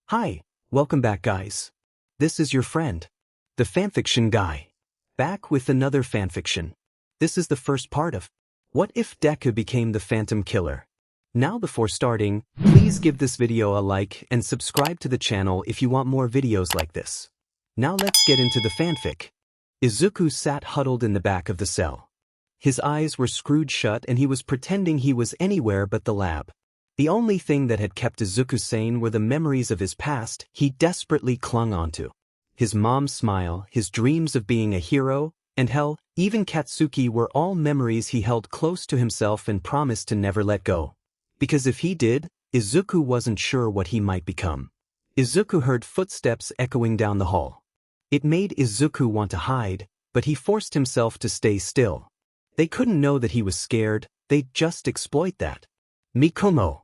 Hi, welcome back guys. This is your friend, the fanfiction guy, back with another fanfiction. This is the first part of What If Deku Became the Phantom Killer? Now before starting, please give this video a like and subscribe to the channel if you want more videos like this. Now let's get into the fanfic. Izuku sat huddled in the back of the cell. His eyes were screwed shut and he was pretending he was anywhere but the lab. The only thing that had kept Izuku sane were the memories of his past he desperately clung onto. His mom's smile, his dreams of being a hero, and hell, even Katsuki were all memories he held close to himself and promised to never let go. Because if he did, Izuku wasn't sure what he might become. Izuku heard footsteps echoing down the hall. It made Izuku want to hide, but he forced himself to stay still. They couldn't know that he was scared, they'd just exploit that. Mikomo.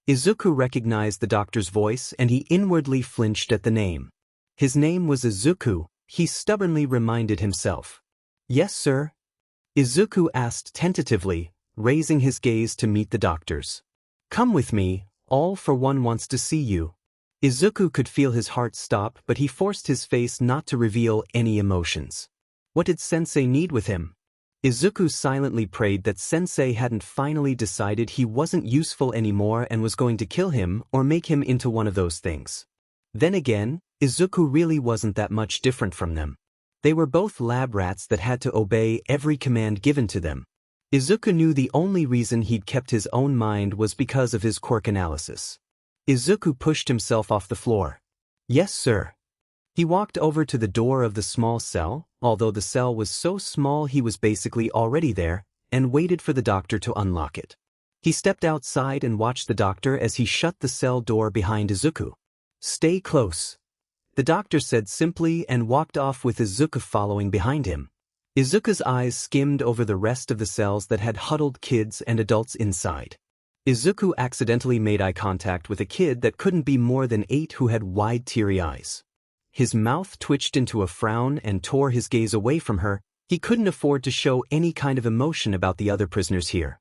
Izuku recognized the doctor's voice and he inwardly flinched at the name. His name was Izuku, he stubbornly reminded himself. Yes, sir? Izuku asked tentatively, raising his gaze to meet the doctor's. Come with me, all for one wants to see you. Izuku could feel his heart stop, but he forced his face not to reveal any emotions. What did Sensei need with him? Izuku silently prayed that Sensei hadn't finally decided he wasn't useful anymore and was going to kill him or make him into one of those things. Then again, Izuku really wasn't that much different from them. They were both lab rats that had to obey every command given to them. Izuku knew the only reason he'd kept his own mind was because of his quirk analysis. Izuku pushed himself off the floor. Yes, sir. He walked over to the door of the small cell, although the cell was so small he was basically already there, and waited for the doctor to unlock it. He stepped outside and watched the doctor as he shut the cell door behind Izuku. Stay close. The doctor said simply and walked off with Izuku following behind him. Izuku's eyes skimmed over the rest of the cells that had huddled kids and adults inside. Izuku accidentally made eye contact with a kid that couldn't be more than 8 who had wide teary eyes. His mouth twitched into a frown and tore his gaze away from her. He couldn't afford to show any kind of emotion about the other prisoners here.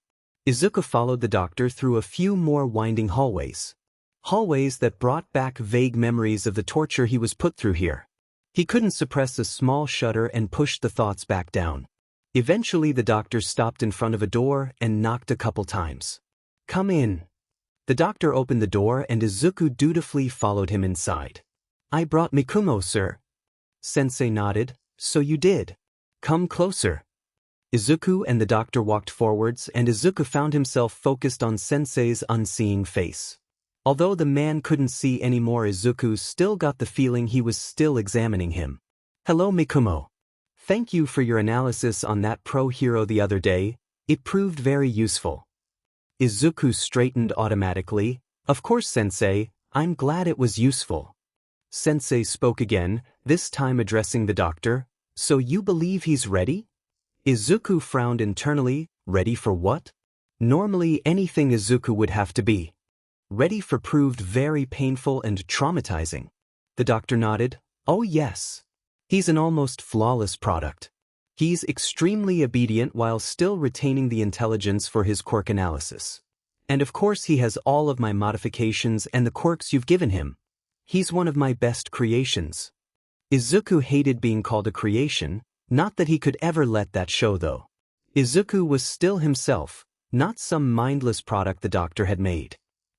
Izuku followed the doctor through a few more winding hallways. Hallways that brought back vague memories of the torture he was put through here. He couldn't suppress a small shudder and pushed the thoughts back down. Eventually the doctor stopped in front of a door and knocked a couple times. Come in. The doctor opened the door and Izuku dutifully followed him inside. I brought Mikomo, sir. Sensei nodded. So you did. Come closer. Izuku and the doctor walked forwards and Izuku found himself focused on Sensei's unseeing face. Although the man couldn't see anymore, Izuku still got the feeling he was still examining him. Hello, Mikomo. Thank you for your analysis on that pro-hero the other day. It proved very useful. Izuku straightened automatically. Of course, Sensei, I'm glad it was useful. Sensei spoke again, this time addressing the doctor. So you believe he's ready? Izuku frowned internally. Ready for what? Normally anything Izuku would have to be. Ready for proved very painful and traumatizing. The doctor nodded. Oh yes. He's an almost flawless product. He's extremely obedient while still retaining the intelligence for his quirk analysis. And of course he has all of my modifications and the quirks you've given him. He's one of my best creations. Izuku hated being called a creation, not that he could ever let that show though. Izuku was still himself, not some mindless product the doctor had made.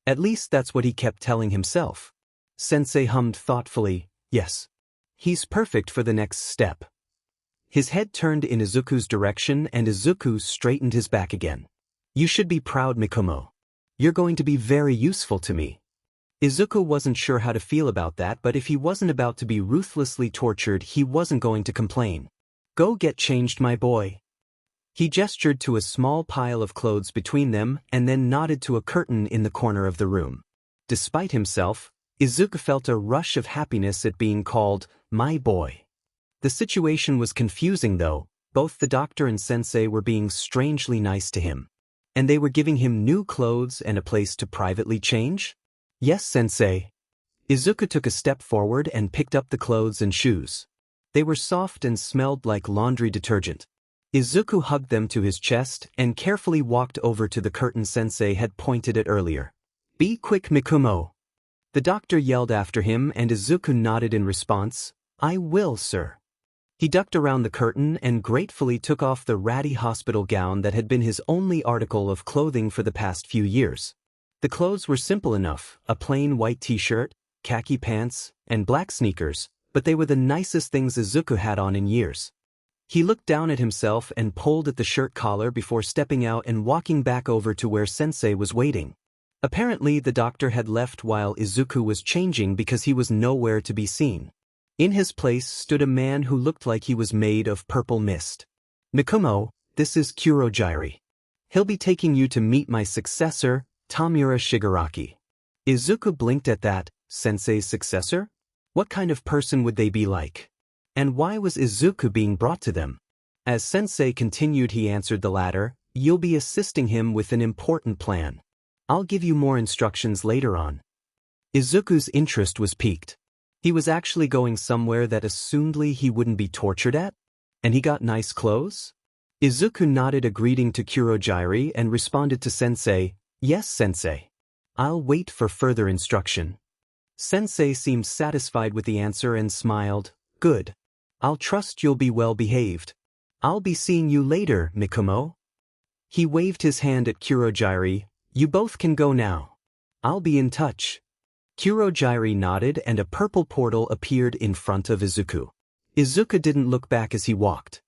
At least that's what he kept telling himself. Sensei hummed thoughtfully, yes. He's perfect for the next step. His head turned in Izuku's direction and Izuku straightened his back again. You should be proud, Mikomo. You're going to be very useful to me. Izuku wasn't sure how to feel about that, but if he wasn't about to be ruthlessly tortured, he wasn't going to complain. Go get changed, my boy. He gestured to a small pile of clothes between them and then nodded to a curtain in the corner of the room. Despite himself, Izuku felt a rush of happiness at being called, my boy. The situation was confusing though, both the doctor and Sensei were being strangely nice to him. And they were giving him new clothes and a place to privately change? Yes, Sensei. Izuku took a step forward and picked up the clothes and shoes. They were soft and smelled like laundry detergent. Izuku hugged them to his chest and carefully walked over to the curtain Sensei had pointed at earlier. Be quick, Mikomo. The doctor yelled after him and Izuku nodded in response, "I will, sir." He ducked around the curtain and gratefully took off the ratty hospital gown that had been his only article of clothing for the past few years. The clothes were simple enough, a plain white t-shirt, khaki pants, and black sneakers, but they were the nicest things Izuku had on in years. He looked down at himself and pulled at the shirt collar before stepping out and walking back over to where Sensei was waiting. Apparently the doctor had left while Izuku was changing because he was nowhere to be seen. In his place stood a man who looked like he was made of purple mist. "Mikumo, this is Kurojairi. He'll be taking you to meet my successor, Tamura Shigaraki." Izuku blinked at that. Sensei's successor? What kind of person would they be like? And why was Izuku being brought to them? As Sensei continued, he answered the latter, "You'll be assisting him with an important plan. I'll give you more instructions later on." Izuku's interest was piqued. He was actually going somewhere that assumedly he wouldn't be tortured at? And he got nice clothes? Izuku nodded a greeting to Kurojairi and responded to Sensei, "Yes, Sensei. I'll wait for further instruction." Sensei seemed satisfied with the answer and smiled, "Good. I'll trust you'll be well behaved. I'll be seeing you later, Mikumo." He waved his hand at Kurojairi, "You both can go now. I'll be in touch." Kurojairi nodded and a purple portal appeared in front of Izuku. Izuku didn't look back as he walked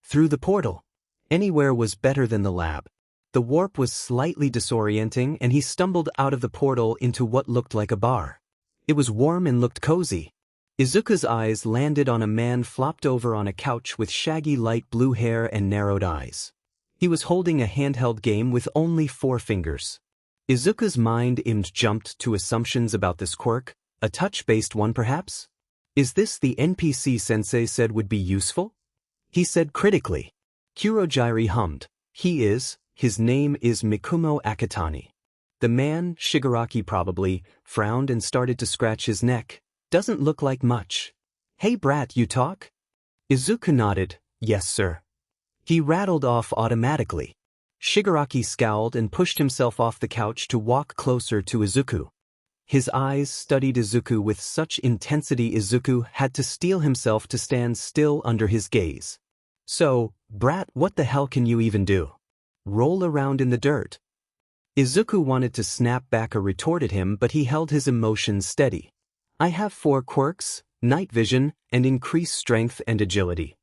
through the portal. Anywhere was better than the lab. The warp was slightly disorienting and he stumbled out of the portal into what looked like a bar. It was warm and looked cozy. Izuku's eyes landed on a man flopped over on a couch with shaggy light blue hair and narrowed eyes. He was holding a handheld game with only 4 fingers. Izuku's mind jumped to assumptions about this quirk, a touch-based one perhaps? "Is this the NPC Sensei said would be useful?" he said critically. Kurojairi hummed. "He is. His name is Mikumo Akitani." The man, Shigaraki probably, frowned and started to scratch his neck. "Doesn't look like much." "Hey brat, you talk?" Izuku nodded, "Yes sir." He rattled off automatically. Shigaraki scowled and pushed himself off the couch to walk closer to Izuku. His eyes studied Izuku with such intensity Izuku had to steel himself to stand still under his gaze. "So, brat, what the hell can you even do? Roll around in the dirt?" Izuku wanted to snap back a retort at him, but he held his emotions steady. "I have 4 quirks, night vision, and increased strength and agility."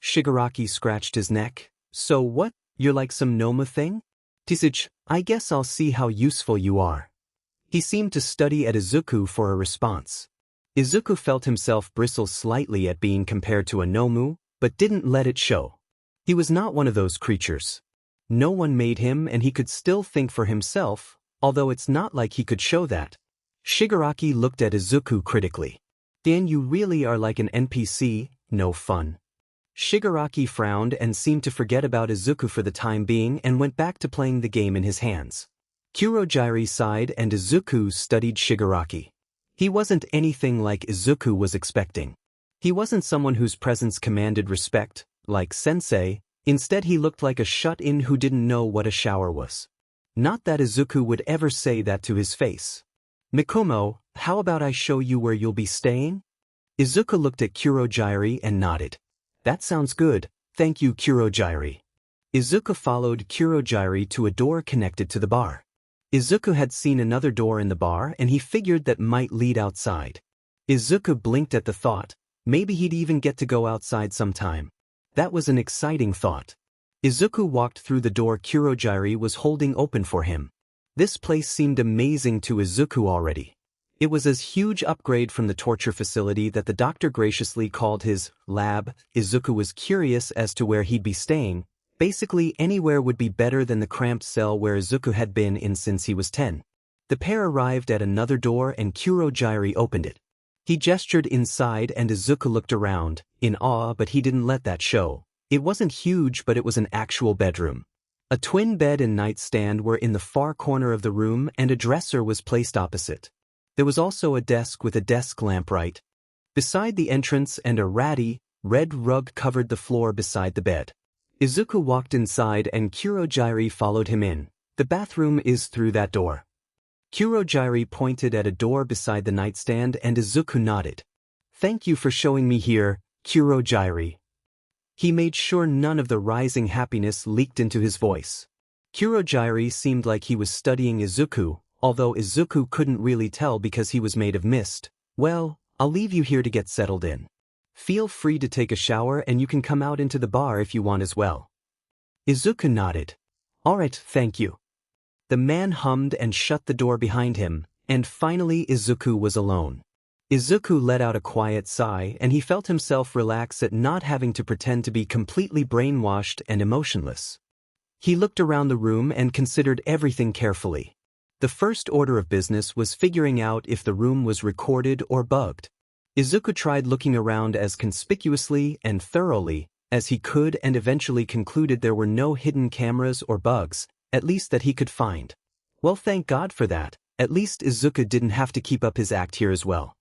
Shigaraki scratched his neck. "So what, you're like some Noma thing? Tisich, I guess I'll see how useful you are." He seemed to study at Izuku for a response. Izuku felt himself bristle slightly at being compared to a Nomu, but didn't let it show. He was not one of those creatures. No one made him and he could still think for himself, although it's not like he could show that. Shigaraki looked at Izuku critically. "Dan, you really are like an NPC, no fun." Shigaraki frowned and seemed to forget about Izuku for the time being and went back to playing the game in his hands. Kurojairi sighed and Izuku studied Shigaraki. He wasn't anything like Izuku was expecting. He wasn't someone whose presence commanded respect, like Sensei. Instead he looked like a shut-in who didn't know what a shower was. Not that Izuku would ever say that to his face. "Mikumo, how about I show you where you'll be staying?" Izuku looked at Kurojairi and nodded. "That sounds good, thank you Kurojairi." Izuku followed Kurojairi to a door connected to the bar. Izuku had seen another door in the bar and he figured that might lead outside. Izuku blinked at the thought, maybe he'd even get to go outside sometime. That was an exciting thought. Izuku walked through the door Kurojairi was holding open for him. This place seemed amazing to Izuku already. It was a huge upgrade from the torture facility that the doctor graciously called his lab. Izuku was curious as to where he'd be staying. Basically anywhere would be better than the cramped cell where Izuku had been in since he was 10. The pair arrived at another door and Kurojairi opened it. He gestured inside and Izuku looked around, in awe, but he didn't let that show. It wasn't huge, but it was an actual bedroom. A twin bed and nightstand were in the far corner of the room and a dresser was placed opposite. There was also a desk with a desk lamp right beside the entrance and a ratty, red rug covered the floor beside the bed. Izuku walked inside and Kurojairi followed him in. "The bathroom is through that door." Kurogiri pointed at a door beside the nightstand and Izuku nodded. Thank you for showing me here, Kurogiri. He made sure none of the rising happiness leaked into his voice. Kurogiri seemed like he was studying Izuku, although Izuku couldn't really tell because he was made of mist. Well, I'll leave you here to get settled in. Feel free to take a shower and you can come out into the bar if you want as well. Izuku nodded. Alright, thank you. The man hummed and shut the door behind him, and finally Izuku was alone. Izuku let out a quiet sigh and he felt himself relax at not having to pretend to be completely brainwashed and emotionless. He looked around the room and considered everything carefully. The first order of business was figuring out if the room was recorded or bugged. Izuku tried looking around as conspicuously and thoroughly as he could and eventually concluded there were no hidden cameras or bugs, at least that he could find. Well, thank God for that. At least Izuku didn't have to keep up his act here as well.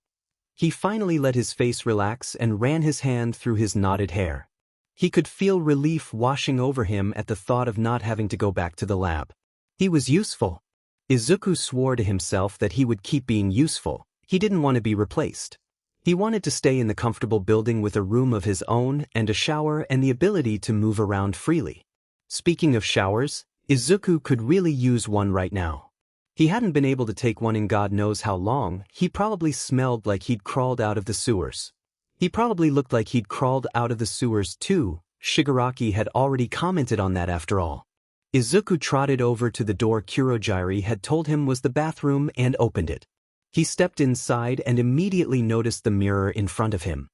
He finally let his face relax and ran his hand through his knotted hair. He could feel relief washing over him at the thought of not having to go back to the lab. He was useful. Izuku swore to himself that he would keep being useful. He didn't want to be replaced. He wanted to stay in the comfortable building with a room of his own and a shower and the ability to move around freely. Speaking of showers, Izuku could really use one right now. He hadn't been able to take one in God knows how long. He probably smelled like he'd crawled out of the sewers. He probably looked like he'd crawled out of the sewers too. Shigaraki had already commented on that after all. Izuku trotted over to the door Kurogiri had told him was the bathroom and opened it. He stepped inside and immediately noticed the mirror in front of him.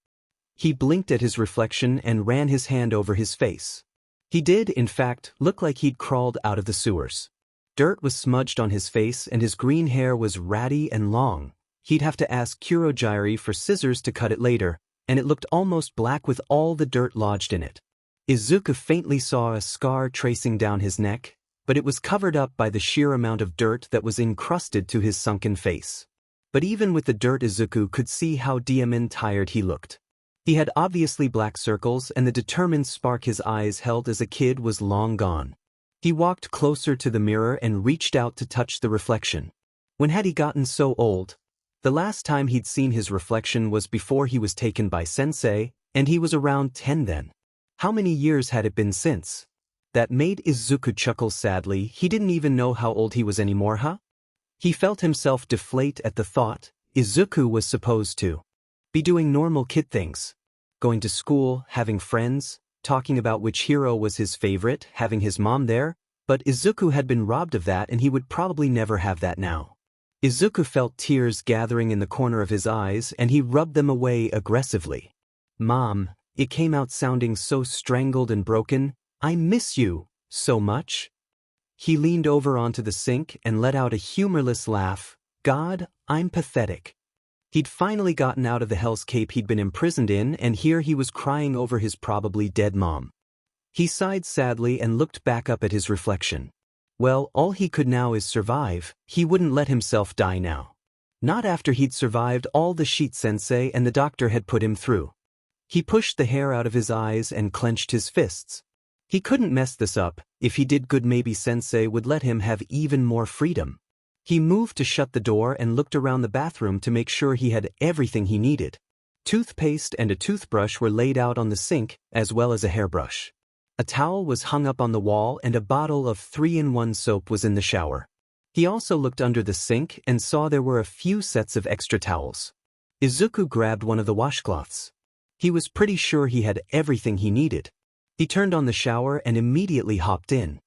He blinked at his reflection and ran his hand over his face. He did, in fact, look like he'd crawled out of the sewers. Dirt was smudged on his face and his green hair was ratty and long. He'd have to ask Kurogiri for scissors to cut it later, and it looked almost black with all the dirt lodged in it. Izuku faintly saw a scar tracing down his neck, but it was covered up by the sheer amount of dirt that was encrusted to his sunken face. But even with the dirt, Izuku could see how tired he looked. He had obviously black circles and the determined spark his eyes held as a kid was long gone. He walked closer to the mirror and reached out to touch the reflection. When had he gotten so old? The last time he'd seen his reflection was before he was taken by Sensei, and he was around 10 then. How many years had it been since? That made Izuku chuckle sadly. He didn't even know how old he was anymore, huh? He felt himself deflate at the thought. Izuku was supposed to be doing normal kid things. Going to school, having friends, talking about which hero was his favorite, having his mom there, but Izuku had been robbed of that and he would probably never have that now. Izuku felt tears gathering in the corner of his eyes and he rubbed them away aggressively. Mom, it came out sounding so strangled and broken. I miss you so much. He leaned over onto the sink and let out a humorless laugh. God, I'm pathetic. He'd finally gotten out of the hellscape he'd been imprisoned in, and here he was crying over his probably dead mom. He sighed sadly and looked back up at his reflection. Well, all he could now is survive. He wouldn't let himself die now. Not after he'd survived all the shit Sensei and the doctor had put him through. He pushed the hair out of his eyes and clenched his fists. He couldn't mess this up. If he did good, maybe Sensei would let him have even more freedom. He moved to shut the door and looked around the bathroom to make sure he had everything he needed. Toothpaste and a toothbrush were laid out on the sink, as well as a hairbrush. A towel was hung up on the wall and a bottle of 3-in-1 soap was in the shower. He also looked under the sink and saw there were a few sets of extra towels. Izuku grabbed one of the washcloths. He was pretty sure he had everything he needed. He turned on the shower and immediately hopped in.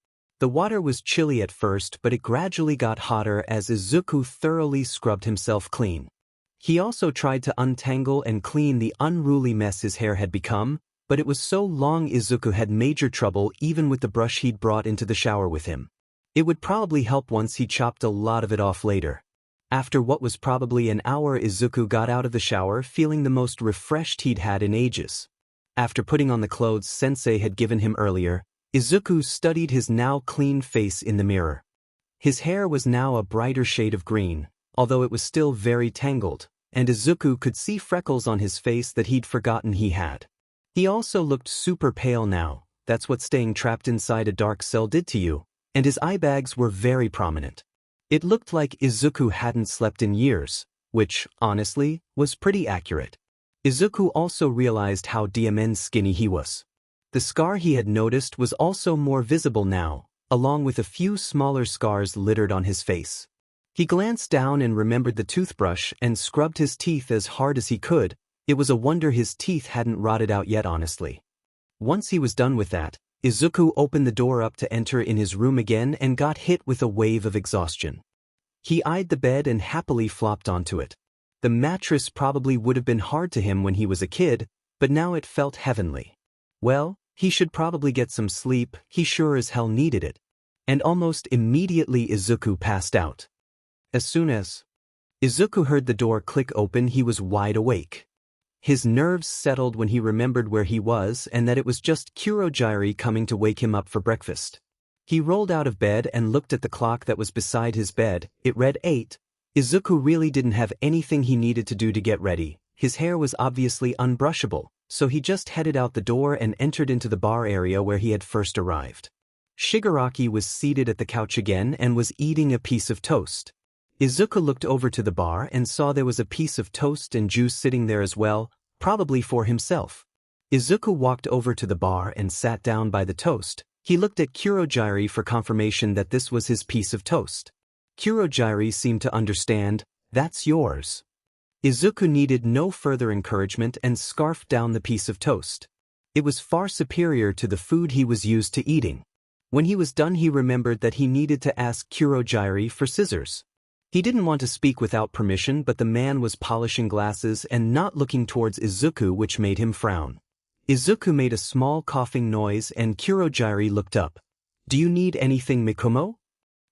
The water was chilly at first, but it gradually got hotter as Izuku thoroughly scrubbed himself clean. He also tried to untangle and clean the unruly mess his hair had become, but it was so long Izuku had major trouble even with the brush he'd brought into the shower with him. It would probably help once he chopped a lot of it off later. After what was probably an hour, Izuku got out of the shower feeling the most refreshed he'd had in ages. After putting on the clothes Sensei had given him earlier, Izuku studied his now clean face in the mirror. His hair was now a brighter shade of green, although it was still very tangled, and Izuku could see freckles on his face that he'd forgotten he had. He also looked super pale now. That's what staying trapped inside a dark cell did to you, and his eye bags were very prominent. It looked like Izuku hadn't slept in years, which, honestly, was pretty accurate. Izuku also realized how damn skinny he was. The scar he had noticed was also more visible now, along with a few smaller scars littered on his face. He glanced down and remembered the toothbrush and scrubbed his teeth as hard as he could. It was a wonder his teeth hadn't rotted out yet, honestly. Once he was done with that, Izuku opened the door up to enter in his room again and got hit with a wave of exhaustion. He eyed the bed and happily flopped onto it. The mattress probably would have been hard to him when he was a kid, but now it felt heavenly. Well, he should probably get some sleep, he sure as hell needed it. And almost immediately Izuku passed out. As soon as Izuku heard the door click open, he was wide awake. His nerves settled when he remembered where he was and that it was just Kurogiri coming to wake him up for breakfast. He rolled out of bed and looked at the clock that was beside his bed. It read 8. Izuku really didn't have anything he needed to do to get ready. His hair was obviously unbrushable, so he just headed out the door and entered into the bar area where he had first arrived. Shigaraki was seated at the couch again and was eating a piece of toast. Izuku looked over to the bar and saw there was a piece of toast and juice sitting there as well, probably for himself. Izuku walked over to the bar and sat down by the toast. He looked at Kurogiri for confirmation that this was his piece of toast. Kurogiri seemed to understand. That's yours. Izuku needed no further encouragement and scarfed down the piece of toast. It was far superior to the food he was used to eating. When he was done, he remembered that he needed to ask Kurogiri for scissors. He didn't want to speak without permission, but the man was polishing glasses and not looking towards Izuku, which made him frown. Izuku made a small coughing noise and Kurogiri looked up. Do you need anything, Mikumo?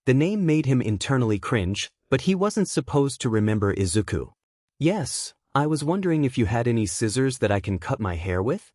The name made him internally cringe, but he wasn't supposed to remember Izuku. Yes, I was wondering if you had any scissors that I can cut my hair with?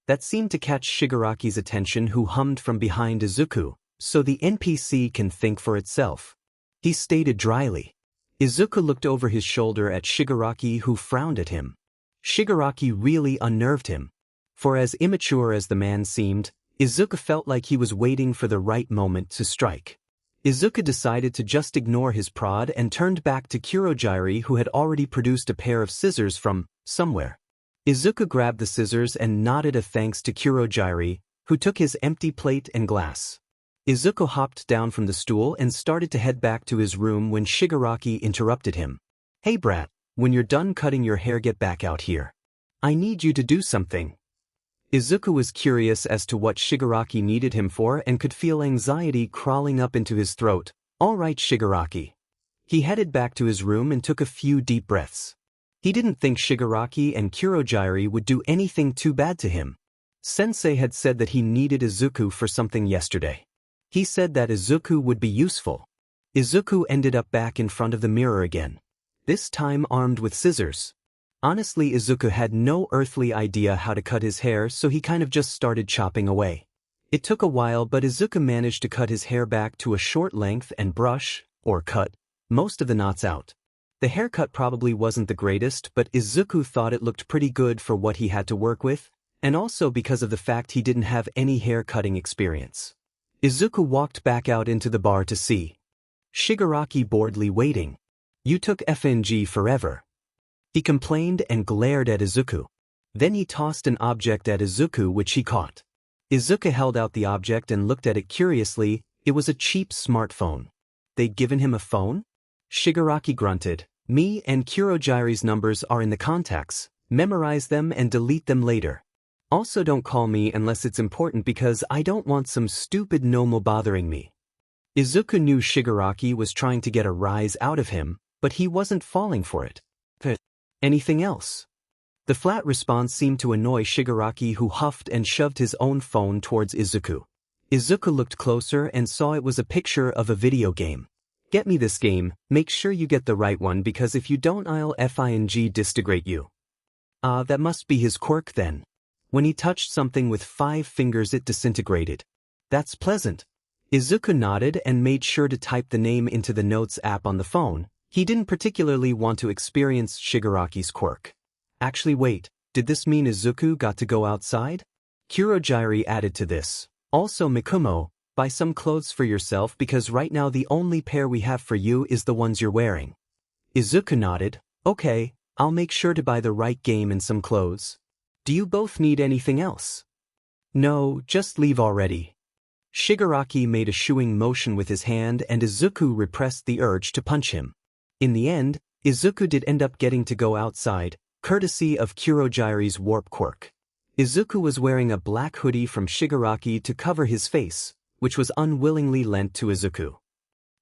That seemed to catch Shigaraki's attention, who hummed from behind Izuku, so the NPC can think for itself. He stated dryly. Izuku looked over his shoulder at Shigaraki, who frowned at him. Shigaraki really unnerved him. For as immature as the man seemed, Izuku felt like he was waiting for the right moment to strike. Izuku decided to just ignore his prod and turned back to Kurogiri, who had already produced a pair of scissors from somewhere. Izuku grabbed the scissors and nodded a thanks to Kurogiri, who took his empty plate and glass. Izuku hopped down from the stool and started to head back to his room when Shigaraki interrupted him. Hey brat, when you're done cutting your hair, get back out here. I need you to do something. Izuku was curious as to what Shigaraki needed him for and could feel anxiety crawling up into his throat. All right, Shigaraki. He headed back to his room and took a few deep breaths. He didn't think Shigaraki and Kurogiri would do anything too bad to him. Sensei had said that he needed Izuku for something yesterday. He said that Izuku would be useful. Izuku ended up back in front of the mirror again, this time armed with scissors. Honestly, Izuku had no earthly idea how to cut his hair, so he kind of just started chopping away. It took a while, but Izuku managed to cut his hair back to a short length and brush, or cut, most of the knots out. The haircut probably wasn't the greatest, but Izuku thought it looked pretty good for what he had to work with, and also because of the fact he didn't have any hair cutting experience. Izuku walked back out into the bar to see Shigaraki boredly waiting. You took FNG forever. He complained and glared at Izuku. Then he tossed an object at Izuku, which he caught. Izuku held out the object and looked at it curiously. It was a cheap smartphone. They'd given him a phone? Shigaraki grunted. Me and Kurogiri's numbers are in the contacts. Memorize them and delete them later. Also, don't call me unless it's important because I don't want some stupid Nomo bothering me. Izuku knew Shigaraki was trying to get a rise out of him, but he wasn't falling for it. Anything else? The flat response seemed to annoy Shigaraki, who huffed and shoved his own phone towards Izuku. Izuku looked closer and saw it was a picture of a video game. Get me this game, make sure you get the right one because if you don't I'll FING disintegrate you. That must be his quirk then. When he touched something with 5 fingers it disintegrated. That's pleasant. Izuku nodded and made sure to type the name into the notes app on the phone. He didn't particularly want to experience Shigaraki's quirk. Actually wait, did this mean Izuku got to go outside? Kurogiri added to this. Also Mikumo, Buy some clothes for yourself because right now the only pair we have for you is the ones you're wearing. Izuku nodded. Okay, I'll make sure to buy the right game and some clothes. Do you both need anything else? No, just leave already. Shigaraki made a shooing motion with his hand and Izuku repressed the urge to punch him. In the end, Izuku did end up getting to go outside, courtesy of Kurogiri's warp quirk. Izuku was wearing a black hoodie from Shigaraki to cover his face, which was unwillingly lent to Izuku.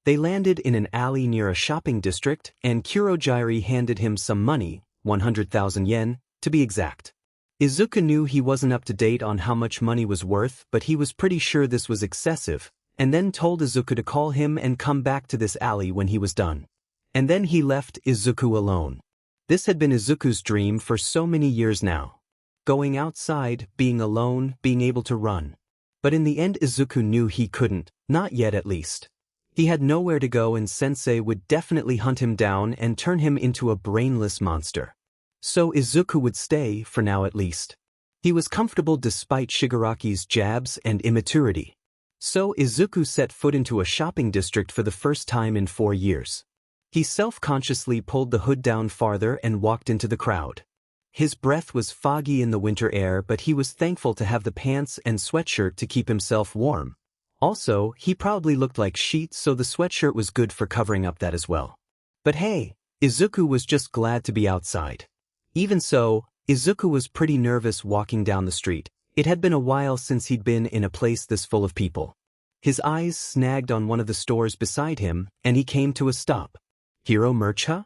They landed in an alley near a shopping district and Kurogiri handed him some money, 100,000 yen, to be exact. Izuku knew he wasn't up to date on how much money was worth, but he was pretty sure this was excessive, and then told Izuku to call him and come back to this alley when he was done. And then he left Izuku alone. This had been Izuku's dream for so many years now. Going outside, being alone, being able to run. But in the end Izuku knew he couldn't, not yet at least. He had nowhere to go and Sensei would definitely hunt him down and turn him into a brainless monster. So Izuku would stay, for now at least. He was comfortable despite Shigaraki's jabs and immaturity. So Izuku set foot into a shopping district for the first time in 4 years. He self-consciously pulled the hood down farther and walked into the crowd. His breath was foggy in the winter air, but he was thankful to have the pants and sweatshirt to keep himself warm. Also, he probably looked like sheets, so the sweatshirt was good for covering up that as well. But hey, Izuku was just glad to be outside. Even so, Izuku was pretty nervous walking down the street. It had been a while since he'd been in a place this full of people. His eyes snagged on one of the stores beside him, and he came to a stop. Hero merch, huh?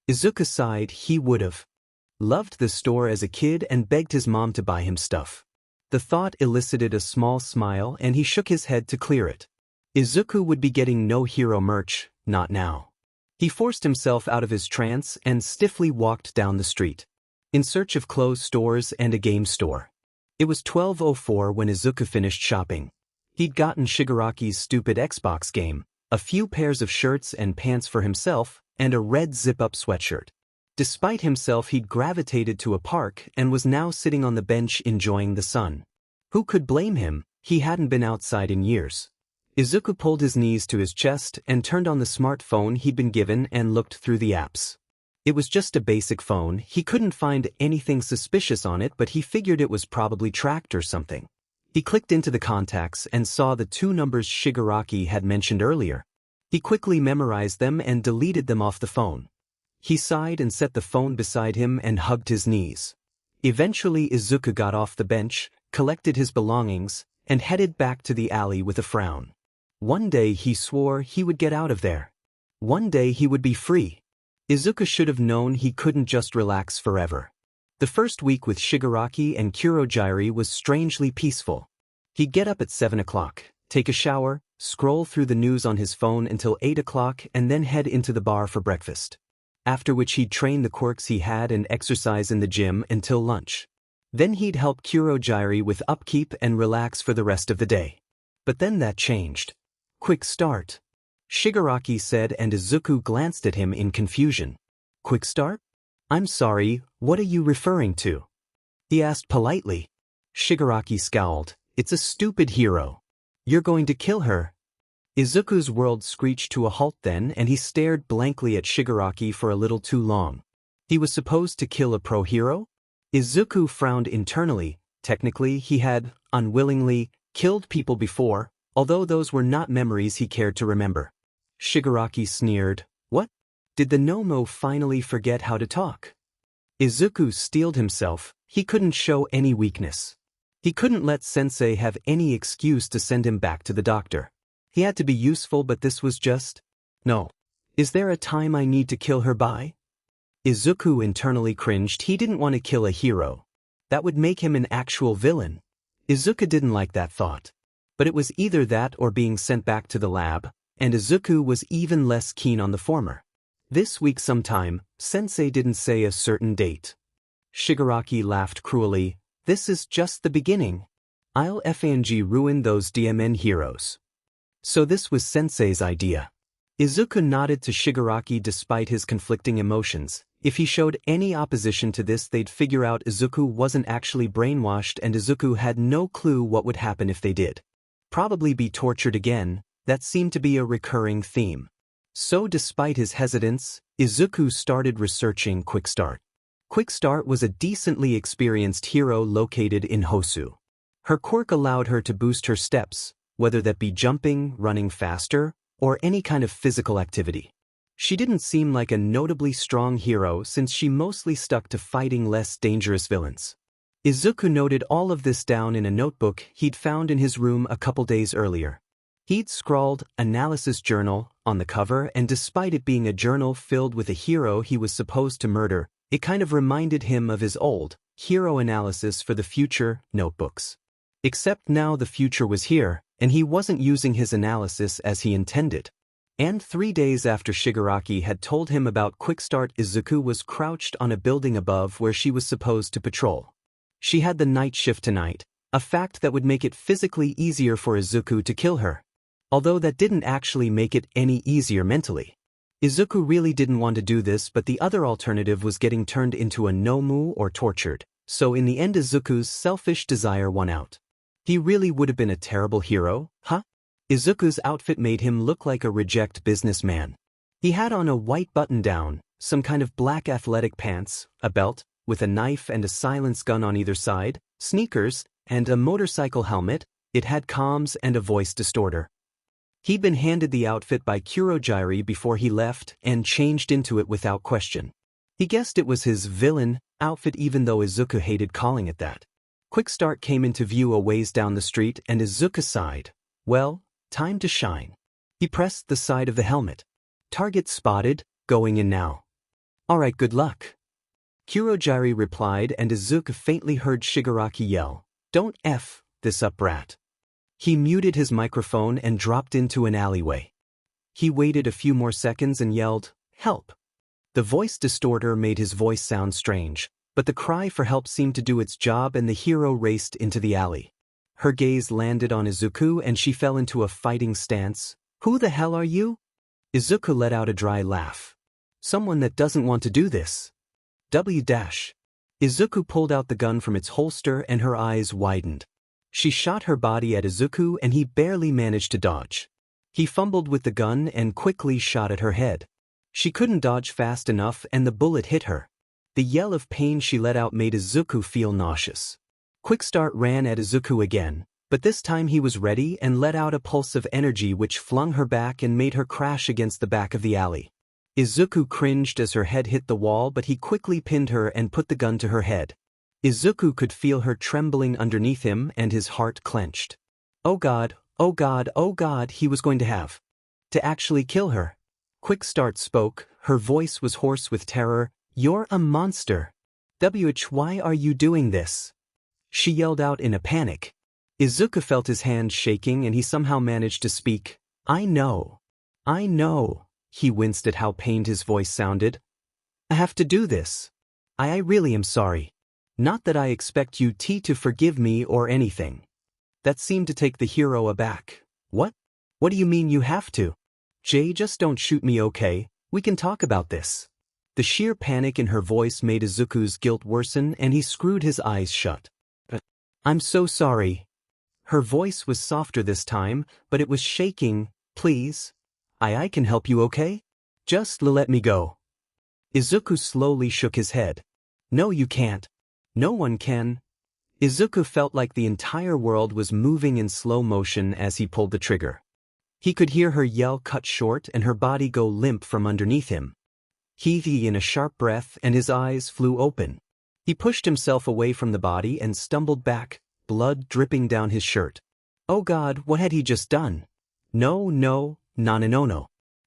Izuku sighed. He would've loved the store as a kid and begged his mom to buy him stuff. The thought elicited a small smile and he shook his head to clear it. Izuku would be getting no hero merch, not now. He forced himself out of his trance and stiffly walked down the street, in search of clothes stores and a game store. It was 12:04 when Izuku finished shopping. He'd gotten Shigaraki's stupid Xbox game, a few pairs of shirts and pants for himself, and a red zip-up sweatshirt. Despite himself, he'd gravitated to a park and was now sitting on the bench enjoying the sun. Who could blame him? He hadn't been outside in years. Izuku pulled his knees to his chest and turned on the smartphone he'd been given and looked through the apps. It was just a basic phone. He couldn't find anything suspicious on it, but he figured it was probably tracked or something. He clicked into the contacts and saw the 2 numbers Shigaraki had mentioned earlier. He quickly memorized them and deleted them off the phone. He sighed and set the phone beside him and hugged his knees. Eventually Izuku got off the bench, collected his belongings, and headed back to the alley with a frown. One day he swore he would get out of there. One day he would be free. Izuku should have known he couldn't just relax forever. The first week with Shigaraki and Kurogiri was strangely peaceful. He'd get up at 7 o'clock, take a shower, scroll through the news on his phone until 8 o'clock and then head into the bar for breakfast. After which he'd train the quirks he had and exercise in the gym until lunch. Then he'd help Kurogiri with upkeep and relax for the rest of the day. But then that changed. Quick start, Shigaraki said, and Izuku glanced at him in confusion. Quick start? I'm sorry, what are you referring to? He asked politely. Shigaraki scowled. It's a stupid hero. You're going to kill her. Izuku's world screeched to a halt then, and he stared blankly at Shigaraki for a little too long. He was supposed to kill a pro hero? Izuku frowned internally. Technically, he had, unwillingly, killed people before, although those were not memories he cared to remember. Shigaraki sneered. What? Did the Nomo finally forget how to talk? Izuku steeled himself. He couldn't show any weakness. He couldn't let Sensei have any excuse to send him back to the doctor. He had to be useful, but this was just... No. Is there a time I need to kill her by? Izuku internally cringed. He didn't want to kill a hero. That would make him an actual villain. Izuku didn't like that thought. But it was either that or being sent back to the lab, and Izuku was even less keen on the former. This week sometime, Sensei didn't say a certain date. Shigaraki laughed cruelly. This is just the beginning. I'll FNG ruin those DMN heroes. So this was Sensei's idea. Izuku nodded to Shigaraki despite his conflicting emotions. If he showed any opposition to this, they'd figure out Izuku wasn't actually brainwashed, and Izuku had no clue what would happen if they did. Probably be tortured again. That seemed to be a recurring theme. So despite his hesitance, Izuku started researching Quickstart. Quickstart was a decently experienced hero located in Hosu. Her quirk allowed her to boost her steps, whether that be jumping, running faster, or any kind of physical activity. She didn't seem like a notably strong hero since she mostly stuck to fighting less dangerous villains. Izuku noted all of this down in a notebook he'd found in his room a couple days earlier. He'd scrawled "Analysis Journal" on the cover, and despite it being a journal filled with a hero he was supposed to murder, it kind of reminded him of his old hero analysis for the future notebooks. Except now the future was here, and he wasn't using his analysis as he intended. And 3 days after Shigaraki had told him about Quickstart, Izuku was crouched on a building above where she was supposed to patrol. She had the night shift tonight, a fact that would make it physically easier for Izuku to kill her. Although that didn't actually make it any easier mentally. Izuku really didn't want to do this, but the other alternative was getting turned into a Nomu or tortured, so in the end Izuku's selfish desire won out. He really would have been a terrible hero, huh? Izuku's outfit made him look like a reject businessman. He had on a white button-down, some kind of black athletic pants, a belt, with a knife and a silence gun on either side, sneakers, and a motorcycle helmet. It had comms and a voice distorter. He'd been handed the outfit by Kurogiri before he left and changed into it without question. He guessed it was his villain outfit even though Izuku hated calling it that. Quickstart came into view a ways down the street and Izuku sighed. Well, time to shine. He pressed the side of the helmet. Target spotted, going in now. Alright, good luck. Kurogiri replied and Izuku faintly heard Shigaraki yell, "Don't F this up, brat." He muted his microphone and dropped into an alleyway. He waited a few more seconds and yelled, "Help." The voice distorter made his voice sound strange, but the cry for help seemed to do its job and the hero raced into the alley. Her gaze landed on Izuku and she fell into a fighting stance. "Who the hell are you?" Izuku let out a dry laugh. "Someone that doesn't want to do this." W-. Izuku pulled out the gun from its holster and her eyes widened. She shot her body at Izuku and he barely managed to dodge. He fumbled with the gun and quickly shot at her head. She couldn't dodge fast enough and the bullet hit her. The yell of pain she let out made Izuku feel nauseous. Quickstart ran at Izuku again, but this time he was ready and let out a pulse of energy which flung her back and made her crash against the back of the alley. Izuku cringed as her head hit the wall, but he quickly pinned her and put the gun to her head. Izuku could feel her trembling underneath him and his heart clenched. Oh God, oh God, oh God, he was going to have to actually kill her. Quickstart spoke, her voice was hoarse with terror. "You're a monster. Why are you doing this?" She yelled out in a panic. Izuku felt his hand shaking and he somehow managed to speak. I know. He winced at how pained his voice sounded. "I have to do this. I really am sorry. Not that I expect you to forgive me or anything." That seemed to take the hero aback. What? What do you mean you have to? Just don't shoot me, okay? We can talk about this." The sheer panic in her voice made Izuku's guilt worsen and he screwed his eyes shut. "I'm so sorry." Her voice was softer this time, but it was shaking. "Please. I can help you, okay? Just let me go." Izuku slowly shook his head. "No, you can't. No one can." Izuku felt like the entire world was moving in slow motion as he pulled the trigger. He could hear her yell cut short and her body go limp from underneath him. He in a sharp breath and his eyes flew open. He pushed himself away from the body and stumbled back, blood dripping down his shirt. Oh God, what had he just done? No.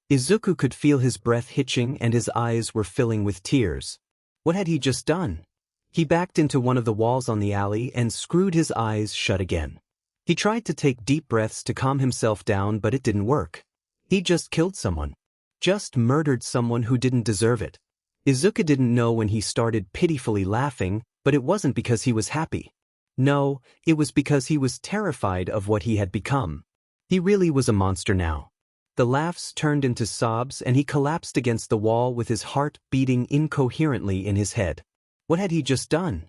Izuku could feel his breath hitching and his eyes were filling with tears. What had he just done? He backed into one of the walls on the alley and screwed his eyes shut again. He tried to take deep breaths to calm himself down, but it didn't work. He just killed someone. Just murdered someone who didn't deserve it. Izuku didn't know when he started pitifully laughing, but it wasn't because he was happy. No, it was because he was terrified of what he had become. He really was a monster now. The laughs turned into sobs and he collapsed against the wall with his heart beating incoherently in his head. What had he just done?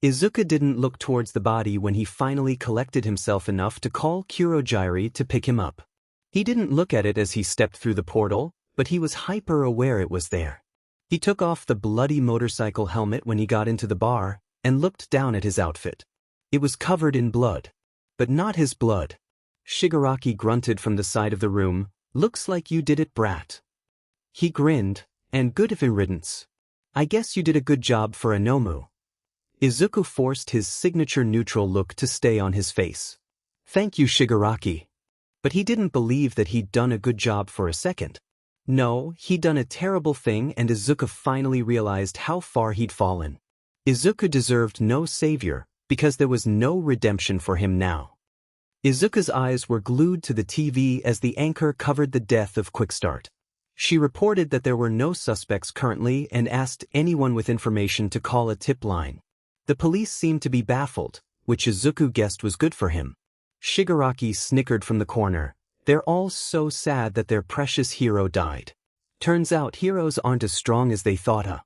Izuku didn't look towards the body when he finally collected himself enough to call Kurogiri to pick him up. He didn't look at it as he stepped through the portal, but he was hyper-aware it was there. He took off the bloody motorcycle helmet when he got into the bar, and looked down at his outfit. It was covered in blood. But not his blood. Shigaraki grunted from the side of the room, "Looks like you did it, brat." He grinned, "And good of riddance. I guess you did a good job for a Nomu." Izuku forced his signature neutral look to stay on his face. "Thank you, Shigaraki." But he didn't believe that he'd done a good job for a second. No, he'd done a terrible thing, and Izuku finally realized how far he'd fallen. Izuku deserved no savior, because there was no redemption for him now. Izuku's eyes were glued to the TV as the anchor covered the death of Quickstart. She reported that there were no suspects currently and asked anyone with information to call a tip line. The police seemed to be baffled, which Izuku guessed was good for him. Shigaraki snickered from the corner. "They're all so sad that their precious hero died. Turns out heroes aren't as strong as they thought,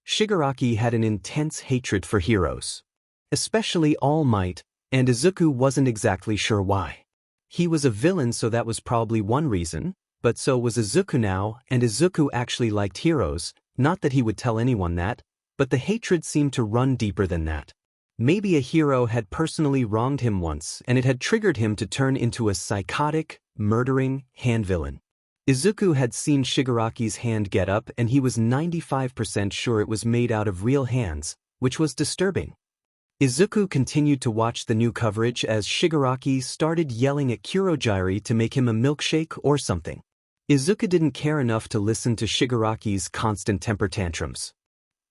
Shigaraki had an intense hatred for heroes. Especially All Might, and Izuku wasn't exactly sure why. He was a villain, so that was probably one reason, but so was Izuku now, and Izuku actually liked heroes, not that he would tell anyone that, but the hatred seemed to run deeper than that. Maybe a hero had personally wronged him once, and it had triggered him to turn into a psychotic, murdering hand villain. Izuku had seen Shigaraki's hand get up, and he was 95% sure it was made out of real hands, which was disturbing. Izuku continued to watch the new coverage as Shigaraki started yelling at Kurogiri to make him a milkshake or something. Izuku didn't care enough to listen to Shigaraki's constant temper tantrums.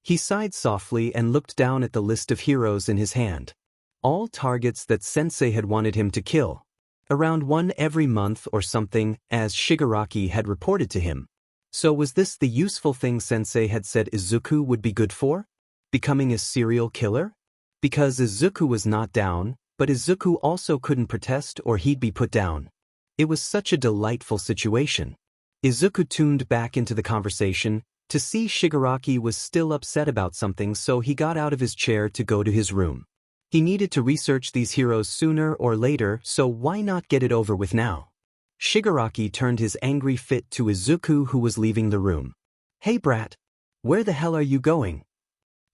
He sighed softly and looked down at the list of heroes in his hand. All targets that Sensei had wanted him to kill. Around one every month or something, as Shigaraki had reported to him. So was this the useful thing Sensei had said Izuku would be good for? Becoming a serial killer? Because Izuku was not down, but Izuku also couldn't protest or he'd be put down. It was such a delightful situation. Izuku tuned back into the conversation to see Shigaraki was still upset about something, so he got out of his chair to go to his room. He needed to research these heroes sooner or later, so why not get it over with now? Shigaraki turned his angry fit to Izuku, who was leaving the room. "Hey brat, where the hell are you going?"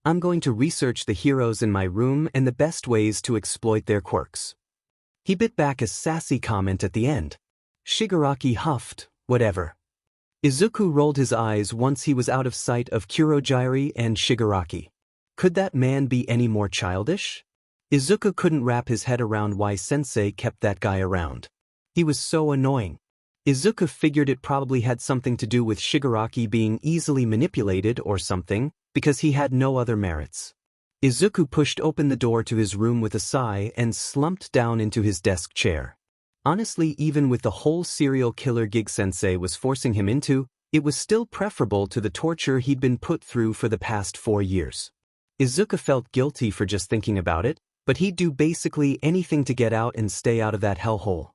"I'm going to research the heroes in my room and the best ways to exploit their quirks." He bit back a sassy comment at the end. Shigaraki huffed, "Whatever." Izuku rolled his eyes once he was out of sight of Kurogiri and Shigaraki. Could that man be any more childish? Izuku couldn't wrap his head around why Sensei kept that guy around. He was so annoying. Izuku figured it probably had something to do with Shigaraki being easily manipulated or something, because he had no other merits. Izuku pushed open the door to his room with a sigh and slumped down into his desk chair. Honestly, even with the whole serial killer gig Sensei was forcing him into, it was still preferable to the torture he'd been put through for the past 4 years. Izuku felt guilty for just thinking about it, but he'd do basically anything to get out and stay out of that hellhole.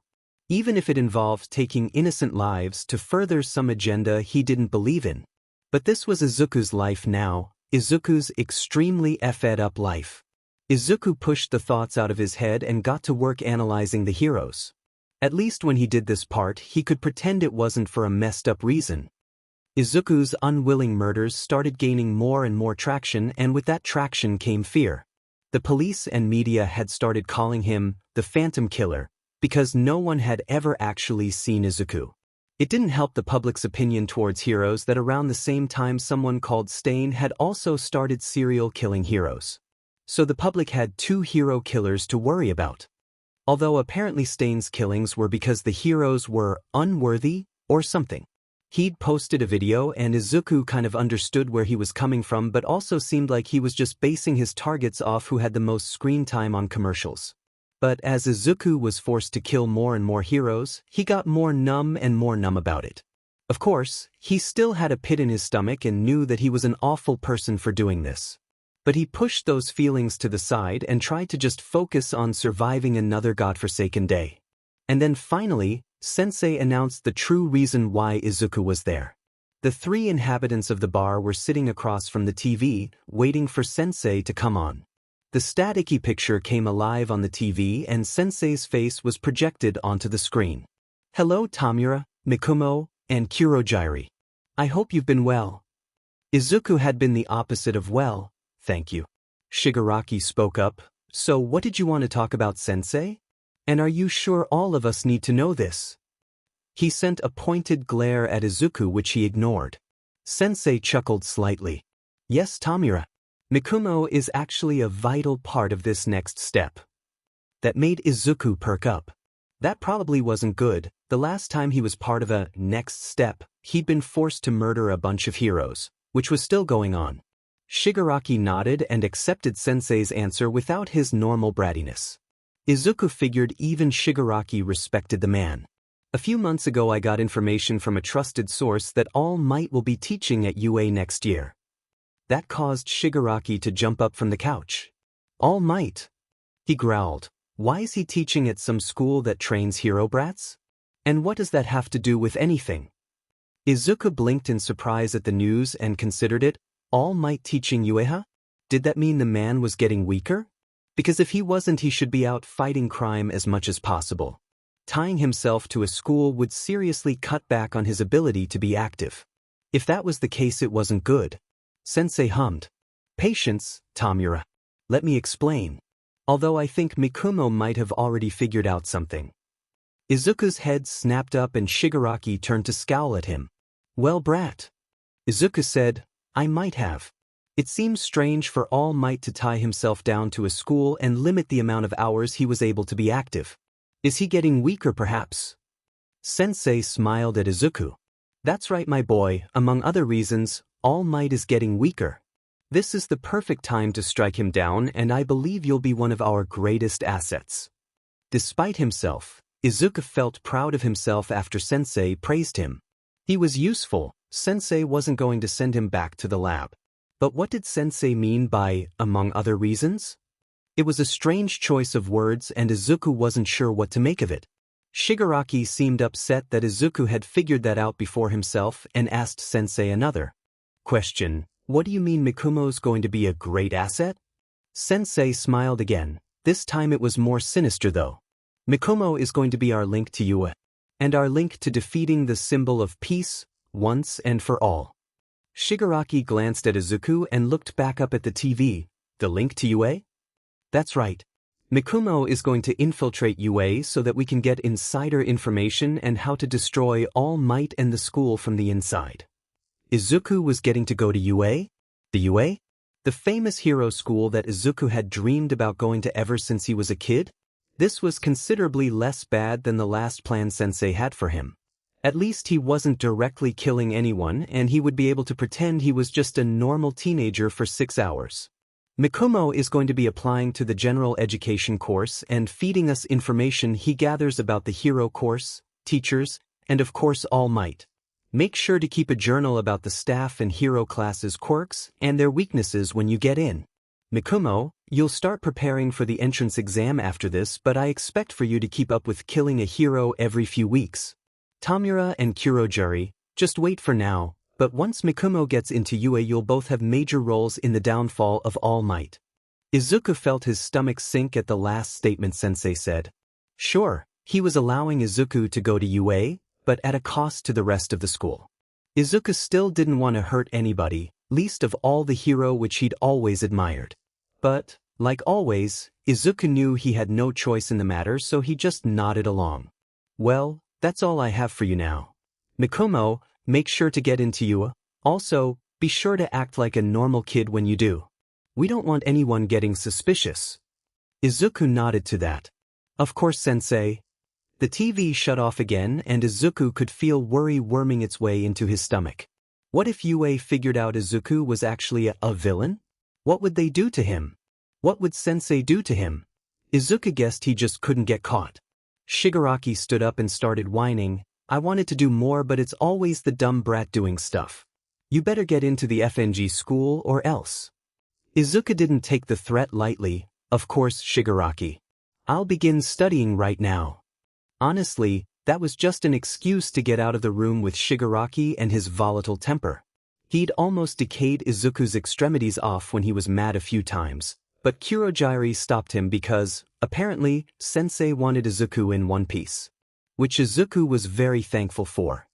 Even if it involved taking innocent lives to further some agenda he didn't believe in. But this was Izuku's life now, Izuku's extremely effed up life. Izuku pushed the thoughts out of his head and got to work analyzing the heroes. At least when he did this part, he could pretend it wasn't for a messed up reason. Izuku's unwilling murders started gaining more and more traction, and with that traction came fear. The police and media had started calling him the Phantom Killer, because no one had ever actually seen Izuku. It didn't help the public's opinion towards heroes that around the same time someone called Stain had also started serial killing heroes. So the public had 2 hero killers to worry about. Although apparently Stain's killings were because the heroes were unworthy or something. He'd posted a video and Izuku kind of understood where he was coming from, but also seemed like he was just basing his targets off who had the most screen time on commercials. But as Izuku was forced to kill more and more heroes, he got more numb and more numb about it. Of course, he still had a pit in his stomach and knew that he was an awful person for doing this. But he pushed those feelings to the side and tried to just focus on surviving another godforsaken day. And then finally, Sensei announced the true reason why Izuku was there. The 3 inhabitants of the bar were sitting across from the TV, waiting for Sensei to come on. The staticky picture came alive on the TV and Sensei's face was projected onto the screen. Hello Tamura, Mikumo, and Kurogiri. I hope you've been well. Izuku had been the opposite of well, thank you. Shigaraki spoke up, so what did you want to talk about, Sensei? And are you sure all of us need to know this? He sent a pointed glare at Izuku which he ignored. Sensei chuckled slightly. Yes, Tamura. Mikumo is actually a vital part of this next step. That made Izuku perk up. That probably wasn't good. The last time he was part of a next step, he'd been forced to murder a bunch of heroes, which was still going on. Shigaraki nodded and accepted Sensei's answer without his normal brattiness. Izuku figured even Shigaraki respected the man. A few months ago I got information from a trusted source that All Might will be teaching at UA next year. That caused Shigaraki to jump up from the couch. All Might? He growled. Why is he teaching at some school that trains hero brats? And what does that have to do with anything? Izuku blinked in surprise at the news and considered it. All Might teaching UA? Did that mean the man was getting weaker? Because if he wasn't, he should be out fighting crime as much as possible. Tying himself to a school would seriously cut back on his ability to be active. If that was the case, it wasn't good. Sensei hummed. Patience, Tamura. Let me explain. Although I think Mikumo might have already figured out something. Izuku's head snapped up and Shigaraki turned to scowl at him. Well, brat. Izuku said, I might have. It seems strange for All Might to tie himself down to a school and limit the amount of hours he was able to be active. Is he getting weaker perhaps? Sensei smiled at Izuku. That's right, my boy. Among other reasons, All Might is getting weaker. This is the perfect time to strike him down, and I believe you'll be one of our greatest assets. Despite himself, Izuku felt proud of himself after Sensei praised him. He was useful. Sensei wasn't going to send him back to the lab. But what did Sensei mean by, among other reasons? It was a strange choice of words and Izuku wasn't sure what to make of it. Shigaraki seemed upset that Izuku had figured that out before himself and asked Sensei another question. What do you mean Mikumo's going to be a great asset? Sensei smiled again. This time it was more sinister though. Mikumo is going to be our link to UA. And our link to defeating the symbol of peace, once and for all. Shigaraki glanced at Izuku and looked back up at the TV. The link to UA? That's right. Mikumo is going to infiltrate UA so that we can get insider information and how to destroy All Might and the school from the inside. Izuku was getting to go to UA? The UA? The famous hero school that Izuku had dreamed about going to ever since he was a kid? This was considerably less bad than the last plan Sensei had for him. At least he wasn't directly killing anyone and he would be able to pretend he was just a normal teenager for 6 hours. Mikumo is going to be applying to the general education course and feeding us information he gathers about the hero course, teachers, and of course All Might. Make sure to keep a journal about the staff and hero classes' quirks and their weaknesses when you get in. Mikumo, you'll start preparing for the entrance exam after this, but I expect for you to keep up with killing a hero every few weeks. Tamura and Kurogiri, just wait for now, but once Mikumo gets into UA you'll both have major roles in the downfall of All Might. Izuku felt his stomach sink at the last statement Sensei said. Sure, he was allowing Izuku to go to UA, but at a cost to the rest of the school. Izuku still didn't want to hurt anybody, least of all the hero which he'd always admired. But, like always, Izuku knew he had no choice in the matter, so he just nodded along. Well, that's all I have for you now. Mikumo, make sure to get into UA. Also, be sure to act like a normal kid when you do. We don't want anyone getting suspicious. Izuku nodded to that. Of course, Sensei. The TV shut off again and Izuku could feel worry worming its way into his stomach. What if UA figured out Izuku was actually a villain? What would they do to him? What would Sensei do to him? Izuku guessed he just couldn't get caught. Shigaraki stood up and started whining. I wanted to do more, but it's always the dumb brat doing stuff. You better get into the FNG school or else. Izuku didn't take the threat lightly. Of course, Shigaraki. I'll begin studying right now. Honestly, that was just an excuse to get out of the room with Shigaraki and his volatile temper. He'd almost decayed Izuku's extremities off when he was mad a few times, But Kurogiri stopped him because, apparently, Sensei wanted Izuku in one piece. Which Izuku was very thankful for.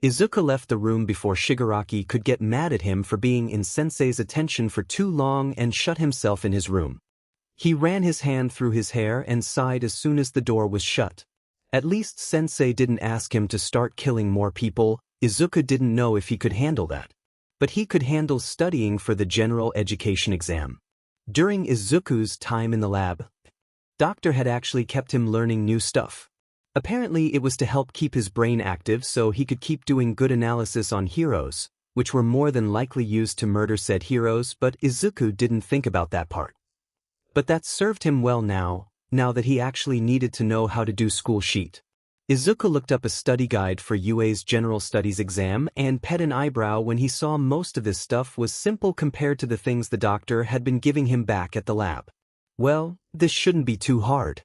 Izuku left the room before Shigaraki could get mad at him for being in Sensei's attention for too long and shut himself in his room. He ran his hand through his hair and sighed as soon as the door was shut. At least Sensei didn't ask him to start killing more people. Izuku didn't know if he could handle that. But he could handle studying for the general education exam. During Izuku's time in the lab, Doctor had actually kept him learning new stuff. Apparently it was to help keep his brain active so he could keep doing good analysis on heroes, which were more than likely used to murder said heroes, but Izuku didn't think about that part. But that served him well now that he actually needed to know how to do school sheet. Izuku looked up a study guide for UA's General Studies exam and pet an eyebrow when he saw most of this stuff was simple compared to the things the doctor had been giving him back at the lab. Well, this shouldn't be too hard.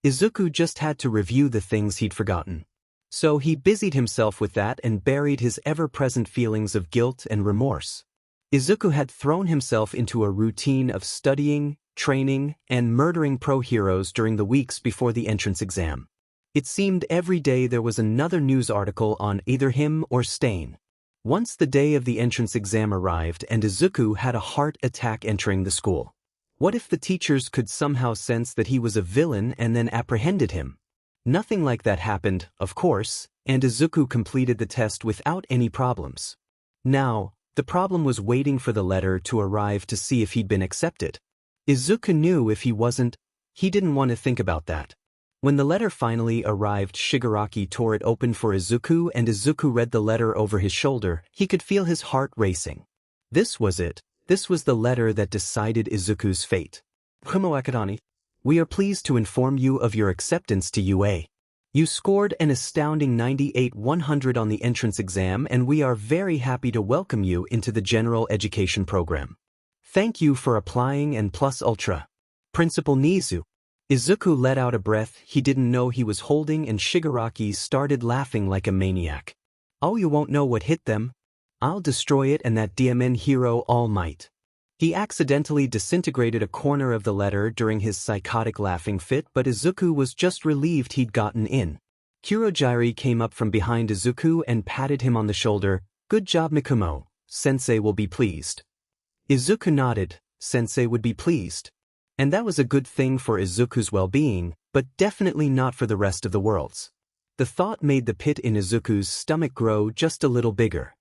Izuku just had to review the things he'd forgotten. So he busied himself with that and buried his ever-present feelings of guilt and remorse. Izuku had thrown himself into a routine of studying, training, and murdering pro-heroes during the weeks before the entrance exam. It seemed every day there was another news article on either him or Stain. Once the day of the entrance exam arrived and Izuku had a heart attack entering the school. What if the teachers could somehow sense that he was a villain and then apprehended him? Nothing like that happened, of course, and Izuku completed the test without any problems. Now, the problem was waiting for the letter to arrive to see if he'd been accepted. Izuku knew if he wasn't, he didn't want to think about that. When the letter finally arrived, Shigaraki tore it open for Izuku and Izuku read the letter over his shoulder. He could feel his heart racing. This was it. This was the letter that decided Izuku's fate. Kumo-akadani, we are pleased to inform you of your acceptance to UA. You scored an astounding 98/100 on the entrance exam and we are very happy to welcome you into the general education program. Thank you for applying and plus ultra. Principal Nizu. Izuku let out a breath he didn't know he was holding and Shigaraki started laughing like a maniac. Oh, you won't know what hit them. I'll destroy it and that DMN hero all might. He accidentally disintegrated a corner of the letter during his psychotic laughing fit, but Izuku was just relieved he'd gotten in. Kurogiri came up from behind Izuku and patted him on the shoulder. Good job, Mikumo. Sensei will be pleased. Izuku nodded. Sensei would be pleased. And that was a good thing for Izuku's well-being, but definitely not for the rest of the world's. The thought made the pit in Izuku's stomach grow just a little bigger.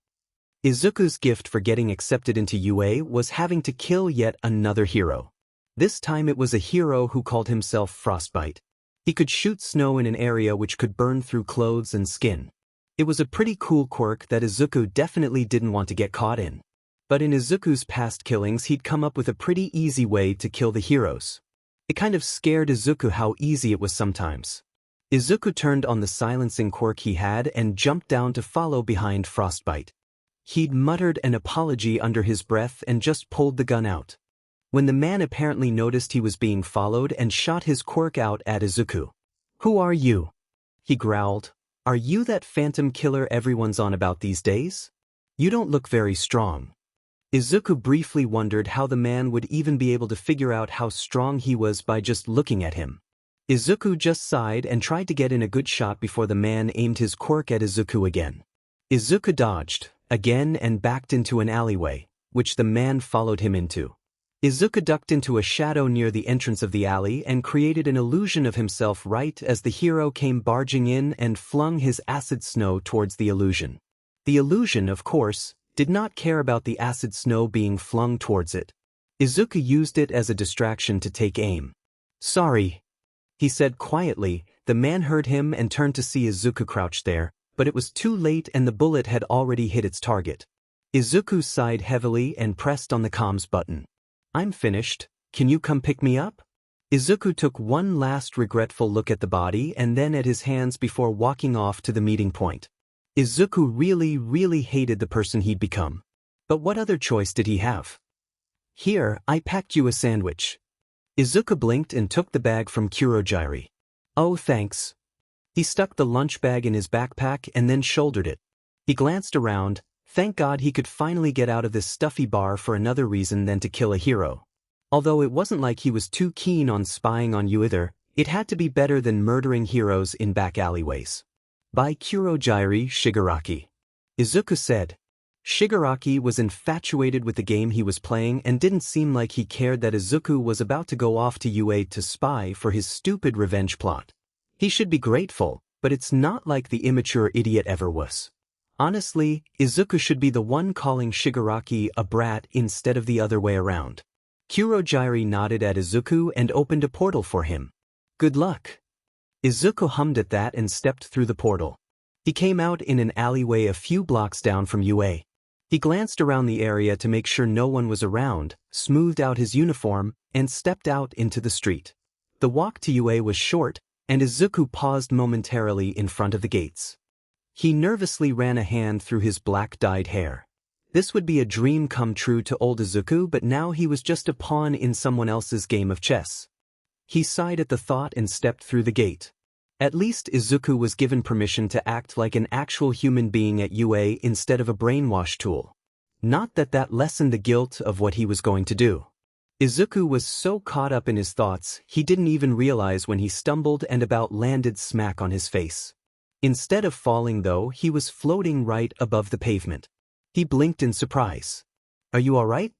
Izuku's gift for getting accepted into UA was having to kill yet another hero. This time it was a hero who called himself Frostbite. He could shoot snow in an area which could burn through clothes and skin. It was a pretty cool quirk that Izuku definitely didn't want to get caught in. But in Izuku's past killings he'd come up with a pretty easy way to kill the heroes. It kind of scared Izuku how easy it was sometimes. Izuku turned on the silencing quirk he had and jumped down to follow behind Frostbite. He'd muttered an apology under his breath and just pulled the gun out. When the man apparently noticed he was being followed and shot his quirk out at Izuku. Who are you? He growled. Are you that phantom killer everyone's on about these days? You don't look very strong. Izuku briefly wondered how the man would even be able to figure out how strong he was by just looking at him. Izuku just sighed and tried to get in a good shot before the man aimed his quirk at Izuku again. Izuku dodged again and backed into an alleyway, which the man followed him into. Izuku ducked into a shadow near the entrance of the alley and created an illusion of himself right as the hero came barging in and flung his acid snow towards the illusion. The illusion, of course, did not care about the acid snow being flung towards it. Izuku used it as a distraction to take aim. Sorry, he said quietly. The man heard him and turned to see Izuku crouched there, but it was too late and the bullet had already hit its target. Izuku sighed heavily and pressed on the comms button. I'm finished, can you come pick me up? Izuku took one last regretful look at the body and then at his hands before walking off to the meeting point. Izuku really hated the person he'd become. But what other choice did he have? Here, I packed you a sandwich. Izuku blinked and took the bag from Kurogiri. Oh, thanks. He stuck the lunch bag in his backpack and then shouldered it. He glanced around. Thank God he could finally get out of this stuffy bar for another reason than to kill a hero. Although it wasn't like he was too keen on spying on you either, it had to be better than murdering heroes in back alleyways. By Kurojairi Shigaraki. Izuku said. Shigaraki was infatuated with the game he was playing and didn't seem like he cared that Izuku was about to go off to UA to spy for his stupid revenge plot. He should be grateful, but it's not like the immature idiot ever was. Honestly, Izuku should be the one calling Shigaraki a brat instead of the other way around. Kurojairi nodded at Izuku and opened a portal for him. Good luck. Izuku hummed at that and stepped through the portal. He came out in an alleyway a few blocks down from UA. He glanced around the area to make sure no one was around, smoothed out his uniform, and stepped out into the street. The walk to UA was short, and Izuku paused momentarily in front of the gates. He nervously ran a hand through his black-dyed hair. This would be a dream come true to old Izuku, but now he was just a pawn in someone else's game of chess. He sighed at the thought and stepped through the gate. At least Izuku was given permission to act like an actual human being at UA instead of a brainwash tool. Not that that lessened the guilt of what he was going to do. Izuku was so caught up in his thoughts, he didn't even realize when he stumbled and about landed smack on his face. Instead of falling though, he was floating right above the pavement. He blinked in surprise. Are you alright?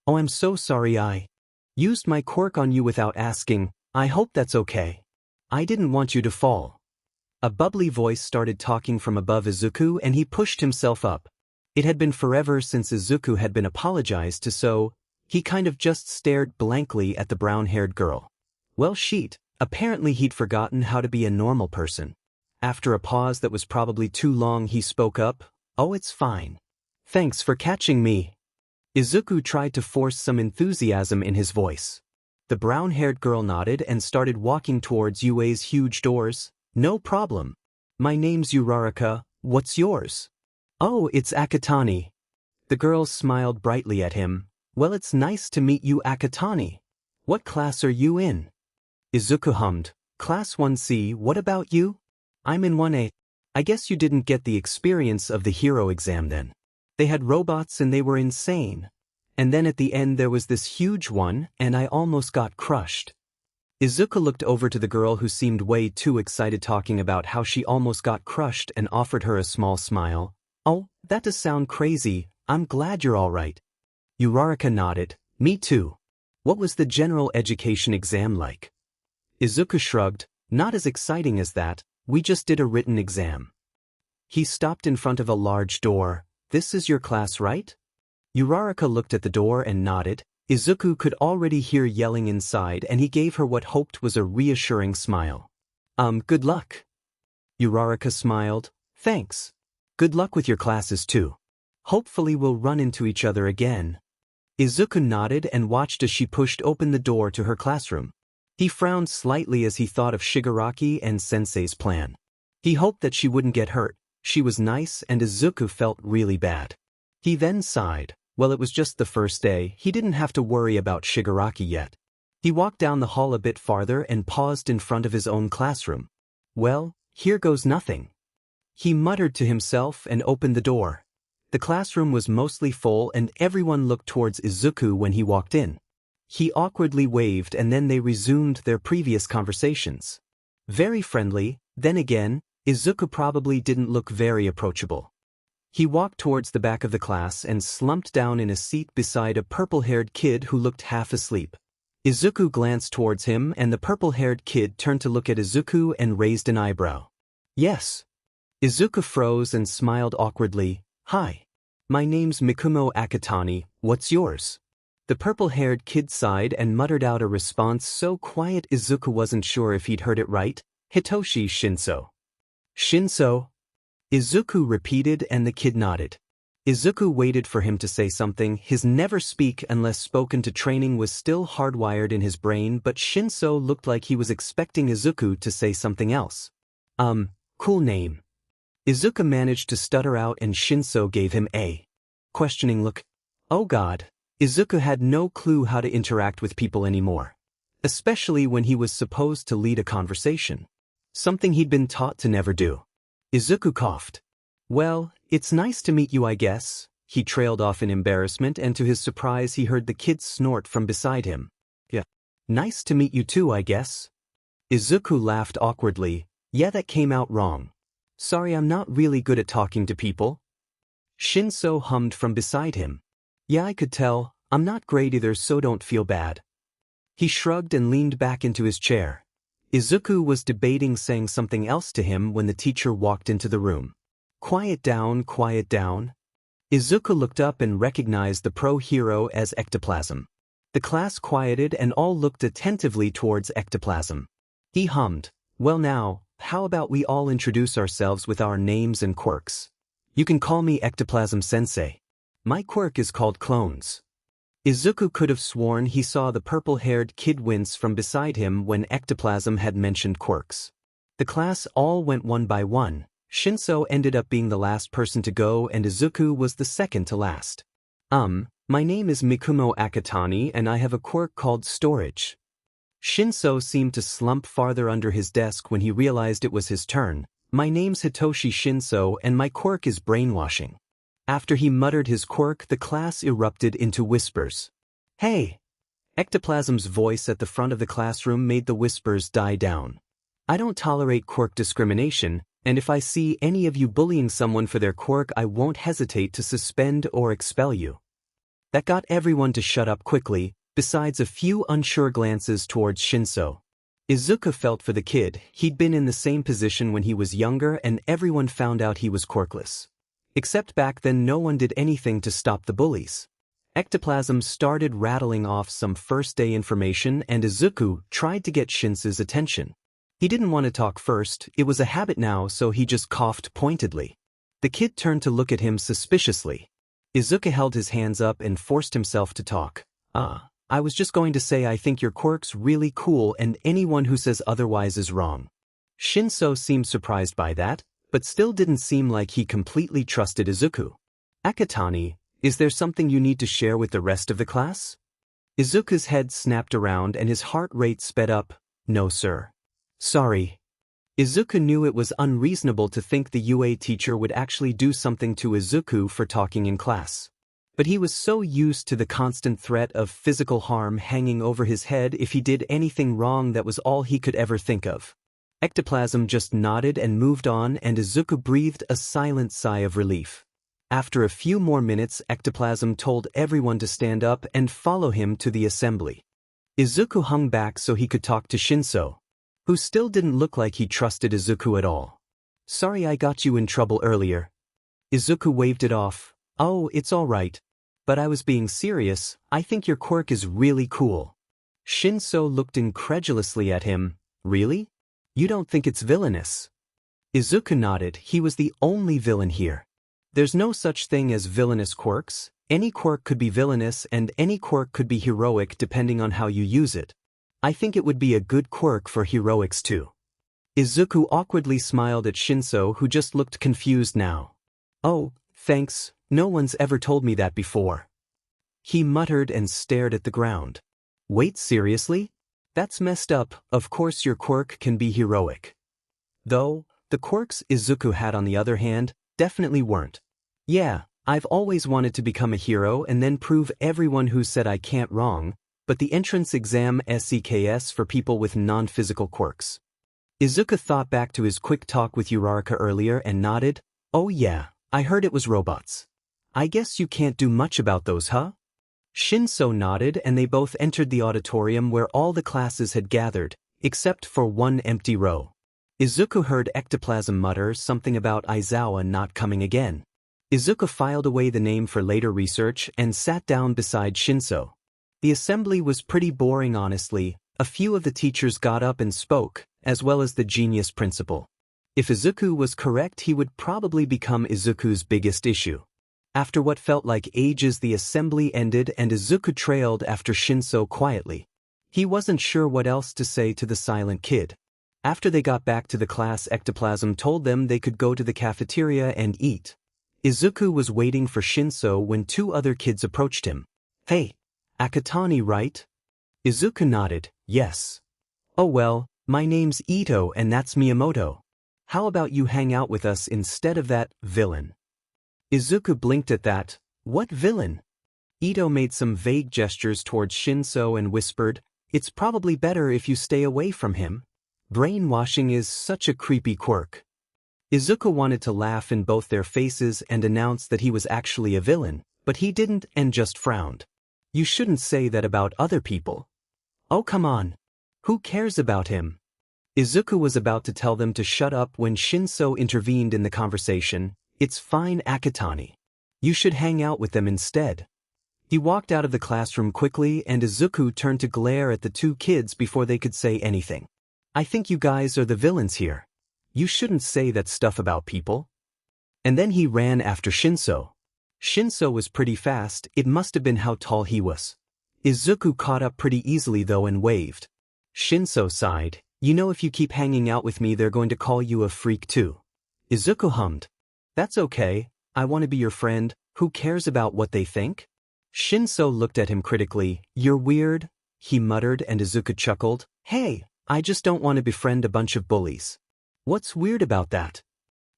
Oh, I'm so sorry I used my quirk on you without asking. I hope that's okay. I didn't want you to fall. A bubbly voice started talking from above Izuku and he pushed himself up. It had been forever since Izuku had been apologized to, so he kind of just stared blankly at the brown-haired girl. Well, apparently he'd forgotten how to be a normal person. After a pause that was probably too long, he spoke up. Oh, it's fine. Thanks for catching me. Izuku tried to force some enthusiasm in his voice. The brown-haired girl nodded and started walking towards UA's huge doors. No problem. My name's Uraraka, what's yours? Oh, it's Akatani. The girl smiled brightly at him. Well, it's nice to meet you, Akatani. What class are you in? Izuku hummed. Class 1C, what about you? I'm in 1A. I guess you didn't get the experience of the hero exam then. They had robots and they were insane. And then at the end there was this huge one, and I almost got crushed. Izuku looked over to the girl who seemed way too excited talking about how she almost got crushed and offered her a small smile. Oh, that does sound crazy. I'm glad you're all right. Uraraka nodded. Me too. What was the general education exam like? Izuku shrugged. Not as exciting as that. We just did a written exam. He stopped in front of a large door. This is your class, right? Uraraka looked at the door and nodded. Izuku could already hear yelling inside and he gave her what hoped was a reassuring smile. Good luck. Uraraka smiled. Thanks. Good luck with your classes too. Hopefully we'll run into each other again. Izuku nodded and watched as she pushed open the door to her classroom. He frowned slightly as he thought of Shigaraki and Sensei's plan. He hoped that she wouldn't get hurt. She was nice and Izuku felt really bad. He then sighed. Well, it was just the first day, he didn't have to worry about Shigaraki yet. He walked down the hall a bit farther and paused in front of his own classroom. Well, here goes nothing. He muttered to himself and opened the door. The classroom was mostly full and everyone looked towards Izuku when he walked in. He awkwardly waved and then they resumed their previous conversations. Very friendly, then again, Izuku probably didn't look very approachable. He walked towards the back of the class and slumped down in a seat beside a purple-haired kid who looked half asleep. Izuku glanced towards him and the purple-haired kid turned to look at Izuku and raised an eyebrow. Yes. Izuku froze and smiled awkwardly. Hi. My name's Mikumo Akatani, what's yours? The purple-haired kid sighed and muttered out a response so quiet Izuku wasn't sure if he'd heard it right. Hitoshi Shinso. Shinso? Izuku repeated and the kid nodded. Izuku waited for him to say something. His never speak unless spoken to training was still hardwired in his brain, but Shinso looked like he was expecting Izuku to say something else. Cool name. Izuku managed to stutter out and Shinso gave him a questioning look. Oh god. Izuku had no clue how to interact with people anymore. Especially when he was supposed to lead a conversation. Something he'd been taught to never do. Izuku coughed. Well, it's nice to meet you, I guess. He trailed off in embarrassment and to his surprise he heard the kid snort from beside him. Nice to meet you too, I guess. Izuku laughed awkwardly. Yeah, that came out wrong. Sorry, I'm not really good at talking to people. Shinso hummed from beside him. Yeah, I could tell. I'm not great either, so don't feel bad. He shrugged and leaned back into his chair. Izuku was debating saying something else to him when the teacher walked into the room. Quiet down, quiet down. Izuku looked up and recognized the pro-hero as Ectoplasm. The class quieted and all looked attentively towards Ectoplasm. He hummed, well now, how about we all introduce ourselves with our names and quirks? You can call me Ectoplasm-sensei. My quirk is called clones. Izuku could have sworn he saw the purple-haired kid wince from beside him when Ectoplasm had mentioned quirks. The class all went one by one. Shinso ended up being the last person to go and Izuku was the second to last. My name is Mikumo Akatani and I have a quirk called storage. Shinso seemed to slump farther under his desk when he realized it was his turn. My name's Hitoshi Shinso and my quirk is brainwashing. After he muttered his quirk, the class erupted into whispers. Hey! Ectoplasm's voice at the front of the classroom made the whispers die down. I don't tolerate quirk discrimination, and if I see any of you bullying someone for their quirk, I won't hesitate to suspend or expel you. That got everyone to shut up quickly, besides a few unsure glances towards Shinso. Izuku felt for the kid. He'd been in the same position when he was younger and everyone found out he was quirkless. Except back then no one did anything to stop the bullies. Ectoplasm started rattling off some first-day information and Izuku tried to get Shinso's attention. He didn't want to talk first, it was a habit now, so he just coughed pointedly. The kid turned to look at him suspiciously. Izuku held his hands up and forced himself to talk. I was just going to say I think your quirk's really cool and anyone who says otherwise is wrong. Shinso seemed surprised by that, but still didn't seem like he completely trusted Izuku. Akatani, is there something you need to share with the rest of the class? Izuku's head snapped around and his heart rate sped up. No, sir. Sorry. Izuku knew it was unreasonable to think the UA teacher would actually do something to Izuku for talking in class. But he was so used to the constant threat of physical harm hanging over his head if he did anything wrong that was all he could ever think of. Ectoplasm just nodded and moved on and Izuku breathed a silent sigh of relief. After a few more minutes, Ectoplasm told everyone to stand up and follow him to the assembly. Izuku hung back so he could talk to Shinso, who still didn't look like he trusted Izuku at all. Sorry I got you in trouble earlier. Izuku waved it off. Oh, it's all right. But I was being serious, I think your quirk is really cool. Shinso looked incredulously at him. Really? You don't think it's villainous? Izuku nodded. He was the only villain here. There's no such thing as villainous quirks. Any quirk could be villainous and any quirk could be heroic depending on how you use it. I think it would be a good quirk for heroics too. Izuku awkwardly smiled at Shinso who just looked confused now. Oh, thanks, no one's ever told me that before. He muttered and stared at the ground. Wait, seriously? That's messed up. Of course your quirk can be heroic. Though, the quirks Izuku had on the other hand, definitely weren't. Yeah, I've always wanted to become a hero and then prove everyone who said I can't wrong, but the entrance exam SEKS for people with non-physical quirks. Izuku thought back to his quick talk with Uraraka earlier and nodded. Oh yeah, I heard it was robots. I guess you can't do much about those, huh? Shinso nodded and they both entered the auditorium where all the classes had gathered, except for one empty row. Izuku heard Ectoplasm mutter something about Aizawa not coming again. Izuku filed away the name for later research and sat down beside Shinso. The assembly was pretty boring honestly. A few of the teachers got up and spoke, as well as the genius principal. If Izuku was correct, he would probably become Izuku's biggest issue. After what felt like ages, the assembly ended and Izuku trailed after Shinso quietly. He wasn't sure what else to say to the silent kid. After they got back to the class, Ectoplasm told them they could go to the cafeteria and eat. Izuku was waiting for Shinso when two other kids approached him. Hey, Akatani, right? Izuku nodded. Yes. Oh well, my name's Ito and that's Miyamoto. How about you hang out with us instead of that villain? Izuku blinked at that. What villain? Ito made some vague gestures towards Shinso and whispered, It's probably better if you stay away from him. Brainwashing is such a creepy quirk. Izuku wanted to laugh in both their faces and announce that he was actually a villain, but he didn't and just frowned. You shouldn't say that about other people. Oh come on. Who cares about him? Izuku was about to tell them to shut up when Shinso intervened in the conversation. It's fine, Akatani. You should hang out with them instead. He walked out of the classroom quickly and Izuku turned to glare at the two kids before they could say anything. I think you guys are the villains here. You shouldn't say that stuff about people. And then he ran after Shinso. Shinso was pretty fast, it must have been how tall he was. Izuku caught up pretty easily though and waved. Shinso sighed, you know if you keep hanging out with me they're going to call you a freak too. Izuku hummed. That's okay, I want to be your friend, who cares about what they think? Shinso looked at him critically, you're weird, he muttered and Izuku chuckled, hey, I just don't want to befriend a bunch of bullies. What's weird about that?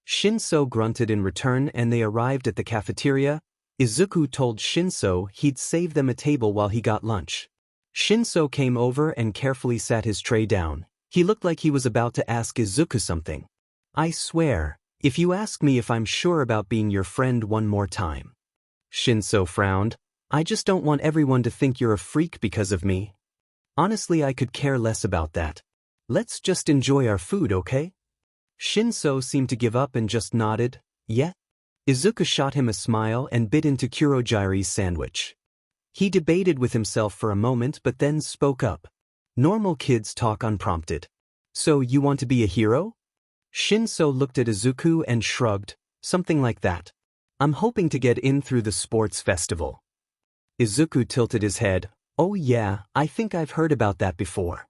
Shinso grunted in return and they arrived at the cafeteria. Izuku told Shinso he'd save them a table while he got lunch. Shinso came over and carefully sat his tray down. He looked like he was about to ask Izuku something. I swear, if you ask me if I'm sure about being your friend one more time. Shinso frowned. I just don't want everyone to think you're a freak because of me. Honestly, I could care less about that. Let's just enjoy our food, okay? Shinso seemed to give up and just nodded, yeah? Izuku shot him a smile and bit into Kurogiri's sandwich. He debated with himself for a moment but then spoke up. Normal kids talk unprompted. So you want to be a hero? Shinso looked at Izuku and shrugged, something like that. I'm hoping to get in through the sports festival. Izuku tilted his head. Oh yeah, I think I've heard about that before.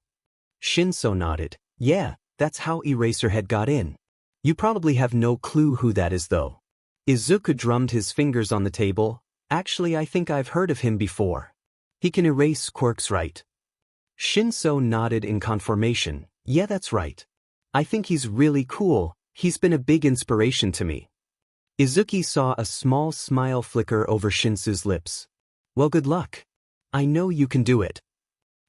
Shinso nodded. Yeah, that's how Eraserhead got in. You probably have no clue who that is though. Izuku drummed his fingers on the table. Actually, I think I've heard of him before. He can erase quirks, right? Shinso nodded in confirmation. Yeah, that's right. I think he's really cool. He's been a big inspiration to me. Izuku saw a small smile flicker over Shinso's lips. Well, good luck. I know you can do it.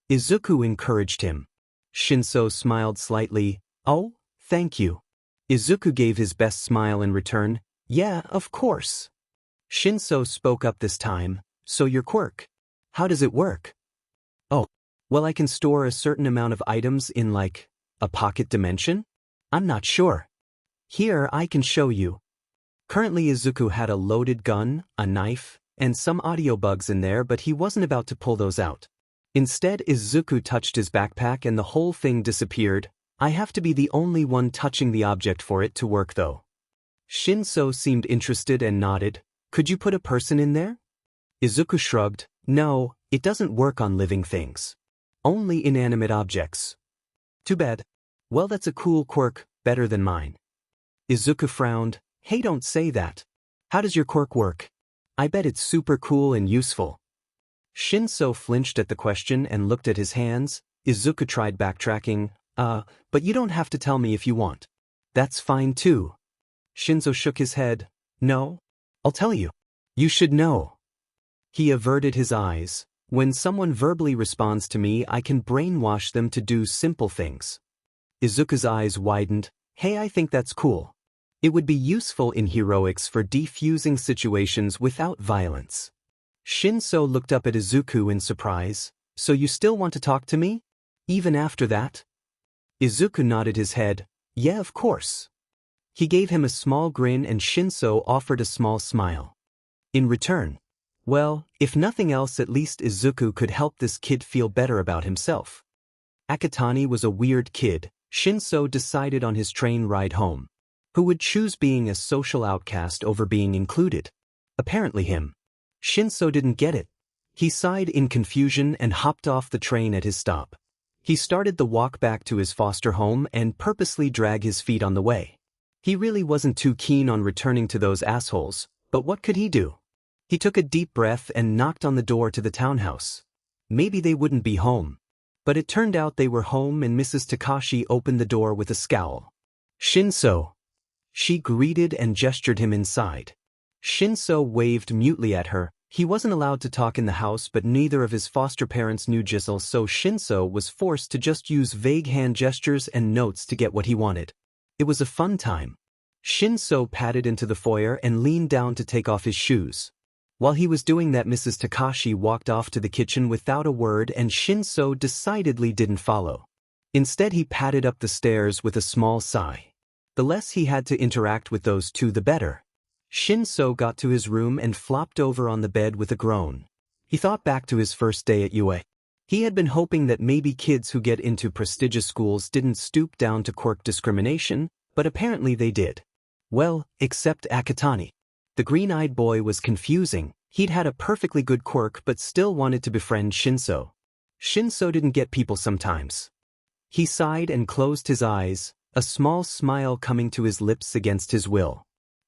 Izuku encouraged him. Shinso smiled slightly. Oh, thank you. Izuku gave his best smile in return. Yeah, of course. Shinso spoke up this time. So your quirk. How does it work? Oh, well, I can store a certain amount of items in like a pocket dimension? I'm not sure. Here, I can show you. Currently, Izuku had a loaded gun, a knife, and some audio bugs in there, but he wasn't about to pull those out. Instead, Izuku touched his backpack and the whole thing disappeared. I have to be the only one touching the object for it to work though. Shinso seemed interested and nodded. Could you put a person in there? Izuku shrugged. No, it doesn't work on living things. Only inanimate objects. Too bad. Well, that's a cool quirk, better than mine. Izuku frowned. Hey, don't say that. How does your quirk work? I bet it's super cool and useful. Shinso flinched at the question and looked at his hands. Izuku tried backtracking. But you don't have to tell me if you want. That's fine too. Shinso shook his head. No? I'll tell you. You should know. He averted his eyes. When someone verbally responds to me, I can brainwash them to do simple things. Izuku's eyes widened. Hey, I think that's cool. It would be useful in heroics for defusing situations without violence. Shinso looked up at Izuku in surprise. So you still want to talk to me? Even after that? Izuku nodded his head. Yeah, of course. He gave him a small grin and Shinso offered a small smile. In return, well, if nothing else, at least Izuku could help this kid feel better about himself. Akatani was a weird kid. Shinso decided on his train ride home. Who would choose being a social outcast over being included? Apparently him. Shinso didn't get it. He sighed in confusion and hopped off the train at his stop. He started the walk back to his foster home and purposely dragged his feet on the way. He really wasn't too keen on returning to those assholes, but what could he do? He took a deep breath and knocked on the door to the townhouse. Maybe they wouldn't be home. But it turned out they were home and Mrs. Takashi opened the door with a scowl. Shinso. She greeted and gestured him inside. Shinso waved mutely at her. He wasn't allowed to talk in the house, but neither of his foster parents knew Giselle, so Shinso was forced to just use vague hand gestures and notes to get what he wanted. It was a fun time. Shinso padded into the foyer and leaned down to take off his shoes. While he was doing that, Mrs. Takashi walked off to the kitchen without a word, and Shinso decidedly didn't follow. Instead, he padded up the stairs with a small sigh. The less he had to interact with those two, the better. Shinso got to his room and flopped over on the bed with a groan. He thought back to his first day at UA. He had been hoping that maybe kids who get into prestigious schools didn't stoop down to quirk discrimination, but apparently they did. Well, except Akatani. The green-eyed boy was confusing. He'd had a perfectly good quirk but still wanted to befriend Shinso. Shinso didn't get people sometimes. He sighed and closed his eyes, a small smile coming to his lips against his will.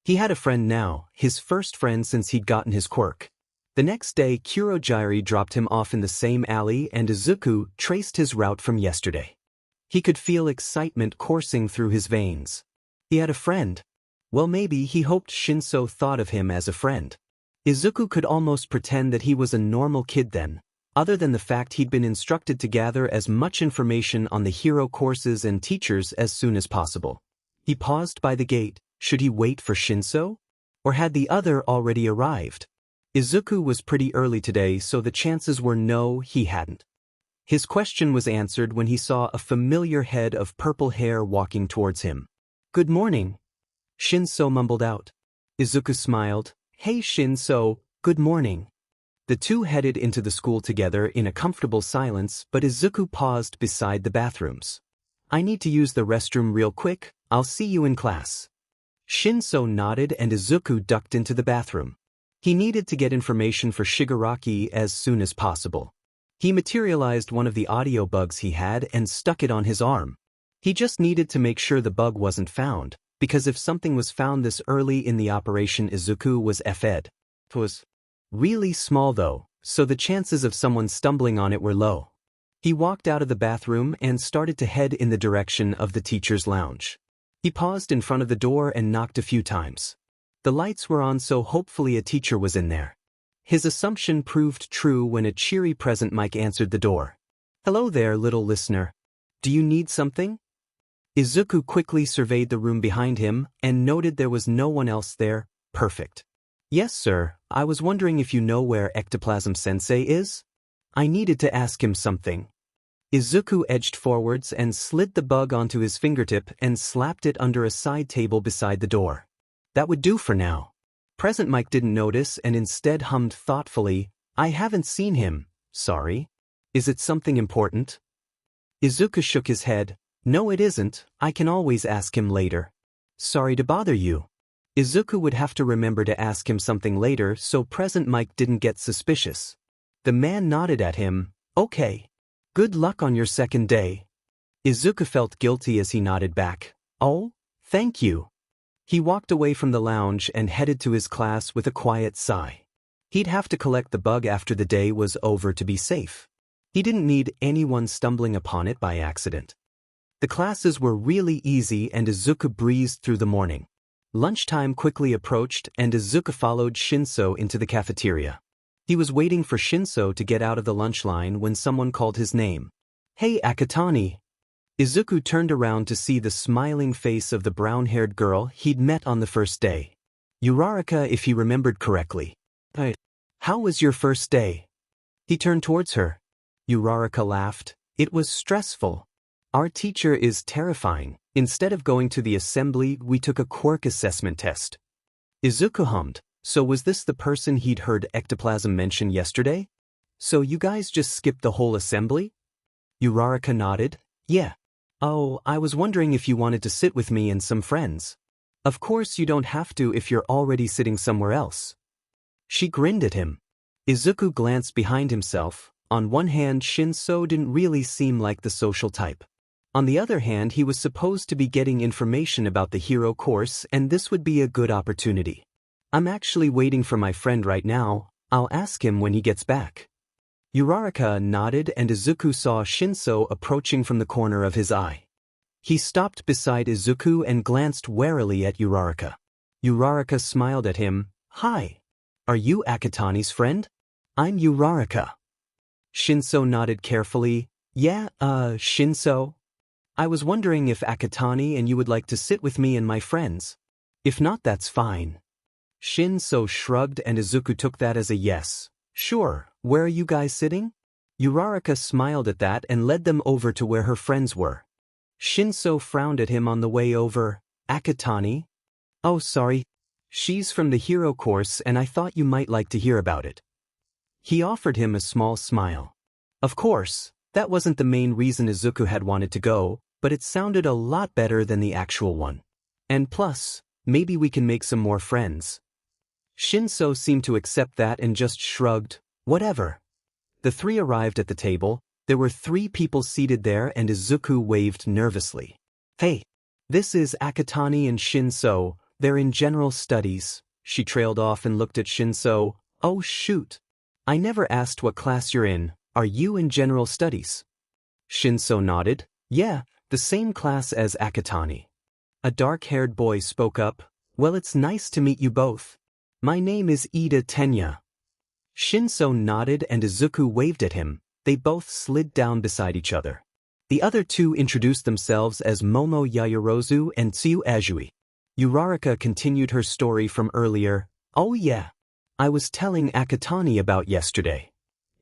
He had a friend now, his first friend since he'd gotten his quirk. The next day, Kurogiri dropped him off in the same alley, and Izuku traced his route from yesterday. He could feel excitement coursing through his veins. He had a friend. Well, maybe he hoped Shinso thought of him as a friend. Izuku could almost pretend that he was a normal kid then, other than the fact he'd been instructed to gather as much information on the hero courses and teachers as soon as possible. He paused by the gate. Should he wait for Shinso? Or had the other already arrived? Izuku was pretty early today, so the chances were no, he hadn't. His question was answered when he saw a familiar head of purple hair walking towards him. "Good morning," Shinso mumbled out. Izuku smiled. "Hey Shinso, good morning." The two headed into the school together in a comfortable silence, but Izuku paused beside the bathrooms. "I need to use the restroom real quick, I'll see you in class." Shinso nodded and Izuku ducked into the bathroom. He needed to get information for Shigaraki as soon as possible. He materialized one of the audio bugs he had and stuck it on his arm. He just needed to make sure the bug wasn't found, because if something was found this early in the operation, Izuku was FE'd. It was really small though, so the chances of someone stumbling on it were low. He walked out of the bathroom and started to head in the direction of the teacher's lounge. He paused in front of the door and knocked a few times. The lights were on, so hopefully a teacher was in there. His assumption proved true when a cheery present mic answered the door. "Hello there, little listener. Do you need something?" Izuku quickly surveyed the room behind him and noted there was no one else there. Perfect. "Yes, sir, I was wondering if you know where Ectoplasm-sensei is? I needed to ask him something." Izuku edged forwards and slid the bug onto his fingertip and slapped it under a side table beside the door. "That would do for now." Present Mike didn't notice and instead hummed thoughtfully, "I haven't seen him, sorry. Is it something important?" Izuku shook his head. "No, it isn't, I can always ask him later." "Sorry to bother you." Izuku would have to remember to ask him something later, so Present Mike didn't get suspicious. The man nodded at him. "Okay. Good luck on your second day." Izuku felt guilty as he nodded back. "Oh, thank you." He walked away from the lounge and headed to his class with a quiet sigh. He'd have to collect the bug after the day was over to be safe. He didn't need anyone stumbling upon it by accident. The classes were really easy and Izuku breezed through the morning. Lunchtime quickly approached and Izuku followed Shinso into the cafeteria. He was waiting for Shinso to get out of the lunch line when someone called his name. "Hey Akatani." Izuku turned around to see the smiling face of the brown-haired girl he'd met on the first day. Uraraka, if he remembered correctly. "How was your first day?" He turned towards her. Uraraka laughed. "It was stressful. Our teacher is terrifying. Instead of going to the assembly, we took a quirk assessment test." Izuku hummed. So was this the person he'd heard Ectoplasm mention yesterday? "So you guys just skipped the whole assembly?" Uraraka nodded. "Yeah. Oh, I was wondering if you wanted to sit with me and some friends." "Of course you don't have to if you're already sitting somewhere else." She grinned at him. Izuku glanced behind himself. On one hand, Shinso didn't really seem like the social type. On the other hand, he was supposed to be getting information about the hero course, and this would be a good opportunity. "I'm actually waiting for my friend right now. I'll ask him when he gets back." Uraraka nodded and Izuku saw Shinso approaching from the corner of his eye. He stopped beside Izuku and glanced warily at Uraraka. Uraraka smiled at him. "Hi." Are you Akatani's friend? I'm Uraraka. Shinso nodded carefully. Yeah, Shinso. I was wondering if Akatani and you would like to sit with me and my friends. If not, that's fine. Shinso shrugged and Izuku took that as a yes. Sure, where are you guys sitting? Uraraka smiled at that and led them over to where her friends were. Shinso frowned at him on the way over. Akatani? Oh, sorry. She's from the hero course and I thought you might like to hear about it. He offered him a small smile. Of course, that wasn't the main reason Izuku had wanted to go, but it sounded a lot better than the actual one. And plus, maybe we can make some more friends. Shinso seemed to accept that and just shrugged. Whatever. The three arrived at the table. There were 3 people seated there and Izuku waved nervously. Hey, this is Akatani and Shinso. They're in general studies. She trailed off and looked at Shinso. Oh shoot. I never asked what class you're in. Are you in general studies? Shinso nodded. Yeah, the same class as Akatani. A dark-haired boy spoke up. Well, it's nice to meet you both. My name is Ida Tenya. Shinso nodded and Izuku waved at him. They both slid down beside each other. The other 2 introduced themselves as Momo Yaoyorozu and Tsuyu Azui. Uraraka continued her story from earlier. Oh yeah. I was telling Akatani about yesterday.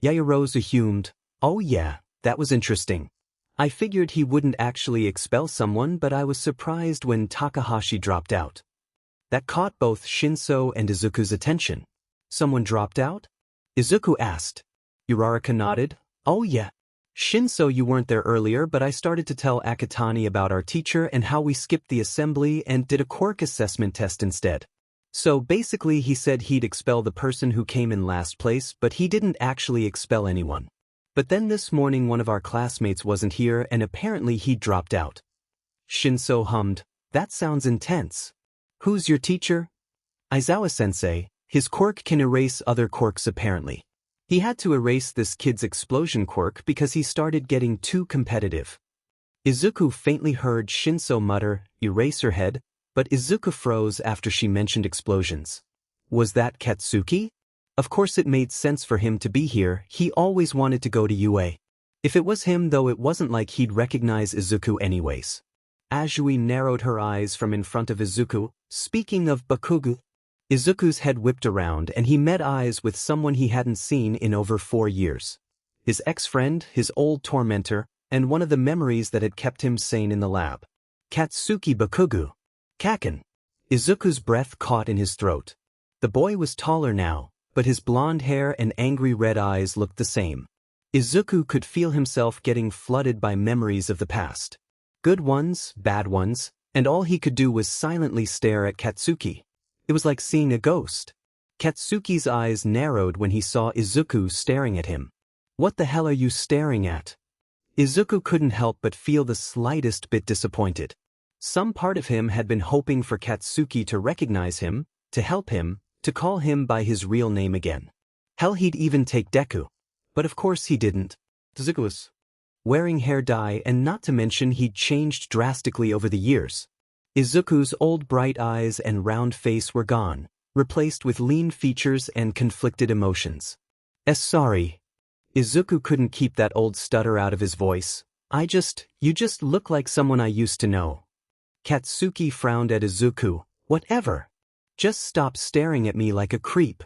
Yaoyorozu hummed. Oh yeah, that was interesting. I figured he wouldn't actually expel someone, but I was surprised when Takahashi dropped out. That caught both Shinso and Izuku's attention. Someone dropped out? Izuku asked. Uraraka nodded. Oh yeah. Shinso, you weren't there earlier, but I started to tell Akatani about our teacher and how we skipped the assembly and did a quirk assessment test instead. So basically he said he'd expel the person who came in last place, but he didn't actually expel anyone. But then this morning one of our classmates wasn't here and apparently he dropped out. Shinso hummed. That sounds intense. Who's your teacher? Aizawa-sensei. His quirk can erase other quirks apparently. He had to erase this kid's explosion quirk because he started getting too competitive. Izuku faintly heard Shinso mutter, Eraserhead, but Izuku froze after she mentioned explosions. Was that Katsuki? Of course it made sense for him to be here, he always wanted to go to UA. If it was him though, it wasn't like he'd recognize Izuku anyways. Azui narrowed her eyes from in front of Izuku. Speaking of Bakugu. Izuku's head whipped around and he met eyes with someone he hadn't seen in over 4 years. His ex-friend, his old tormentor, and one of the memories that had kept him sane in the lab. Katsuki Bakugu. Kaken. Izuku's breath caught in his throat. The boy was taller now, but his blonde hair and angry red eyes looked the same. Izuku could feel himself getting flooded by memories of the past. Good ones, bad ones, and all he could do was silently stare at Katsuki. It was like seeing a ghost. Katsuki's eyes narrowed when he saw Izuku staring at him. What the hell are you staring at? Izuku couldn't help but feel the slightest bit disappointed. Some part of him had been hoping for Katsuki to recognize him, to help him, to call him by his real name again. Hell, he'd even take Deku. But of course he didn't. Izuku was wearing hair dye, and not to mention he'd changed drastically over the years. Izuku's old bright eyes and round face were gone, replaced with lean features and conflicted emotions. Sorry. Izuku couldn't keep that old stutter out of his voice. You just look like someone I used to know. Katsuki frowned at Izuku. Whatever. Just stop staring at me like a creep.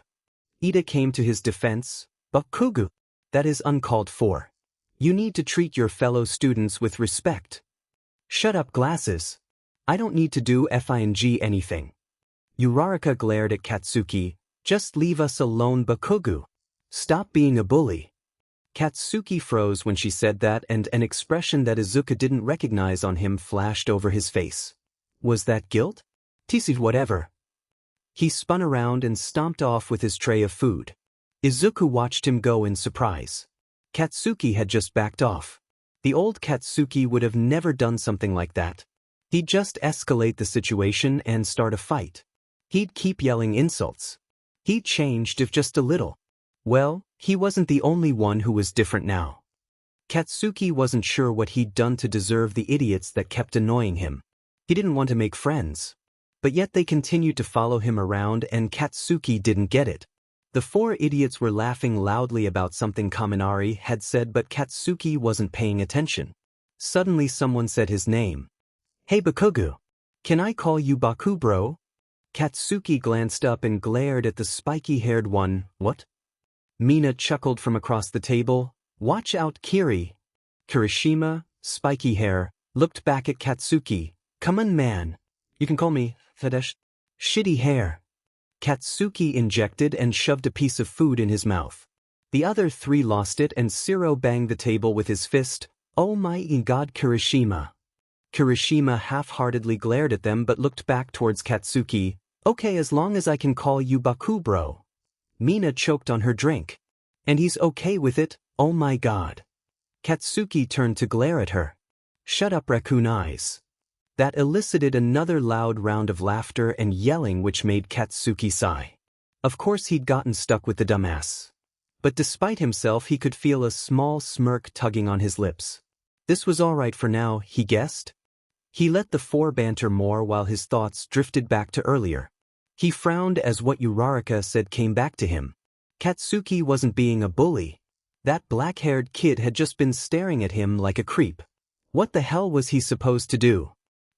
Ida came to his defense. Bakugu. That is uncalled for. You need to treat your fellow students with respect. Shut up, glasses. I don't need to do FING anything. Uraraka glared at Katsuki. Just leave us alone, Bakugu. Stop being a bully. Katsuki froze when she said that, and an expression that Izuku didn't recognize on him flashed over his face. Was that guilt? Tisi, whatever. He spun around and stomped off with his tray of food. Izuku watched him go in surprise. Katsuki had just backed off. The old Katsuki would have never done something like that. He'd just escalate the situation and start a fight. He'd keep yelling insults. He'd changed if just a little. Well, he wasn't the only one who was different now. Katsuki wasn't sure what he'd done to deserve the idiots that kept annoying him. He didn't want to make friends. But yet they continued to follow him around and Katsuki didn't get it. The four idiots were laughing loudly about something Kaminari had said, but Katsuki wasn't paying attention. Suddenly someone said his name. "Hey Bakugo. Can I call you Baku bro?" Katsuki glanced up and glared at the spiky-haired one. "What?" Mina chuckled from across the table. "Watch out, Kiri." Kirishima, spiky hair, looked back at Katsuki. "Come on man. You can call me Fadesh." "Shitty hair." Katsuki injected and shoved a piece of food in his mouth. The other three lost it and Siro banged the table with his fist. "Oh my god, Kirishima." Kirishima half-heartedly glared at them but looked back towards Katsuki. "Okay, as long as I can call you Baku bro." Mina choked on her drink. "And he's okay with it, oh my god." Katsuki turned to glare at her. "Shut up, raccoon eyes." That elicited another loud round of laughter and yelling which made Katsuki sigh. Of course he'd gotten stuck with the dumbass. But despite himself he could feel a small smirk tugging on his lips. This was all right for now, he guessed. He let the four banter more while his thoughts drifted back to earlier. He frowned as what Uraraka said came back to him. Katsuki wasn't being a bully. That black-haired kid had just been staring at him like a creep. What the hell was he supposed to do?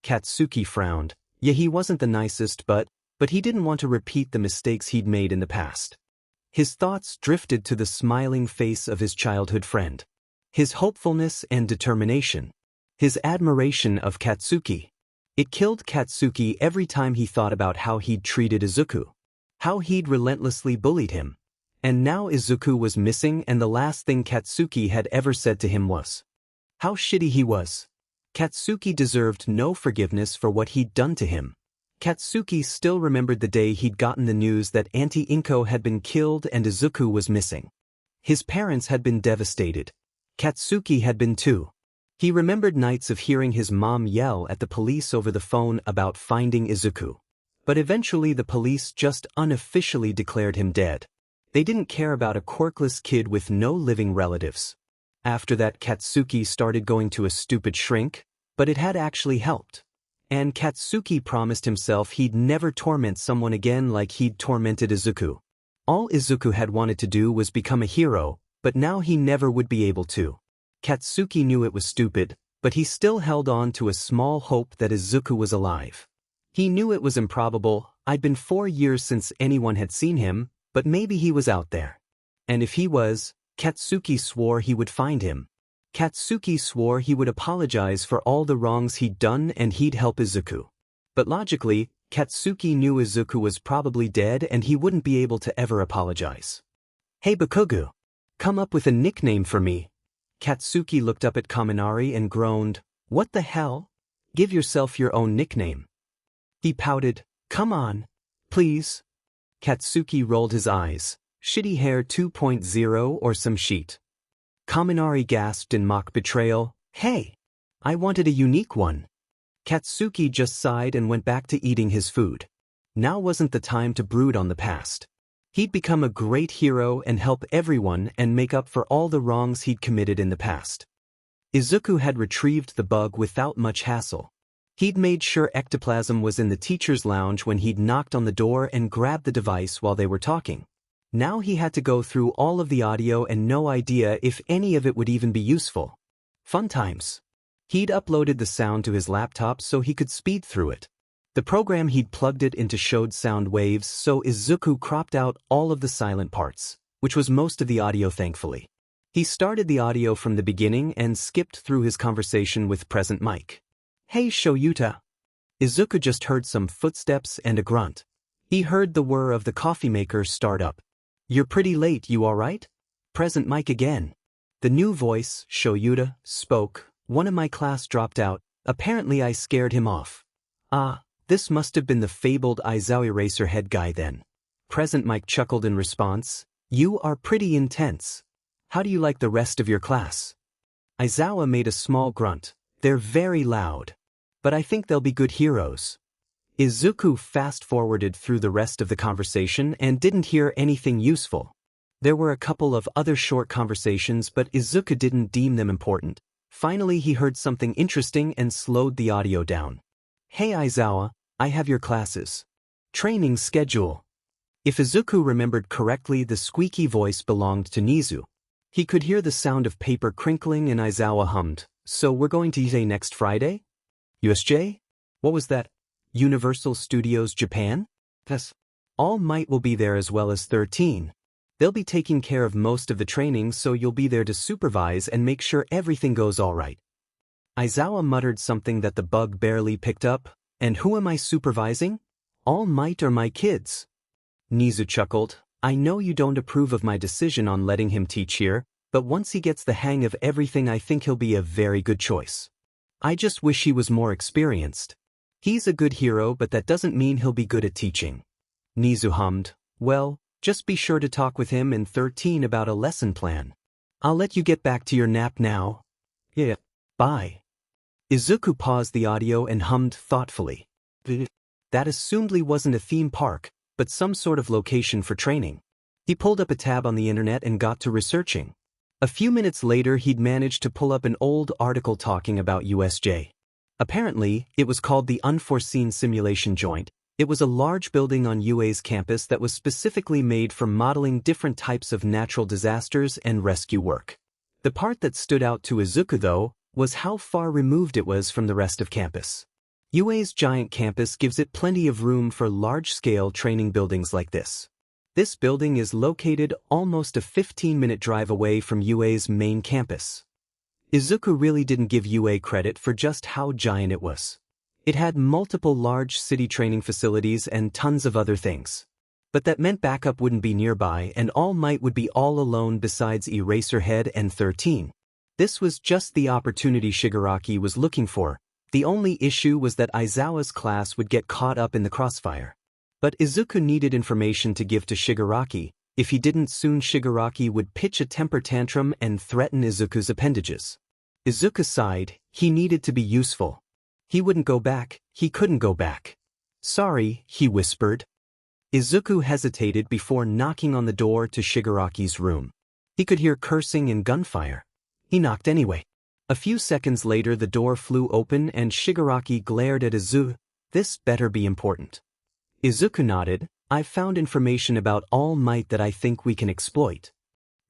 Katsuki frowned. Yeah, he wasn't the nicest, but he didn't want to repeat the mistakes he'd made in the past. His thoughts drifted to the smiling face of his childhood friend. His hopefulness and determination. His admiration of Katsuki. It killed Katsuki every time he thought about how he'd treated Izuku. How he'd relentlessly bullied him. And now Izuku was missing and the last thing Katsuki had ever said to him was how shitty he was. Katsuki deserved no forgiveness for what he'd done to him. Katsuki still remembered the day he'd gotten the news that Auntie Inko had been killed and Izuku was missing. His parents had been devastated. Katsuki had been too. He remembered nights of hearing his mom yell at the police over the phone about finding Izuku. But eventually the police just unofficially declared him dead. They didn't care about a quirkless kid with no living relatives. After that Katsuki started going to a stupid shrink, but it had actually helped. And Katsuki promised himself he'd never torment someone again like he'd tormented Izuku. All Izuku had wanted to do was become a hero, but now he never would be able to. Katsuki knew it was stupid, but he still held on to a small hope that Izuku was alive. He knew it was improbable. I'd been 4 years since anyone had seen him, but maybe he was out there. And if he was, Katsuki swore he would find him. Katsuki swore he would apologize for all the wrongs he'd done and he'd help Izuku. But logically, Katsuki knew Izuku was probably dead and he wouldn't be able to ever apologize. "Hey Bakugo, come up with a nickname for me." Katsuki looked up at Kaminari and groaned, "What the hell? Give yourself your own nickname." He pouted, "Come on, please." Katsuki rolled his eyes. "Shitty hair 2.0 or some shit." Kaminari gasped in mock betrayal. "Hey, I wanted a unique one." Katsuki just sighed and went back to eating his food. Now wasn't the time to brood on the past. He'd become a great hero and help everyone and make up for all the wrongs he'd committed in the past. Izuku had retrieved the bug without much hassle. He'd made sure ectoplasm was in the teacher's lounge when he'd knocked on the door and grabbed the device while they were talking. Now he had to go through all of the audio and no idea if any of it would even be useful. Fun times. He'd uploaded the sound to his laptop so he could speed through it. The program he'd plugged it into showed sound waves, so Izuku cropped out all of the silent parts, which was most of the audio thankfully. He started the audio from the beginning and skipped through his conversation with present Mike. "Hey Shoyuta." Izuku just heard some footsteps and a grunt. He heard the whir of the coffee maker start up. "You're pretty late, you alright?" Present Mike again. The new voice, Shoyuta, spoke. "One of my class dropped out. Apparently I scared him off." "Ah, this must have been the fabled Izuku Eraserhead guy then." Present Mike chuckled in response. "You are pretty intense. How do you like the rest of your class?" Aizawa made a small grunt. "They're very loud. But I think they'll be good heroes." Izuku fast-forwarded through the rest of the conversation and didn't hear anything useful. There were a couple of other short conversations, but Izuku didn't deem them important. Finally he heard something interesting and slowed the audio down. "Hey Aizawa, I have your classes. Training schedule." If Izuku remembered correctly, the squeaky voice belonged to Nizu. He could hear the sound of paper crinkling and Aizawa hummed, "So we're going to USJ next Friday? USJ? What was that? Universal Studios Japan? Yes. All Might will be there as well as 13. They'll be taking care of most of the training, so you'll be there to supervise and make sure everything goes all right." Aizawa muttered something that the bug barely picked up. "And who am I supervising? All Might or my kids?" Nizu chuckled. "I know you don't approve of my decision on letting him teach here, but once he gets the hang of everything, I think he'll be a very good choice. I just wish he was more experienced. He's a good hero, but that doesn't mean he'll be good at teaching." Nizu hummed. "Well, just be sure to talk with him in 13 about a lesson plan. I'll let you get back to your nap now." "Yeah, bye." Izuku paused the audio and hummed thoughtfully. That assumedly wasn't a theme park, but some sort of location for training. He pulled up a tab on the internet and got to researching. A few minutes later, he'd managed to pull up an old article talking about USJ. Apparently, it was called the Unforeseen Simulation Joint. It was a large building on UA's campus that was specifically made for modeling different types of natural disasters and rescue work. The part that stood out to Izuku, though, was how far removed it was from the rest of campus. UA's giant campus gives it plenty of room for large-scale training buildings like this. This building is located almost a 15-minute drive away from UA's main campus. Izuku really didn't give UA credit for just how giant it was. It had multiple large city training facilities and tons of other things. But that meant backup wouldn't be nearby and All Might would be all alone besides Eraserhead and 13. This was just the opportunity Shigaraki was looking for. The only issue was that Aizawa's class would get caught up in the crossfire. But Izuku needed information to give to Shigaraki. If he didn't soon, Shigaraki would pitch a temper tantrum and threaten Izuku's appendages. Izuku sighed. He needed to be useful. He wouldn't go back. He couldn't go back. "Sorry," he whispered. Izuku hesitated before knocking on the door to Shigaraki's room. He could hear cursing and gunfire. He knocked anyway. A few seconds later, the door flew open and Shigaraki glared at Izuku. "This better be important." Izuku nodded. "I've found information about All Might that I think we can exploit."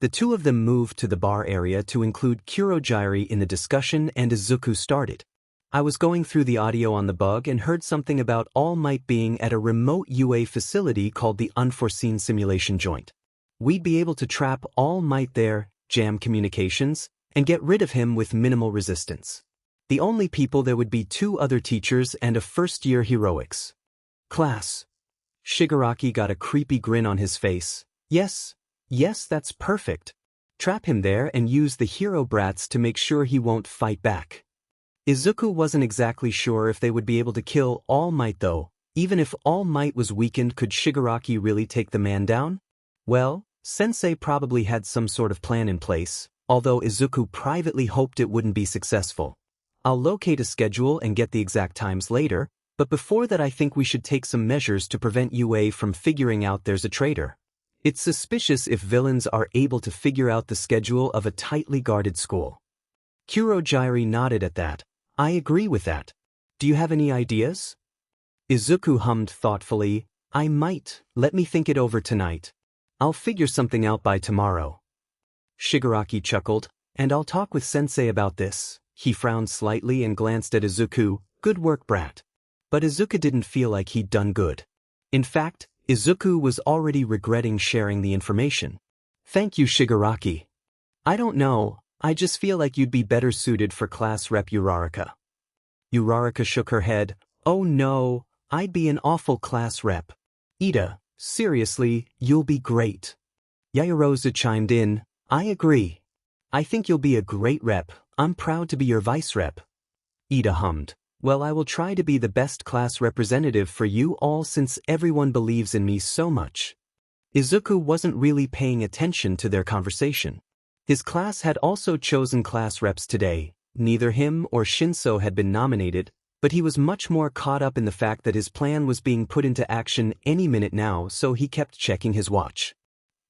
The two of them moved to the bar area to include Kurogyari in the discussion, and Izuku started. "I was going through the audio on the bug and heard something about All Might being at a remote UA facility called the Unforeseen Simulation Joint. We'd be able to trap All Might there, jam communications, and get rid of him with minimal resistance. The only people there would be 2 other teachers and a first-year heroics class." Shigaraki got a creepy grin on his face. Yes, that's perfect. Trap him there and use the hero brats to make sure he won't fight back." Izuku wasn't exactly sure if they would be able to kill All Might though. Even if All Might was weakened, could Shigaraki really take the man down? Well, Sensei probably had some sort of plan in place, although Izuku privately hoped it wouldn't be successful. "I'll locate a schedule and get the exact times later, but before that I think we should take some measures to prevent UA from figuring out there's a traitor. It's suspicious if villains are able to figure out the schedule of a tightly guarded school." Kurogyari nodded at that. "I agree with that. Do you have any ideas?" Izuku hummed thoughtfully. "I might. Let me think it over tonight. I'll figure something out by tomorrow." Shigaraki chuckled. "And I'll talk with Sensei about this." He frowned slightly and glanced at Izuku. "Good work, brat." But Izuku didn't feel like he'd done good. In fact, Izuku was already regretting sharing the information. "Thank you, Shigaraki. I don't know, I just feel like you'd be better suited for class rep Uraraka." Uraraka shook her head. "Oh no, I'd be an awful class rep." "Ida, seriously, you'll be great." Yayarosa chimed in. "I agree. I think you'll be a great rep. I'm proud to be your vice rep." Ida hummed. "Well, I will try to be the best class representative for you all since everyone believes in me so much." Izuku wasn't really paying attention to their conversation. His class had also chosen class reps today. Neither him or Shinso had been nominated, but he was much more caught up in the fact that his plan was being put into action any minute now, so he kept checking his watch.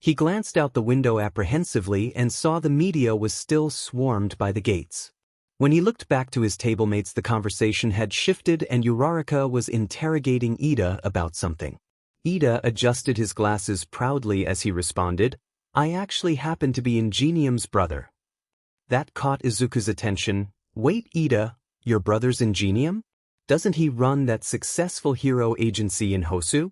He glanced out the window apprehensively and saw the media was still swarmed by the gates. When he looked back to his tablemates, the conversation had shifted and Uraraka was interrogating Ida about something. Ida adjusted his glasses proudly as he responded, I actually happen to be Ingenium's brother. That caught Izuku's attention. Wait, Ida, your brother's Ingenium? Doesn't he run that successful hero agency in Hosu?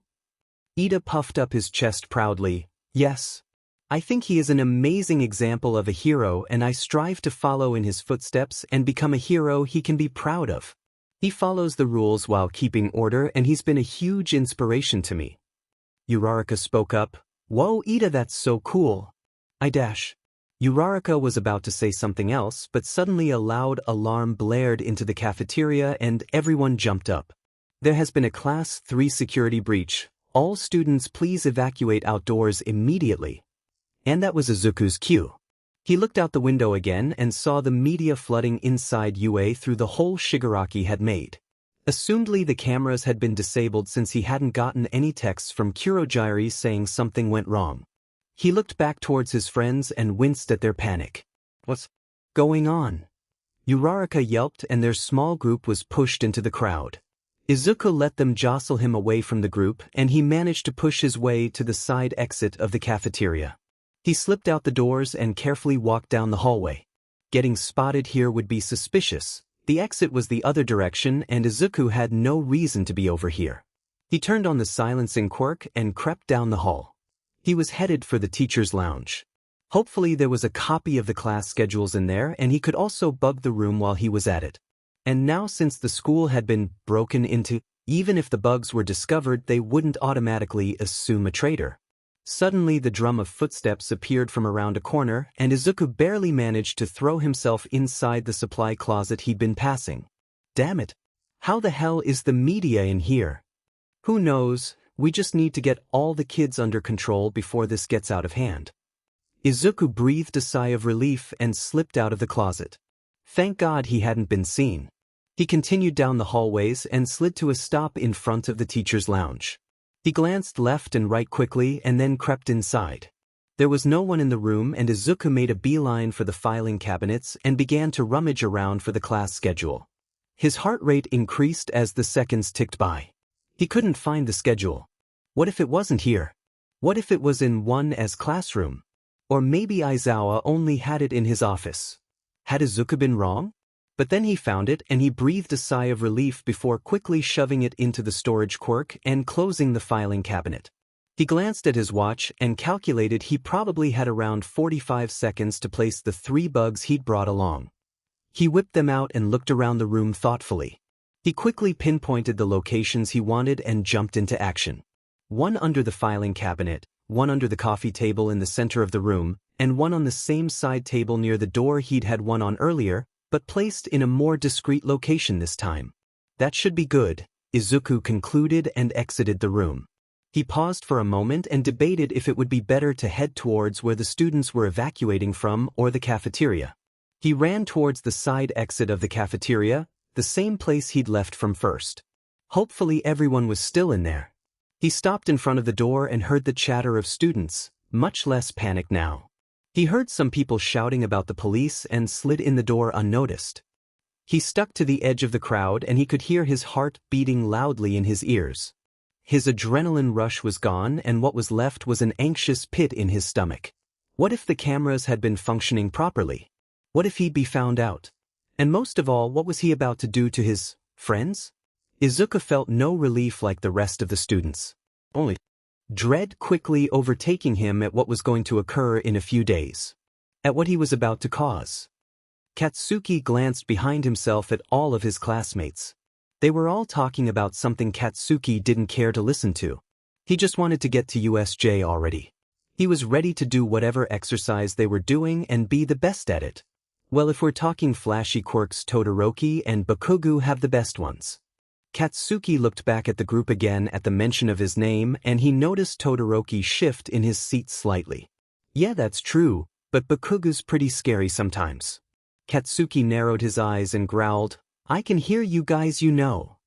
Ida puffed up his chest proudly. Yes. I think he is an amazing example of a hero and I strive to follow in his footsteps and become a hero he can be proud of. He follows the rules while keeping order and he's been a huge inspiration to me. Uraraka spoke up. Whoa, Ida, that's so cool. Uraraka was about to say something else, but suddenly a loud alarm blared into the cafeteria and everyone jumped up. There has been a Class 3 security breach. All students please evacuate outdoors immediately. And that was Izuku's cue. He looked out the window again and saw the media flooding inside UA through the hole Shigaraki had made. Assumedly the cameras had been disabled since he hadn't gotten any texts from Kurogiri saying something went wrong. He looked back towards his friends and winced at their panic. What's going on? Uraraka yelped and their small group was pushed into the crowd. Izuku let them jostle him away from the group and he managed to push his way to the side exit of the cafeteria. He slipped out the doors and carefully walked down the hallway. Getting spotted here would be suspicious. The exit was the other direction and Izuku had no reason to be over here. He turned on the silencing quirk and crept down the hall. He was headed for the teacher's lounge. Hopefully there was a copy of the class schedules in there and he could also bug the room while he was at it. And now since the school had been broken into, even if the bugs were discovered they wouldn't automatically assume a traitor. Suddenly the drum of footsteps appeared from around a corner and Izuku barely managed to throw himself inside the supply closet he'd been passing. Damn it! How the hell is the media in here? Who knows, we just need to get all the kids under control before this gets out of hand. Izuku breathed a sigh of relief and slipped out of the closet. Thank God he hadn't been seen. He continued down the hallways and slid to a stop in front of the teacher's lounge. He glanced left and right quickly and then crept inside. There was no one in the room and Izuku made a beeline for the filing cabinets and began to rummage around for the class schedule. His heart rate increased as the seconds ticked by. He couldn't find the schedule. What if it wasn't here? What if it was in 1's classroom? Or maybe Aizawa only had it in his office. Had Izuku been wrong? But then he found it and he breathed a sigh of relief before quickly shoving it into the storage quirk and closing the filing cabinet. He glanced at his watch and calculated he probably had around 45 seconds to place the 3 bugs he'd brought along. He whipped them out and looked around the room thoughtfully. He quickly pinpointed the locations he wanted and jumped into action. 1 under the filing cabinet, 1 under the coffee table in the center of the room, and 1 on the same side table near the door he'd had 1 on earlier, but placed in a more discreet location this time. That should be good, Izuku concluded and exited the room. He paused for a moment and debated if it would be better to head towards where the students were evacuating from or the cafeteria. He ran towards the side exit of the cafeteria, the same place he'd left from first. Hopefully everyone was still in there. He stopped in front of the door and heard the chatter of students, much less panic now. He heard some people shouting about the police and slid in the door unnoticed. He stuck to the edge of the crowd and he could hear his heart beating loudly in his ears. His adrenaline rush was gone and what was left was an anxious pit in his stomach. What if the cameras had been functioning properly? What if he'd be found out? And most of all, what was he about to do to his friends? Izuku felt no relief like the rest of the students. Only dread quickly overtaking him at what was going to occur in a few days. At what he was about to cause. Katsuki glanced behind himself at all of his classmates. They were all talking about something Katsuki didn't care to listen to. He just wanted to get to USJ already. He was ready to do whatever exercise they were doing and be the best at it. Well, if we're talking flashy quirks, Todoroki and Bakugo have the best ones. Katsuki looked back at the group again at the mention of his name and he noticed Todoroki shift in his seat slightly. Yeah, that's true, but Bakugo's pretty scary sometimes. Katsuki narrowed his eyes and growled, I can hear you guys, you know.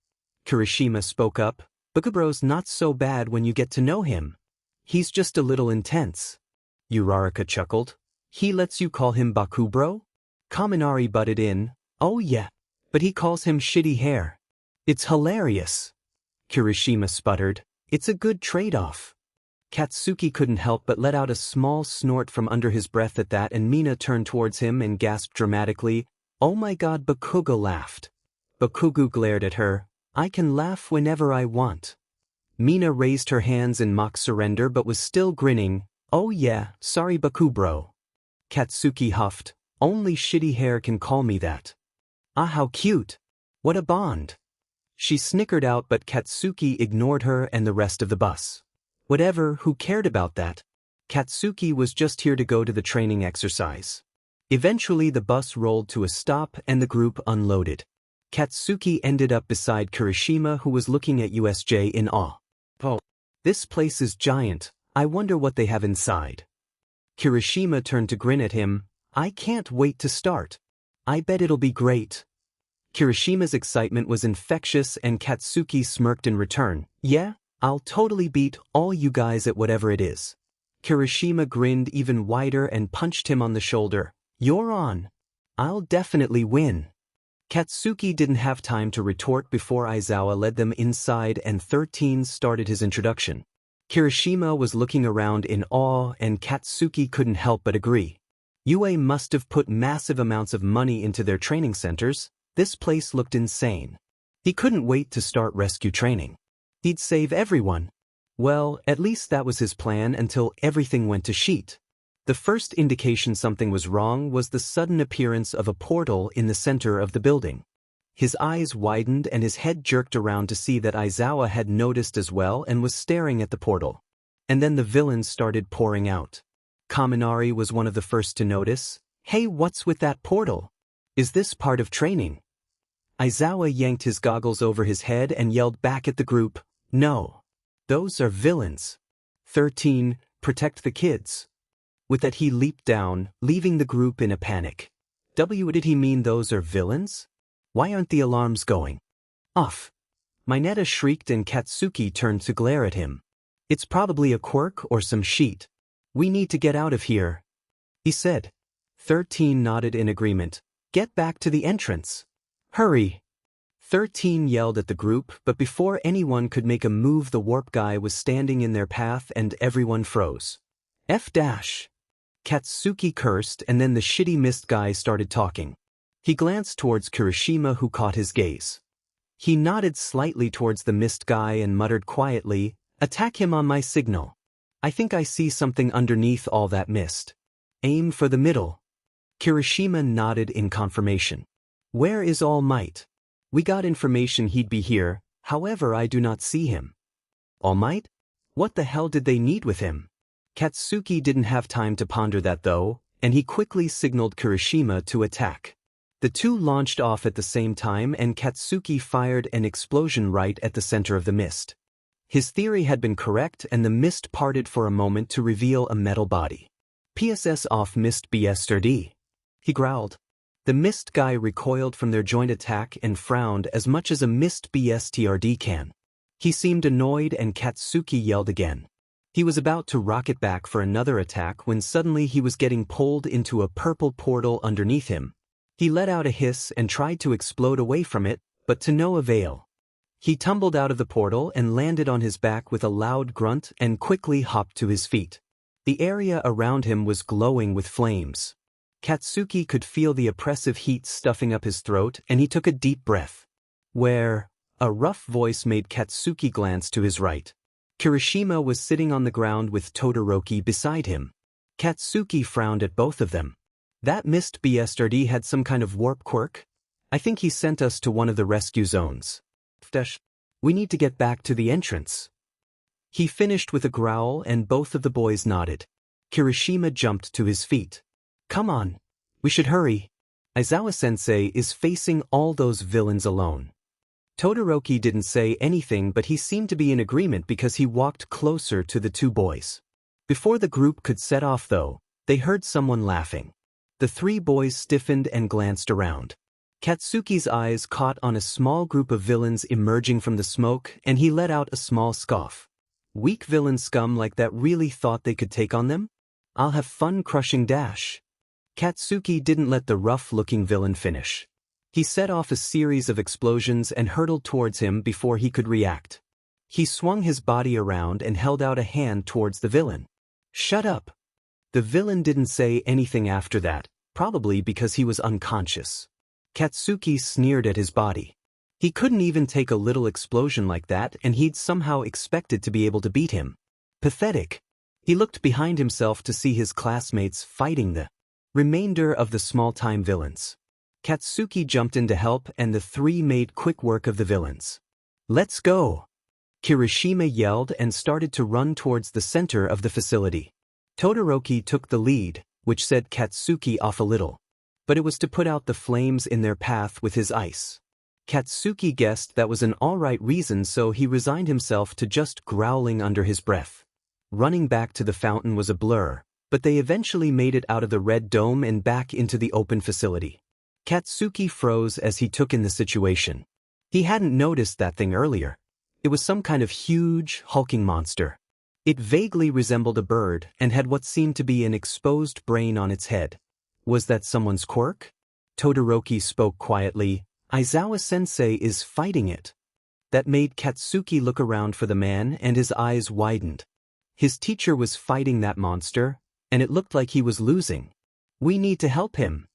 Kirishima spoke up, Bakubro's not so bad when you get to know him. He's just a little intense. Uraraka chuckled. He lets you call him Bakubro? Kaminari butted in, oh yeah, but he calls him shitty hair. It's hilarious. Kirishima sputtered, It's a good trade-off. Katsuki couldn't help but let out a small snort from under his breath at that, and Mina turned towards him and gasped dramatically, "Oh my god!" Bakugo laughed. Bakugo glared at her. "I can laugh whenever I want." Mina raised her hands in mock surrender but was still grinning. "Oh yeah, sorry Bakubro." Katsuki huffed. "Only shitty hair can call me that." "Ah, how cute. What a bond." She snickered out, but Katsuki ignored her and the rest of the bus. Whatever, who cared about that? Katsuki was just here to go to the training exercise. Eventually the bus rolled to a stop and the group unloaded. Katsuki ended up beside Kirishima, who was looking at USJ in awe. "Oh, this place is giant. I wonder what they have inside." Kirishima turned to grin at him. "I can't wait to start. I bet it'll be great." Kirishima's excitement was infectious and Katsuki smirked in return. "Yeah, I'll totally beat all you guys at whatever it is." Kirishima grinned even wider and punched him on the shoulder. "You're on. I'll definitely win." Katsuki didn't have time to retort before Aizawa led them inside and 13 started his introduction. Kirishima was looking around in awe and Katsuki couldn't help but agree. UA must have put massive amounts of money into their training centers. This place looked insane. He couldn't wait to start rescue training. He'd save everyone. Well, at least that was his plan until everything went to shit. The first indication something was wrong was the sudden appearance of a portal in the center of the building. His eyes widened and his head jerked around to see that Aizawa had noticed as well and was staring at the portal. And then the villains started pouring out. Kaminari was one of the first to notice. "Hey, what's with that portal? Is this part of training?" Aizawa yanked his goggles over his head and yelled back at the group, "No. Those are villains. 13, protect the kids." With that he leaped down, leaving the group in a panic. Did he mean those are villains? Why aren't the alarms going off? Mineta shrieked and Katsuki turned to glare at him. "It's probably a quirk or some shit. We need to get out of here," he said. 13 nodded in agreement. "Get back to the entrance. Hurry." 13 yelled at the group, but before anyone could make a move the warp guy was standing in their path and everyone froze. F-. Katsuki cursed and then the shitty mist guy started talking. He glanced towards Kirishima, who caught his gaze. He nodded slightly towards the mist guy and muttered quietly, "Attack him on my signal. I think I see something underneath all that mist. Aim for the middle." Kirishima nodded in confirmation. "Where is All Might? We got information he'd be here, however I do not see him." "All Might? What the hell did they need with him?" Katsuki didn't have time to ponder that though, and he quickly signaled Kirishima to attack. The two launched off at the same time and Katsuki fired an explosion right at the center of the mist. His theory had been correct and the mist parted for a moment to reveal a metal body. "PSS off mist BSRD. He growled. The mist guy recoiled from their joint attack and frowned as much as a mist BSTRD can. He seemed annoyed and Katsuki yelled again. He was about to rocket back for another attack when suddenly he was getting pulled into a purple portal underneath him. He let out a hiss and tried to explode away from it, but to no avail. He tumbled out of the portal and landed on his back with a loud grunt and quickly hopped to his feet. The area around him was glowing with flames. Katsuki could feel the oppressive heat stuffing up his throat and he took a deep breath. "Where?" A rough voice made Katsuki glance to his right. Kirishima was sitting on the ground with Todoroki beside him. Katsuki frowned at both of them. "That mist BSRD had some kind of warp quirk? I think he sent us to one of the rescue zones. We need to get back to the entrance." He finished with a growl and both of the boys nodded. Kirishima jumped to his feet. "Come on. We should hurry. Aizawa-sensei is facing all those villains alone." Todoroki didn't say anything, but he seemed to be in agreement because he walked closer to the two boys. Before the group could set off though, they heard someone laughing. The three boys stiffened and glanced around. Katsuki's eyes caught on a small group of villains emerging from the smoke and he let out a small scoff. Weak villain scum like that really thought they could take on them? I'll have fun crushing Dash. Katsuki didn't let the rough-looking villain finish. He set off a series of explosions and hurtled towards him before he could react. He swung his body around and held out a hand towards the villain. "Shut up." The villain didn't say anything after that, probably because he was unconscious. Katsuki sneered at his body. He couldn't even take a little explosion like that, and he'd somehow expected to be able to beat him. Pathetic. He looked behind himself to see his classmates fighting the remainder of the small-time villains. Katsuki jumped in to help, and the three made quick work of the villains. "Let's go!" Kirishima yelled and started to run towards the center of the facility. Todoroki took the lead, which set Katsuki off a little. But it was to put out the flames in their path with his ice. Katsuki guessed that was an alright reason, so he resigned himself to just growling under his breath. Running back to the fountain was a blur, but they eventually made it out of the red dome and back into the open facility. Katsuki froze as he took in the situation. He hadn't noticed that thing earlier. It was some kind of huge, hulking monster. It vaguely resembled a bird and had what seemed to be an exposed brain on its head. Was that someone's quirk? Todoroki spoke quietly. "Aizawa-sensei is fighting it." That made Katsuki look around for the man, and his eyes widened. His teacher was fighting that monster, and it looked like he was losing. "We need to help him."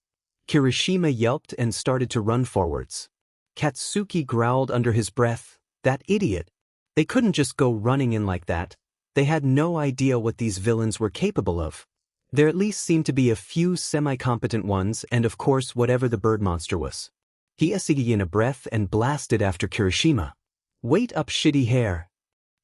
Kirishima yelped and started to run forwards. Katsuki growled under his breath, "That idiot." They couldn't just go running in like that. They had no idea what these villains were capable of. There at least seemed to be a few semi-competent ones, and of course whatever the bird monster was. He essayed in a breath and blasted after Kirishima. "Wait up, shitty hair."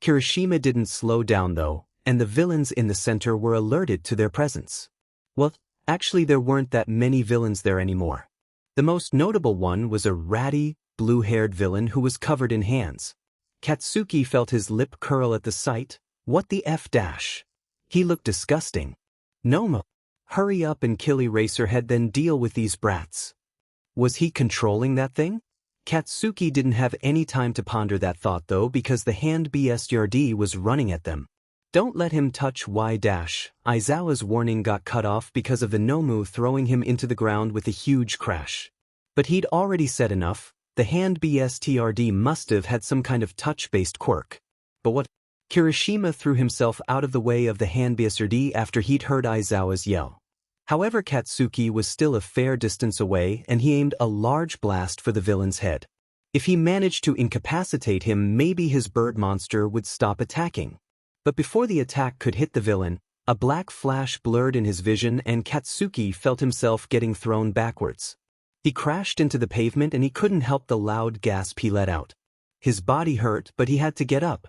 Kirishima didn't slow down though, and the villains in the center were alerted to their presence. Well, actually there weren't that many villains there anymore. The most notable one was a ratty, blue-haired villain who was covered in hands. Katsuki felt his lip curl at the sight. What the F-dash? He looked disgusting. "Nomo, hurry up and kill Eraserhead, then deal with these brats." Was he controlling that thing? Katsuki didn't have any time to ponder that thought though, because the hand BSRD was running at them. "Don't let him touch Y-dash." Aizawa's warning got cut off because of the Nomu throwing him into the ground with a huge crash. But he'd already said enough. The hand BSTRD must have had some kind of touch-based quirk. But what? Kirishima threw himself out of the way of the hand BSRD after he'd heard Aizawa's yell. However, Katsuki was still a fair distance away, and he aimed a large blast for the villain's head. If he managed to incapacitate him, maybe his bird monster would stop attacking. But before the attack could hit the villain, a black flash blurred in his vision and Katsuki felt himself getting thrown backwards. He crashed into the pavement and he couldn't help the loud gasp he let out. His body hurt, but he had to get up.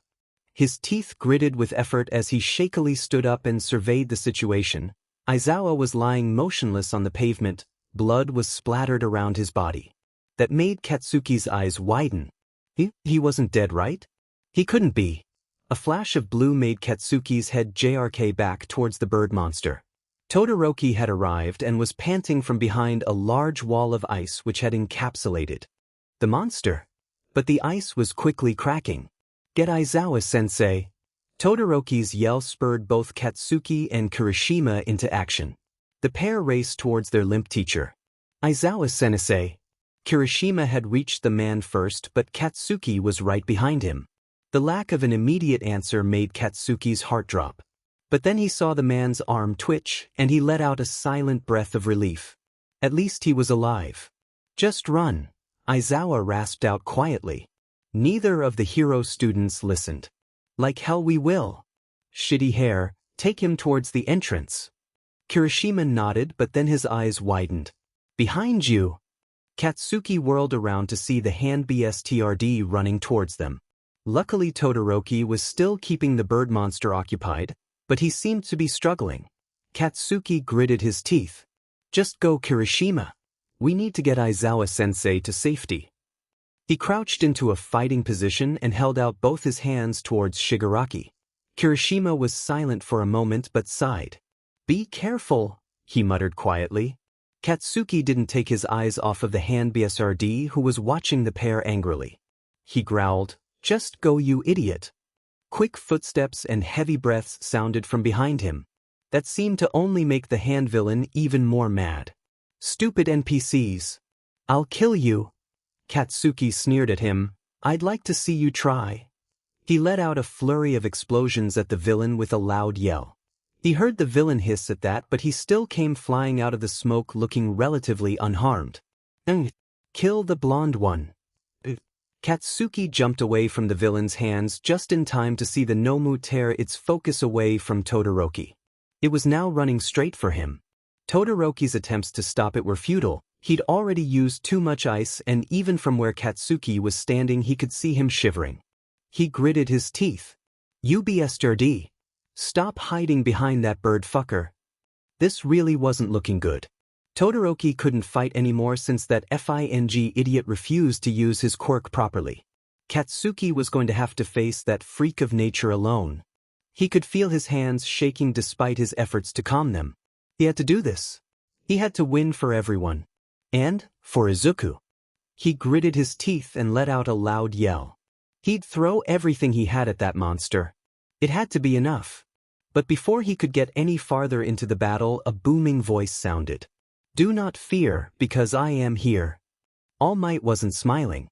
His teeth gritted with effort as he shakily stood up and surveyed the situation. Aizawa was lying motionless on the pavement. Blood was splattered around his body. That made Katsuki's eyes widen. He wasn't dead, right? He couldn't be. A flash of blue made Katsuki's head JRK back towards the bird monster. Todoroki had arrived and was panting from behind a large wall of ice which had encapsulated the monster. But the ice was quickly cracking. "Get Aizawa-sensei." Todoroki's yell spurred both Katsuki and Kirishima into action. The pair raced towards their limp teacher. "Aizawa-sensei." Kirishima had reached the man first, but Katsuki was right behind him. The lack of an immediate answer made Katsuki's heart drop. But then he saw the man's arm twitch, and he let out a silent breath of relief. At least he was alive. "Just run," Aizawa rasped out quietly. Neither of the hero students listened. "Like hell we will." "Shitty hair, take him towards the entrance." Kirishima nodded, but then his eyes widened. "Behind you." Katsuki whirled around to see the hand BSTRD running towards them. Luckily Todoroki was still keeping the bird monster occupied, but he seemed to be struggling. Katsuki gritted his teeth. "Just go, Kirishima. We need to get Aizawa-sensei to safety." He crouched into a fighting position and held out both his hands towards Shigaraki. Kirishima was silent for a moment but sighed. "Be careful," he muttered quietly. Katsuki didn't take his eyes off of the hand BSRD who was watching the pair angrily. He growled, "Just go, you idiot." Quick footsteps and heavy breaths sounded from behind him. That seemed to only make the hand villain even more mad. "Stupid NPCs. I'll kill you." Katsuki sneered at him. "I'd like to see you try." He let out a flurry of explosions at the villain with a loud yell. He heard the villain hiss at that, but he still came flying out of the smoke looking relatively unharmed. Kill the blonde one. Katsuki jumped away from the villain's hands just in time to see the Nomu tear its focus away from Todoroki. It was now running straight for him. Todoroki's attempts to stop it were futile. He'd already used too much ice, and even from where Katsuki was standing he could see him shivering. He gritted his teeth. UBSRD. Stop hiding behind that bird fucker. This really wasn't looking good. Todoroki couldn't fight anymore since that FING idiot refused to use his quirk properly. Katsuki was going to have to face that freak of nature alone. He could feel his hands shaking despite his efforts to calm them. He had to do this. He had to win for everyone. And, for Izuku. He gritted his teeth and let out a loud yell. He'd throw everything he had at that monster. It had to be enough. But before he could get any farther into the battle, a booming voice sounded. Do not fear, because I am here. All Might wasn't smiling.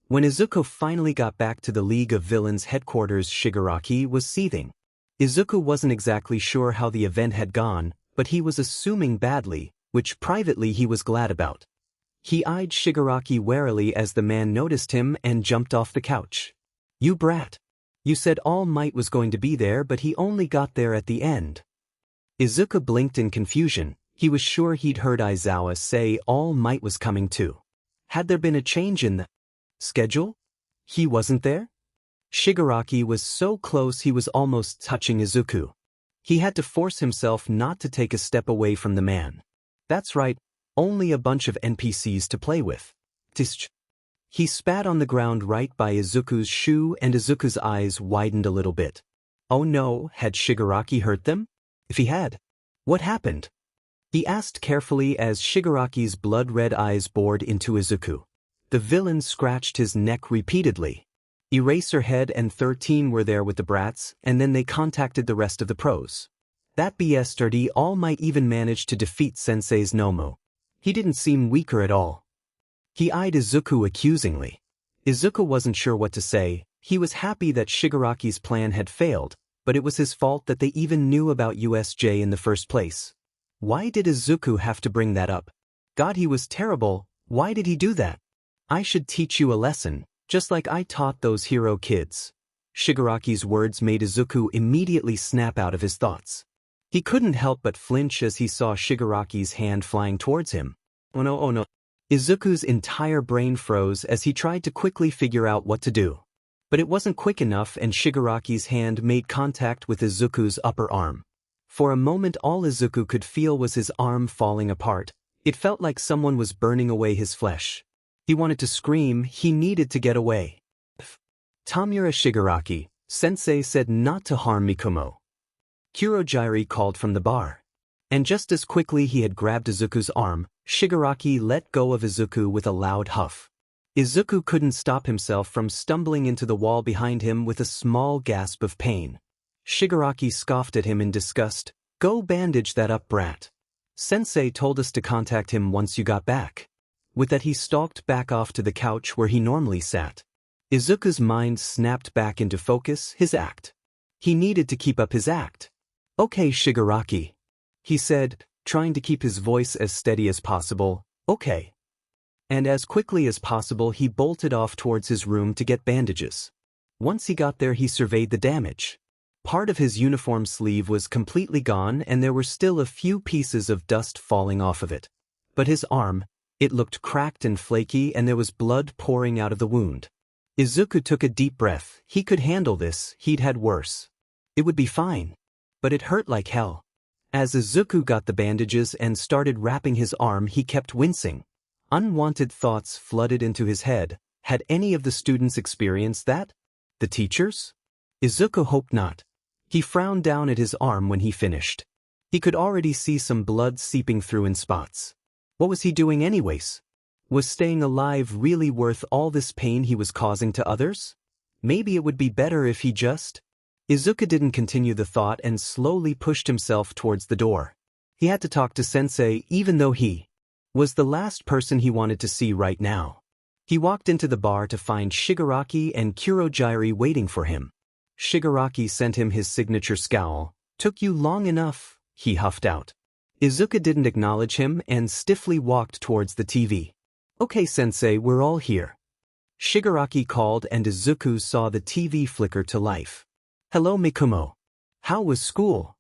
When Izuku finally got back to the League of Villains headquarters, Shigaraki was seething. Izuku wasn't exactly sure how the event had gone, but he was assuming badly, which privately he was glad about. He eyed Shigaraki warily as the man noticed him and jumped off the couch. You brat. You said All Might was going to be there, but he only got there at the end. Izuku blinked in confusion. He was sure he'd heard Aizawa say All Might was coming too. Had there been a change in the schedule? He wasn't there? Shigaraki was so close he was almost touching Izuku. He had to force himself not to take a step away from the man. That's right, only a bunch of NPCs to play with. Tsk. He spat on the ground right by Izuku's shoe, and Izuku's eyes widened a little bit. Oh no, had Shigaraki hurt them? If he had, what happened? He asked carefully as Shigaraki's blood-red eyes bored into Izuku. The villain scratched his neck repeatedly. Eraserhead and 13 were there with the brats, and then they contacted the rest of the pros. That BSRD All Might even manage to defeat Sensei's Nomu. He didn't seem weaker at all. He eyed Izuku accusingly. Izuku wasn't sure what to say. He was happy that Shigaraki's plan had failed, but it was his fault that they even knew about USJ in the first place. Why did Izuku have to bring that up? God, he was terrible. Why did he do that? I should teach you a lesson, just like I taught those hero kids. Shigaraki's words made Izuku immediately snap out of his thoughts. He couldn't help but flinch as he saw Shigaraki's hand flying towards him. Oh no, oh no. Izuku's entire brain froze as he tried to quickly figure out what to do. But it wasn't quick enough, and Shigaraki's hand made contact with Izuku's upper arm. For a moment all Izuku could feel was his arm falling apart. It felt like someone was burning away his flesh. He wanted to scream. He needed to get away. Tamura Shigaraki, Sensei said not to harm Mikumo. Kurojairi called from the bar. And just as quickly he had grabbed Izuku's arm, Shigaraki let go of Izuku with a loud huff. Izuku couldn't stop himself from stumbling into the wall behind him with a small gasp of pain. Shigaraki scoffed at him in disgust. Go bandage that up, brat. Sensei told us to contact him once you got back. With that he stalked back off to the couch where he normally sat. Izuku's mind snapped back into focus, his act. He needed to keep up his act. Okay, Shigaraki, he said, trying to keep his voice as steady as possible. Okay. And as quickly as possible he bolted off towards his room to get bandages. Once he got there he surveyed the damage. Part of his uniform sleeve was completely gone and there were still a few pieces of dust falling off of it. But his arm, it looked cracked and flaky and there was blood pouring out of the wound. Izuku took a deep breath. He could handle this, he'd had worse. It would be fine. But it hurt like hell. As Izuku got the bandages and started wrapping his arm he kept wincing. Unwanted thoughts flooded into his head. Had any of the students experienced that? The teachers? Izuku hoped not. He frowned down at his arm when he finished. He could already see some blood seeping through in spots. What was he doing anyways? Was staying alive really worth all this pain he was causing to others? Maybe it would be better if he just... Izuku didn't continue the thought and slowly pushed himself towards the door. He had to talk to Sensei even though he was the last person he wanted to see right now. He walked into the bar to find Shigaraki and Kurogiri waiting for him. Shigaraki sent him his signature scowl. "Took you long enough," he huffed out. Izuku didn't acknowledge him and stiffly walked towards the TV. "Okay, sensei, we're all here." Shigaraki called and Izuku saw the TV flicker to life. "Hello, Mikumo. How was school?"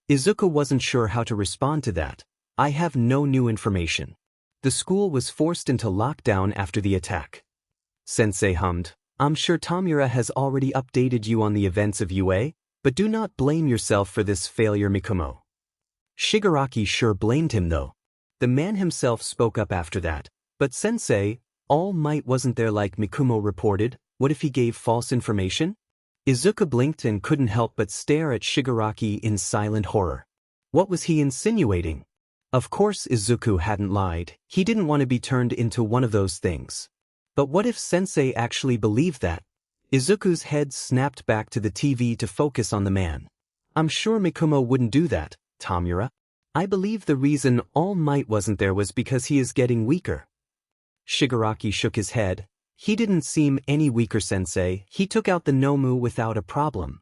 Izuku wasn't sure how to respond to that. "I have no new information. The school was forced into lockdown after the attack." Sensei hummed. "I'm sure Tamura has already updated you on the events of UA, but do not blame yourself for this failure, Mikumo." Shigaraki sure blamed him though. The man himself spoke up after that. "But sensei, All Might wasn't there like Mikumo reported. What if he gave false information?" Izuku blinked and couldn't help but stare at Shigaraki in silent horror. What was he insinuating? Of course Izuku hadn't lied. He didn't want to be turned into one of those things. But what if sensei actually believed that? Izuku's head snapped back to the TV to focus on the man. "I'm sure Mikumo wouldn't do that, Tamura. I believe the reason All Might wasn't there was because he is getting weaker." Shigaraki shook his head. "He didn't seem any weaker, sensei. He took out the Nomu without a problem."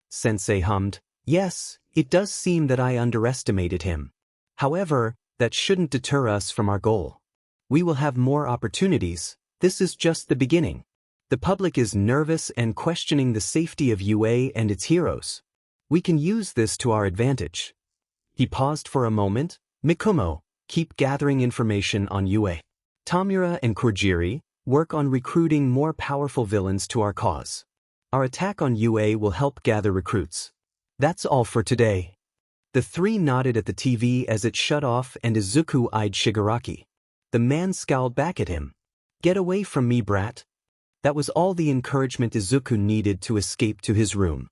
Sensei hummed. "Yes, it does seem that I underestimated him. However, that shouldn't deter us from our goal. We will have more opportunities. This is just the beginning. The public is nervous and questioning the safety of UA and its heroes. We can use this to our advantage." He paused for a moment. "Mikumo, keep gathering information on UA. Tamura and Kurogiri, work on recruiting more powerful villains to our cause. Our attack on UA will help gather recruits. That's all for today." The three nodded at the TV as it shut off and Izuku eyed Shigaraki. The man scowled back at him. "Get away from me, brat." That was all the encouragement Izuku needed to escape to his room.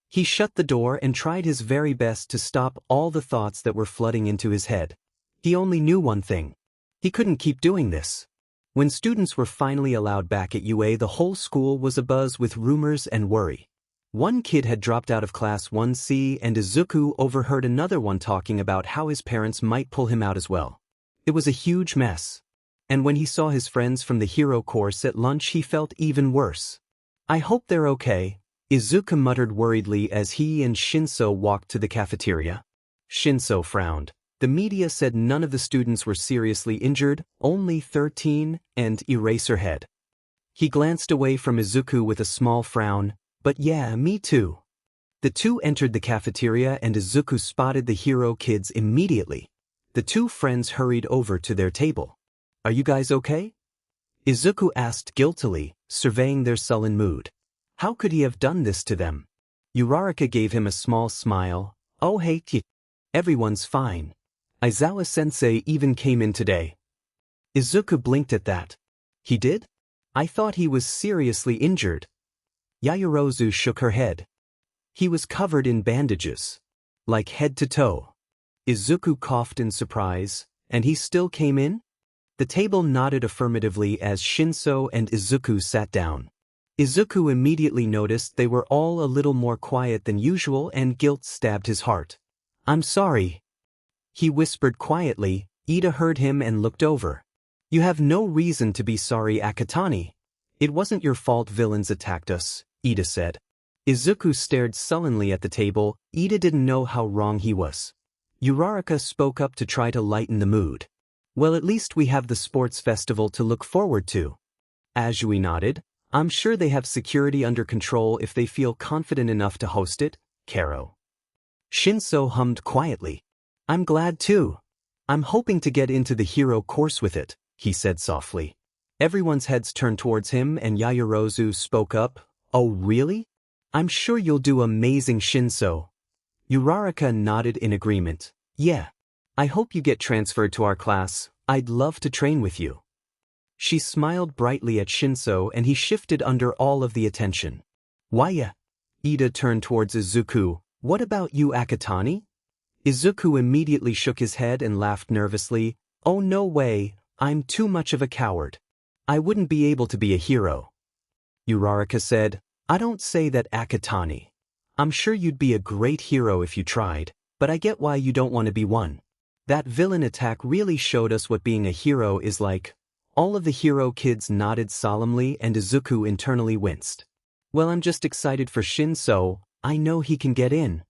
He shut the door and tried his very best to stop all the thoughts that were flooding into his head. He only knew one thing. He couldn't keep doing this. When students were finally allowed back at UA, the whole school was abuzz with rumors and worry. One kid had dropped out of Class 1C and Izuku overheard another one talking about how his parents might pull him out as well. It was a huge mess. And when he saw his friends from the hero course at lunch, he felt even worse. "I hope they're okay," Izuku muttered worriedly as he and Shinso walked to the cafeteria. Shinso frowned. The media said none of the students were seriously injured, only 13, and Eraserhead. He glanced away from Izuku with a small frown. "But yeah, me too." The two entered the cafeteria and Izuku spotted the hero kids immediately. The two friends hurried over to their table. "Are you guys okay?" Izuku asked guiltily, surveying their sullen mood. How could he have done this to them? Uraraka gave him a small smile. "Oh hey, everyone's fine. Aizawa-sensei even came in today." Izuku blinked at that. "He did? I thought he was seriously injured." Yaoyorozu shook her head. "He was covered in bandages. Like head to toe." Izuku coughed in surprise. "And he still came in?" The table nodded affirmatively as Shinso and Izuku sat down. Izuku immediately noticed they were all a little more quiet than usual and guilt stabbed his heart. "I'm sorry," he whispered quietly. Ida heard him and looked over. "You have no reason to be sorry, Akatani. It wasn't your fault villains attacked us," Ida said. Izuku stared sullenly at the table. Ida didn't know how wrong he was. Uraraka spoke up to try to lighten the mood. "Well, at least we have the sports festival to look forward to." Azui nodded. "I'm sure they have security under control if they feel confident enough to host it, Karo." Shinso hummed quietly. "I'm glad too. I'm hoping to get into the hero course with it," he said softly. Everyone's heads turned towards him and Yaoyorozu spoke up. "Oh really? I'm sure you'll do amazing, Shinso." Uraraka nodded in agreement. "Yeah. I hope you get transferred to our class. I'd love to train with you." She smiled brightly at Shinso and he shifted under all of the attention. "Why? Ida turned towards Izuku. "What about you, Akatani?" Izuku immediately shook his head and laughed nervously. "Oh no way, I'm too much of a coward. I wouldn't be able to be a hero." Uraraka said, "I don't say that, Akatani. I'm sure you'd be a great hero if you tried, but I get why you don't want to be one. That villain attack really showed us what being a hero is like." All of the hero kids nodded solemnly and Izuku internally winced. Well, I'm just excited for Shinso, I know he can get in.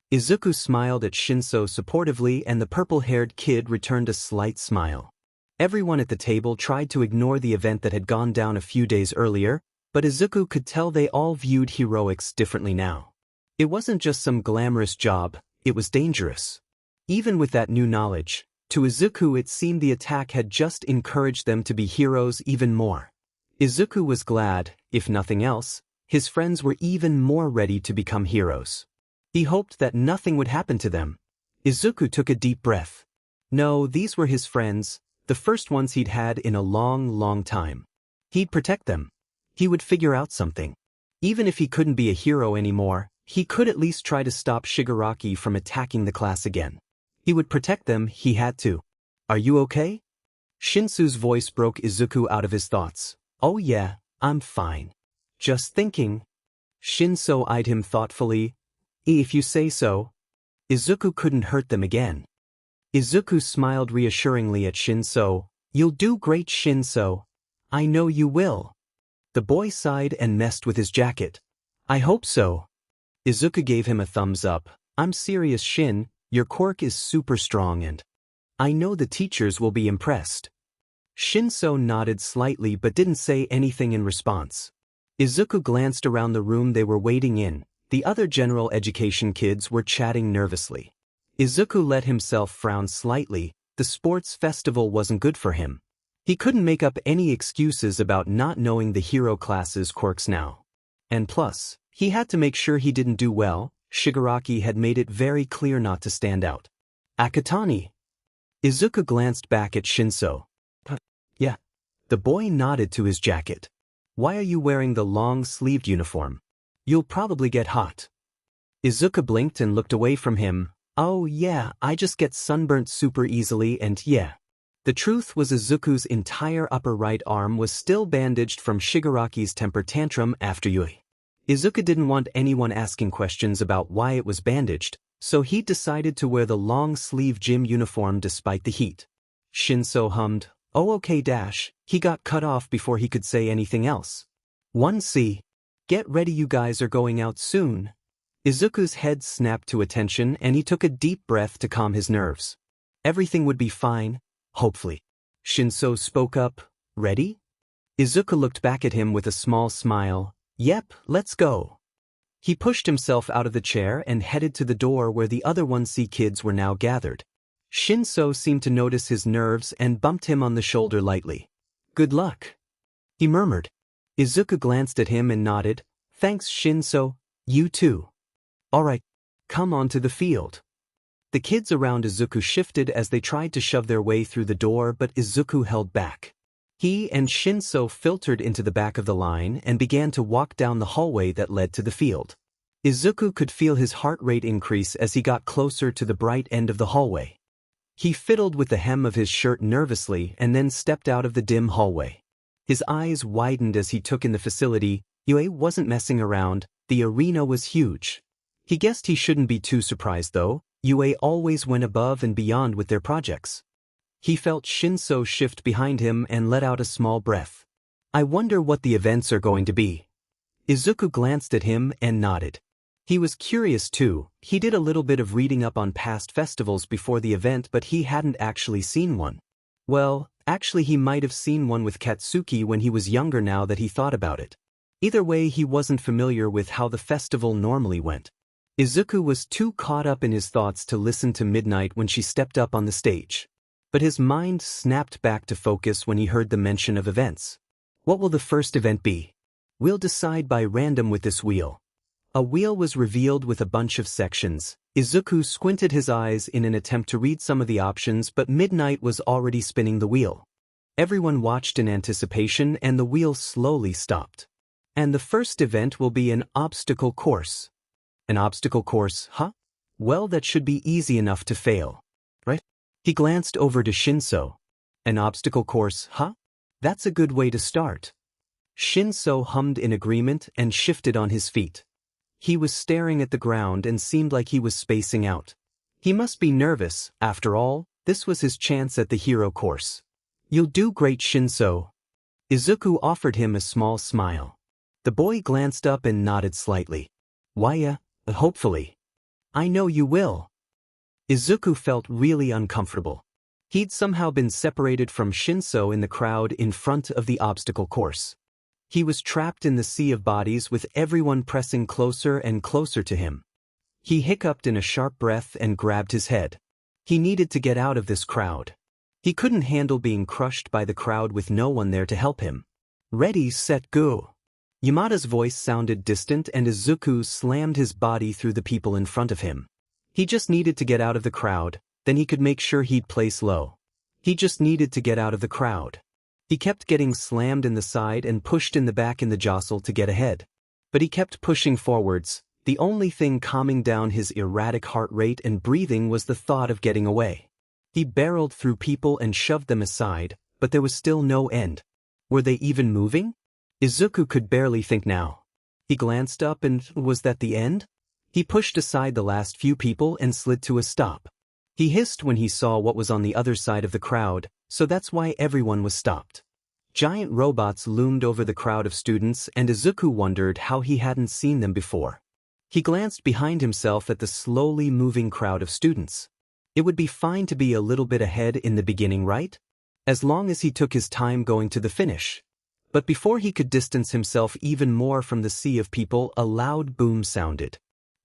Izuku smiled at Shinso supportively and the purple-haired kid returned a slight smile. Everyone at the table tried to ignore the event that had gone down a few days earlier, but Izuku could tell they all viewed heroics differently now. It wasn't just some glamorous job, it was dangerous. Even with that new knowledge, to Izuku it seemed the attack had just encouraged them to be heroes even more. Izuku was glad, if nothing else, his friends were even more ready to become heroes. He hoped that nothing would happen to them. Izuku took a deep breath. No, these were his friends, the first ones he'd had in a long time. He'd protect them. He would figure out something. Even if he couldn't be a hero anymore, he could at least try to stop Shigaraki from attacking the class again. He would protect them, he had to. Are you okay? Shinsu's voice broke Izuku out of his thoughts. Oh yeah, I'm fine. Just thinking. Shinso eyed him thoughtfully. If you say so. Izuku couldn't hurt them again. Izuku smiled reassuringly at Shinso. You'll do great, Shinso. I know you will. The boy sighed and messed with his jacket. I hope so. Izuku gave him a thumbs up. I'm serious, Shin, your quirk is super strong and I know the teachers will be impressed. Shinso nodded slightly but didn't say anything in response. Izuku glanced around the room they were waiting in. The other general education kids were chatting nervously. Izuku let himself frown slightly. The sports festival wasn't good for him. He couldn't make up any excuses about not knowing the hero class's quirks now. And plus, he had to make sure he didn't do well. Shigaraki had made it very clear not to stand out. Akatani. Izuku glanced back at Shinso. Yeah. The boy nodded to his jacket. Why are you wearing the long-sleeved uniform? You'll probably get hot. Izuku blinked and looked away from him. Oh yeah, I just get sunburnt super easily and yeah. The truth was Izuku's entire upper right arm was still bandaged from Shigaraki's temper tantrum after Yui. Izuku didn't want anyone asking questions about why it was bandaged, so he decided to wear the long-sleeve gym uniform despite the heat. Shinso hummed, oh okay dash, he got cut off before he could say anything else. 1C. Get ready, you guys are going out soon. Izuku's head snapped to attention and he took a deep breath to calm his nerves. Everything would be fine, hopefully. Shinso spoke up, ready? Izuku looked back at him with a small smile. Yep, let's go. He pushed himself out of the chair and headed to the door where the other 1C kids were now gathered. Shinso seemed to notice his nerves and bumped him on the shoulder lightly. Good luck, he murmured. Izuku glanced at him and nodded. Thanks, Shinso, you too. Alright, come on to the field. The kids around Izuku shifted as they tried to shove their way through the door, but Izuku held back. He and Shinso filtered into the back of the line and began to walk down the hallway that led to the field. Izuku could feel his heart rate increase as he got closer to the bright end of the hallway. He fiddled with the hem of his shirt nervously and then stepped out of the dim hallway. His eyes widened as he took in the facility. Yui wasn't messing around, the arena was huge. He guessed he shouldn't be too surprised though, Yui always went above and beyond with their projects. He felt Shinso shift behind him and let out a small breath. I wonder what the events are going to be. Izuku glanced at him and nodded. He was curious too. He did a little bit of reading up on past festivals before the event, but he hadn't actually seen one. Well, actually he might have seen one with Katsuki when he was younger now that he thought about it. Either way, he wasn't familiar with how the festival normally went. Izuku was too caught up in his thoughts to listen to Midnight when she stepped up on the stage. But his mind snapped back to focus when he heard the mention of events. What will the first event be? We'll decide by random with this wheel. A wheel was revealed with a bunch of sections. Izuku squinted his eyes in an attempt to read some of the options, but Midnight was already spinning the wheel. Everyone watched in anticipation and the wheel slowly stopped. And the first event will be an obstacle course. An obstacle course, huh? Well, that should be easy enough to fail, right? He glanced over to Shinso. An obstacle course, huh? That's a good way to start. Shinso hummed in agreement and shifted on his feet. He was staring at the ground and seemed like he was spacing out. He must be nervous, after all, this was his chance at the hero course. You'll do great, Shinso. Izuku offered him a small smile. The boy glanced up and nodded slightly. Why, hopefully. I know you will. Izuku felt really uncomfortable. He'd somehow been separated from Shinso in the crowd in front of the obstacle course. He was trapped in the sea of bodies with everyone pressing closer and closer to him. He hiccuped in a sharp breath and grabbed his head. He needed to get out of this crowd. He couldn't handle being crushed by the crowd with no one there to help him. Ready, set, go. Yamada's voice sounded distant and Izuku slammed his body through the people in front of him. He just needed to get out of the crowd, then he could make sure he'd place low. He just needed to get out of the crowd. He kept getting slammed in the side and pushed in the back in the jostle to get ahead. But he kept pushing forwards. The only thing calming down his erratic heart rate and breathing was the thought of getting away. He barreled through people and shoved them aside, but there was still no end. Were they even moving? Izuku could barely think now. He glanced up and was that the end? He pushed aside the last few people and slid to a stop. He hissed when he saw what was on the other side of the crowd, so that's why everyone was stopped. Giant robots loomed over the crowd of students and Izuku wondered how he hadn't seen them before. He glanced behind himself at the slowly moving crowd of students. It would be fine to be a little bit ahead in the beginning, right? As long as he took his time going to the finish. But before he could distance himself even more from the sea of people, a loud boom sounded.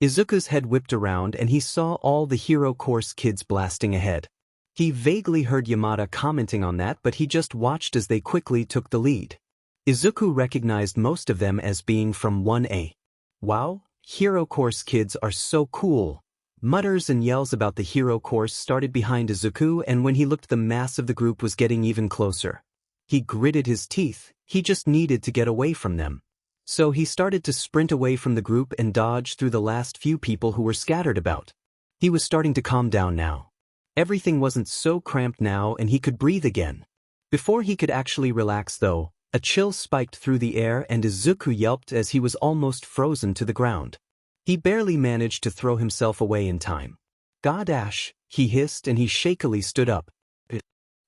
Izuku's head whipped around and he saw all the Hero Course kids blasting ahead. He vaguely heard Yamada commenting on that, but he just watched as they quickly took the lead. Izuku recognized most of them as being from 1A. Wow, Hero Course kids are so cool. Mutters and yells about the Hero Course started behind Izuku, and when he looked, the mass of the group was getting even closer. He gritted his teeth. He just needed to get away from them. So he started to sprint away from the group and dodge through the last few people who were scattered about. He was starting to calm down now. Everything wasn't so cramped now and he could breathe again. Before he could actually relax though, a chill spiked through the air and Izuku yelped as he was almost frozen to the ground. He barely managed to throw himself away in time. Godash, he hissed and he shakily stood up.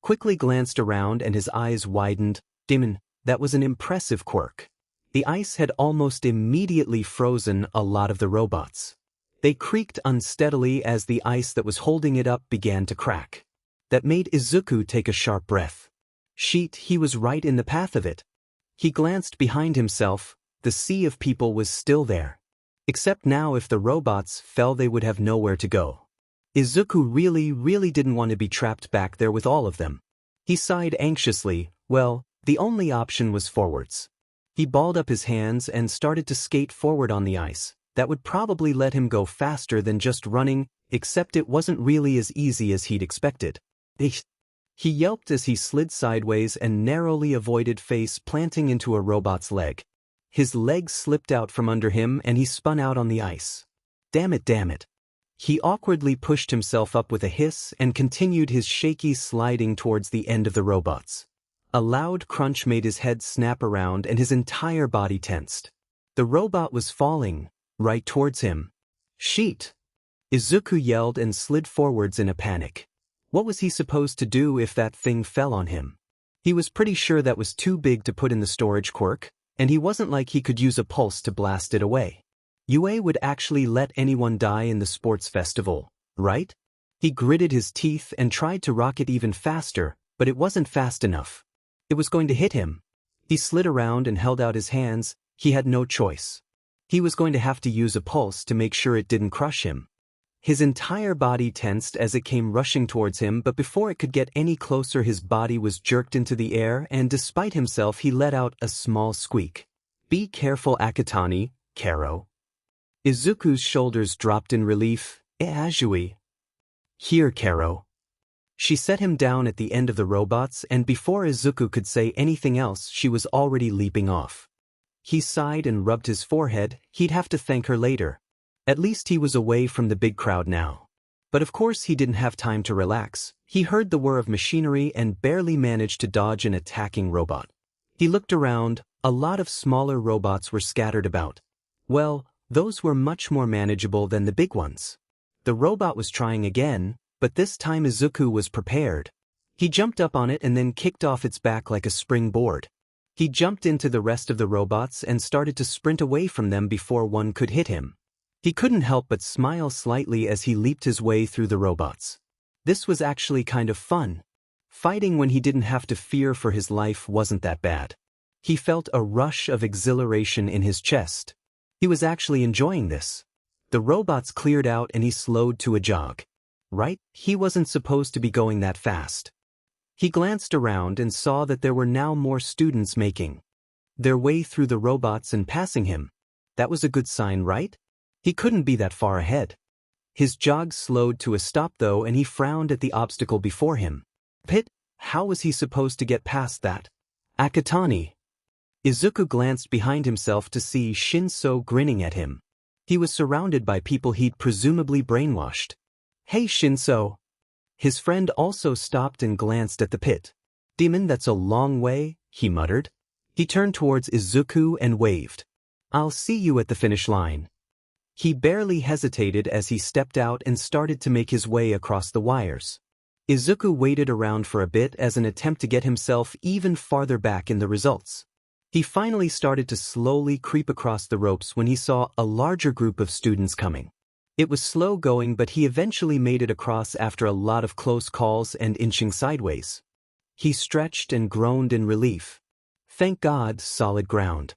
Quickly glanced around and his eyes widened. Demon, that was an impressive quirk. The ice had almost immediately frozen a lot of the robots. They creaked unsteadily as the ice that was holding it up began to crack. That made Izuku take a sharp breath. Shit, he was right in the path of it. He glanced behind himself. The sea of people was still there. Except now if the robots fell they would have nowhere to go. Izuku really didn't want to be trapped back there with all of them. He sighed anxiously. Well, the only option was forwards. He balled up his hands and started to skate forward on the ice. That would probably let him go faster than just running, except it wasn't really as easy as he'd expected. He yelped as he slid sideways and narrowly avoided face planting into a robot's leg. His leg slipped out from under him and he spun out on the ice. Damn it. He awkwardly pushed himself up with a hiss and continued his shaky sliding towards the end of the robots. A loud crunch made his head snap around and his entire body tensed. The robot was falling, right towards him. Sheet! Izuku yelled and slid forwards in a panic. What was he supposed to do if that thing fell on him? He was pretty sure that was too big to put in the storage quirk, and he wasn't like he could use a pulse to blast it away. UA would actually let anyone die in the sports festival, right? He gritted his teeth and tried to rock it even faster, but it wasn't fast enough. It was going to hit him. He slid around and held out his hands. He had no choice. He was going to have to use a pulse to make sure it didn't crush him. His entire body tensed as it came rushing towards him, but before it could get any closer his body was jerked into the air and despite himself he let out a small squeak. Be careful, Akatani, Karo. Izuku's shoulders dropped in relief. Ajui. Here, Karo. She set him down at the end of the robots and before Izuku could say anything else she was already leaping off. He sighed and rubbed his forehead. He'd have to thank her later. At least he was away from the big crowd now. But of course he didn't have time to relax. He heard the whir of machinery and barely managed to dodge an attacking robot. He looked around. A lot of smaller robots were scattered about. Well, those were much more manageable than the big ones. The robot was trying again, but this time Izuku was prepared. He jumped up on it and then kicked off its back like a springboard. He jumped into the rest of the robots and started to sprint away from them before one could hit him. He couldn't help but smile slightly as he leaped his way through the robots. This was actually kind of fun. Fighting when he didn't have to fear for his life wasn't that bad. He felt a rush of exhilaration in his chest. He was actually enjoying this. The robots cleared out and he slowed to a jog. Right? He wasn't supposed to be going that fast. He glanced around and saw that there were now more students making their way through the robots and passing him. That was a good sign, right? He couldn't be that far ahead. His jog slowed to a stop though, and he frowned at the obstacle before him. Pit, how was he supposed to get past that? Akatani. Izuku glanced behind himself to see Shinso grinning at him. He was surrounded by people he'd presumably brainwashed. Hey Shinso. His friend also stopped and glanced at the pit. Demon, that's a long way, he muttered. He turned towards Izuku and waved. I'll see you at the finish line. He barely hesitated as he stepped out and started to make his way across the wires. Izuku waited around for a bit as an attempt to get himself even farther back in the results. He finally started to slowly creep across the ropes when he saw a larger group of students coming. It was slow going, but he eventually made it across after a lot of close calls and inching sideways. He stretched and groaned in relief. Thank God, solid ground.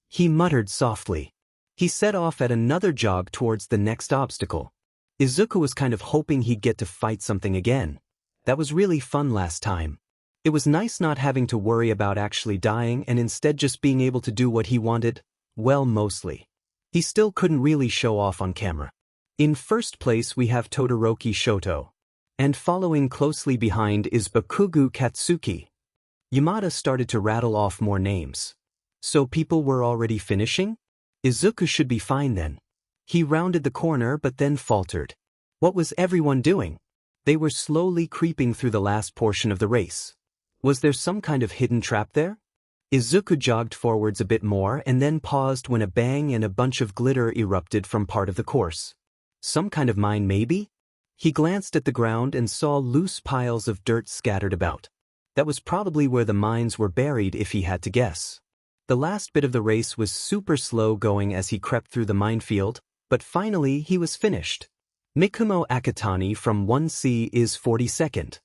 He muttered softly. He set off at another jog towards the next obstacle. Izuku was kind of hoping he'd get to fight something again. That was really fun last time. It was nice not having to worry about actually dying and instead just being able to do what he wanted, well, mostly. He still couldn't really show off on camera. In first place we have Todoroki Shoto. And following closely behind is Bakugo Katsuki. Yamada started to rattle off more names. So people were already finishing? Izuku should be fine then. He rounded the corner but then faltered. What was everyone doing? They were slowly creeping through the last portion of the race. Was there some kind of hidden trap there? Izuku jogged forwards a bit more and then paused when a bang and a bunch of glitter erupted from part of the course. Some kind of mine maybe? He glanced at the ground and saw loose piles of dirt scattered about. That was probably where the mines were buried if he had to guess. The last bit of the race was super slow going as he crept through the minefield, but finally he was finished. Mikumo Akatani from 1C is 42nd.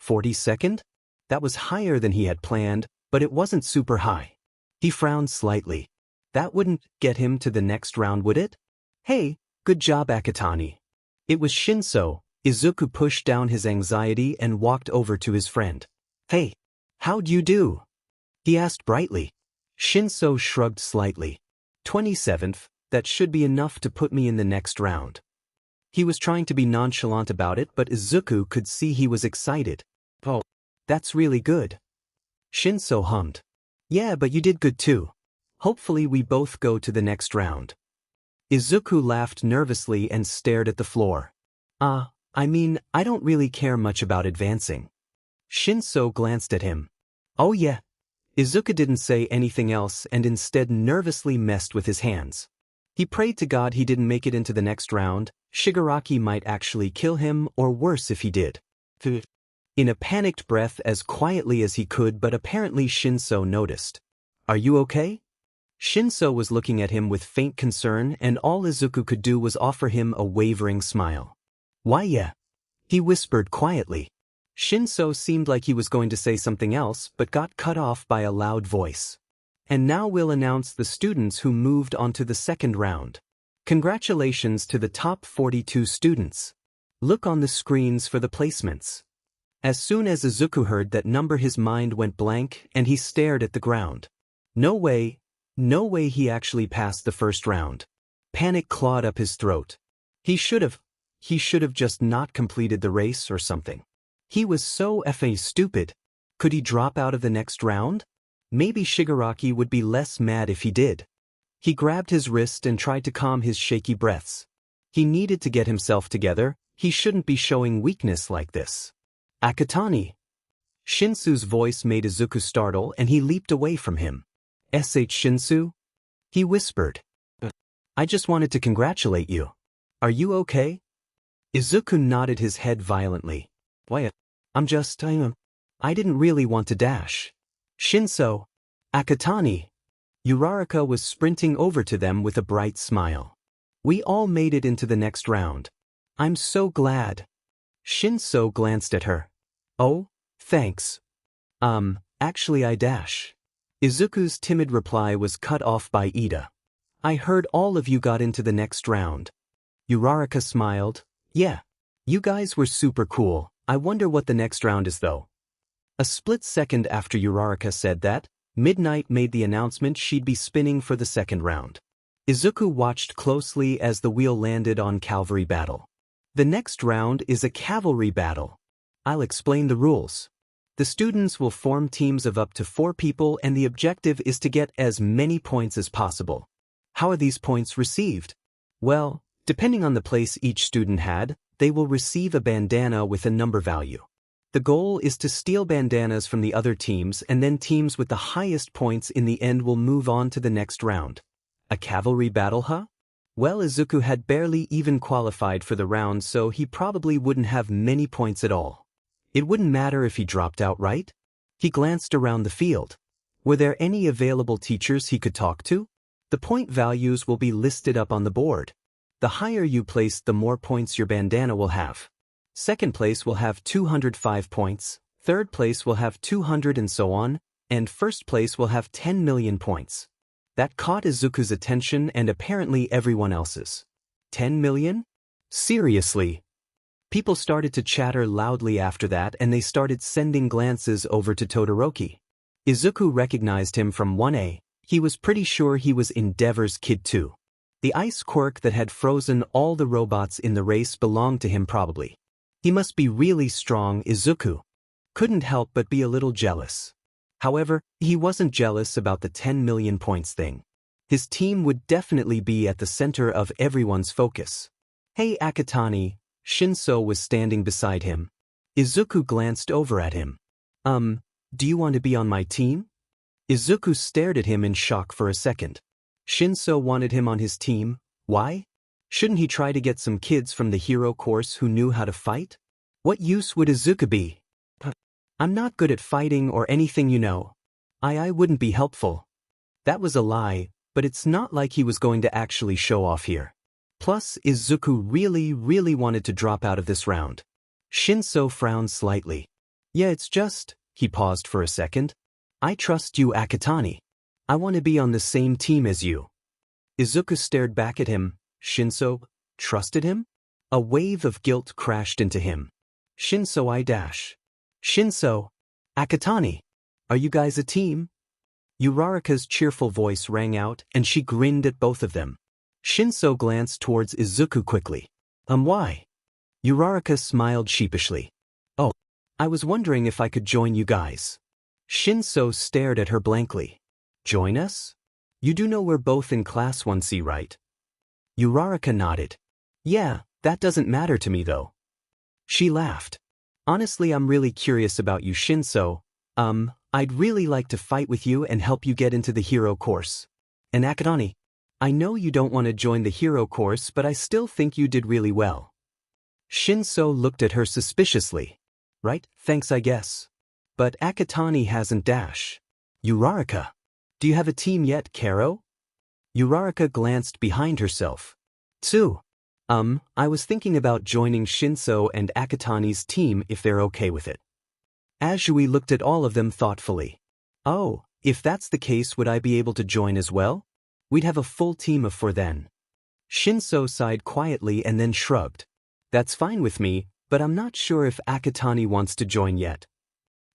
42nd? That was higher than he had planned, but it wasn't super high. He frowned slightly. That wouldn't get him to the next round, would it? Hey, good job, Akatani. It was Shinso. Izuku pushed down his anxiety and walked over to his friend. Hey, how'd you do? He asked brightly. Shinso shrugged slightly. 27th, that should be enough to put me in the next round. He was trying to be nonchalant about it, but Izuku could see he was excited. Oh, that's really good. Shinso hummed. Yeah, but you did good too. Hopefully we both go to the next round. Izuku laughed nervously and stared at the floor. I mean, I don't really care much about advancing. Shinso glanced at him. Oh yeah. Izuku didn't say anything else and instead nervously messed with his hands. He prayed to God he didn't make it into the next round. Shigaraki might actually kill him, or worse if he did. In a panicked breath, as quietly as he could, but apparently Shinso noticed. Are you okay? Shinso was looking at him with faint concern, and all Izuku could do was offer him a wavering smile. Why yeah? He whispered quietly. Shinso seemed like he was going to say something else, but got cut off by a loud voice. And now we'll announce the students who moved on to the second round. Congratulations to the top 42 students. Look on the screens for the placements. As soon as Izuku heard that number, his mind went blank and he stared at the ground. No way he actually passed the first round. Panic clawed up his throat. He should have just not completed the race or something. He was so effing stupid. Could he drop out of the next round? Maybe Shigaraki would be less mad if he did. He grabbed his wrist and tried to calm his shaky breaths. He needed to get himself together. He shouldn't be showing weakness like this. Akatani. Shinsu's voice made Izuku startle and he leaped away from him. "Sh Shinsu?" He whispered. "I just wanted to congratulate you. Are you okay?" Izuku nodded his head violently. "Why, I'm I didn't really want to dash. Shinso. Akatani. Uraraka was sprinting over to them with a bright smile. We all made it into the next round. I'm so glad. Shinso glanced at her. Oh, thanks. Actually I dash. Izuku's timid reply was cut off by Ida. I heard all of you got into the next round. Uraraka smiled. Yeah. You guys were super cool. I wonder what the next round is though. A split second after Uraraka said that, Midnight made the announcement she'd be spinning for the second round. Izuku watched closely as the wheel landed on Cavalry Battle. The next round is a cavalry battle. I'll explain the rules. The students will form teams of up to 4 people and the objective is to get as many points as possible. How are these points received? Well, depending on the place each student had, they will receive a bandana with a number value. The goal is to steal bandanas from the other teams and then teams with the highest points in the end will move on to the next round. A cavalry battle, huh? Well, Izuku had barely even qualified for the round, so he probably wouldn't have many points at all. It wouldn't matter if he dropped out, right? He glanced around the field. Were there any available teachers he could talk to? The point values will be listed up on the board. The higher you place, the more points your bandana will have. Second place will have 205 points, third place will have 200 and so on, and first place will have 10 million points. That caught Izuku's attention and apparently everyone else's. 10 million? Seriously? People started to chatter loudly after that and they started sending glances over to Todoroki. Izuku recognized him from 1A. He was pretty sure he was Endeavor's kid too. The ice quirk that had frozen all the robots in the race belonged to him probably. He must be really strong. Izuku couldn't help but be a little jealous. However, he wasn't jealous about the 10 million points thing. His team would definitely be at the center of everyone's focus. Hey Akatani, Shinso was standing beside him. Izuku glanced over at him. Do you want to be on my team? Izuku stared at him in shock for a second. Shinso wanted him on his team. Why? Shouldn't he try to get some kids from the hero course who knew how to fight? What use would Izuku be? I'm not good at fighting or anything, you know. I wouldn't be helpful. That was a lie, but it's not like he was going to actually show off here. Plus, Izuku really wanted to drop out of this round. Shinso frowned slightly. Yeah, it's just, he paused for a second. I trust you, Akatani. I want to be on the same team as you. Izuku stared back at him. Shinso trusted him? A wave of guilt crashed into him. Shinso I dash. Shinso. Akatani. Are you guys a team? Uraraka's cheerful voice rang out and she grinned at both of them. Shinso glanced towards Izuku quickly. Why? Uraraka smiled sheepishly. Oh, I was wondering if I could join you guys. Shinso stared at her blankly. Join us? You do know we're both in class 1C, right? Uraraka nodded. Yeah, that doesn't matter to me though. She laughed. Honestly, I'm really curious about you, Shinso. I'd really like to fight with you and help you get into the hero course. And Akatani, I know you don't want to join the hero course, but I still think you did really well. Shinso looked at her suspiciously. Right, thanks I guess. But Akatani hasn't dash. Uraraka. Do you have a team yet, Karo? Uraraka glanced behind herself. Tsu. I was thinking about joining Shinso and Akatani's team if they're okay with it. Azui looked at all of them thoughtfully. Oh, if that's the case, would I be able to join as well? We'd have a full team of 4 then. Shinso sighed quietly and then shrugged. That's fine with me, but I'm not sure if Akatani wants to join yet.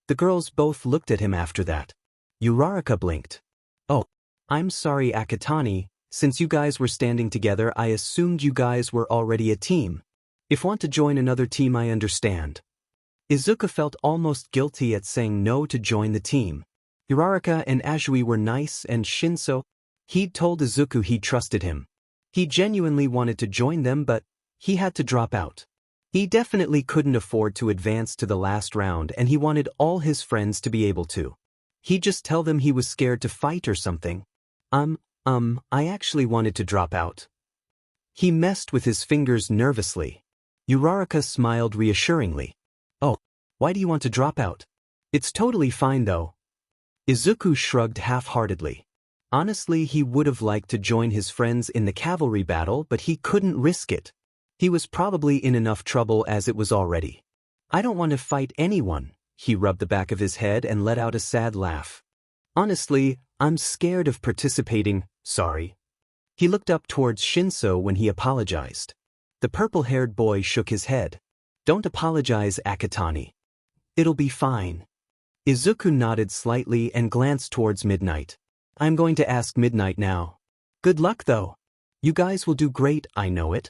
The girls both looked at him after that. Uraraka blinked. Oh, I'm sorry, Akatani. Since you guys were standing together, I assumed you guys were already a team. If want to join another team, I understand. Izuku felt almost guilty at saying no to join the team. Uraraka and Azui were nice and Shinso, he'd told Izuku he trusted him. He genuinely wanted to join them, but he had to drop out. He definitely couldn't afford to advance to the last round and he wanted all his friends to be able to. He'd just tell them he was scared to fight or something. I actually wanted to drop out. He messed with his fingers nervously. Uraraka smiled reassuringly. Oh, why do you want to drop out? It's totally fine though. Izuku shrugged half-heartedly. Honestly, he would have liked to join his friends in the cavalry battle, but he couldn't risk it. He was probably in enough trouble as it was already. I don't want to fight anyone. He rubbed the back of his head and let out a sad laugh. Honestly, I'm scared of participating, sorry. He looked up towards Shinso when he apologized. The purple-haired boy shook his head. Don't apologize, Akatani. It'll be fine. Izuku nodded slightly and glanced towards Midnight. I'm going to ask Midnight now. Good luck though. You guys will do great, I know it.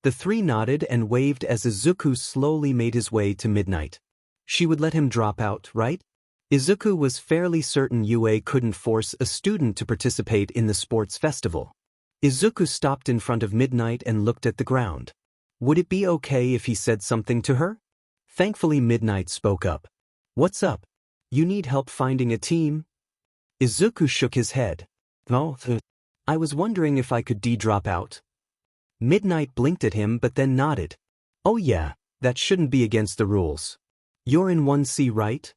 The three nodded and waved as Izuku slowly made his way to Midnight. She would let him drop out, right? Izuku was fairly certain UA couldn't force a student to participate in the sports festival. Izuku stopped in front of Midnight and looked at the ground. Would it be okay if he said something to her? Thankfully Midnight spoke up. What's up? You need help finding a team? Izuku shook his head. No, I was wondering if I could drop out. Midnight blinked at him but then nodded. Oh yeah, that shouldn't be against the rules. You're in 1C, right?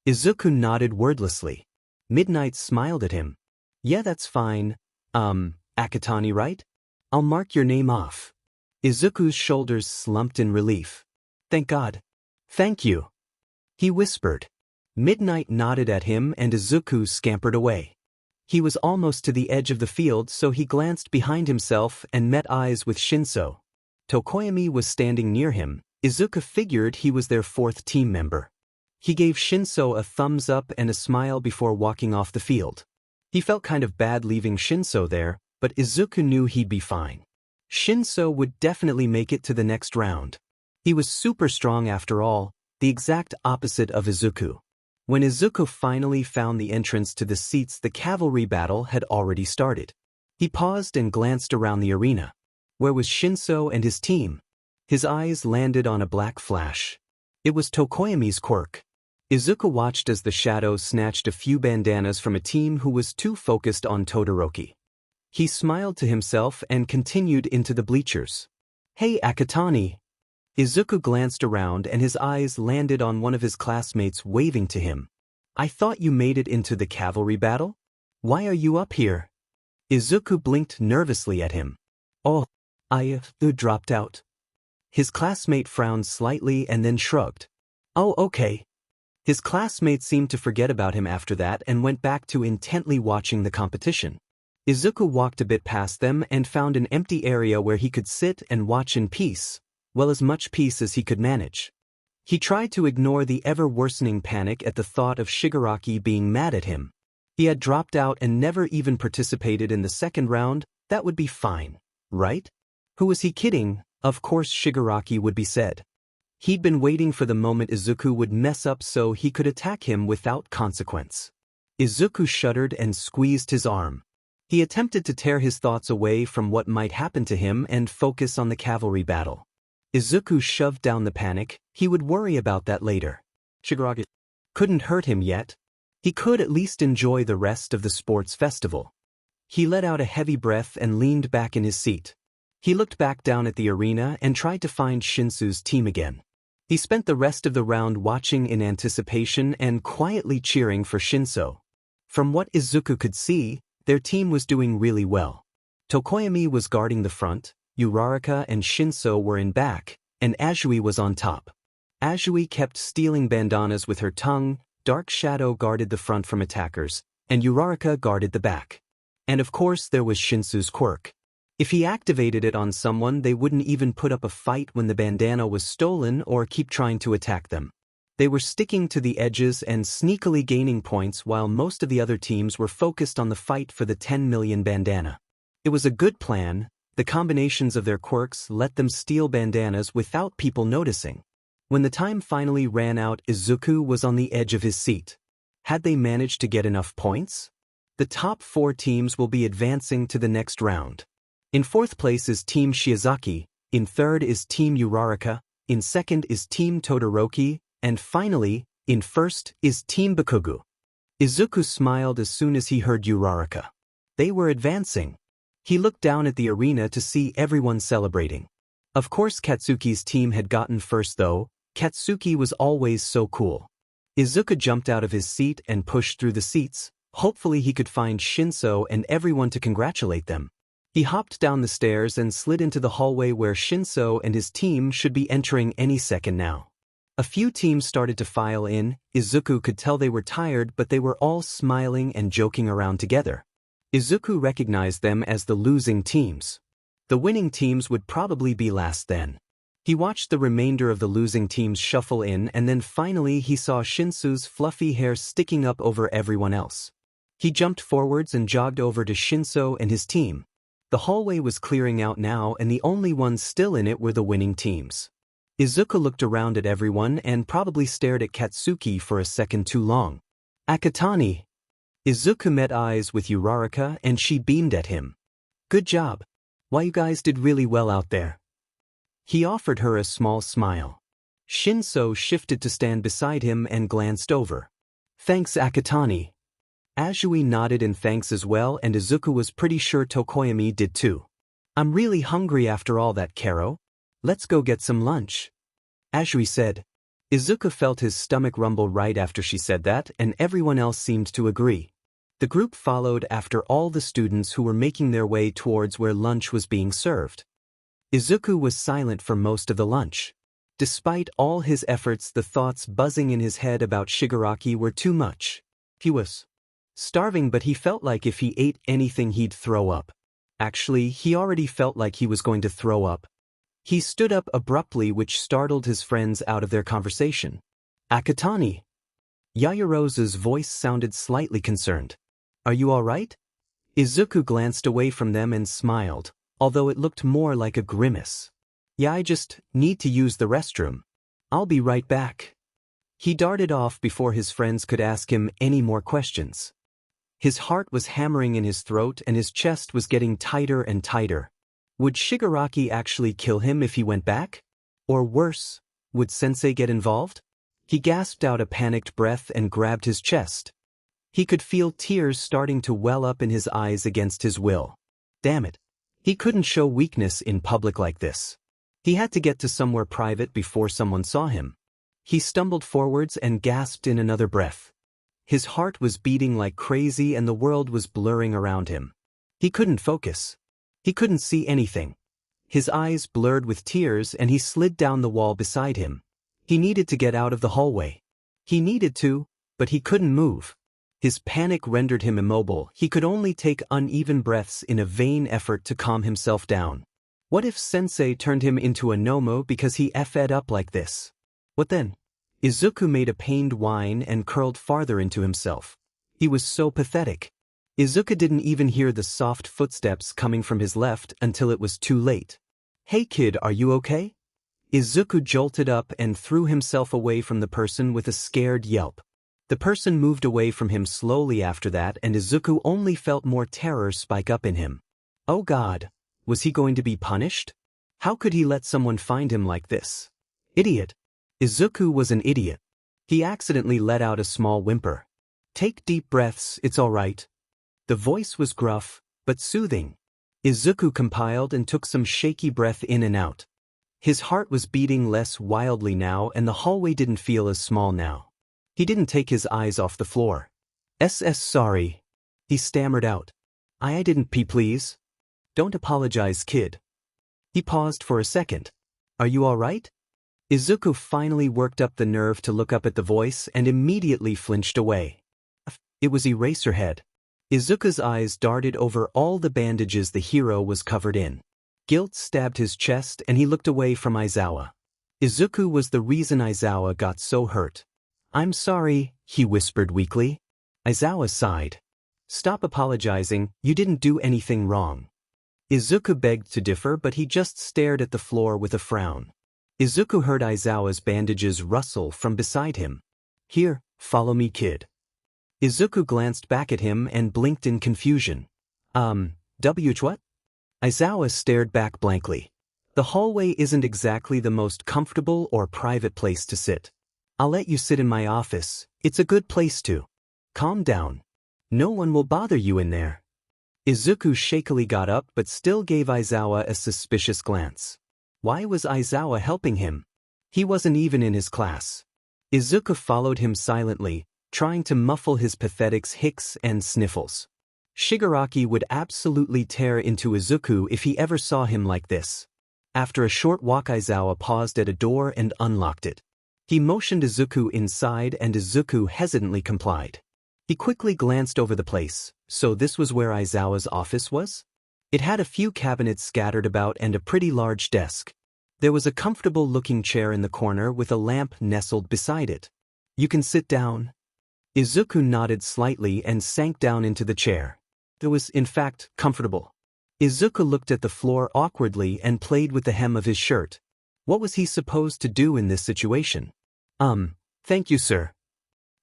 Izuku nodded wordlessly. Midnight smiled at him. Yeah, that's fine. Akatani, right? I'll mark your name off. Izuku's shoulders slumped in relief. Thank God. Thank you. He whispered. Midnight nodded at him and Izuku scampered away. He was almost to the edge of the field, so he glanced behind himself and met eyes with Shinso. Tokoyami was standing near him. Izuku figured he was their fourth team member. He gave Shinso a thumbs up and a smile before walking off the field. He felt kind of bad leaving Shinso there, but Izuku knew he'd be fine. Shinso would definitely make it to the next round. He was super strong after all, the exact opposite of Izuku. When Izuku finally found the entrance to the seats, the cavalry battle had already started. He paused and glanced around the arena. Where was Shinso and his team? His eyes landed on a black flash. It was Tokoyami's quirk. Izuku watched as the shadow snatched a few bandanas from a team who was too focused on Todoroki. He smiled to himself and continued into the bleachers. Hey Akatani! Izuku glanced around and his eyes landed on one of his classmates waving to him. I thought you made it into the cavalry battle? Why are you up here? Izuku blinked nervously at him. Oh, I dropped out. His classmate frowned slightly and then shrugged. Oh, okay. His classmate seemed to forget about him after that and went back to intently watching the competition. Izuku walked a bit past them and found an empty area where he could sit and watch in peace, well, as much peace as he could manage. He tried to ignore the ever-worsening panic at the thought of Shigaraki being mad at him. He had dropped out and never even participated in the second round. That would be fine, right? Who was he kidding? Of course Shigaraki would be said. He'd been waiting for the moment Izuku would mess up so he could attack him without consequence. Izuku shuddered and squeezed his arm. He attempted to tear his thoughts away from what might happen to him and focus on the cavalry battle. Izuku shoved down the panic. He would worry about that later. Shigaraki couldn't hurt him yet. He could at least enjoy the rest of the sports festival. He let out a heavy breath and leaned back in his seat. He looked back down at the arena and tried to find Shinsu's team again. He spent the rest of the round watching in anticipation and quietly cheering for Shinso. From what Izuku could see, their team was doing really well. Tokoyami was guarding the front, Uraraka and Shinso were in back, and Azui was on top. Azui kept stealing bandanas with her tongue, Dark Shadow guarded the front from attackers, and Uraraka guarded the back. And of course there was Shinsu's quirk. If he activated it on someone, they wouldn't even put up a fight when the bandana was stolen or keep trying to attack them. They were sticking to the edges and sneakily gaining points while most of the other teams were focused on the fight for the 10 million bandana. It was a good plan. The combinations of their quirks let them steal bandanas without people noticing. When the time finally ran out, Izuku was on the edge of his seat. Had they managed to get enough points? The top 4 teams will be advancing to the next round. In fourth place is Team Shiozaki, in third is Team Uraraka, in second is Team Todoroki, and finally, in first is Team Bakugo. Izuku smiled as soon as he heard Uraraka. They were advancing. He looked down at the arena to see everyone celebrating. Of course Katsuki's team had gotten first though. Katsuki was always so cool. Izuku jumped out of his seat and pushed through the seats. Hopefully he could find Shinso and everyone to congratulate them. He hopped down the stairs and slid into the hallway where Shinso and his team should be entering any second now. A few teams started to file in. Izuku could tell they were tired, but they were all smiling and joking around together. Izuku recognized them as the losing teams. The winning teams would probably be last then. He watched the remainder of the losing teams shuffle in, and then finally he saw Shinso's fluffy hair sticking up over everyone else. He jumped forwards and jogged over to Shinso and his team. The hallway was clearing out now, and the only ones still in it were the winning teams. Izuku looked around at everyone and probably stared at Katsuki for a second too long. Akatani. Izuku met eyes with Uraraka and she beamed at him. Good job. Why, you guys did really well out there. He offered her a small smile. Shinso shifted to stand beside him and glanced over. Thanks, Akatani. Azui nodded in thanks as well, and Izuku was pretty sure Tokoyami did too. I'm really hungry after all that, Karo. Let's go get some lunch. Azui said. Izuku felt his stomach rumble right after she said that, and everyone else seemed to agree. The group followed after all the students who were making their way towards where lunch was being served. Izuku was silent for most of the lunch. Despite all his efforts, the thoughts buzzing in his head about Shigaraki were too much. He was starving, but he felt like if he ate anything he'd throw up. Actually, he already felt like he was going to throw up. He stood up abruptly, which startled his friends out of their conversation. Akatani. Yaoyorozu's voice sounded slightly concerned. Are you all right? Izuku glanced away from them and smiled, although it looked more like a grimace. Yeah, I just need to use the restroom. I'll be right back. He darted off before his friends could ask him any more questions. His heart was hammering in his throat and his chest was getting tighter and tighter. Would Shigaraki actually kill him if he went back? Or worse, would Sensei get involved? He gasped out a panicked breath and grabbed his chest. He could feel tears starting to well up in his eyes against his will. Damn it. He couldn't show weakness in public like this. He had to get to somewhere private before someone saw him. He stumbled forwards and gasped in another breath. His heart was beating like crazy and the world was blurring around him. He couldn't focus. He couldn't see anything. His eyes blurred with tears and he slid down the wall beside him. He needed to get out of the hallway. He needed to, but he couldn't move. His panic rendered him immobile. He could only take uneven breaths in a vain effort to calm himself down. What if Sensei turned him into a Nomo because he effed up like this? What then? Izuku made a pained whine and curled farther into himself. He was so pathetic. Izuku didn't even hear the soft footsteps coming from his left until it was too late. Hey kid, are you okay? Izuku jolted up and threw himself away from the person with a scared yelp. The person moved away from him slowly after that, and Izuku only felt more terror spike up in him. Oh God, was he going to be punished? How could he let someone find him like this? Idiot. Izuku was an idiot. He accidentally let out a small whimper. Take deep breaths, it's all right. The voice was gruff, but soothing. Izuku compiled and took some shaky breath in and out. His heart was beating less wildly now and the hallway didn't feel as small now. He didn't take his eyes off the floor. Sorry. He stammered out. I didn't pee, please. Don't apologize, kid. He paused for a second. Are you all right? Izuku finally worked up the nerve to look up at the voice and immediately flinched away. It was Eraserhead. Izuku's eyes darted over all the bandages the hero was covered in. Guilt stabbed his chest and he looked away from Aizawa. Izuku was the reason Aizawa got so hurt. I'm sorry, he whispered weakly. Aizawa sighed. Stop apologizing, you didn't do anything wrong. Izuku begged to differ, but he just stared at the floor with a frown. Izuku heard Aizawa's bandages rustle from beside him. Here, follow me, kid. Izuku glanced back at him and blinked in confusion. What? Aizawa stared back blankly. The hallway isn't exactly the most comfortable or private place to sit. I'll let you sit in my office, it's a good place to. Calm down. No one will bother you in there. Izuku shakily got up but still gave Aizawa a suspicious glance. Why was Aizawa helping him? He wasn't even in his class. Izuku followed him silently, trying to muffle his pathetic hicks and sniffles. Shigaraki would absolutely tear into Izuku if he ever saw him like this. After a short walk, Aizawa paused at a door and unlocked it. He motioned Izuku inside and Izuku hesitantly complied. He quickly glanced over the place. So this was where Aizawa's office was? It had a few cabinets scattered about and a pretty large desk. There was a comfortable-looking chair in the corner with a lamp nestled beside it. "You can sit down." Izuku nodded slightly and sank down into the chair. It was, in fact, comfortable. Izuku looked at the floor awkwardly and played with the hem of his shirt. What was he supposed to do in this situation? Thank you, sir,"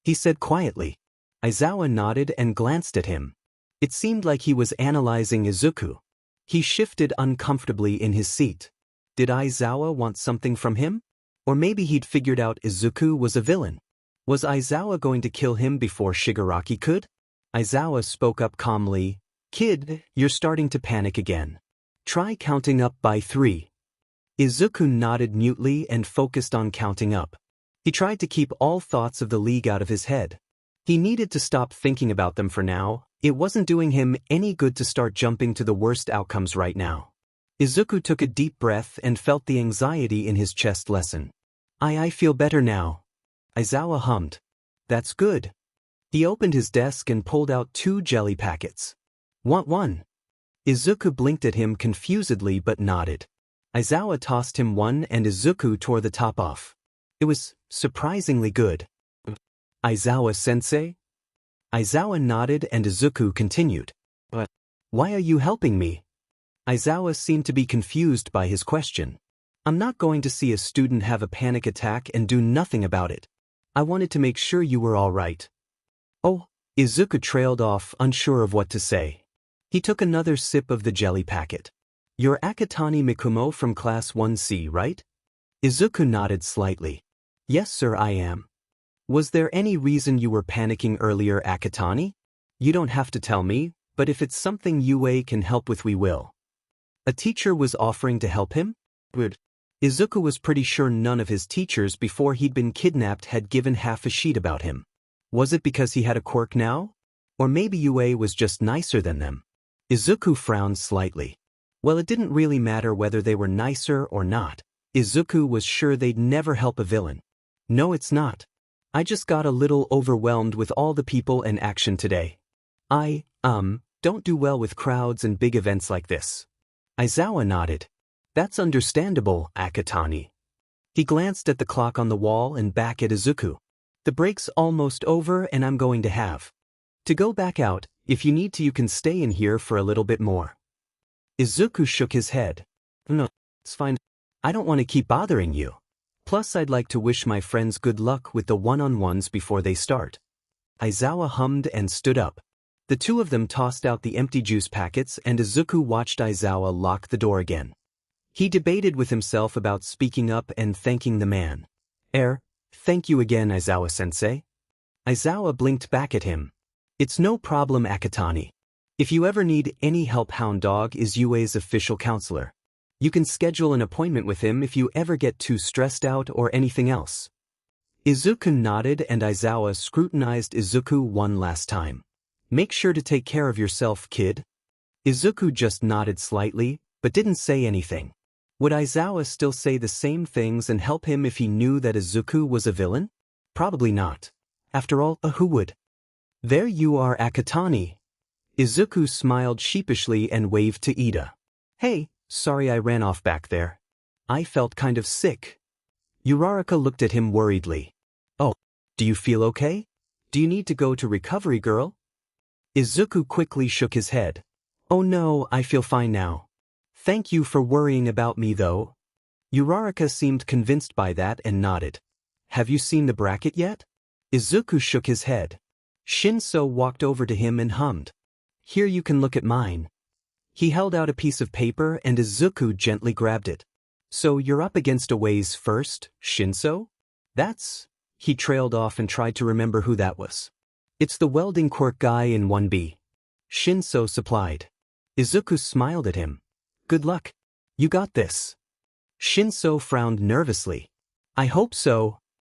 he said quietly. Aizawa nodded and glanced at him. It seemed like he was analyzing Izuku. He shifted uncomfortably in his seat. Did Aizawa want something from him? Or maybe he'd figured out Izuku was a villain. Was Aizawa going to kill him before Shigaraki could? Aizawa spoke up calmly. "Kid, you're starting to panic again. Try counting up by 3. Izuku nodded mutely and focused on counting up. He tried to keep all thoughts of the league out of his head. He needed to stop thinking about them for now. It wasn't doing him any good to start jumping to the worst outcomes right now. Izuku took a deep breath and felt the anxiety in his chest lessen. I feel better now." Aizawa hummed. "That's good." He opened his desk and pulled out 2 jelly packets. "Want one?" Izuku blinked at him confusedly but nodded. Aizawa tossed him one and Izuku tore the top off. It was surprisingly good. "Aizawa-sensei?" Aizawa nodded and Izuku continued. "But why are you helping me?" Aizawa seemed to be confused by his question. "I'm not going to see a student have a panic attack and do nothing about it. I wanted to make sure you were all right." "Oh," Izuku trailed off, unsure of what to say. He took another sip of the jelly packet. "You're Akatani Mikumo from Class 1C, right?" Izuku nodded slightly. "Yes, sir, I am." "Was there any reason you were panicking earlier, Akatani?" "You don't have to tell me, but if it's something UA can help with, we will." A teacher was offering to help him? Good. Izuku was pretty sure none of his teachers before he'd been kidnapped had given half a sheet about him. Was it because he had a quirk now? Or maybe UA was just nicer than them? Izuku frowned slightly. Well, it didn't really matter whether they were nicer or not. Izuku was sure they'd never help a villain. "No, it's not. I just got a little overwhelmed with all the people and action today. I don't do well with crowds and big events like this." Aizawa nodded. "That's understandable, Akatani." He glanced at the clock on the wall and back at Izuku. "The break's almost over and I'm going to have to go back out. If you need to, you can stay in here for a little bit more." Izuku shook his head. "No, it's fine. I don't want to keep bothering you. Plus, I'd like to wish my friends good luck with the one-on-ones before they start." Aizawa hummed and stood up. The two of them tossed out the empty juice packets and Izuku watched Aizawa lock the door again. He debated with himself about speaking up and thanking the man. Thank you again, Aizawa-sensei." Aizawa blinked back at him. "It's no problem, Akatani. If you ever need any help, Hound Dog is UA's official counselor. You can schedule an appointment with him if you ever get too stressed out or anything else." Izuku nodded and Aizawa scrutinized Izuku one last time. "Make sure to take care of yourself, kid." Izuku just nodded slightly, but didn't say anything. Would Aizawa still say the same things and help him if he knew that Izuku was a villain? Probably not. After all, who would? "There you are, Akatani." Izuku smiled sheepishly and waved to Ida. "Hey, sorry I ran off back there. I felt kind of sick." Uraraka looked at him worriedly. "Oh, do you feel okay? Do you need to go to recovery, girl?" Izuku quickly shook his head. "Oh no, I feel fine now. Thank you for worrying about me though." Uraraka seemed convinced by that and nodded. "Have you seen the bracket yet?" Izuku shook his head. Shinso walked over to him and hummed. "Here, you can look at mine." He held out a piece of paper and Izuku gently grabbed it. "So you're up against a ways first, Shinso?" "That's..." He trailed off and tried to remember who that was. "It's the welding quirk guy in 1B. Shinso supplied. Izuku smiled at him. "Good luck. You got this." Shinso frowned nervously. "I hope so."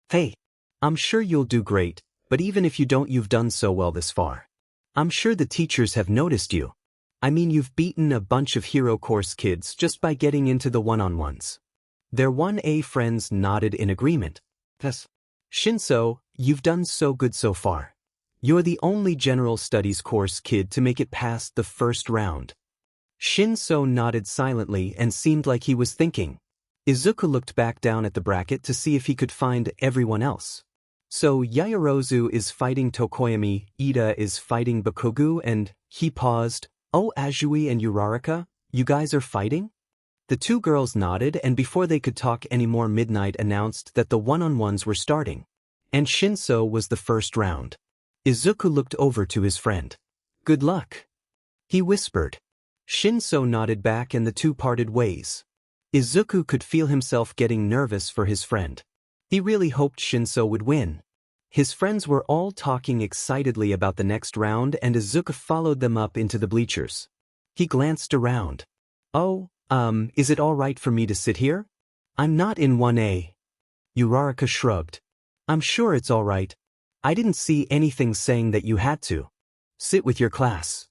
"Hey, I'm sure you'll do great, but even if you don't, you've done so well this far. I'm sure the teachers have noticed you. I mean, you've beaten a bunch of hero course kids just by getting into the one-on-ones. Their 1A friends nodded in agreement. Yes. Shinso, you've done so good so far. You're the only general studies course kid to make it past the first round. Shinso nodded silently and seemed like he was thinking. Izuku looked back down at the bracket to see if he could find everyone else. So Yaoyorozu is fighting Tokoyami, Ida is fighting Bakugo, and he paused. Oh, Azui and Uraraka, you guys are fighting? The two girls nodded, and before they could talk anymore, Midnight announced that the one-on-ones were starting. And Shinso was the first round. Izuku looked over to his friend. Good luck, he whispered. Shinso nodded back and the two parted ways. Izuku could feel himself getting nervous for his friend. He really hoped Shinso would win. His friends were all talking excitedly about the next round, and Izuku followed them up into the bleachers. He glanced around. Oh, is it all right for me to sit here? I'm not in 1A. Uraraka shrugged. I'm sure it's all right. I didn't see anything saying that you had to. Sit with your class.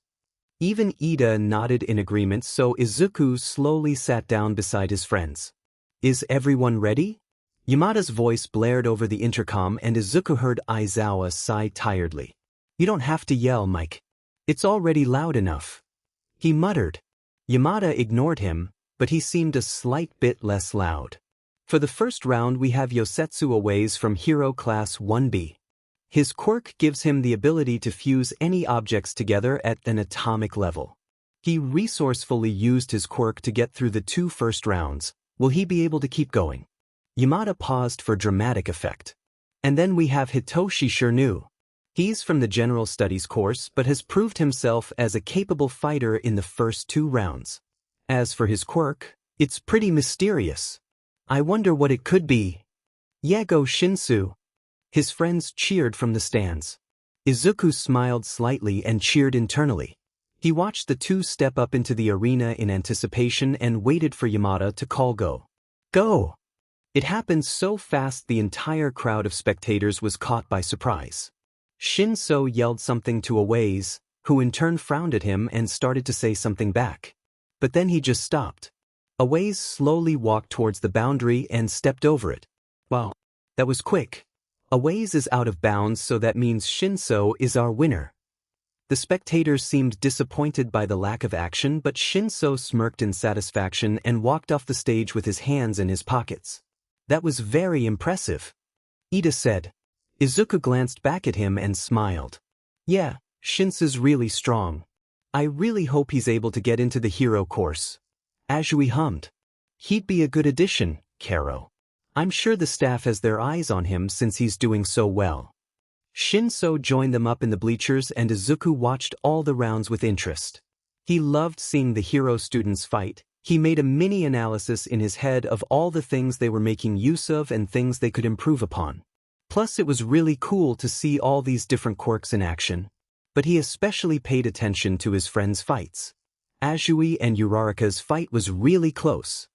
Even Ida nodded in agreement, so Izuku slowly sat down beside his friends. Is everyone ready? Yamada's voice blared over the intercom, and Izuku heard Aizawa sigh tiredly. You don't have to yell, Mike. It's already loud enough. He muttered. Yamada ignored him, but he seemed a slight bit less loud. For the first round we have Yosetsu Aways from Hero Class 1B. His quirk gives him the ability to fuse any objects together at an atomic level. He resourcefully used his quirk to get through the two first rounds. Will he be able to keep going? Yamada paused for dramatic effect. And then we have Hitoshi Shirnu. He's from the General Studies course but has proved himself as a capable fighter in the first two rounds. As for his quirk, it's pretty mysterious. I wonder what it could be. Yago Shinsu. His friends cheered from the stands. Izuku smiled slightly and cheered internally. He watched the two step up into the arena in anticipation and waited for Yamada to call go. Go! It happened so fast the entire crowd of spectators was caught by surprise. Shinso yelled something to Aways, who in turn frowned at him and started to say something back. But then he just stopped. Aways slowly walked towards the boundary and stepped over it. Wow, that was quick. Aways is out of bounds, so that means Shinso is our winner. The spectators seemed disappointed by the lack of action, but Shinso smirked in satisfaction and walked off the stage with his hands in his pockets. That was very impressive, Ida said. Izuku glanced back at him and smiled. Yeah, Shinso's really strong. I really hope he's able to get into the hero course. Azui hummed. He'd be a good addition, Karo. I'm sure the staff has their eyes on him since he's doing so well. Shinso joined them up in the bleachers, and Izuku watched all the rounds with interest. He loved seeing the hero students fight. He made a mini analysis in his head of all the things they were making use of and things they could improve upon. Plus, it was really cool to see all these different quirks in action. But he especially paid attention to his friends' fights. Azui and Uraraka's fight was really close.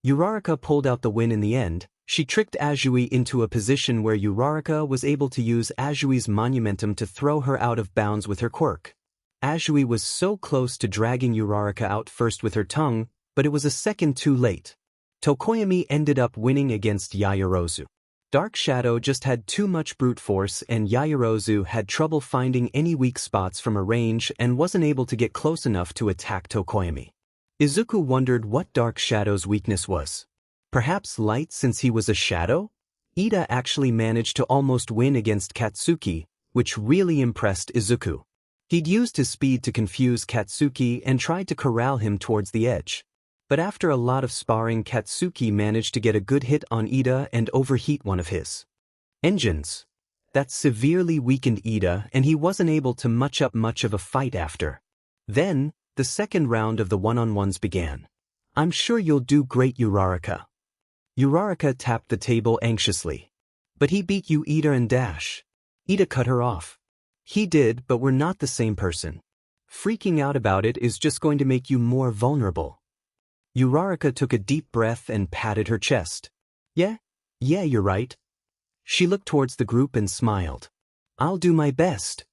Uraraka pulled out the win in the end. She tricked Azui into a position where Uraraka was able to use Azui's monumentum to throw her out of bounds with her quirk. Azui was so close to dragging Uraraka out first with her tongue, but it was a second too late. Tokoyami ended up winning against Yaoyorozu. Dark Shadow just had too much brute force, and Yaoyorozu had trouble finding any weak spots from a range and wasn't able to get close enough to attack Tokoyami. Izuku wondered what Dark Shadow's weakness was. Perhaps light, since he was a shadow? Ida actually managed to almost win against Katsuki, which really impressed Izuku. He'd used his speed to confuse Katsuki and tried to corral him towards the edge. But after a lot of sparring, Katsuki managed to get a good hit on Ida and overheat one of his engines. That severely weakened Ida, and he wasn't able to much up much of a fight after. Then, the second round of the one-on-ones began. I'm sure you'll do great, Uraraka. Uraraka tapped the table anxiously. But he beat you, Ida and Dash. Ida cut her off. He did, but we're not the same person. Freaking out about it is just going to make you more vulnerable. Uraraka took a deep breath and patted her chest. Yeah, you're right. She looked towards the group and smiled. I'll do my best.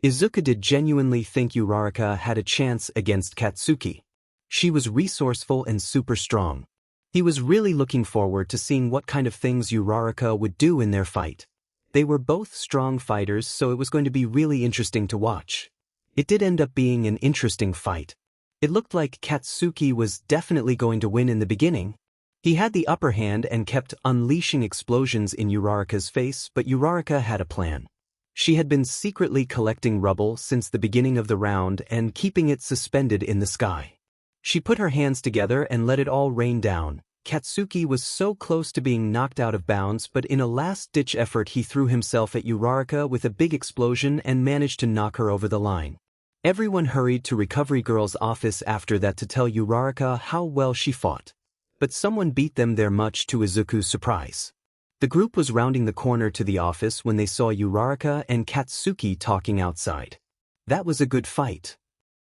Izuku did genuinely think Uraraka had a chance against Katsuki. She was resourceful and super strong. He was really looking forward to seeing what kind of things Uraraka would do in their fight. They were both strong fighters, so it was going to be really interesting to watch. It did end up being an interesting fight. It looked like Katsuki was definitely going to win in the beginning. He had the upper hand and kept unleashing explosions in Uraraka's face, but Uraraka had a plan. She had been secretly collecting rubble since the beginning of the round and keeping it suspended in the sky. She put her hands together and let it all rain down. Katsuki was so close to being knocked out of bounds, but in a last-ditch effort he threw himself at Uraraka with a big explosion and managed to knock her over the line. Everyone hurried to Recovery Girl's office after that to tell Uraraka how well she fought. But someone beat them there, much to Izuku's surprise. The group was rounding the corner to the office when they saw Uraraka and Katsuki talking outside. That was a good fight,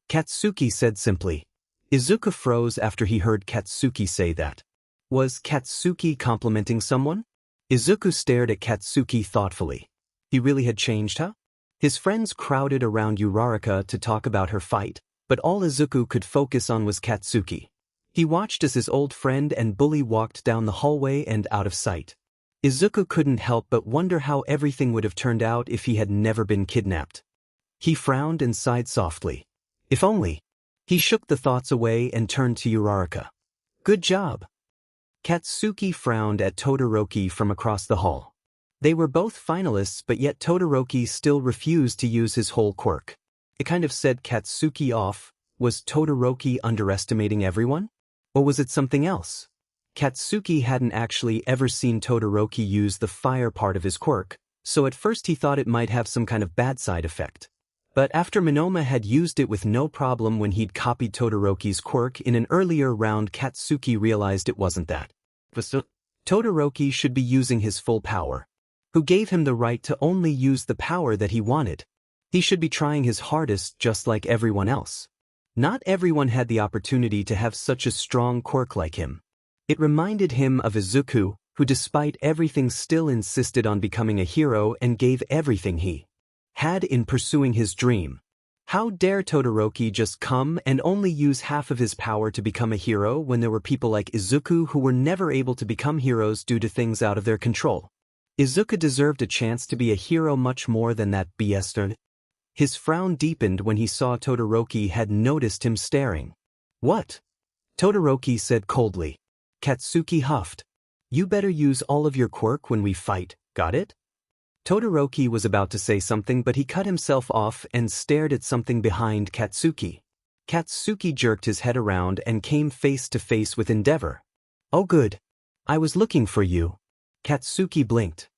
Katsuki said simply. Izuku froze after he heard Katsuki say that. Was Katsuki complimenting someone? Izuku stared at Katsuki thoughtfully. He really had changed, huh? His friends crowded around Uraraka to talk about her fight, but all Izuku could focus on was Katsuki. He watched as his old friend and bully walked down the hallway and out of sight. Izuku couldn't help but wonder how everything would have turned out if he had never been kidnapped. He frowned and sighed softly. If only. He shook the thoughts away and turned to Uraraka. Good job. Katsuki frowned at Todoroki from across the hall. They were both finalists, but yet Todoroki still refused to use his whole quirk. It kind of set Katsuki off. Was Todoroki underestimating everyone? Or was it something else? Katsuki hadn't actually ever seen Todoroki use the fire part of his quirk, so at first he thought it might have some kind of bad side effect. But after Monoma had used it with no problem when he'd copied Todoroki's quirk in an earlier round, Katsuki realized it wasn't that. Todoroki should be using his full power. Who gave him the right to only use the power that he wanted? He should be trying his hardest just like everyone else. Not everyone had the opportunity to have such a strong quirk like him. It reminded him of Izuku, who despite everything still insisted on becoming a hero and gave everything he had in pursuing his dream. How dare Todoroki just come and only use half of his power to become a hero when there were people like Izuku who were never able to become heroes due to things out of their control? Izuku deserved a chance to be a hero much more than that BS. His frown deepened when he saw Todoroki had noticed him staring. What? Todoroki said coldly. Katsuki huffed. You better use all of your quirk when we fight, got it? Todoroki was about to say something, but he cut himself off and stared at something behind Katsuki. Katsuki jerked his head around and came face to face with Endeavor. Oh good. I was looking for you. Katsuki blinked.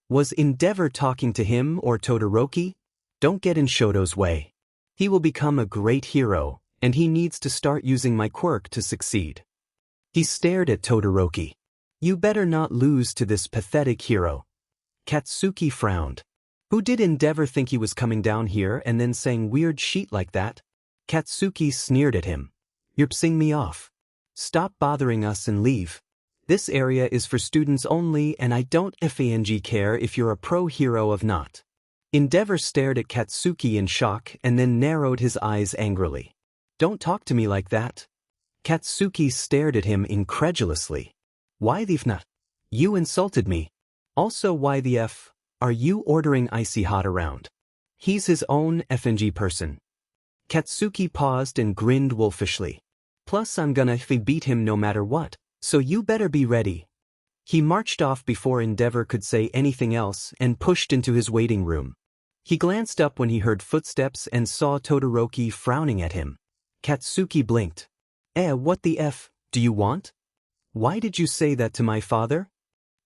Was Endeavor talking to him or Todoroki? Don't get in Shoto's way. He will become a great hero, and he needs to start using my quirk to succeed. He stared at Todoroki. You better not lose to this pathetic hero. Katsuki frowned. Who did Endeavor think he was coming down here and then saying weird shit like that? Katsuki sneered at him. You're pissing me off. Stop bothering us and leave. This area is for students only and I don't FANG care if you're a pro hero or not. Endeavor stared at Katsuki in shock and then narrowed his eyes angrily. Don't talk to me like that. Katsuki stared at him incredulously. Why the f***? You insulted me. Also why the f*** are you ordering Icy Hot around? He's his own FNG person. Katsuki paused and grinned wolfishly. Plus I'm gonna beat him no matter what, so you better be ready. He marched off before Endeavor could say anything else and pushed into his waiting room. He glanced up when he heard footsteps and saw Todoroki frowning at him. Katsuki blinked. What the f do you want? Why did you say that to my father?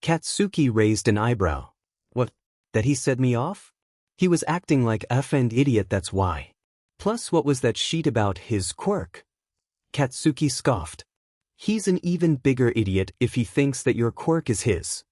Katsuki raised an eyebrow. What? That he said me off? He was acting like an idiot, that's why. Plus what was that sheet about his quirk? Katsuki scoffed. He's an even bigger idiot if he thinks that your quirk is his.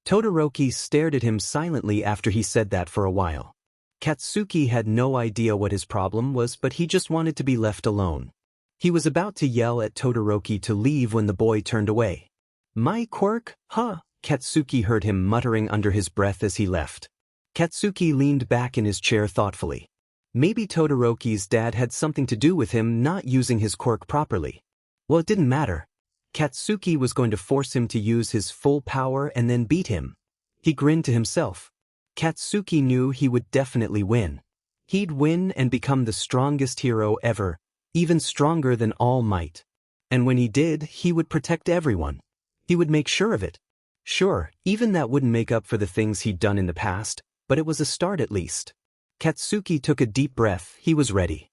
Todoroki stared at him silently after he said that for a while. Katsuki had no idea what his problem was, but he just wanted to be left alone. He was about to yell at Todoroki to leave when the boy turned away. My quirk? Huh? Katsuki heard him muttering under his breath as he left. Katsuki leaned back in his chair thoughtfully. Maybe Todoroki's dad had something to do with him not using his quirk properly. Well, it didn't matter. Katsuki was going to force him to use his full power and then beat him. He grinned to himself. Katsuki knew he would definitely win. He'd win and become the strongest hero ever, even stronger than All Might. And when he did, he would protect everyone. He would make sure of it. Sure, even that wouldn't make up for the things he'd done in the past, but it was a start at least. Katsuki took a deep breath. He was ready.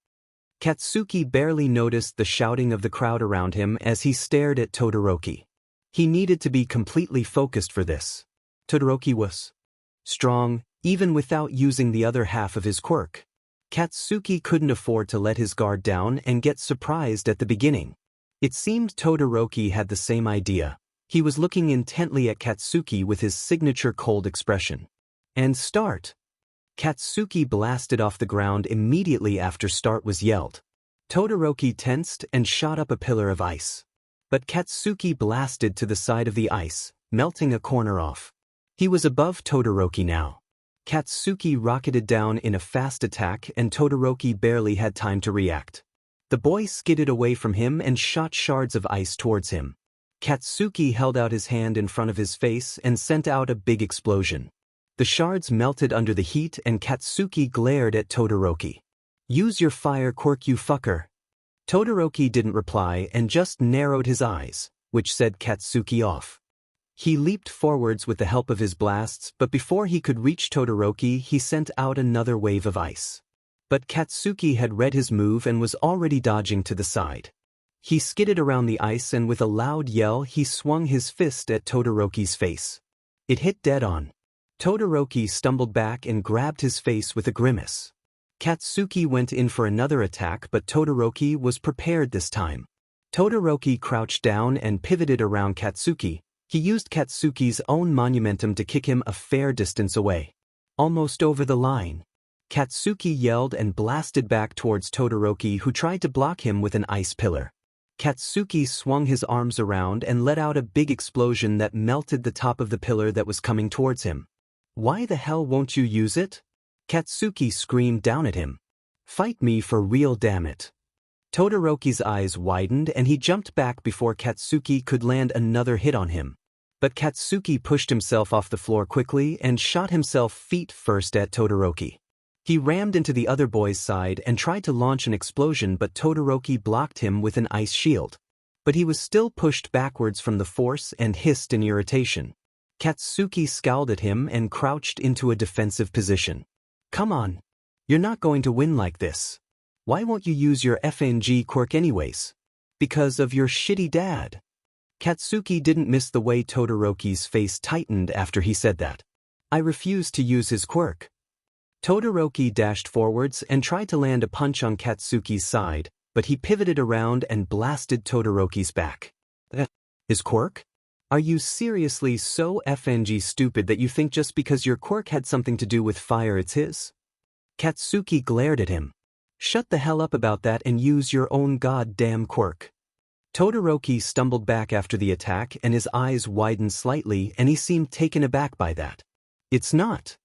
Katsuki barely noticed the shouting of the crowd around him as he stared at Todoroki. He needed to be completely focused for this. Todoroki was strong, even without using the other half of his quirk. Katsuki couldn't afford to let his guard down and get surprised at the beginning. It seemed Todoroki had the same idea. He was looking intently at Katsuki with his signature cold expression. And start! Katsuki blasted off the ground immediately after start was yelled. Todoroki tensed and shot up a pillar of ice. But Katsuki blasted to the side of the ice, melting a corner off. He was above Todoroki now. Katsuki rocketed down in a fast attack and Todoroki barely had time to react. The boy skidded away from him and shot shards of ice towards him. Katsuki held out his hand in front of his face and sent out a big explosion. The shards melted under the heat and Katsuki glared at Todoroki. "Use your fire quirk, you fucker." Todoroki didn't reply and just narrowed his eyes, which set Katsuki off. He leaped forwards with the help of his blasts, but before he could reach Todoroki, he sent out another wave of ice. But Katsuki had read his move and was already dodging to the side. He skidded around the ice and with a loud yell he swung his fist at Todoroki's face. It hit dead on. Todoroki stumbled back and grabbed his face with a grimace. Katsuki went in for another attack, but Todoroki was prepared this time. Todoroki crouched down and pivoted around Katsuki. He used Katsuki's own monumentum to kick him a fair distance away. Almost over the line. Katsuki yelled and blasted back towards Todoroki, who tried to block him with an ice pillar. Katsuki swung his arms around and let out a big explosion that melted the top of the pillar that was coming towards him. "Why the hell won't you use it?" Katsuki screamed down at him. "Fight me for real, damn it." Todoroki's eyes widened and he jumped back before Katsuki could land another hit on him. But Katsuki pushed himself off the floor quickly and shot himself feet first at Todoroki. He rammed into the other boy's side and tried to launch an explosion, but Todoroki blocked him with an ice shield. But he was still pushed backwards from the force and hissed in irritation. Katsuki scowled at him and crouched into a defensive position. "Come on. You're not going to win like this. Why won't you use your FNG quirk anyways?" "Because of your shitty dad." Katsuki didn't miss the way Todoroki's face tightened after he said that. "I refuse to use his quirk." Todoroki dashed forwards and tried to land a punch on Katsuki's side, but he pivoted around and blasted Todoroki's back. "His quirk? Are you seriously so FNG stupid that you think just because your quirk had something to do with fire it's his?" Katsuki glared at him. "Shut the hell up about that and use your own goddamn quirk." Todoroki stumbled back after the attack and his eyes widened slightly and he seemed taken aback by that. "It's not."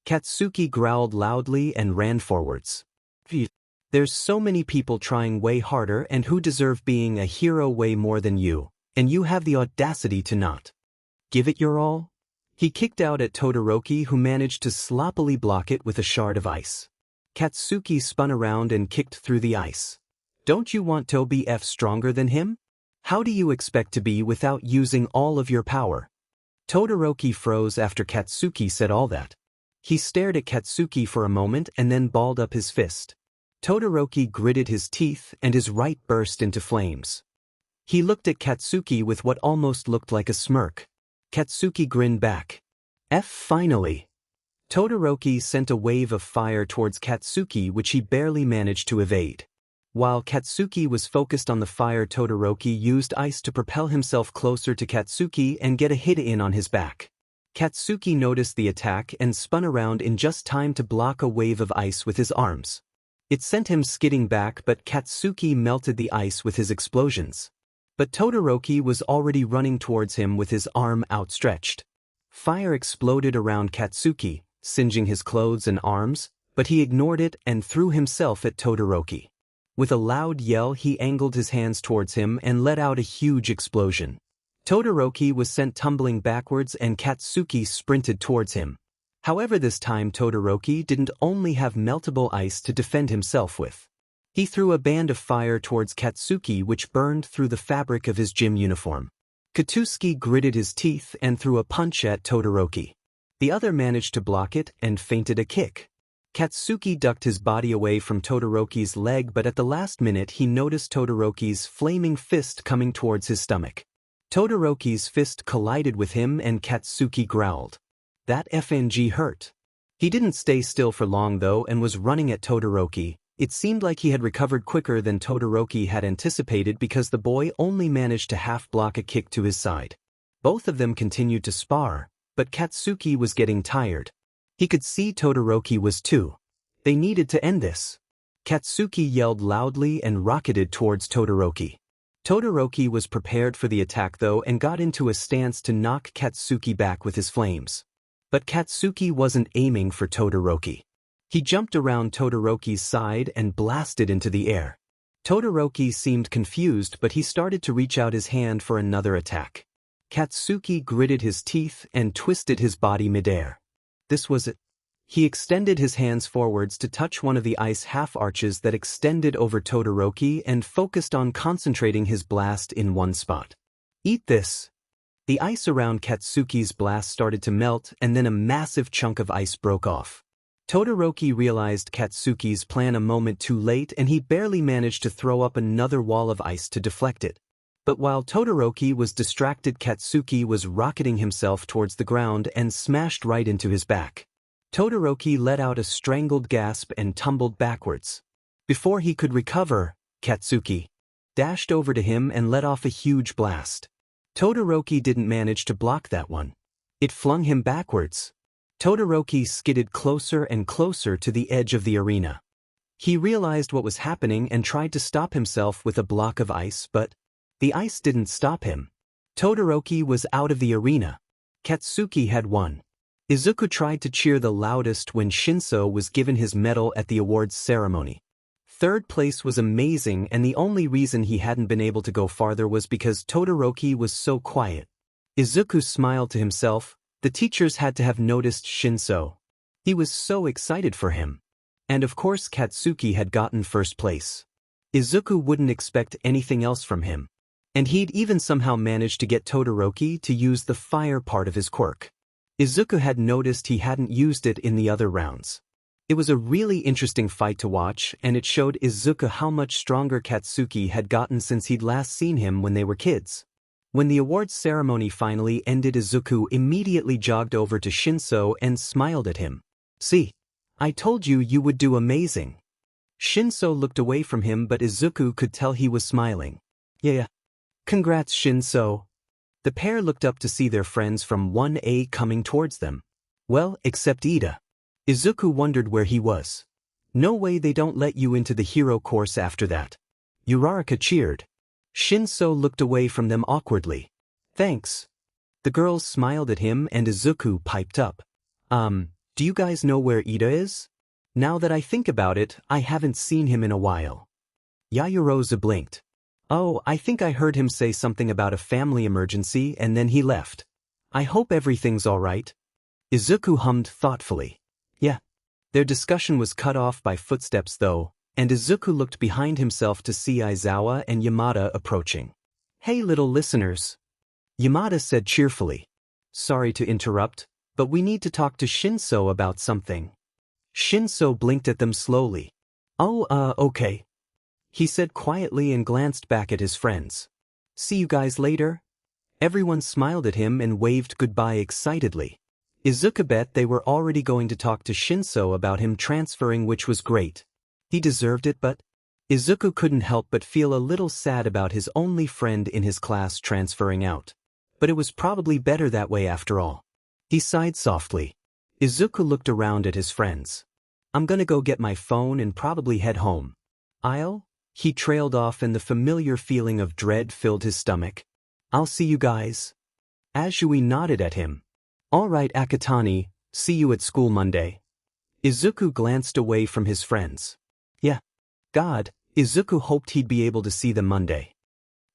Katsuki growled loudly and ran forwards. "There's so many people trying way harder and who deserve being a hero way more than you, and you have the audacity to not give it your all?" He kicked out at Todoroki, who managed to sloppily block it with a shard of ice. Katsuki spun around and kicked through the ice. "Don't you want to be stronger than him? How do you expect to be without using all of your power?" Todoroki froze after Katsuki said all that. He stared at Katsuki for a moment and then balled up his fist. Todoroki gritted his teeth and his right burst into flames. He looked at Katsuki with what almost looked like a smirk. Katsuki grinned back. Finally. Todoroki sent a wave of fire towards Katsuki, which he barely managed to evade. While Katsuki was focused on the fire, Todoroki used ice to propel himself closer to Katsuki and get a hit in on his back. Katsuki noticed the attack and spun around in just time to block a wave of ice with his arms. It sent him skidding back, but Katsuki melted the ice with his explosions. But Todoroki was already running towards him with his arm outstretched. Fire exploded around Katsuki, singeing his clothes and arms, but he ignored it and threw himself at Todoroki. With a loud yell, he angled his hands towards him and let out a huge explosion. Todoroki was sent tumbling backwards and Katsuki sprinted towards him. However, this time Todoroki didn't only have meltable ice to defend himself with. He threw a band of fire towards Katsuki which burned through the fabric of his gym uniform. Katsuki gritted his teeth and threw a punch at Todoroki. The other managed to block it and feinted a kick. Katsuki ducked his body away from Todoroki's leg, but at the last minute he noticed Todoroki's flaming fist coming towards his stomach. Todoroki's fist collided with him and Katsuki growled. That FNG hurt. He didn't stay still for long though and was running at Todoroki. It seemed like he had recovered quicker than Todoroki had anticipated because the boy only managed to half-block a kick to his side. Both of them continued to spar, but Katsuki was getting tired. He could see Todoroki was too. They needed to end this. Katsuki yelled loudly and rocketed towards Todoroki. Todoroki was prepared for the attack though and got into a stance to knock Katsuki back with his flames. But Katsuki wasn't aiming for Todoroki. He jumped around Todoroki's side and blasted into the air. Todoroki seemed confused, but he started to reach out his hand for another attack. Katsuki gritted his teeth and twisted his body midair. This was it. He extended his hands forwards to touch one of the ice half-arches that extended over Todoroki and focused on concentrating his blast in one spot. Eat this. The ice around Katsuki's blast started to melt and then a massive chunk of ice broke off. Todoroki realized Katsuki's plan a moment too late and he barely managed to throw up another wall of ice to deflect it. But while Todoroki was distracted, Katsuki was rocketing himself towards the ground and smashed right into his back. Todoroki let out a strangled gasp and tumbled backwards. Before he could recover, Katsuki dashed over to him and let off a huge blast. Todoroki didn't manage to block that one. It flung him backwards. Todoroki skidded closer and closer to the edge of the arena. He realized what was happening and tried to stop himself with a block of ice, but the ice didn't stop him. Todoroki was out of the arena. Katsuki had won. Izuku tried to cheer the loudest when Shinso was given his medal at the awards ceremony. Third place was amazing, and the only reason he hadn't been able to go farther was because Todoroki was so quiet. Izuku smiled to himself. The teachers had to have noticed Shinso. He was so excited for him. And of course Katsuki had gotten first place. Izuku wouldn't expect anything else from him. And he'd even somehow managed to get Todoroki to use the fire part of his quirk. Izuku had noticed he hadn't used it in the other rounds. It was a really interesting fight to watch, and it showed Izuku how much stronger Katsuki had gotten since he'd last seen him when they were kids. When the awards ceremony finally ended, Izuku immediately jogged over to Shinso and smiled at him. "See, I told you you would do amazing." Shinso looked away from him, but Izuku could tell he was smiling. "Yeah. Congrats, Shinso." The pair looked up to see their friends from 1A coming towards them. Well, except Ida. Izuku wondered where he was. No way they don't let you into the hero course after that. Uraraka cheered. Shinso looked away from them awkwardly. "Thanks." The girls smiled at him and Izuku piped up. Do you guys know where Ida is? Now that I think about it, I haven't seen him in a while." Yaoyorozu blinked. "Oh, I think I heard him say something about a family emergency and then he left. I hope everything's alright." Izuku hummed thoughtfully. "Yeah." Their discussion was cut off by footsteps though, and Izuku looked behind himself to see Aizawa and Yamada approaching. "Hey little listeners," Yamada said cheerfully. "Sorry to interrupt, but we need to talk to Shinso about something." Shinso blinked at them slowly. "Oh, okay," he said quietly and glanced back at his friends. "See you guys later." Everyone smiled at him and waved goodbye excitedly. Izuku bet they were already going to talk to Shinso about him transferring, which was great. He deserved it, but Izuku couldn't help but feel a little sad about his only friend in his class transferring out. But it was probably better that way after all. He sighed softly. Izuku looked around at his friends. "I'm gonna go get my phone and probably head home." He trailed off and the familiar feeling of dread filled his stomach. "I'll see you guys." Azui nodded at him. Alright Akatani, see you at school Monday. Izuku glanced away from his friends. Yeah. God, Izuku hoped he'd be able to see them Monday.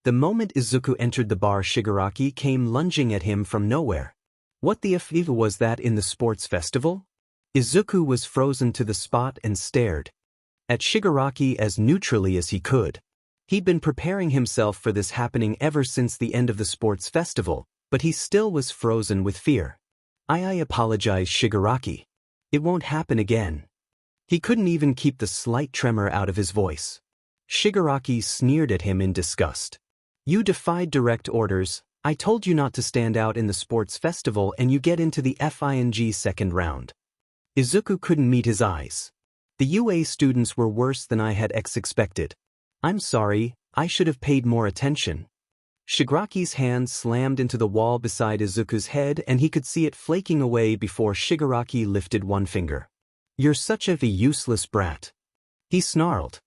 The moment Izuku entered the bar, Shigaraki came lunging at him from nowhere. What the f was that in the sports festival? Izuku was frozen to the spot and stared at Shigaraki as neutrally as he could. He'd been preparing himself for this happening ever since the end of the sports festival, but he still was frozen with fear. I apologize, Shigaraki. It won't happen again. He couldn't even keep the slight tremor out of his voice. Shigaraki sneered at him in disgust. You defied direct orders, I told you not to stand out in the sports festival and you get into the FING second round. Izuku couldn't meet his eyes. The UA students were worse than I had expected. I'm sorry, I should have paid more attention. Shigaraki's hand slammed into the wall beside Izuku's head and he could see it flaking away before Shigaraki lifted one finger. You're such a useless brat. He snarled.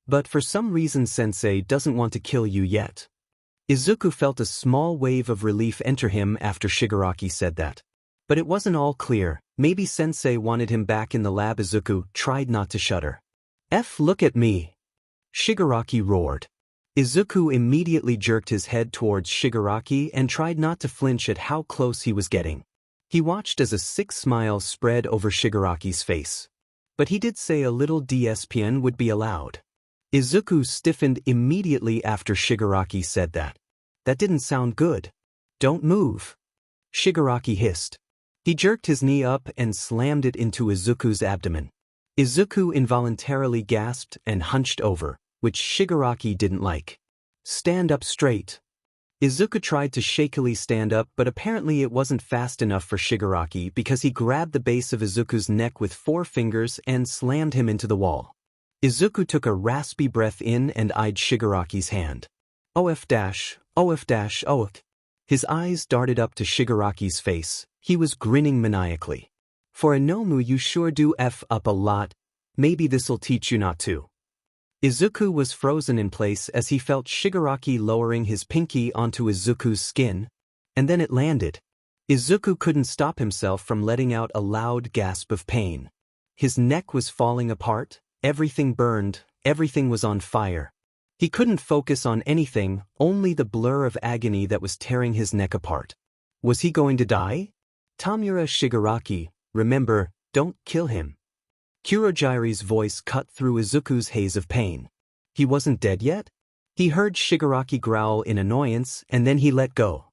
But for some reason Sensei doesn't want to kill you yet. Izuku felt a small wave of relief enter him after Shigaraki said that. But it wasn't all clear, maybe Sensei wanted him back in the lab. Izuku tried not to shudder. Look at me. Shigaraki roared. Izuku immediately jerked his head towards Shigaraki and tried not to flinch at how close he was getting. He watched as a sick smile spread over Shigaraki's face. But he did say a little DSPN would be allowed. Izuku stiffened immediately after Shigaraki said that. That didn't sound good. Don't move. Shigaraki hissed. He jerked his knee up and slammed it into Izuku's abdomen. Izuku involuntarily gasped and hunched over, which Shigaraki didn't like. Stand up straight. Izuku tried to shakily stand up, but apparently it wasn't fast enough for Shigaraki because he grabbed the base of Izuku's neck with 4 fingers and slammed him into the wall. Izuku took a raspy breath in and eyed Shigaraki's hand. OF. His eyes darted up to Shigaraki's face. He was grinning maniacally. For a Nomu, you sure do F up a lot. Maybe this'll teach you not to. Izuku was frozen in place as he felt Shigaraki lowering his pinky onto Izuku's skin, and then it landed. Izuku couldn't stop himself from letting out a loud gasp of pain. His neck was falling apart, everything burned, everything was on fire. He couldn't focus on anything, only the blur of agony that was tearing his neck apart. Was he going to die? Tamura Shigaraki, remember, don't kill him. Kurojire's voice cut through Izuku's haze of pain. He wasn't dead yet? He heard Shigaraki growl in annoyance and then he let go.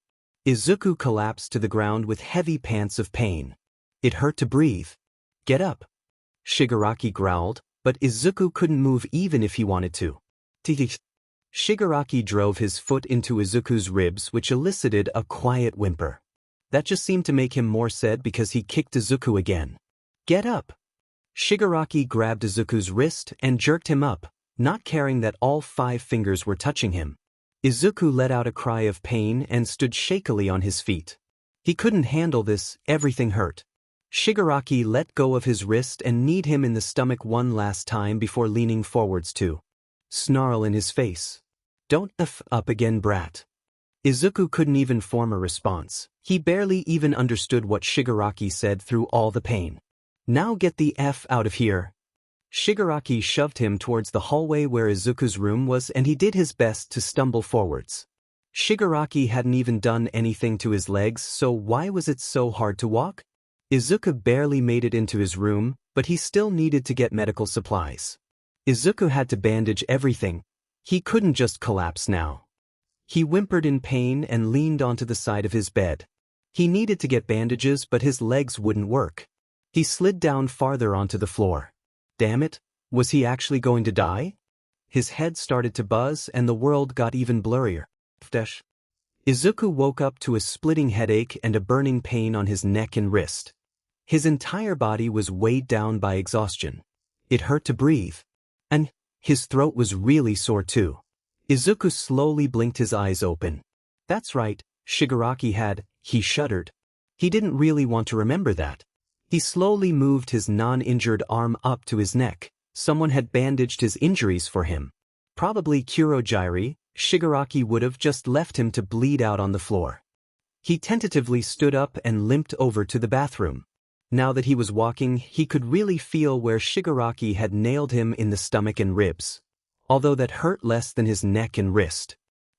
Izuku collapsed to the ground with heavy pants of pain. It hurt to breathe. Get up. Shigaraki growled, but Izuku couldn't move even if he wanted to. Shigaraki drove his foot into Izuku's ribs, which elicited a quiet whimper. That just seemed to make him more sad because he kicked Izuku again. Get up. Shigaraki grabbed Izuku's wrist and jerked him up, not caring that all 5 fingers were touching him. Izuku let out a cry of pain and stood shakily on his feet. He couldn't handle this, everything hurt. Shigaraki let go of his wrist and kneed him in the stomach one last time before leaning forwards to snarl in his face. Don't F up again, brat. Izuku couldn't even form a response. He barely even understood what Shigaraki said through all the pain. Now get the F out of here. Shigaraki shoved him towards the hallway where Izuku's room was and he did his best to stumble forwards. Shigaraki hadn't even done anything to his legs, so why was it so hard to walk? Izuku barely made it into his room, but he still needed to get medical supplies. Izuku had to bandage everything. He couldn't just collapse now. He whimpered in pain and leaned onto the side of his bed. He needed to get bandages, but his legs wouldn't work. He slid down farther onto the floor. Damn it, was he actually going to die? His head started to buzz and the world got even blurrier. Izuku woke up to a splitting headache and a burning pain on his neck and wrist. His entire body was weighed down by exhaustion. It hurt to breathe. And his throat was really sore too. Izuku slowly blinked his eyes open. That's right, Shigaraki had, he shuddered. He didn't really want to remember that. He slowly moved his non-injured arm up to his neck. Someone had bandaged his injuries for him. Probably Kurojire. Shigaraki would have just left him to bleed out on the floor. He tentatively stood up and limped over to the bathroom. Now that he was walking, he could really feel where Shigaraki had nailed him in the stomach and ribs, although that hurt less than his neck and wrist.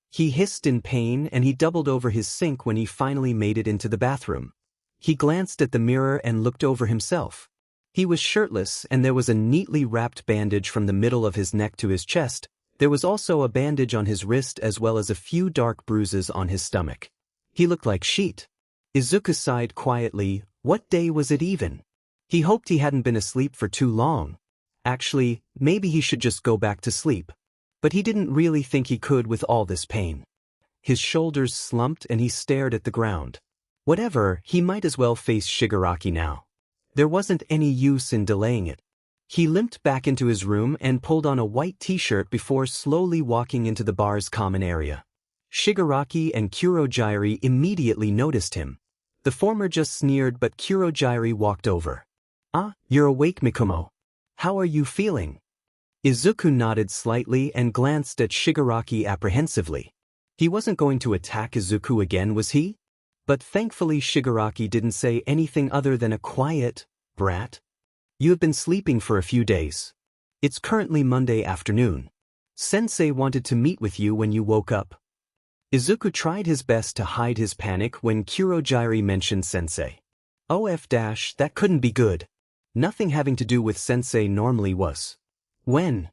He hissed in pain and he doubled over his sink when he finally made it into the bathroom. He glanced at the mirror and looked over himself. He was shirtless and there was a neatly wrapped bandage from the middle of his neck to his chest. There was also a bandage on his wrist as well as a few dark bruises on his stomach. He looked like shit. Izuku sighed quietly. What day was it even? He hoped he hadn't been asleep for too long. Actually, maybe he should just go back to sleep. But he didn't really think he could with all this pain. His shoulders slumped and he stared at the ground. Whatever, he might as well face Shigaraki now. There wasn't any use in delaying it. He limped back into his room and pulled on a white t-shirt before slowly walking into the bar's common area. Shigaraki and Kurojairi immediately noticed him. The former just sneered but Kurojairi walked over. "Ah, you're awake, Mikumo. How are you feeling?" Izuku nodded slightly and glanced at Shigaraki apprehensively. He wasn't going to attack Izuku again, was he? But thankfully Shigaraki didn't say anything other than a quiet, "Brat. You have been sleeping for a few days. It's currently Monday afternoon. Sensei wanted to meet with you when you woke up." Izuku tried his best to hide his panic when Kurojairi mentioned Sensei. That couldn't be good. Nothing having to do with Sensei normally was. "When?"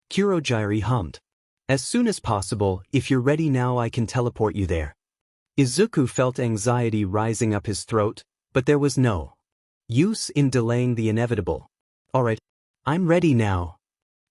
Kurojairi hummed. "As soon as possible. If you're ready now I can teleport you there." Izuku felt anxiety rising up his throat, but there was no use in delaying the inevitable. "Alright, I'm ready now."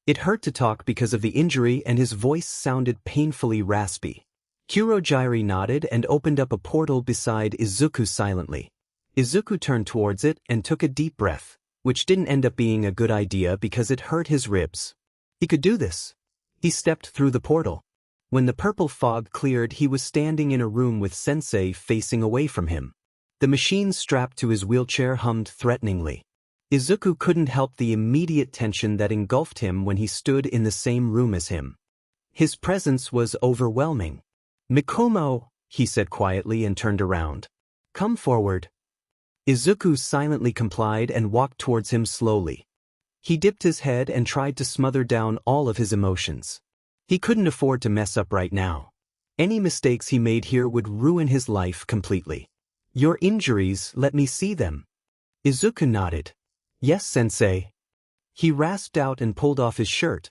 It hurt to talk because of the injury and his voice sounded painfully raspy. Kurojairi nodded and opened up a portal beside Izuku silently. Izuku turned towards it and took a deep breath, which didn't end up being a good idea because it hurt his ribs. He could do this. He stepped through the portal. When the purple fog cleared, he was standing in a room with Sensei facing away from him. The machine strapped to his wheelchair hummed threateningly. Izuku couldn't help the immediate tension that engulfed him when he stood in the same room as him. His presence was overwhelming. "Mikumo," he said quietly and turned around. "Come forward." Izuku silently complied and walked towards him slowly. He dipped his head and tried to smother down all of his emotions. He couldn't afford to mess up right now. Any mistakes he made here would ruin his life completely. "Your injuries, let me see them." Izuku nodded. "Yes, Sensei." He rasped out and pulled off his shirt.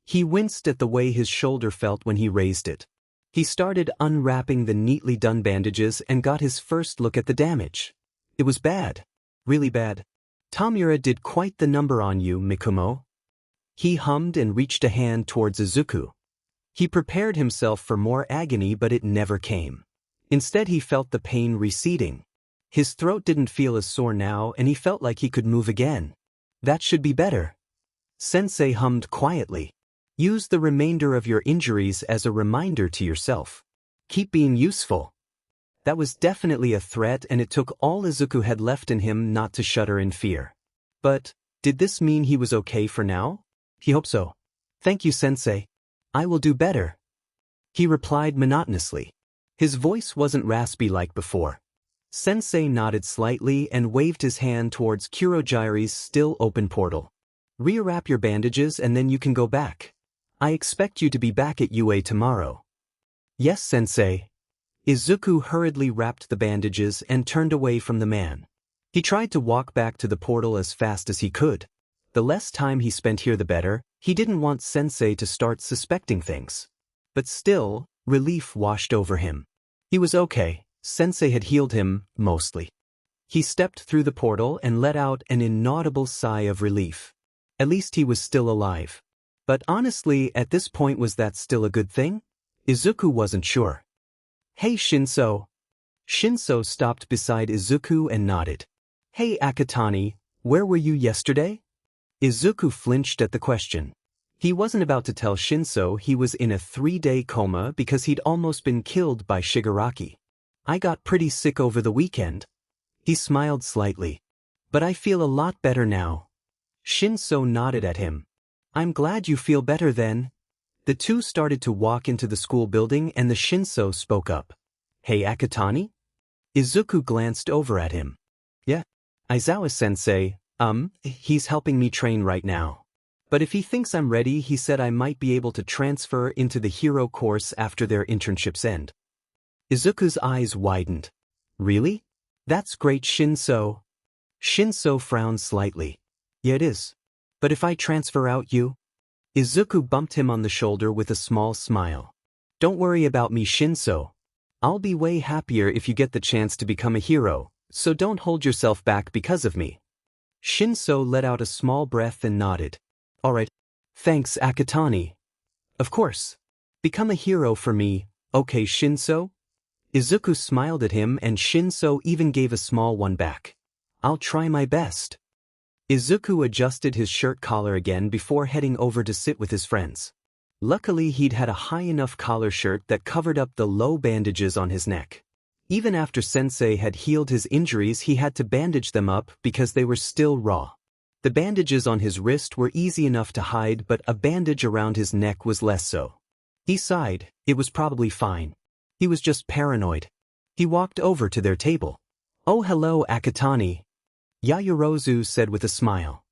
He winced at the way his shoulder felt when he raised it. He started unwrapping the neatly done bandages and got his first look at the damage. It was bad. Really bad. "Tamura did quite the number on you, Mikumo." He hummed and reached a hand towards Izuku. He prepared himself for more agony, but it never came. Instead he felt the pain receding. His throat didn't feel as sore now and he felt like he could move again. "That should be better." Sensei hummed quietly. "Use the remainder of your injuries as a reminder to yourself. Keep being useful." That was definitely a threat and it took all Izuku had left in him not to shudder in fear. But, did this mean he was okay for now? He hoped so. "Thank you, Sensei. I will do better," he replied monotonously. His voice wasn't raspy like before. Sensei nodded slightly and waved his hand towards Kurojairi's still open portal. "Rewrap your bandages and then you can go back. I expect you to be back at UA tomorrow." "Yes, Sensei." Izuku hurriedly wrapped the bandages and turned away from the man. He tried to walk back to the portal as fast as he could. The less time he spent here the better. He didn't want Sensei to start suspecting things. But still, relief washed over him. He was okay. Sensei had healed him, mostly. He stepped through the portal and let out an inaudible sigh of relief. At least he was still alive. But honestly, at this point, was that still a good thing? Izuku wasn't sure. "Hey, Shinso." Shinso stopped beside Izuku and nodded. "Hey, Akatani, where were you yesterday?" Izuku flinched at the question. He wasn't about to tell Shinso he was in a 3-day coma because he'd almost been killed by Shigaraki. "I got pretty sick over the weekend." He smiled slightly. "But I feel a lot better now." Shinso nodded at him. "I'm glad you feel better then." The two started to walk into the school building and the Shinso spoke up. "Hey, Akatani? Izuku glanced over at him. Yeah. Aizawa-sensei, he's helping me train right now. But if he thinks I'm ready, he said I might be able to transfer into the hero course after their internships end. Izuku's eyes widened. Really? That's great, Shinso. Shinso frowned slightly. Yeah, it is. But if I transfer out, you? Izuku bumped him on the shoulder with a small smile. Don't worry about me, Shinso. I'll be way happier if you get the chance to become a hero, so don't hold yourself back because of me. Shinso let out a small breath and nodded. Alright. Thanks, Akatani. Of course. Become a hero for me, okay, Shinso? Izuku smiled at him and Shinso even gave a small one back. I'll try my best. Izuku adjusted his shirt collar again before heading over to sit with his friends. Luckily, he'd had a high enough collar shirt that covered up the low bandages on his neck. Even after Sensei had healed his injuries, he had to bandage them up because they were still raw. The bandages on his wrist were easy enough to hide, but a bandage around his neck was less so. He sighed. It was probably fine. He was just paranoid. He walked over to their table. Oh, hello, Akatani. Yayorozu said with a smile.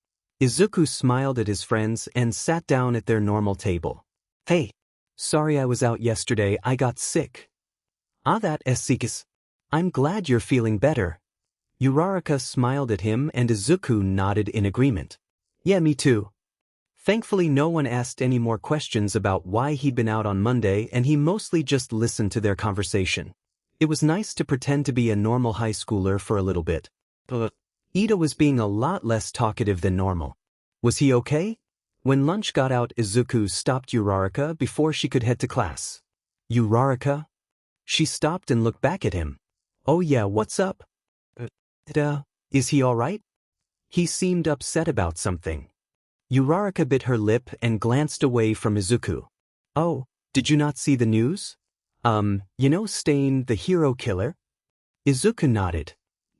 Izuku smiled at his friends and sat down at their normal table. Hey. Sorry I was out yesterday, I got sick. Ah, that Esikis. I'm glad you're feeling better. Uraraka smiled at him and Izuku nodded in agreement. Yeah, me too. Thankfully no one asked any more questions about why he'd been out on Monday, and he mostly just listened to their conversation. It was nice to pretend to be a normal high schooler for a little bit. Ida was being a lot less talkative than normal. Was he okay? When lunch got out, Izuku stopped Uraraka before she could head to class. Uraraka? She stopped and looked back at him. Oh yeah, what's up? Is he alright? He seemed upset about something. Uraraka bit her lip and glanced away from Izuku. Oh, did you not see the news? Stain, the hero killer? Izuku nodded.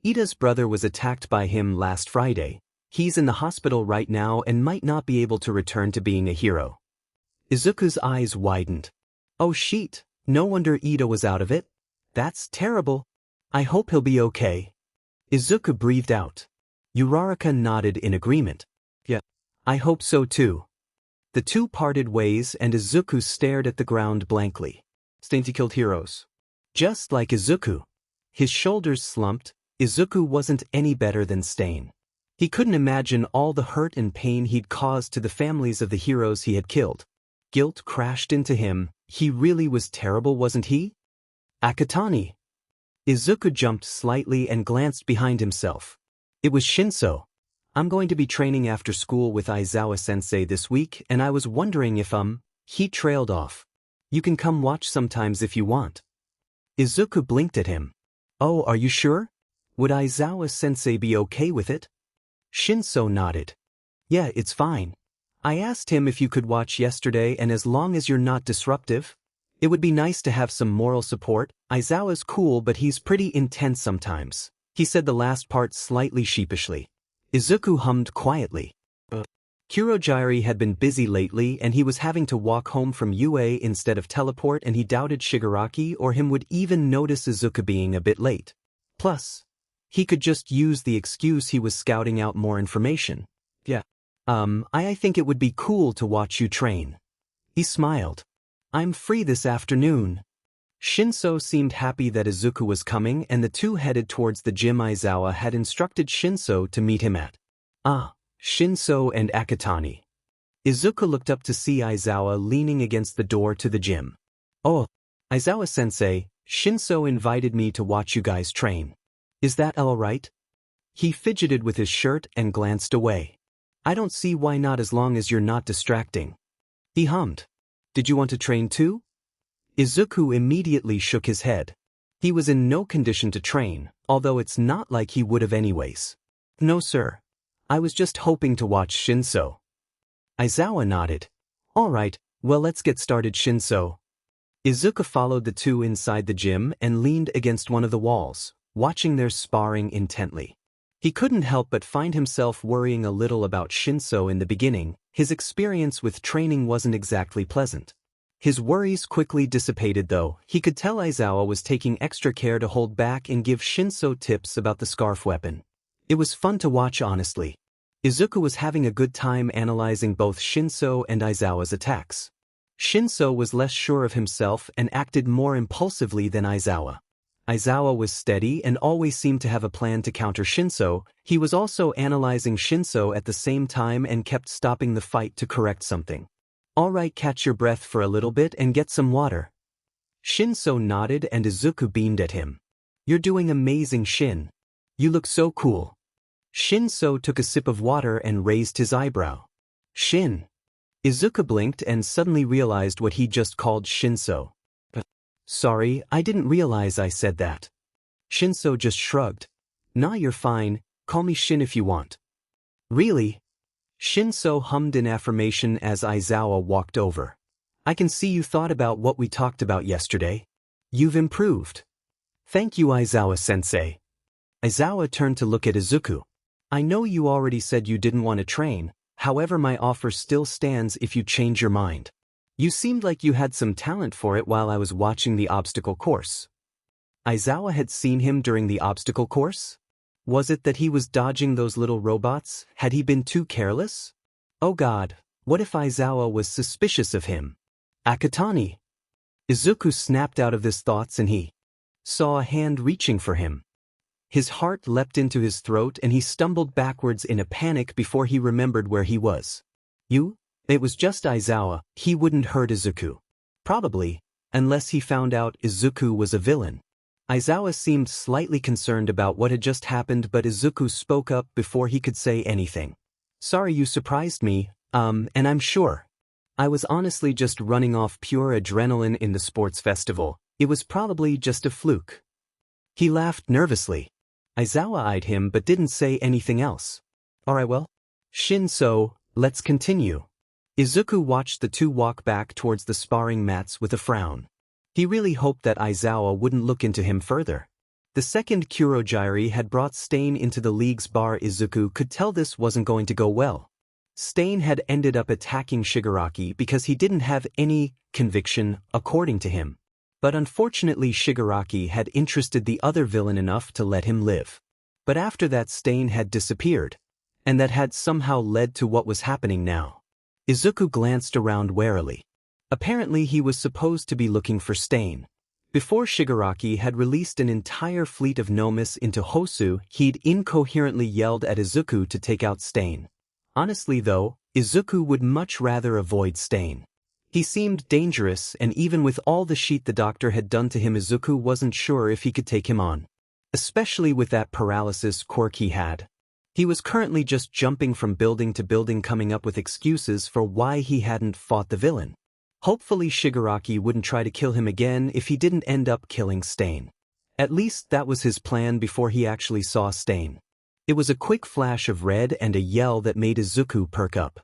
Ida's brother was attacked by him last Friday. He's in the hospital right now and might not be able to return to being a hero. Izuku's eyes widened. Oh shit, no wonder Ida was out of it. That's terrible. I hope he'll be okay. Izuku breathed out. Uraraka nodded in agreement. Yeah, I hope so too. The two parted ways and Izuku stared at the ground blankly. Stainty killed heroes. Just like Izuku. His shoulders slumped. Izuku wasn't any better than Stain. He couldn't imagine all the hurt and pain he'd caused to the families of the heroes he had killed. Guilt crashed into him. He really was terrible, wasn't he? Akatani. Izuku jumped slightly and glanced behind himself. It was Shinso. I'm going to be training after school with Aizawa-sensei this week, and I was wondering if he trailed off. You can come watch sometimes if you want. Izuku blinked at him. Oh, are you sure? Would Aizawa-sensei be okay with it? Shinso nodded. Yeah, it's fine. I asked him if you could watch yesterday, and as long as you're not disruptive. It would be nice to have some moral support. Aizawa's cool, but he's pretty intense sometimes. He said the last part slightly sheepishly. Izuku hummed quietly. Kurogiri had been busy lately and he was having to walk home from UA instead of teleport, and he doubted Shigaraki or him would even notice Izuku being a bit late. Plus, he could just use the excuse he was scouting out more information. Yeah. I think it would be cool to watch you train. He smiled. I'm free this afternoon. Shinso seemed happy that Izuku was coming, and the two headed towards the gym Aizawa had instructed Shinso to meet him at. Shinso and Akatani. Izuku looked up to see Aizawa leaning against the door to the gym. Oh, Aizawa-sensei, Shinso invited me to watch you guys train. Is that all right? He fidgeted with his shirt and glanced away. I don't see why not, as long as you're not distracting. He hummed. Did you want to train too? Izuku immediately shook his head. He was in no condition to train, although it's not like he would have anyways. No sir. I was just hoping to watch Shinso. Aizawa nodded. Alright, well let's get started, Shinso. Izuku followed the two inside the gym and leaned against one of the walls, watching their sparring intently. He couldn't help but find himself worrying a little about Shinso in the beginning. His experience with training wasn't exactly pleasant. His worries quickly dissipated though. He could tell Aizawa was taking extra care to hold back and give Shinso tips about the scarf weapon. It was fun to watch honestly. Izuku was having a good time analyzing both Shinso and Aizawa's attacks. Shinso was less sure of himself and acted more impulsively than Aizawa. Aizawa was steady and always seemed to have a plan to counter Shinso. He was also analyzing Shinso at the same time and kept stopping the fight to correct something. "Alright, catch your breath for a little bit and get some water." Shinso nodded and Izuku beamed at him. "You're doing amazing, Shin. You look so cool." Shinso took a sip of water and raised his eyebrow. "Shin." Izuku blinked and suddenly realized what he just called Shinso. "Sorry, I didn't realize I said that." Shinso just shrugged. "Nah, you're fine, call me Shin if you want." "Really?" Shinso hummed in affirmation as Aizawa walked over. "I can see you thought about what we talked about yesterday. You've improved." "Thank you, Aizawa-sensei." Aizawa turned to look at Izuku. "I know you already said you didn't want to train, however my offer still stands if you change your mind. You seemed like you had some talent for it while I was watching the obstacle course." Aizawa had seen him during the obstacle course? Was it that he was dodging those little robots? Had he been too careless? Oh god, what if Aizawa was suspicious of him? Akatani! Izuku snapped out of his thoughts and he saw a hand reaching for him. His heart leapt into his throat and he stumbled backwards in a panic before he remembered where he was. "You?" It was just Aizawa. He wouldn't hurt Izuku. Probably, unless he found out Izuku was a villain. Aizawa seemed slightly concerned about what had just happened, but Izuku spoke up before he could say anything. "Sorry you surprised me, and I'm sure. I was honestly just running off pure adrenaline in the sports festival. It was probably just a fluke." He laughed nervously. Aizawa eyed him but didn't say anything else. "Alright well. Shinso, let's continue." Izuku watched the two walk back towards the sparring mats with a frown. He really hoped that Aizawa wouldn't look into him further. The second Kurogyri had brought Stain into the league's bar. Izuku could tell this wasn't going to go well. Stain had ended up attacking Shigaraki because he didn't have any conviction, according to him. But unfortunately Shigaraki had interested the other villain enough to let him live. But after that Stain had disappeared. And that had somehow led to what was happening now. Izuku glanced around warily. Apparently he was supposed to be looking for Stain. Before Shigaraki had released an entire fleet of Nomis into Hosu, he'd incoherently yelled at Izuku to take out Stain. Honestly though, Izuku would much rather avoid Stain. He seemed dangerous, and even with all the shit the doctor had done to him, Izuku wasn't sure if he could take him on. Especially with that paralysis quirk he had. He was currently just jumping from building to building, coming up with excuses for why he hadn't fought the villain. Hopefully Shigaraki wouldn't try to kill him again if he didn't end up killing Stain. At least that was his plan before he actually saw Stain. It was a quick flash of red and a yell that made Izuku perk up.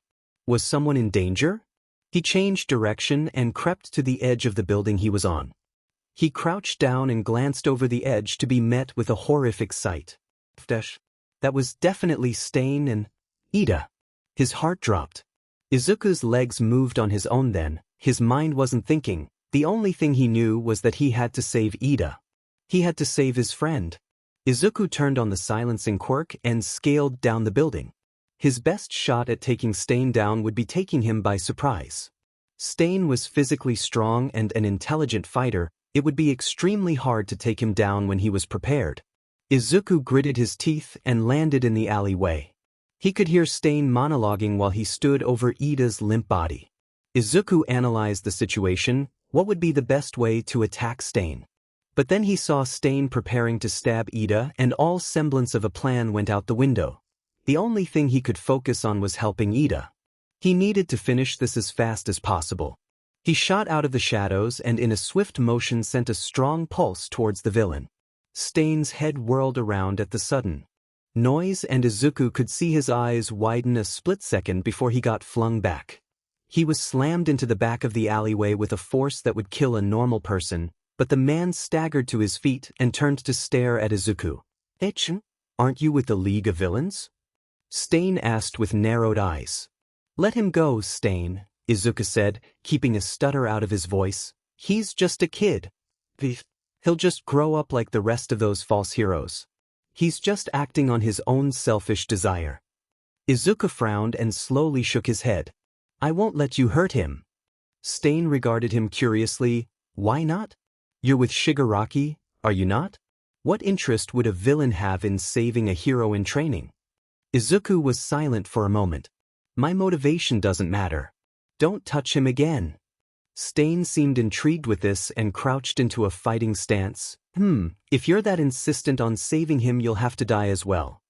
Was someone in danger? He changed direction and crept to the edge of the building he was on. He crouched down and glanced over the edge to be met with a horrific sight. That was definitely Stain and Ida. His heart dropped. Izuku's legs moved on his own then. His mind wasn't thinking. The only thing he knew was that he had to save Ida. He had to save his friend. Izuku turned on the silencing quirk and scaled down the building. His best shot at taking Stain down would be taking him by surprise. Stain was physically strong and an intelligent fighter. It would be extremely hard to take him down when he was prepared. Izuku gritted his teeth and landed in the alleyway. He could hear Stain monologuing while he stood over Ida's limp body. Izuku analyzed the situation. What would be the best way to attack Stain? But then he saw Stain preparing to stab Ida, and all semblance of a plan went out the window. The only thing he could focus on was helping Ida. He needed to finish this as fast as possible. He shot out of the shadows and in a swift motion sent a strong pulse towards the villain. Stain's head whirled around at the sudden noise, and Izuku could see his eyes widen a split second before he got flung back. He was slammed into the back of the alleyway with a force that would kill a normal person, but the man staggered to his feet and turned to stare at Izuku. "Echin, aren't you with the League of Villains?" Stain asked with narrowed eyes. "Let him go, Stain. Izuku said, keeping a stutter out of his voice. He's just a kid. He'll just grow up like the rest of those false heroes. He's just acting on his own selfish desire. Izuku frowned and slowly shook his head. I won't let you hurt him. Stain regarded him curiously. Why not? You're with Shigaraki, are you not? What interest would a villain have in saving a hero in training? Izuku was silent for a moment. My motivation doesn't matter. Don't touch him again. Stain seemed intrigued with this and crouched into a fighting stance. If you're that insistent on saving him, you'll have to die as well.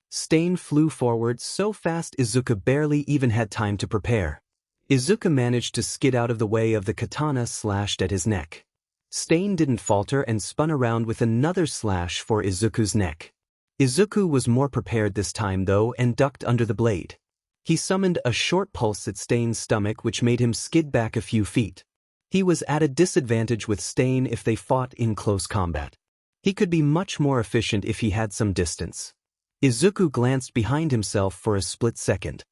Stain flew forward so fast Izuku barely even had time to prepare. Izuku managed to skid out of the way of the katana slashed at his neck. Stain didn't falter and spun around with another slash for Izuku's neck. Izuku was more prepared this time though and ducked under the blade. He summoned a short pulse at Stain's stomach which made him skid back a few feet. He was at a disadvantage with Stain if they fought in close combat. He could be much more efficient if he had some distance. Izuku glanced behind himself for a split second.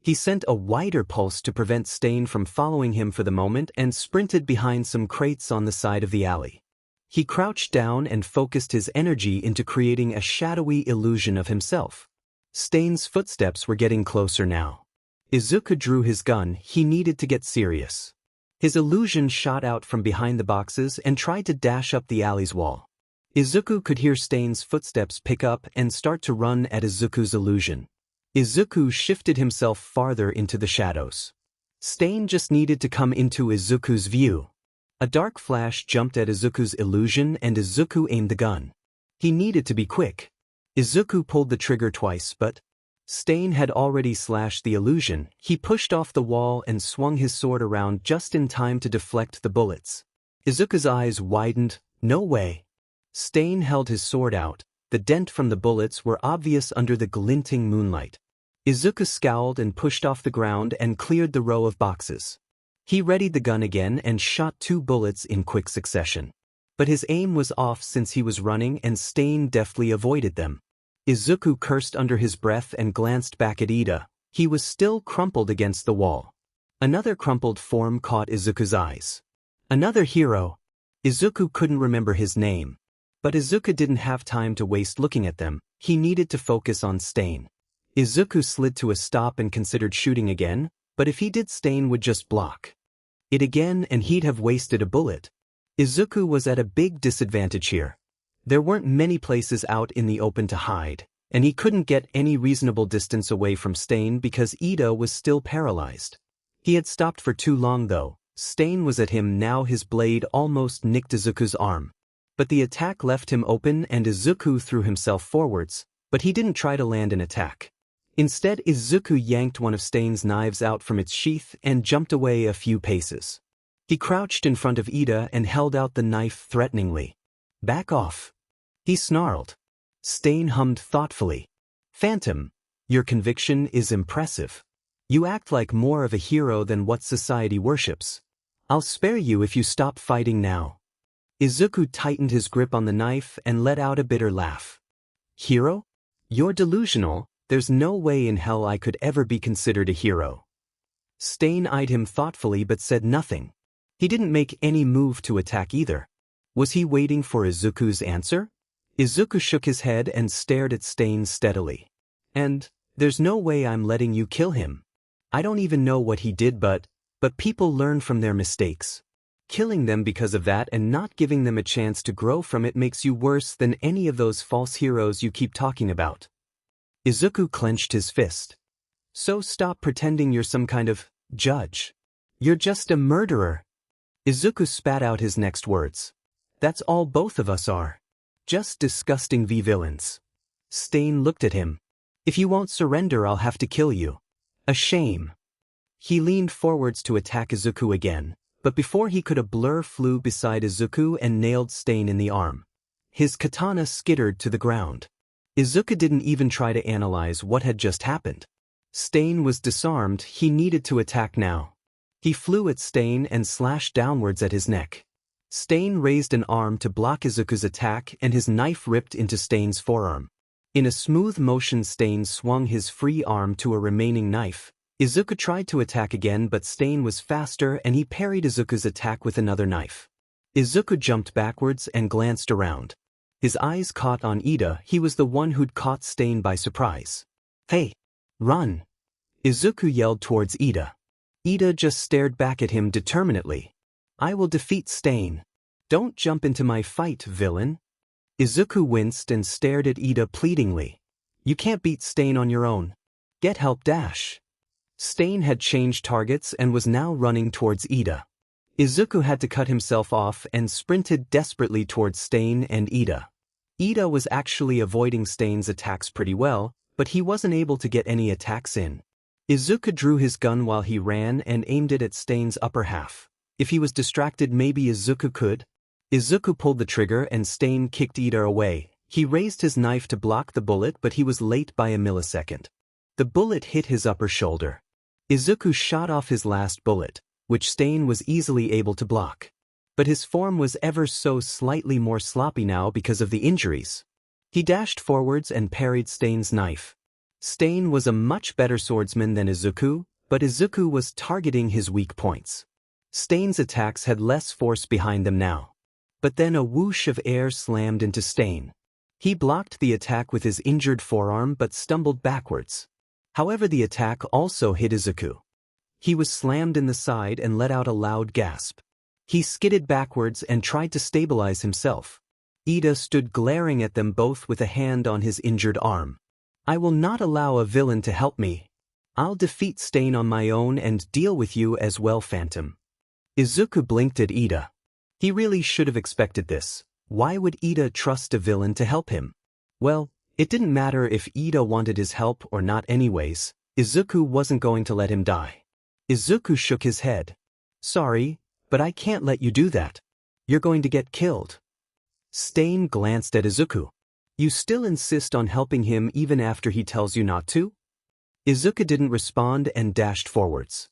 He sent a wider pulse to prevent Stain from following him for the moment and sprinted behind some crates on the side of the alley. He crouched down and focused his energy into creating a shadowy illusion of himself. Stain's footsteps were getting closer now. Izuku drew his gun. He needed to get serious. His illusion shot out from behind the boxes and tried to dash up the alley's wall. Izuku could hear Stain's footsteps pick up and start to run at Izuku's illusion. Izuku shifted himself farther into the shadows. Stain just needed to come into Izuku's view. A dark flash jumped at Izuku's illusion and Izuku aimed the gun. He needed to be quick. Izuku pulled the trigger twice but Stain had already slashed the illusion. He pushed off the wall and swung his sword around just in time to deflect the bullets. Izuku's eyes widened. No way. Stain held his sword out. The dent from the bullets were obvious under the glinting moonlight. Izuku scowled and pushed off the ground and cleared the row of boxes. He readied the gun again and shot 2 bullets in quick succession. But his aim was off since he was running and Stain deftly avoided them. Izuku cursed under his breath and glanced back at Ida. He was still crumpled against the wall. Another crumpled form caught Izuku's eyes. Another hero. Izuku couldn't remember his name. But Izuku didn't have time to waste looking at them. He needed to focus on Stain. Izuku slid to a stop and considered shooting again, but if he did, Stain would just block it again and he'd have wasted a bullet. Izuku was at a big disadvantage here. There weren't many places out in the open to hide, and he couldn't get any reasonable distance away from Stain because Ida was still paralyzed. He had stopped for too long though. Stain was at him now. His blade almost nicked Izuku's arm. But the attack left him open and Izuku threw himself forwards, but he didn't try to land an attack. Instead, Izuku yanked one of Stain's knives out from its sheath and jumped away a few paces. He crouched in front of Ida and held out the knife threateningly. Back off. He snarled. Stain hummed thoughtfully. Phantom, your conviction is impressive. You act like more of a hero than what society worships. I'll spare you if you stop fighting now. Izuku tightened his grip on the knife and let out a bitter laugh. Hero? You're delusional. There's no way in hell I could ever be considered a hero. Stain eyed him thoughtfully but said nothing. He didn't make any move to attack either. Was he waiting for Izuku's answer? Izuku shook his head and stared at Stain steadily. And there's no way I'm letting you kill him. I don't even know what he did but people learn from their mistakes. Killing them because of that and not giving them a chance to grow from it makes you worse than any of those false heroes you keep talking about. Izuku clenched his fist. So stop pretending you're some kind of judge. You're just a murderer. Izuku spat out his next words. That's all both of us are. Just disgusting villains. Stain looked at him. If you won't surrender, I'll have to kill you. A shame. He leaned forwards to attack Izuku again, but before he could, a blur flew beside Izuku and nailed Stain in the arm. His katana skittered to the ground. Izuku didn't even try to analyze what had just happened. Stain was disarmed. He needed to attack now. He flew at Stain and slashed downwards at his neck. Stain raised an arm to block Izuku's attack and his knife ripped into Stain's forearm. In a smooth motion, Stain swung his free arm to a remaining knife. Izuku tried to attack again, but Stain was faster and he parried Izuku's attack with another knife. Izuku jumped backwards and glanced around. His eyes caught on Ida. He was the one who'd caught Stain by surprise. "Hey! Run!" Izuku yelled towards Ida. Ida just stared back at him determinedly. "I will defeat Stain. Don't jump into my fight, villain." Izuku winced and stared at Ida pleadingly. "You can't beat Stain on your own. Get help, dash." Stain had changed targets and was now running towards Ida. Izuku had to cut himself off and sprinted desperately towards Stain and Ida. Ida was actually avoiding Stain's attacks pretty well, but he wasn't able to get any attacks in. Izuku drew his gun while he ran and aimed it at Stain's upper half. If he was distracted, maybe Izuku could? Izuku pulled the trigger and Stain kicked Ida away. He raised his knife to block the bullet, but he was late by a millisecond. The bullet hit his upper shoulder. Izuku shot off his last bullet, which Stain was easily able to block. But his form was ever so slightly more sloppy now because of the injuries. He dashed forwards and parried Stain's knife. Stain was a much better swordsman than Izuku, but Izuku was targeting his weak points. Stain's attacks had less force behind them now. But then a whoosh of air slammed into Stain. He blocked the attack with his injured forearm but stumbled backwards. However, the attack also hit Izuku. He was slammed in the side and let out a loud gasp. He skidded backwards and tried to stabilize himself. Ida stood glaring at them both with a hand on his injured arm. "I will not allow a villain to help me. I'll defeat Stain on my own and deal with you as well, Phantom." Izuku blinked at Ida. He really should have expected this. Why would Ida trust a villain to help him? Well, it didn't matter if Ida wanted his help or not anyways. Izuku wasn't going to let him die. Izuku shook his head. "Sorry, but I can't let you do that. You're going to get killed." Stain glanced at Izuku. "You still insist on helping him even after he tells you not to?" Izuku didn't respond and dashed forwards.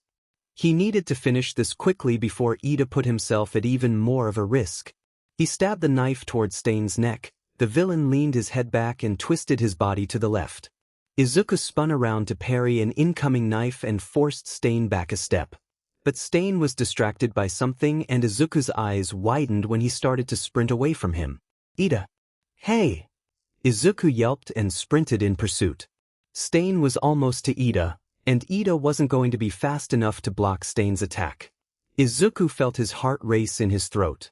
He needed to finish this quickly before Ida put himself at even more of a risk. He stabbed the knife towards Stain's neck. The villain leaned his head back and twisted his body to the left. Izuku spun around to parry an incoming knife and forced Stain back a step. But Stain was distracted by something and Izuku's eyes widened when he started to sprint away from him. "Ida! Hey!" Izuku yelped and sprinted in pursuit. Stain was almost to Ida, and Ida wasn't going to be fast enough to block Stain's attack. Izuku felt his heart race in his throat.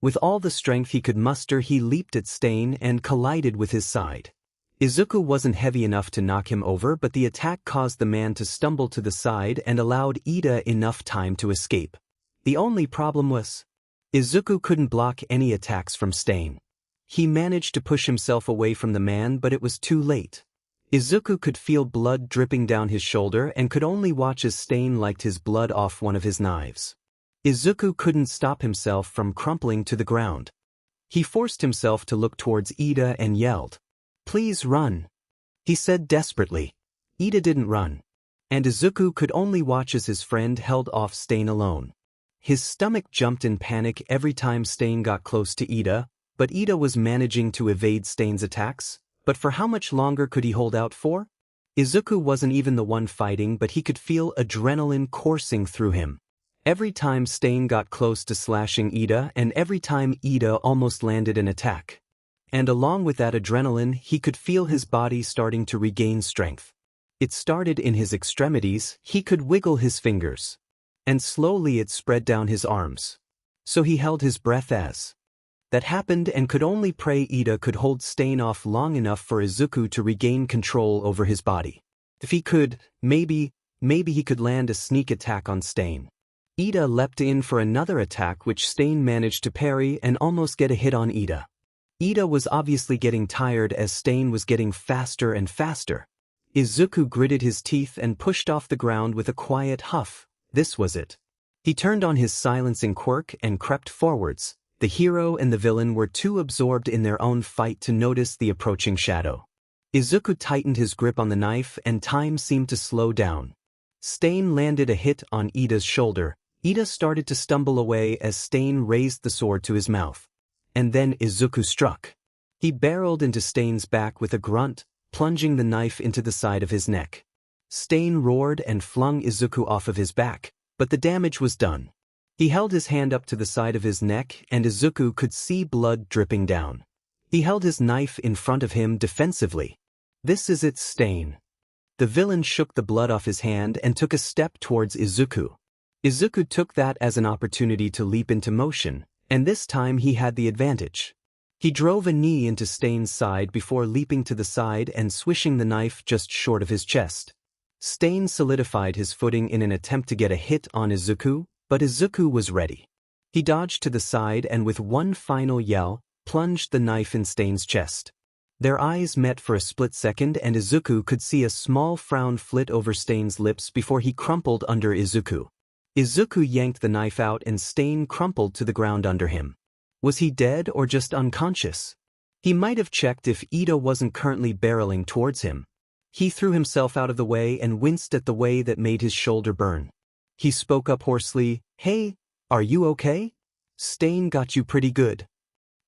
With all the strength he could muster, he leaped at Stain and collided with his side. Izuku wasn't heavy enough to knock him over, but the attack caused the man to stumble to the side and allowed Ida enough time to escape. The only problem was, Izuku couldn't block any attacks from Stain. He managed to push himself away from the man, but it was too late. Izuku could feel blood dripping down his shoulder and could only watch as Stain licked his blood off one of his knives. Izuku couldn't stop himself from crumpling to the ground. He forced himself to look towards Ida and yelled, "Please run," he said desperately. Ida didn't run, and Izuku could only watch as his friend held off Stain alone. His stomach jumped in panic every time Stain got close to Ida, but Ida was managing to evade Stain's attacks. But for how much longer could he hold out for? Izuku wasn't even the one fighting, but he could feel adrenaline coursing through him. Every time Stain got close to slashing Ida and every time Ida almost landed an attack. And along with that adrenaline, he could feel his body starting to regain strength. It started in his extremities. He could wiggle his fingers. And slowly it spread down his arms. So he held his breath as that happened and could only pray Ida could hold Stain off long enough for Izuku to regain control over his body. If he could, maybe he could land a sneak attack on Stain. Ida leapt in for another attack which Stain managed to parry and almost get a hit on Ida. Ida was obviously getting tired as Stain was getting faster and faster. Izuku gritted his teeth and pushed off the ground with a quiet huff. This was it. He turned on his silencing quirk and crept forwards. The hero and the villain were too absorbed in their own fight to notice the approaching shadow. Izuku tightened his grip on the knife and time seemed to slow down. Stain landed a hit on Ida's shoulder. Ida started to stumble away as Stain raised the sword to his mouth. And then Izuku struck. He barreled into Stain's back with a grunt, plunging the knife into the side of his neck. Stain roared and flung Izuku off of his back, but the damage was done. He held his hand up to the side of his neck and Izuku could see blood dripping down. He held his knife in front of him defensively. This is it, Stain. The villain shook the blood off his hand and took a step towards Izuku. Izuku took that as an opportunity to leap into motion, and this time he had the advantage. He drove a knee into Stain's side before leaping to the side and swishing the knife just short of his chest. Stain solidified his footing in an attempt to get a hit on Izuku, but Izuku was ready. He dodged to the side and with one final yell, plunged the knife in Stain's chest. Their eyes met for a split second and Izuku could see a small frown flit over Stain's lips before he crumpled under Izuku. Izuku yanked the knife out and Stain crumpled to the ground under him. Was he dead or just unconscious? He might have checked if Ida wasn't currently barreling towards him. He threw himself out of the way and winced at the way that made his shoulder burn. He spoke up hoarsely, "Hey, are you okay? Stain got you pretty good."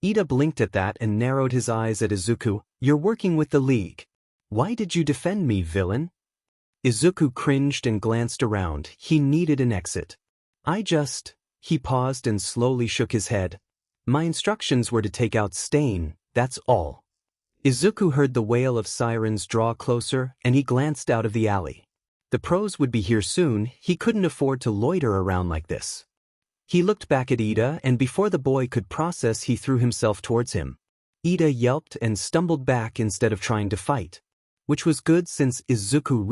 Ida blinked at that and narrowed his eyes at Izuku. "You're working with the League. Why did you defend me, villain?" Izuku cringed and glanced around. He needed an exit. He paused and slowly shook his head. "My instructions were to take out Stain, that's all." Izuku heard the wail of sirens draw closer and he glanced out of the alley. The pros would be here soon, he couldn't afford to loiter around like this. He looked back at Ida and before the boy could process he threw himself towards him. Ida yelped and stumbled back instead of trying to fight. Which was good since Izuku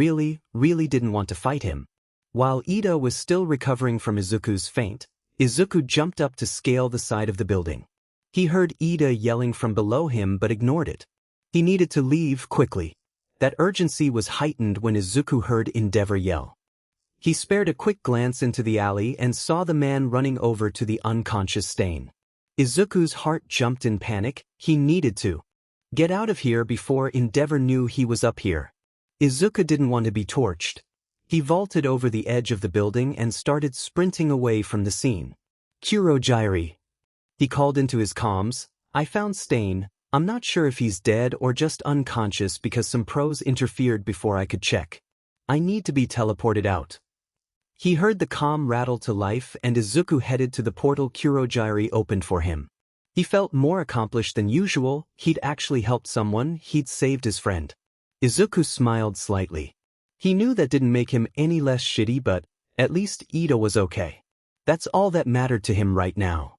really didn't want to fight him. While Ida was still recovering from Izuku's feint, Izuku jumped up to scale the side of the building. He heard Ida yelling from below him but ignored it. He needed to leave quickly. That urgency was heightened when Izuku heard Endeavor yell. He spared a quick glance into the alley and saw the man running over to the unconscious Stain. Izuku's heart jumped in panic. He needed to get out of here before Endeavor knew he was up here. Izuku didn't want to be torched. He vaulted over the edge of the building and started sprinting away from the scene. "Kurogyri," he called into his comms. "I found Stain. I'm not sure if he's dead or just unconscious because some pros interfered before I could check. I need to be teleported out." He heard the comm rattle to life and Izuku headed to the portal Kurogyri opened for him. He felt more accomplished than usual. He'd actually helped someone, he'd saved his friend. Izuku smiled slightly. He knew that didn't make him any less shitty, but at least Ida was okay. That's all that mattered to him right now.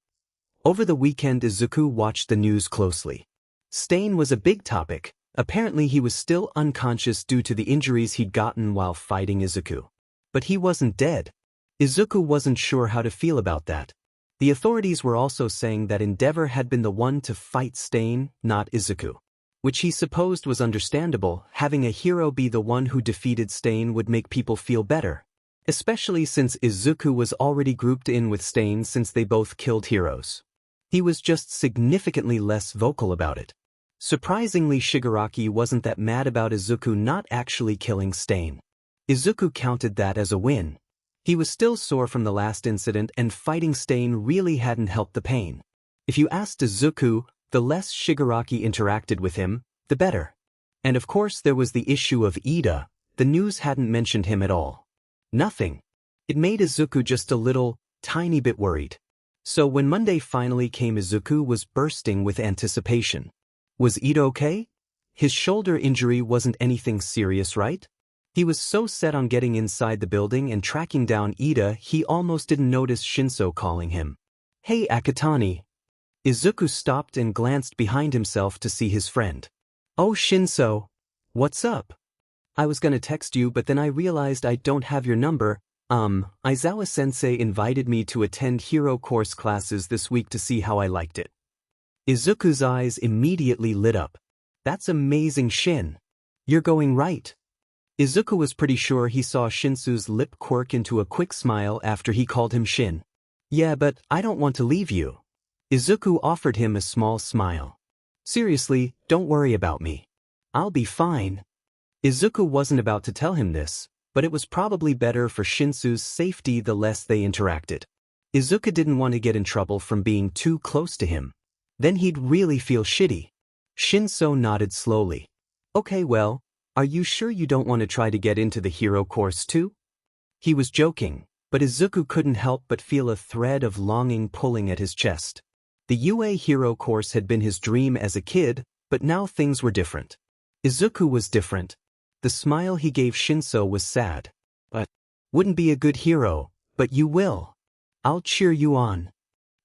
Over the weekend Izuku watched the news closely. Stain was a big topic. Apparently he was still unconscious due to the injuries he'd gotten while fighting Izuku. But he wasn't dead. Izuku wasn't sure how to feel about that. The authorities were also saying that Endeavor had been the one to fight Stain, not Izuku. Which he supposed was understandable. Having a hero be the one who defeated Stain would make people feel better. Especially since Izuku was already grouped in with Stain since they both killed heroes. He was just significantly less vocal about it. Surprisingly, Shigaraki wasn't that mad about Izuku not actually killing Stain. Izuku counted that as a win. He was still sore from the last incident and fighting Stain really hadn't helped the pain. If you asked Izuku, the less Shigaraki interacted with him, the better. And of course there was the issue of Ida. The news hadn't mentioned him at all. Nothing. It made Izuku just a little, tiny bit worried. So when Monday finally came, Izuku was bursting with anticipation. Was Ida okay? His shoulder injury wasn't anything serious, right? He was so set on getting inside the building and tracking down Ida, he almost didn't notice Shinso calling him. "Hey Akatani." Izuku stopped and glanced behind himself to see his friend. "Oh Shinso. What's up? I was gonna text you but then I realized I don't have your number. Aizawa-sensei invited me to attend hero course classes this week to see how I liked it." Izuku's eyes immediately lit up. "That's amazing, Shin. You're going right." Izuku was pretty sure he saw Shinsu's lip quirk into a quick smile after he called him Shin. "Yeah, but I don't want to leave you." Izuku offered him a small smile. "Seriously, don't worry about me. I'll be fine." Izuku wasn't about to tell him this, but it was probably better for Shinsu's safety the less they interacted. Izuku didn't want to get in trouble from being too close to him. Then he'd really feel shitty. Shinso nodded slowly. "Okay, well, Are you sure you don't want to try to get into the hero course too? He was joking, but Izuku couldn't help but feel a thread of longing pulling at his chest. The UA hero course had been his dream as a kid, but now things were different. Izuku was different. The smile he gave Shinso was sad. But wouldn't be a good hero, but you will. I'll cheer you on.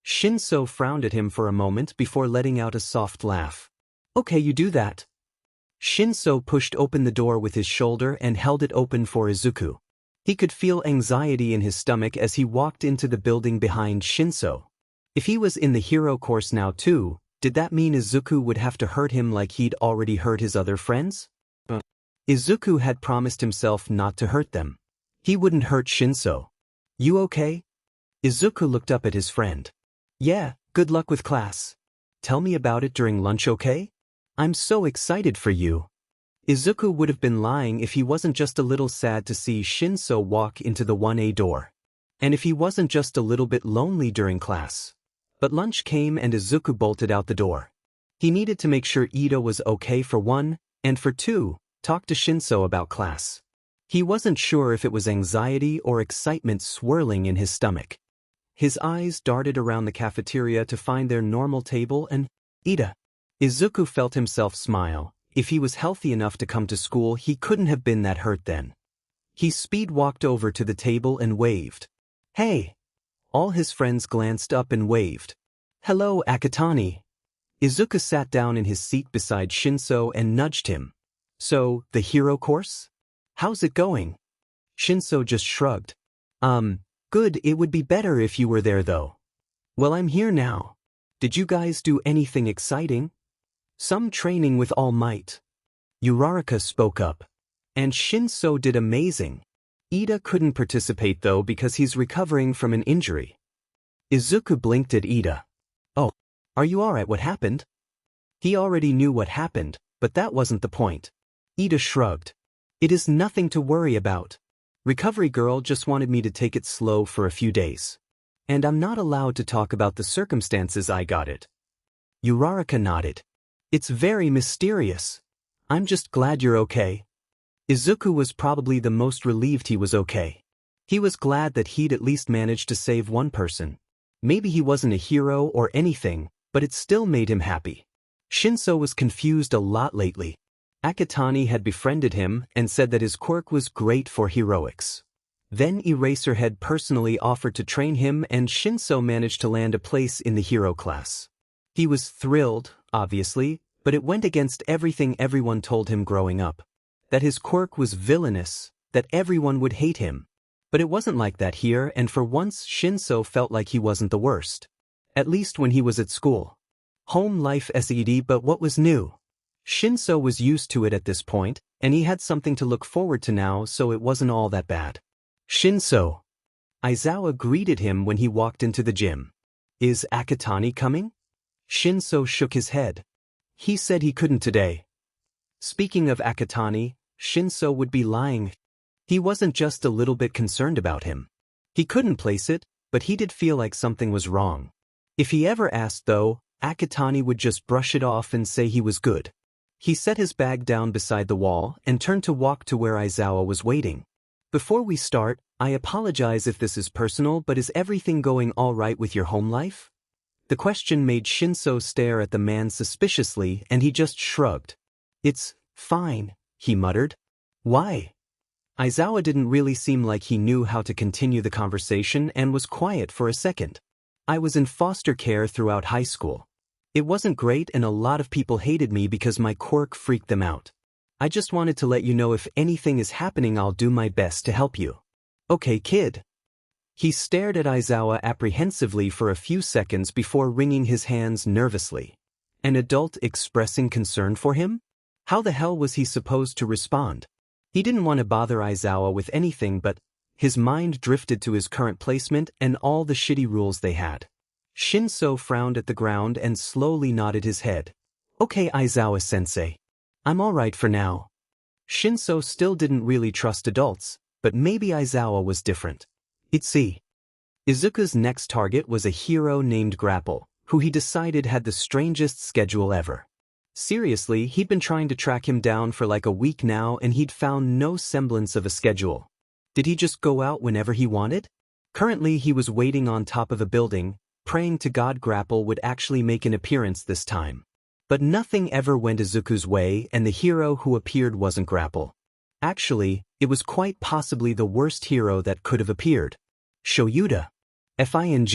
Shinso frowned at him for a moment before letting out a soft laugh. Okay, you do that. Shinso pushed open the door with his shoulder and held it open for Izuku. He could feel anxiety in his stomach as he walked into the building behind Shinso. If he was in the hero course now too, did that mean Izuku would have to hurt him like he'd already hurt his other friends? Izuku had promised himself not to hurt them. He wouldn't hurt Shinso. You okay? Izuku looked up at his friend. Yeah, good luck with class. Tell me about it during lunch, okay? I'm so excited for you. Izuku would have been lying if he wasn't just a little sad to see Shinso walk into the 1A door. And if he wasn't just a little bit lonely during class. But lunch came and Izuku bolted out the door. He needed to make sure Ida was okay for one, and for two, talk to Shinso about class. He wasn't sure if it was anxiety or excitement swirling in his stomach. His eyes darted around the cafeteria to find their normal table and Ida. Izuku felt himself smile. If he was healthy enough to come to school, he couldn't have been that hurt then. He speed walked over to the table and waved. Hey! All his friends glanced up and waved. Hello, Akatani. Izuku sat down in his seat beside Shinso and nudged him. So, the hero course? How's it going? Shinso just shrugged. Good, it would be better if you were there though. Well, I'm here now. Did you guys do anything exciting? Some training with All Might. Uraraka spoke up. And Shinso did amazing. Ida couldn't participate though because he's recovering from an injury. Izuku blinked at Ida. Oh, are you alright? What happened? He already knew what happened, but that wasn't the point. Ida shrugged. It is nothing to worry about. Recovery girl just wanted me to take it slow for a few days. And I'm not allowed to talk about the circumstances I got it. Uraraka nodded. It's very mysterious. I'm just glad you're okay. Izuku was probably the most relieved he was okay. He was glad that he'd at least managed to save one person. Maybe he wasn't a hero or anything, but it still made him happy. Shinso was confused a lot lately. Akatani had befriended him and said that his quirk was great for heroics. Then Eraserhead personally offered to train him and Shinso managed to land a place in the hero class. He was thrilled, obviously, but it went against everything everyone told him growing up. That his quirk was villainous, that everyone would hate him. But it wasn't like that here, and for once Shinso felt like he wasn't the worst. At least when he was at school. Home life SED, but what was new? Shinso was used to it at this point, and he had something to look forward to now, so it wasn't all that bad. Shinso. Aizawa greeted him when he walked into the gym. Is Akatani coming? Shinso shook his head. He said he couldn't today. Speaking of Akatani, Shinso would be lying. He wasn't just a little bit concerned about him. He couldn't place it, but he did feel like something was wrong. If he ever asked though, Akatani would just brush it off and say he was good. He set his bag down beside the wall and turned to walk to where Aizawa was waiting. Before we start, I apologize if this is personal, but is everything going all right with your home life? The question made Shinso stare at the man suspiciously and he just shrugged. It's fine, he muttered. Why? Aizawa didn't really seem like he knew how to continue the conversation and was quiet for a second. I was in foster care throughout high school. It wasn't great and a lot of people hated me because my quirk freaked them out. I just wanted to let you know if anything is happening, I'll do my best to help you. Okay, kid. He stared at Aizawa apprehensively for a few seconds before wringing his hands nervously. An adult expressing concern for him? How the hell was he supposed to respond? He didn't want to bother Aizawa with anything, but his mind drifted to his current placement and all the shitty rules they had. Shinso frowned at the ground and slowly nodded his head. Okay, Aizawa-sensei. I'm alright for now. Shinso still didn't really trust adults, but maybe Aizawa was different. Izuku's next target was a hero named Grapple, who he decided had the strangest schedule ever. Seriously, he'd been trying to track him down for like a week now and he'd found no semblance of a schedule. Did he just go out whenever he wanted? Currently he was waiting on top of a building, praying to God Grapple would actually make an appearance this time. But nothing ever went Izuku's way and the hero who appeared wasn't Grapple. Actually, it was quite possibly the worst hero that could have appeared. Shoyuta. Fing.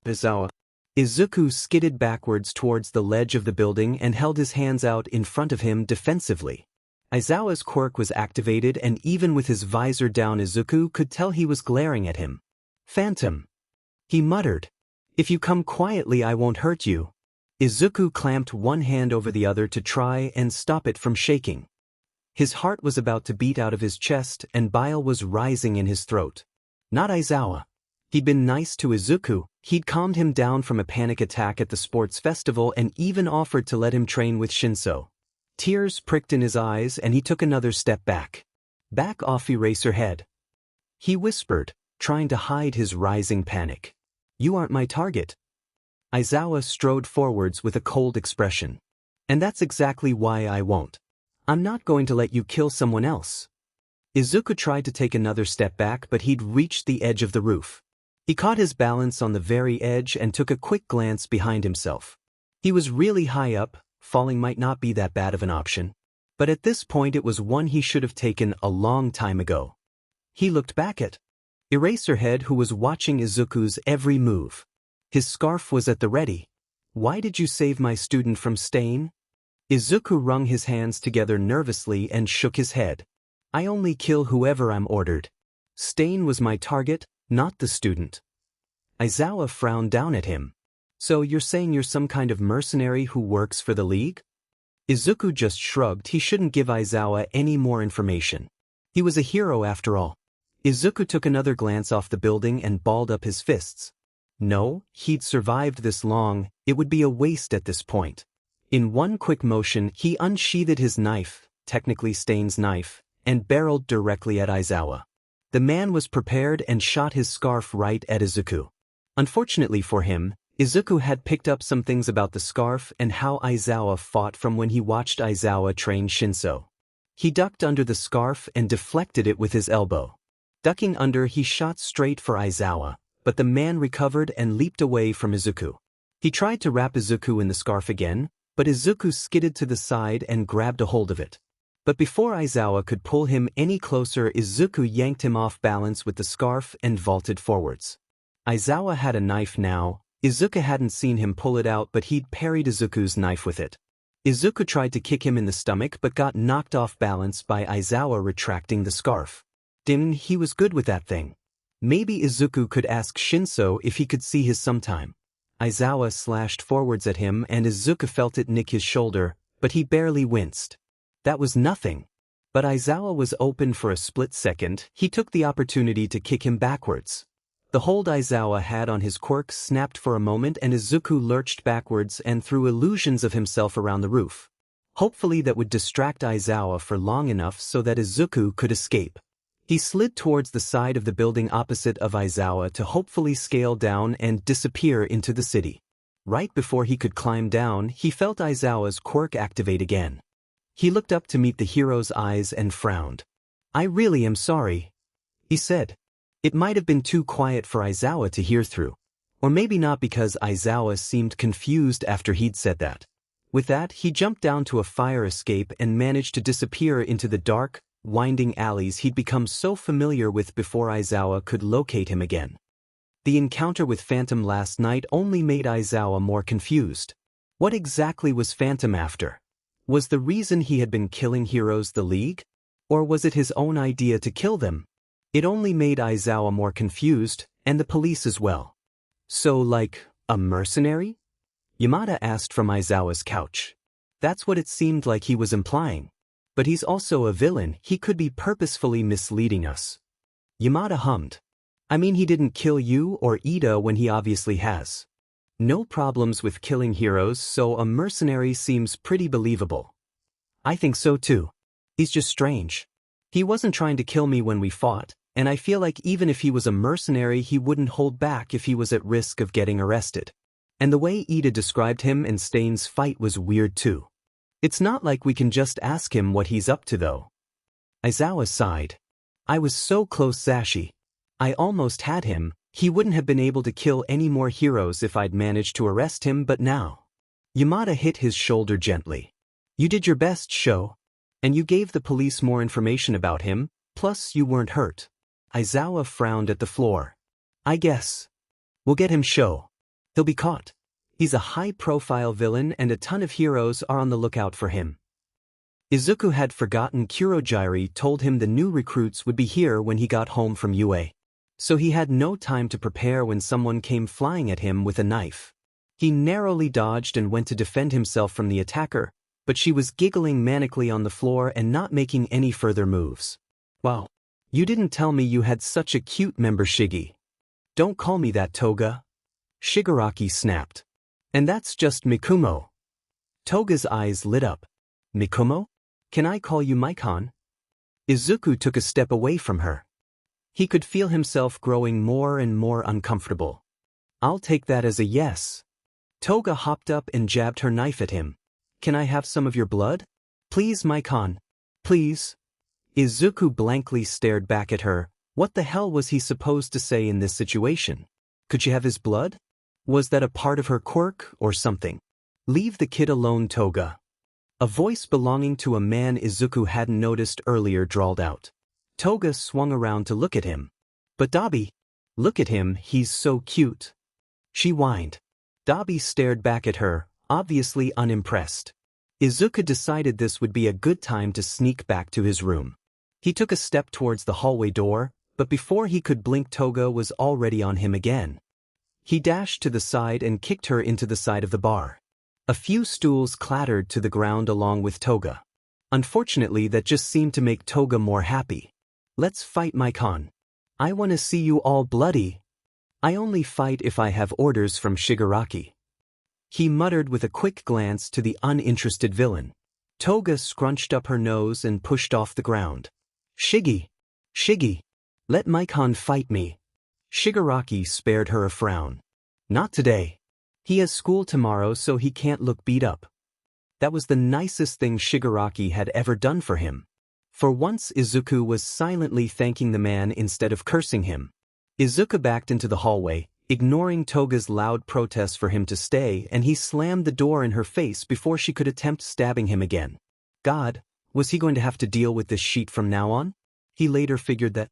Aizawa. Izuku skidded backwards towards the ledge of the building and held his hands out in front of him defensively. Aizawa's quirk was activated and even with his visor down Izuku could tell he was glaring at him. Phantom. He muttered. If you come quietly I won't hurt you. Izuku clamped one hand over the other to try and stop it from shaking. His heart was about to beat out of his chest and bile was rising in his throat. Not Aizawa. He'd been nice to Izuku, he'd calmed him down from a panic attack at the sports festival and even offered to let him train with Shinso. Tears pricked in his eyes and he took another step back. Back off, Eraserhead. He whispered, trying to hide his rising panic. You aren't my target. Aizawa strode forwards with a cold expression. And that's exactly why I won't. I'm not going to let you kill someone else. Izuku tried to take another step back but he'd reached the edge of the roof. He caught his balance on the very edge and took a quick glance behind himself. He was really high up, falling might not be that bad of an option. But at this point it was one he should have taken a long time ago. He looked back at Eraserhead who was watching Izuku's every move. His scarf was at the ready. Why did you save my student from Stain? Izuku wrung his hands together nervously and shook his head. I only kill whoever I'm ordered. Stain was my target, not the student. Aizawa frowned down at him. So you're saying you're some kind of mercenary who works for the League? Izuku just shrugged. He shouldn't give Aizawa any more information. He was a hero after all. Izuku took another glance off the building and balled up his fists. No, he'd survived this long, it would be a waste at this point. In one quick motion he unsheathed his knife, technically Stain's knife, and barreled directly at Aizawa. The man was prepared and shot his scarf right at Izuku. Unfortunately for him, Izuku had picked up some things about the scarf and how Aizawa fought from when he watched Aizawa train Shinso. He ducked under the scarf and deflected it with his elbow. Ducking under, he shot straight for Aizawa, but the man recovered and leaped away from Izuku. He tried to wrap Izuku in the scarf again, but Izuku skidded to the side and grabbed a hold of it. But before Aizawa could pull him any closer, Izuku yanked him off balance with the scarf and vaulted forwards. Aizawa had a knife now. Izuku hadn't seen him pull it out but he'd parried Izuku's knife with it. Izuku tried to kick him in the stomach but got knocked off balance by Aizawa retracting the scarf. He was good with that thing. Maybe Izuku could ask Shinso if he could see his sometime. Aizawa slashed forwards at him and Izuku felt it nick his shoulder, but he barely winced. That was nothing. But Aizawa was open for a split second. He took the opportunity to kick him backwards. The hold Aizawa had on his quirk snapped for a moment and Izuku lurched backwards and threw illusions of himself around the roof. Hopefully that would distract Aizawa for long enough so that Izuku could escape. He slid towards the side of the building opposite of Aizawa to hopefully scale down and disappear into the city. Right before he could climb down, he felt Aizawa's quirk activate again. He looked up to meet the hero's eyes and frowned. I really am sorry, he said. It might have been too quiet for Aizawa to hear through. Or maybe not because Aizawa seemed confused after he'd said that. With that, he jumped down to a fire escape and managed to disappear into the dark, winding alleys he'd become so familiar with before Aizawa could locate him again. The encounter with Phantom last night only made Aizawa more confused. What exactly was Phantom after? Was the reason he had been killing heroes the League? Or was it his own idea to kill them? It only made Aizawa more confused, and the police as well. So like, a mercenary? Yamada asked from Aizawa's couch. That's what it seemed like he was implying. But he's also a villain, he could be purposefully misleading us. Yamada hummed. I mean, he didn't kill you or Ida when he obviously has. No problems with killing heroes, so a mercenary seems pretty believable. I think so too. He's just strange. He wasn't trying to kill me when we fought, and I feel like even if he was a mercenary he wouldn't hold back if he was at risk of getting arrested. And the way Ida described him and Stain's fight was weird too. It's not like we can just ask him what he's up to though. Aizawa sighed. I was so close, Zashi. I almost had him. He wouldn't have been able to kill any more heroes if I'd managed to arrest him, but now. Yamada hit his shoulder gently. You did your best, Sho. And you gave the police more information about him, plus you weren't hurt. Aizawa frowned at the floor. I guess. We'll get him, Sho. He'll be caught. He's a high-profile villain and a ton of heroes are on the lookout for him. Izuku had forgotten Kurogyari told him the new recruits would be here when he got home from UA. So he had no time to prepare when someone came flying at him with a knife. He narrowly dodged and went to defend himself from the attacker, but she was giggling manically on the floor and not making any further moves. Wow. You didn't tell me you had such a cute member, Shigi. Don't call me that, Toga. Shigaraki snapped. And that's just Mikumo. Toga's eyes lit up. Mikumo? Can I call you Maikon? Izuku took a step away from her. He could feel himself growing more and more uncomfortable. I'll take that as a yes. Toga hopped up and jabbed her knife at him. Can I have some of your blood? Please, Maikon. Please. Izuku blankly stared back at her. What the hell was he supposed to say in this situation? Could she have his blood? Was that a part of her quirk or something? Leave the kid alone, Toga. A voice belonging to a man Izuku hadn't noticed earlier drawled out. Toga swung around to look at him. But Dabi, look at him, he's so cute. She whined. Dabi stared back at her, obviously unimpressed. Izuku decided this would be a good time to sneak back to his room. He took a step towards the hallway door, but before he could blink, Toga was already on him again. He dashed to the side and kicked her into the side of the bar. A few stools clattered to the ground along with Toga. Unfortunately, that just seemed to make Toga more happy. Let's fight, Maikon. I want to see you all bloody. I only fight if I have orders from Shigaraki. He muttered with a quick glance to the uninterested villain. Toga scrunched up her nose and pushed off the ground. Shigi! Shigi! Let Maikon fight me. Shigaraki spared her a frown. Not today. He has school tomorrow, so he can't look beat up. That was the nicest thing Shigaraki had ever done for him. For once, Izuku was silently thanking the man instead of cursing him. Izuku backed into the hallway, ignoring Toga's loud protests for him to stay, and he slammed the door in her face before she could attempt stabbing him again. God, was he going to have to deal with this sheet from now on? He later figured that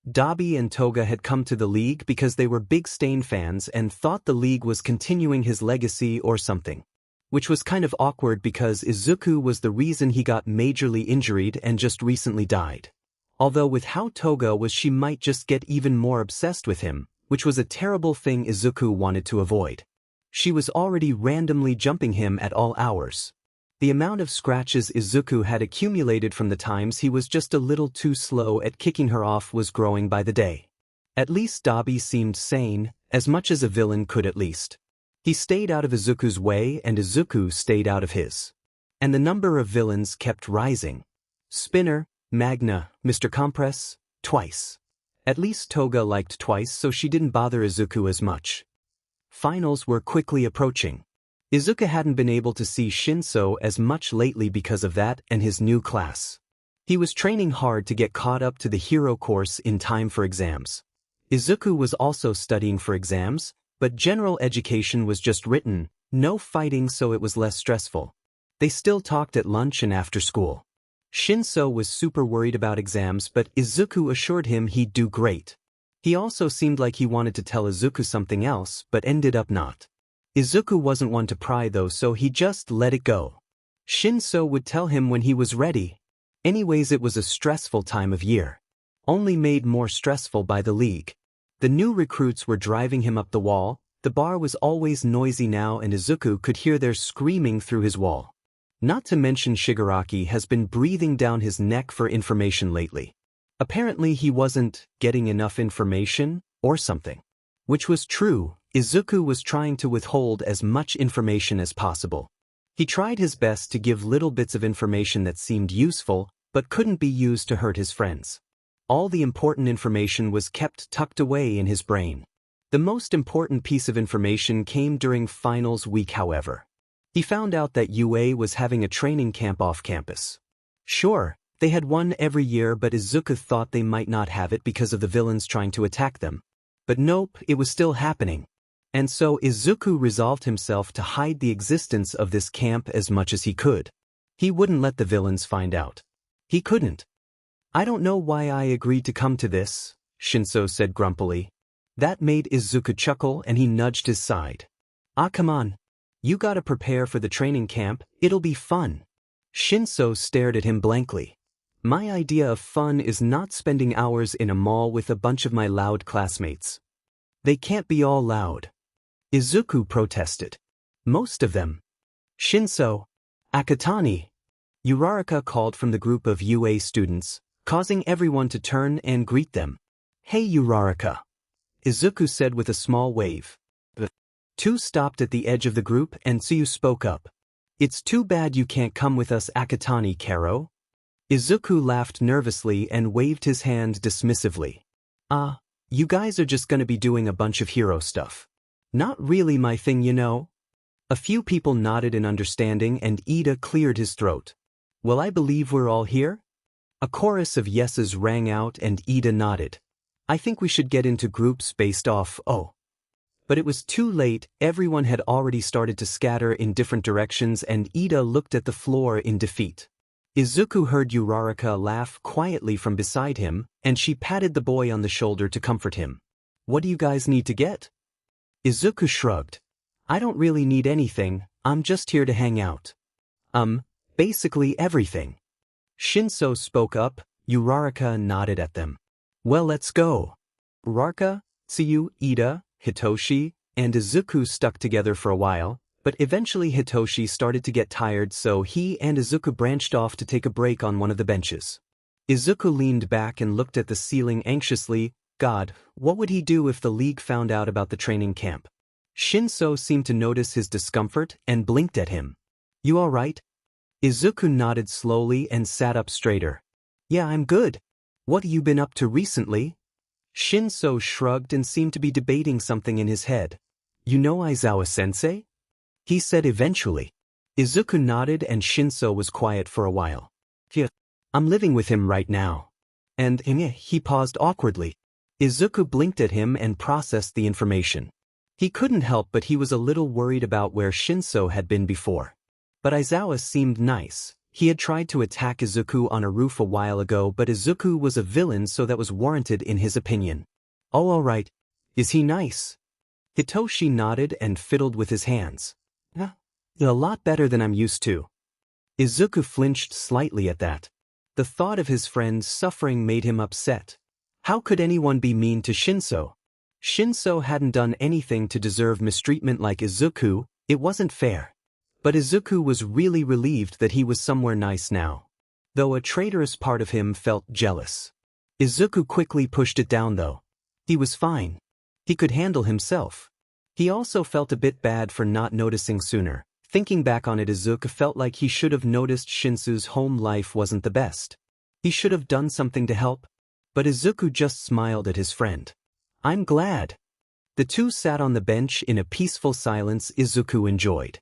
Dabi and Toga had come to the League because they were big Stain fans and thought the League was continuing his legacy or something. Which was kind of awkward because Izuku was the reason he got majorly injured and just recently died. Although with how Toga was, she might just get even more obsessed with him, which was a terrible thing Izuku wanted to avoid. She was already randomly jumping him at all hours. The amount of scratches Izuku had accumulated from the times he was just a little too slow at kicking her off was growing by the day. At least Dabi seemed sane, as much as a villain could at least. He stayed out of Izuku's way and Izuku stayed out of his. And the number of villains kept rising. Spinner, Magna, Mr. Compress, Twice. At least Toga liked Twice, so she didn't bother Izuku as much. Finals were quickly approaching. Izuku hadn't been able to see Shinso as much lately because of that and his new class. He was training hard to get caught up to the hero course in time for exams. Izuku was also studying for exams, but general education was just written, no fighting, so it was less stressful. They still talked at lunch and after school. Shinso was super worried about exams, but Izuku assured him he'd do great. He also seemed like he wanted to tell Izuku something else, but ended up not. Izuku wasn't one to pry though, so he just let it go. Shinso would tell him when he was ready. Anyways, it was a stressful time of year. Only made more stressful by the League. The new recruits were driving him up the wall. The bar was always noisy now and Izuku could hear their screaming through his wall. Not to mention Shigaraki has been breathing down his neck for information lately. Apparently he wasn't getting enough information, or something. Which was true, Izuku was trying to withhold as much information as possible. He tried his best to give little bits of information that seemed useful, but couldn't be used to hurt his friends. All the important information was kept tucked away in his brain. The most important piece of information came during finals week, however. He found out that UA was having a training camp off campus. Sure, they had one every year, but Izuku thought they might not have it because of the villains trying to attack them. But nope, it was still happening. And so Izuku resolved himself to hide the existence of this camp as much as he could. He wouldn't let the villains find out. He couldn't. I don't know why I agreed to come to this, Shinso said grumpily. That made Izuku chuckle and he nudged his side. Ah, come on. You gotta prepare for the training camp, it'll be fun. Shinso stared at him blankly. My idea of fun is not spending hours in a mall with a bunch of my loud classmates. They can't be all loud. Izuku protested. Most of them. Shinso. Akatani. Uraraka called from the group of UA students, causing everyone to turn and greet them. Hey Uraraka. Izuku said with a small wave. The two stopped at the edge of the group and Tsuyu spoke up. It's too bad you can't come with us, Akatani Karo. Izuku laughed nervously and waved his hand dismissively. You guys are just gonna be doing a bunch of hero stuff. Not really my thing, you know. A few people nodded in understanding and Ida cleared his throat. Well, I believe we're all here? A chorus of yeses rang out and Ida nodded. I think we should get into groups based off, oh. But it was too late, everyone had already started to scatter in different directions and Ida looked at the floor in defeat. Izuku heard Uraraka laugh quietly from beside him, and she patted the boy on the shoulder to comfort him. What do you guys need to get? Izuku shrugged. I don't really need anything, I'm just here to hang out. Basically everything. Shinso spoke up, Uraraka nodded at them. Well, let's go. Uraraka, Tsuyu, Ida, Hitoshi, and Izuku stuck together for a while, but eventually Hitoshi started to get tired, so he and Izuku branched off to take a break on one of the benches. Izuku leaned back and looked at the ceiling anxiously. God, what would he do if the League found out about the training camp? Shinso seemed to notice his discomfort and blinked at him. You all right? Izuku nodded slowly and sat up straighter. Yeah, I'm good. What have you been up to recently? Shinso shrugged and seemed to be debating something in his head. You know Aizawa-sensei? He said eventually. Izuku nodded and Shinso was quiet for a while. Yeah, I'm living with him right now. And he paused awkwardly. Izuku blinked at him and processed the information. He couldn't help but he was a little worried about where Shinso had been before. But Aizawa seemed nice. He had tried to attack Izuku on a roof a while ago, but Izuku was a villain, so that was warranted in his opinion. Oh, all right. Is he nice? Hitoshi nodded and fiddled with his hands. A lot better than I'm used to. Izuku flinched slightly at that. The thought of his friend's suffering made him upset. How could anyone be mean to Shinso? Shinso hadn't done anything to deserve mistreatment like Izuku, it wasn't fair. But Izuku was really relieved that he was somewhere nice now. Though a traitorous part of him felt jealous. Izuku quickly pushed it down though. He was fine. He could handle himself. He also felt a bit bad for not noticing sooner. Thinking back on it, Izuku felt like he should have noticed Shinsu's home life wasn't the best. He should have done something to help. But Izuku just smiled at his friend. I'm glad. The two sat on the bench in a peaceful silence Izuku enjoyed.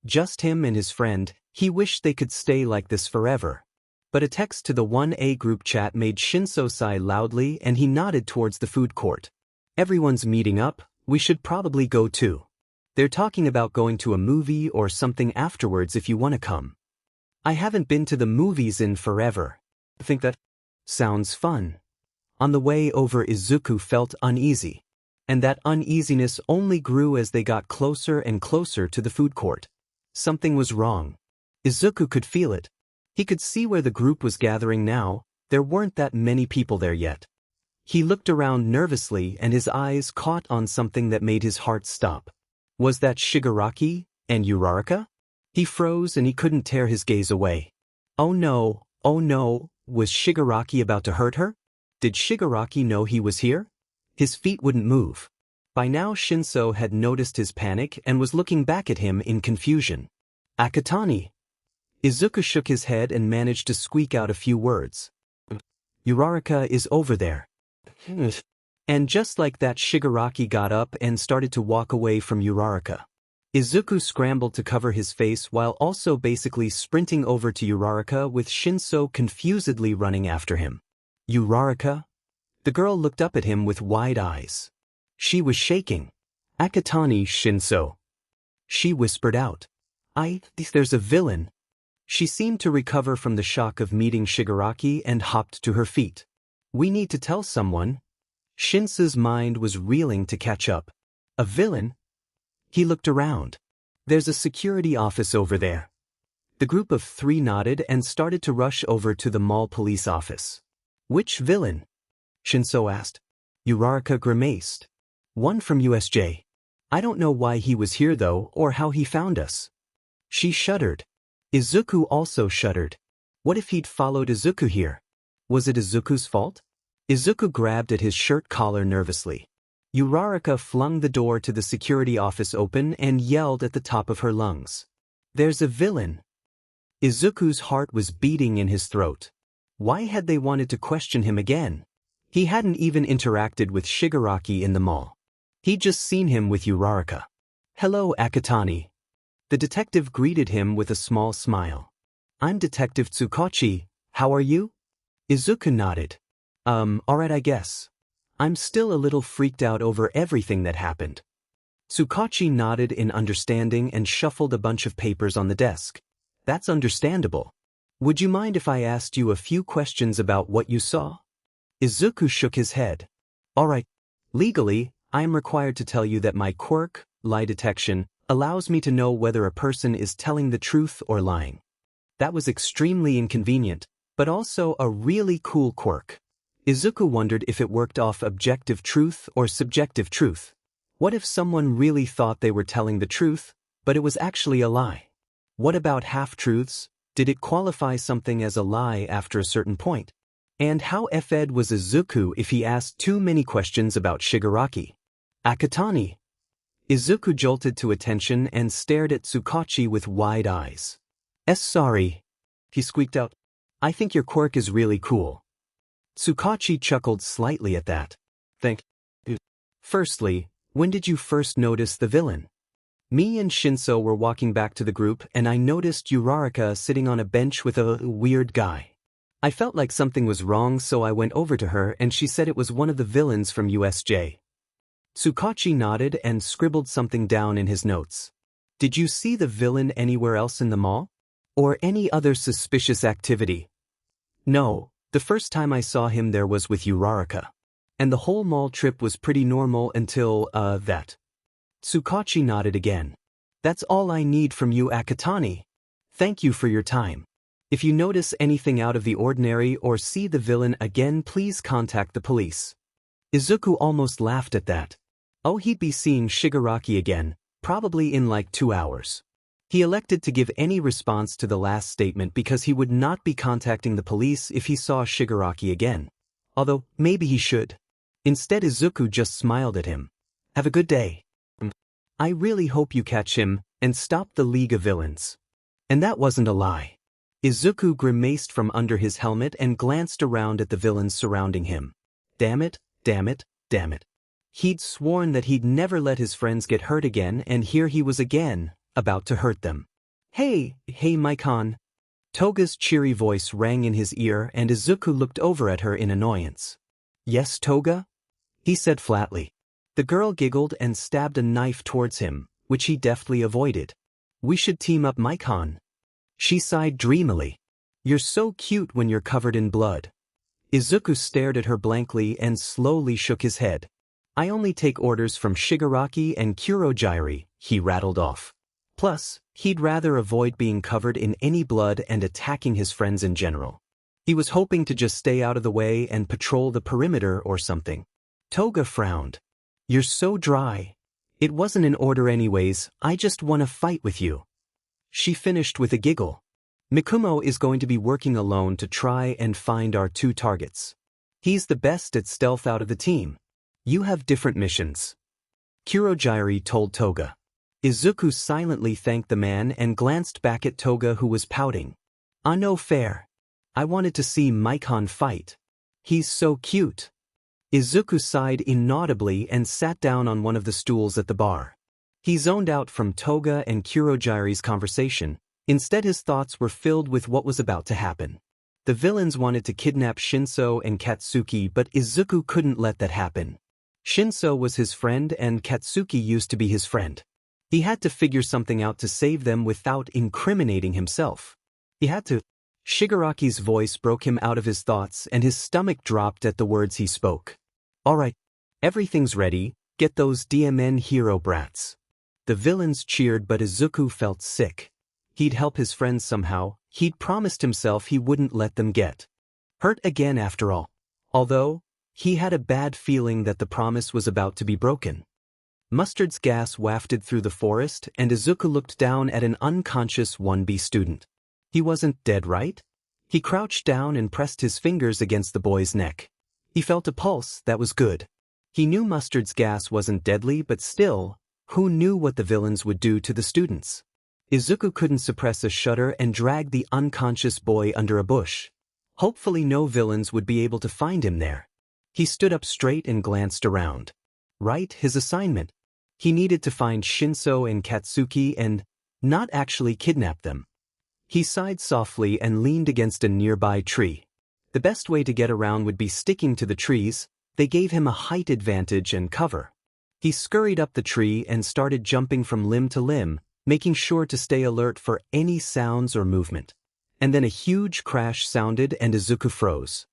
Just him and his friend, he wished they could stay like this forever. But a text to the 1A group chat made Shinso sigh loudly and he nodded towards the food court. Everyone's meeting up, we should probably go too. They're talking about going to a movie or something afterwards if you want to come. I haven't been to the movies in forever. Think that sounds fun. On the way over, Izuku felt uneasy. And that uneasiness only grew as they got closer and closer to the food court. Something was wrong. Izuku could feel it. He could see where the group was gathering now. There weren't that many people there yet. He looked around nervously and his eyes caught on something that made his heart stop. Was that Shigaraki and Uraraka? He froze and he couldn't tear his gaze away. Oh no, was Shigaraki about to hurt her? Did Shigaraki know he was here? His feet wouldn't move. By now Shinso had noticed his panic and was looking back at him in confusion. Akatani. Izuku shook his head and managed to squeak out a few words. Uraraka is over there. And just like that, Shigaraki got up and started to walk away from Uraraka. Izuku scrambled to cover his face while also basically sprinting over to Uraraka with Shinso confusedly running after him. Uraraka? The girl looked up at him with wide eyes. She was shaking. Akatani, Shinso. She whispered out. There's a villain. She seemed to recover from the shock of meeting Shigaraki and hopped to her feet. We need to tell someone. Shinso's mind was reeling to catch up. A villain? He looked around. There's a security office over there. The group of three nodded and started to rush over to the mall police office. Which villain? Shinso asked. Uraraka grimaced. One from USJ. I don't know why he was here though, or how he found us. She shuddered. Izuku also shuddered. What if he'd followed Izuku here? Was it Izuku's fault? Izuku grabbed at his shirt collar nervously. Uraraka flung the door to the security office open and yelled at the top of her lungs. There's a villain. Izuku's heart was beating in his throat. Why had they wanted to question him again? He hadn't even interacted with Shigaraki in the mall. He'd just seen him with Uraraka. Hello, Akatani. The detective greeted him with a small smile. I'm Detective Tsukachi, how are you? Izuku nodded. Alright I guess. I'm still a little freaked out over everything that happened. Tsukachi nodded in understanding and shuffled a bunch of papers on the desk. That's understandable. Would you mind if I asked you a few questions about what you saw? Izuku shook his head. Alright. Legally, I am required to tell you that my quirk, lie detection, allows me to know whether a person is telling the truth or lying. That was extremely inconvenient, but also a really cool quirk. Izuku wondered if it worked off objective truth or subjective truth. What if someone really thought they were telling the truth, but it was actually a lie? What about half-truths? Did it qualify something as a lie after a certain point? And how effed was Izuku if he asked too many questions about Shigaraki? Akatani. Izuku jolted to attention and stared at Tsukachi with wide eyes. Sorry. He squeaked out. I think your quirk is really cool. Tsukachi chuckled slightly at that. Thank you. Firstly, when did you first notice the villain? Me and Shinso were walking back to the group and I noticed Uraraka sitting on a bench with a weird guy. I felt like something was wrong so I went over to her and she said it was one of the villains from USJ. Tsukachi nodded and scribbled something down in his notes. Did you see the villain anywhere else in the mall? Or any other suspicious activity? No, the first time I saw him there was with Uraraka. And the whole mall trip was pretty normal until, that. Tsukachi nodded again. That's all I need from you, Akatani. Thank you for your time. If you notice anything out of the ordinary or see the villain again, please contact the police. Izuku almost laughed at that. Oh, he'd be seeing Shigaraki again, probably in like 2 hours. He elected to give any response to the last statement because he would not be contacting the police if he saw Shigaraki again. Although, maybe he should. Instead, Izuku just smiled at him. Have a good day. I really hope you catch him and stop the League of Villains. And that wasn't a lie. Izuku grimaced from under his helmet and glanced around at the villains surrounding him. Damn it, damn it, damn it. He'd sworn that he'd never let his friends get hurt again, and here he was again, about to hurt them. Hey, Maikon. Toga's cheery voice rang in his ear and Izuku looked over at her in annoyance. Yes, Toga? He said flatly. The girl giggled and stabbed a knife towards him, which he deftly avoided. We should team up, Maikon. She sighed dreamily. You're so cute when you're covered in blood. Izuku stared at her blankly and slowly shook his head. I only take orders from Shigaraki and Kurojairi, he rattled off. Plus, he'd rather avoid being covered in any blood and attacking his friends in general. He was hoping to just stay out of the way and patrol the perimeter or something. Toga frowned. You're so dry. It wasn't an order anyways, I just want to fight with you. She finished with a giggle. Mikumo is going to be working alone to try and find our 2 targets. He's the best at stealth out of the team. You have different missions. Kurojairi told Toga. Izuku silently thanked the man and glanced back at Toga who was pouting. No fair. I wanted to see Maikon fight. He's so cute. Izuku sighed inaudibly and sat down on one of the stools at the bar. He zoned out from Toga and Kurogiri's conversation. Instead, his thoughts were filled with what was about to happen. The villains wanted to kidnap Shinso and Katsuki, but Izuku couldn't let that happen. Shinso was his friend and Katsuki used to be his friend. He had to figure something out to save them without incriminating himself. He had to. Shigaraki's voice broke him out of his thoughts and his stomach dropped at the words he spoke. All right. Everything's ready, get those DMN hero brats. The villains cheered, but Izuku felt sick. He'd help his friends somehow. He'd promised himself he wouldn't let them get hurt again after all. Although, he had a bad feeling that the promise was about to be broken. Mustard's gas wafted through the forest and Izuku looked down at an unconscious 1B student. He wasn't dead, right? He crouched down and pressed his fingers against the boy's neck. He felt a pulse that was good. He knew Mustard's gas wasn't deadly, but still, who knew what the villains would do to the students? Izuku couldn't suppress a shudder and dragged the unconscious boy under a bush. Hopefully no villains would be able to find him there. He stood up straight and glanced around. Right, his assignment. He needed to find Shinso and Katsuki and not actually kidnap them. He sighed softly and leaned against a nearby tree. The best way to get around would be sticking to the trees. They gave him a height advantage and cover. He scurried up the tree and started jumping from limb to limb, making sure to stay alert for any sounds or movement. And then a huge crash sounded and Izuku froze.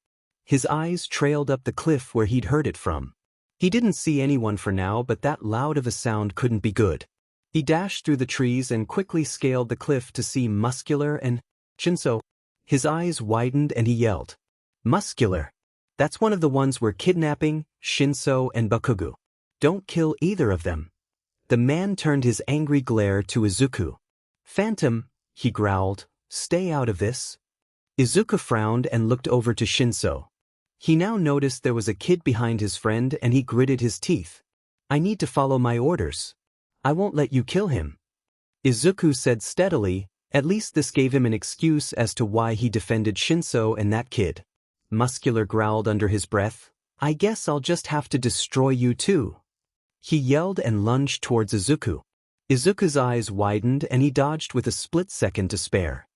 His eyes trailed up the cliff where he'd heard it from. He didn't see anyone for now, but that loud of a sound couldn't be good. He dashed through the trees and quickly scaled the cliff to see Muscular and Shinso. His eyes widened and he yelled, "Muscular! That's one of the ones we're kidnapping, Shinso and Bakugo. Don't kill either of them." The man turned his angry glare to Izuku. "Phantom," he growled, "stay out of this." Izuku frowned and looked over to Shinso. He now noticed there was a kid behind his friend and he gritted his teeth. "I need to follow my orders. I won't let you kill him," Izuku said steadily. At least this gave him an excuse as to why he defended Shinso and that kid. Muscular growled under his breath, "I guess I'll just have to destroy you too." He yelled and lunged towards Izuku. Izuku's eyes widened and he dodged with a split second to spare.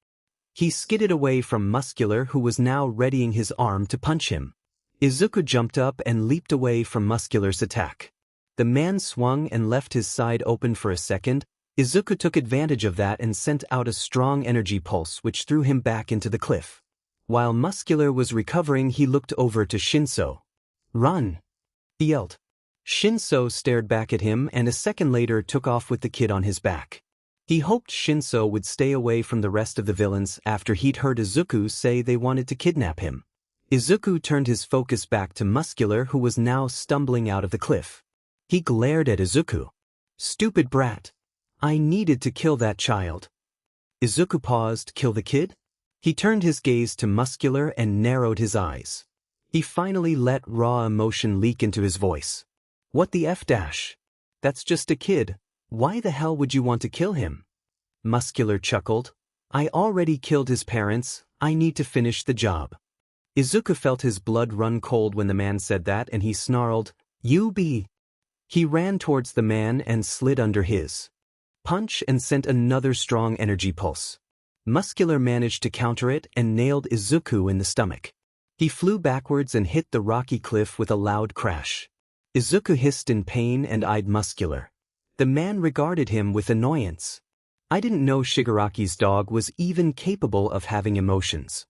He skidded away from Muscular, who was now readying his arm to punch him. Izuku jumped up and leaped away from Muscular's attack. The man swung and left his side open for a second. Izuku took advantage of that and sent out a strong energy pulse which threw him back into the cliff. While Muscular was recovering, he looked over to Shinso. "Run!" he yelled. Shinso stared back at him and a second later took off with the kid on his back. He hoped Shinso would stay away from the rest of the villains after he'd heard Izuku say they wanted to kidnap him. Izuku turned his focus back to Muscular, who was now stumbling out of the cliff. He glared at Izuku. "Stupid brat. I needed to kill that child." Izuku paused. "Kill the kid?" He turned his gaze to Muscular and narrowed his eyes. He finally let raw emotion leak into his voice. "What the F dash? That's just a kid. Why the hell would you want to kill him?" Muscular chuckled. "I already killed his parents. I need to finish the job." Izuku felt his blood run cold when the man said that and he snarled, "You be." He ran towards the man and slid under his punch and sent another strong energy pulse. Muscular managed to counter it and nailed Izuku in the stomach. He flew backwards and hit the rocky cliff with a loud crash. Izuku hissed in pain and eyed Muscular. The man regarded him with annoyance. "I didn't know Shigaraki's dog was even capable of having emotions."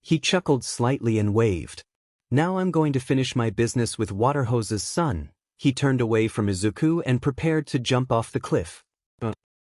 He chuckled slightly and waved. "Now I'm going to finish my business with Waterhose's son." He turned away from Izuku and prepared to jump off the cliff.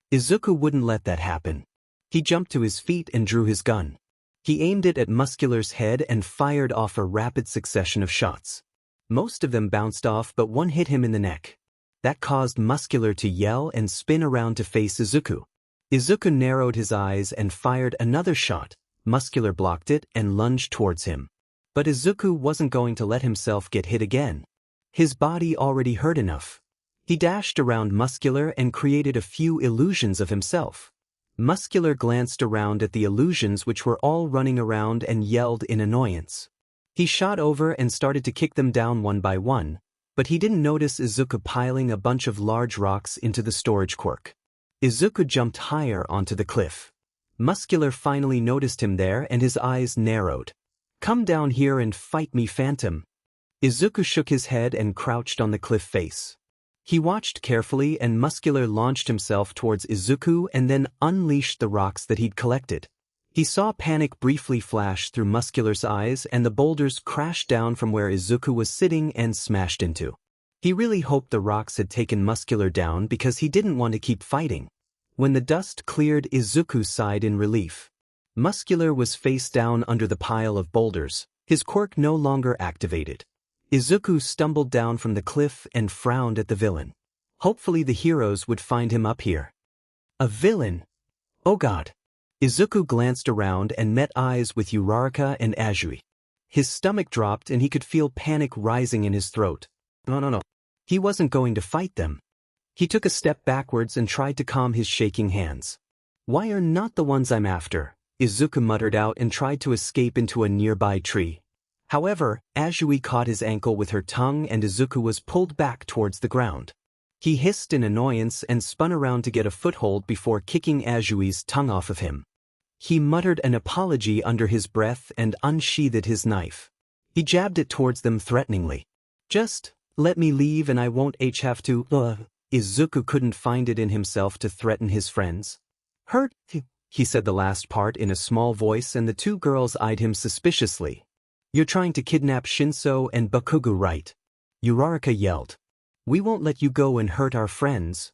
Izuku wouldn't let that happen. He jumped to his feet and drew his gun. He aimed it at Muscular's head and fired off a rapid succession of shots. Most of them bounced off, but one hit him in the neck. That caused Muscular to yell and spin around to face Izuku. Izuku narrowed his eyes and fired another shot. Muscular blocked it and lunged towards him. But Izuku wasn't going to let himself get hit again. His body already hurt enough. He dashed around Muscular and created a few illusions of himself. Muscular glanced around at the illusions, which were all running around, and yelled in annoyance. He shot over and started to kick them down one by one. But he didn't notice Izuku piling a bunch of large rocks into the storage quirk. Izuku jumped higher onto the cliff. Muscular finally noticed him there and his eyes narrowed. "Come down here and fight me, Phantom." Izuku shook his head and crouched on the cliff face. He watched carefully and Muscular launched himself towards Izuku and then unleashed the rocks that he'd collected. He saw panic briefly flash through Muscular's eyes and the boulders crashed down from where Izuku was sitting and smashed into. He really hoped the rocks had taken Muscular down because he didn't want to keep fighting. When the dust cleared, Izuku sighed in relief. Muscular was face down under the pile of boulders, his quirk no longer activated. Izuku stumbled down from the cliff and frowned at the villain. Hopefully the heroes would find him up here. A villain? Oh God. Izuku glanced around and met eyes with Uraraka and Azui. His stomach dropped and he could feel panic rising in his throat. No. He wasn't going to fight them. He took a step backwards and tried to calm his shaking hands. "Why are not the ones I'm after?" Izuku muttered out and tried to escape into a nearby tree. However, Azui caught his ankle with her tongue and Izuku was pulled back towards the ground. He hissed in annoyance and spun around to get a foothold before kicking Azui's tongue off of him. He muttered an apology under his breath and unsheathed his knife. He jabbed it towards them threateningly. "Just let me leave and I won't have to." Izuku couldn't find it in himself to threaten his friends. "Hurt?" he said the last part in a small voice and the two girls eyed him suspiciously. "You're trying to kidnap Shinso and Bakugo, right?" Uraraka yelled. "We won't let you go and hurt our friends."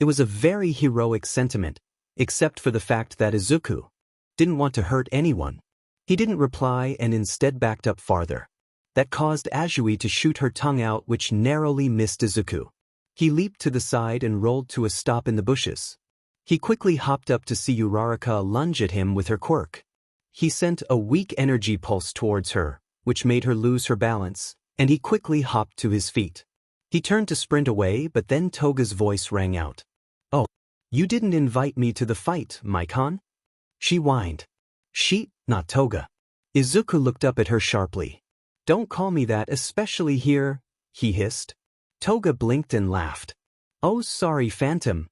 It was a very heroic sentiment, except for the fact that Izuku didn't want to hurt anyone. He didn't reply and instead backed up farther. That caused Azui to shoot her tongue out, which narrowly missed Izuku. He leaped to the side and rolled to a stop in the bushes. He quickly hopped up to see Uraraka lunge at him with her quirk. He sent a weak energy pulse towards her, which made her lose her balance, and he quickly hopped to his feet. He turned to sprint away, but then Toga's voice rang out. "Oh, you didn't invite me to the fight, Maikon?" She whined. "She, not Toga." Izuku looked up at her sharply. "Don't call me that, especially here," he hissed. Toga blinked and laughed. "Oh, sorry, Phantom."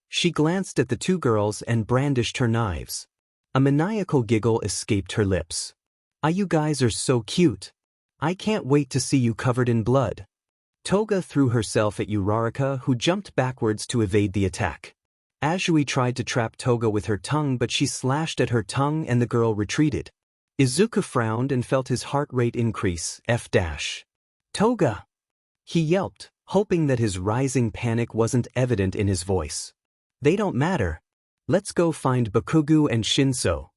She glanced at the two girls and brandished her knives. A maniacal giggle escaped her lips. "Ah, you guys are so cute. I can't wait to see you covered in blood." Toga threw herself at Uraraka, who jumped backwards to evade the attack. Azui tried to trap Toga with her tongue, but she slashed at her tongue and the girl retreated. Izuku frowned and felt his heart rate increase. "Toga!" he yelped, hoping that his rising panic wasn't evident in his voice. "They don't matter. Let's go find Bakugo and Shinso."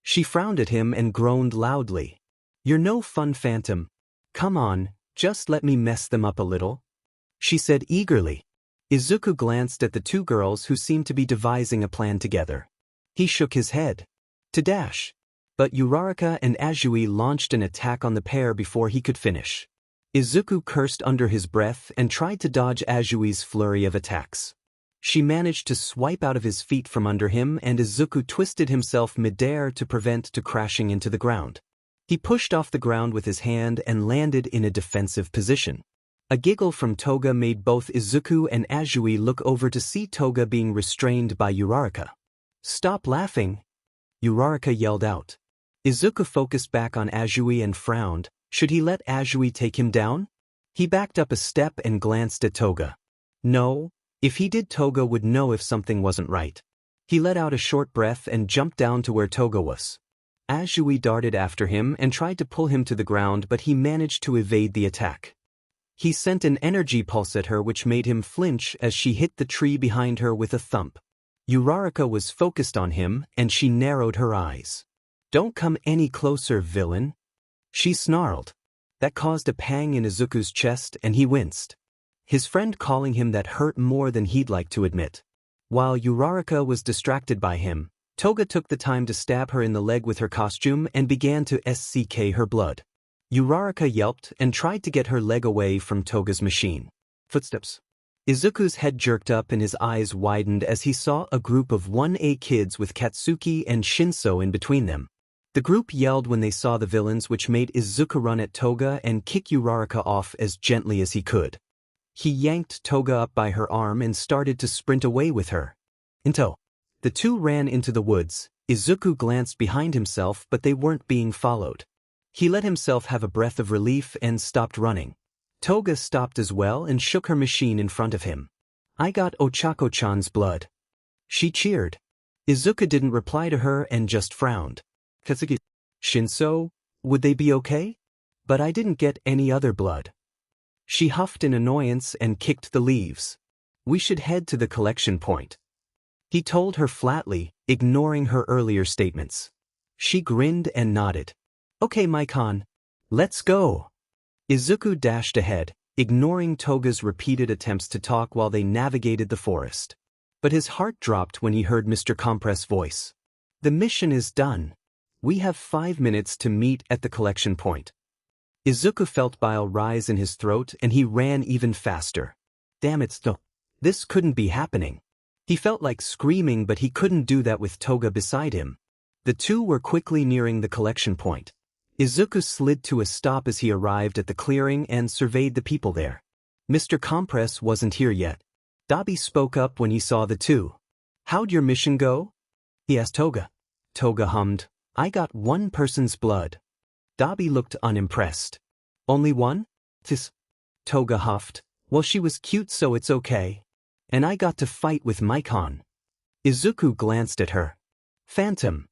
She frowned at him and groaned loudly. "You're no fun, Phantom. Come on, just let me mess them up a little," she said eagerly. Izuku glanced at the two girls who seemed to be devising a plan together. He shook his head. To dash. But Uraraka and Azui launched an attack on the pair before he could finish. Izuku cursed under his breath and tried to dodge Azui's flurry of attacks. She managed to swipe out of his feet from under him and Izuku twisted himself midair to prevent crashing into the ground. He pushed off the ground with his hand and landed in a defensive position. A giggle from Toga made both Izuku and Azui look over to see Toga being restrained by Uraraka. "Stop laughing!" Uraraka yelled out. Izuku focused back on Azui and frowned. Should he let Azui take him down? He backed up a step and glanced at Toga. No, if he did, Toga would know if something wasn't right. He let out a short breath and jumped down to where Toga was. Azui darted after him and tried to pull him to the ground, but he managed to evade the attack. He sent an energy pulse at her which made him flinch as she hit the tree behind her with a thump. Uraraka was focused on him and she narrowed her eyes. "Don't come any closer, villain," she snarled. That caused a pang in Izuku's chest and he winced. His friend calling him that hurt more than he'd like to admit. While Uraraka was distracted by him, Toga took the time to stab her in the leg with her costume and began to SCK her blood. Uraraka yelped and tried to get her leg away from Toga's machine. Footsteps. Izuku's head jerked up and his eyes widened as he saw a group of 1A kids with Katsuki and Shinso in between them. The group yelled when they saw the villains, which made Izuku run at Toga and kick Uraraka off as gently as he could. He yanked Toga up by her arm and started to sprint away with her. Into. The two ran into the woods. Izuku glanced behind himself, but they weren't being followed. He let himself have a breath of relief and stopped running. Toga stopped as well and shook her machine in front of him. "I got Ochako-chan's blood." She cheered. Izuku didn't reply to her and just frowned. "Katsuki, Shinso, would they be okay? But I didn't get any other blood." She huffed in annoyance and kicked the leaves. "We should head to the collection point," he told her flatly, ignoring her earlier statements. She grinned and nodded. "Okay, Maikon. Let's go." Izuku dashed ahead, ignoring Toga's repeated attempts to talk while they navigated the forest. But his heart dropped when he heard Mr. Compress' voice. "The mission is done. We have 5 minutes to meet at the collection point." Izuku felt bile rise in his throat and he ran even faster. Damn it, this couldn't be happening. He felt like screaming, but he couldn't do that with Toga beside him. The two were quickly nearing the collection point. Izuku slid to a stop as he arrived at the clearing and surveyed the people there. Mr. Compress wasn't here yet. Dabi spoke up when he saw the two. "How'd your mission go?" he asked Toga. Toga hummed, "I got one person's blood." Dabi looked unimpressed. "Only one?" Toga huffed. "Well, she was cute, so it's okay. And I got to fight with Maikon." Izuku glanced at her. "Phantom."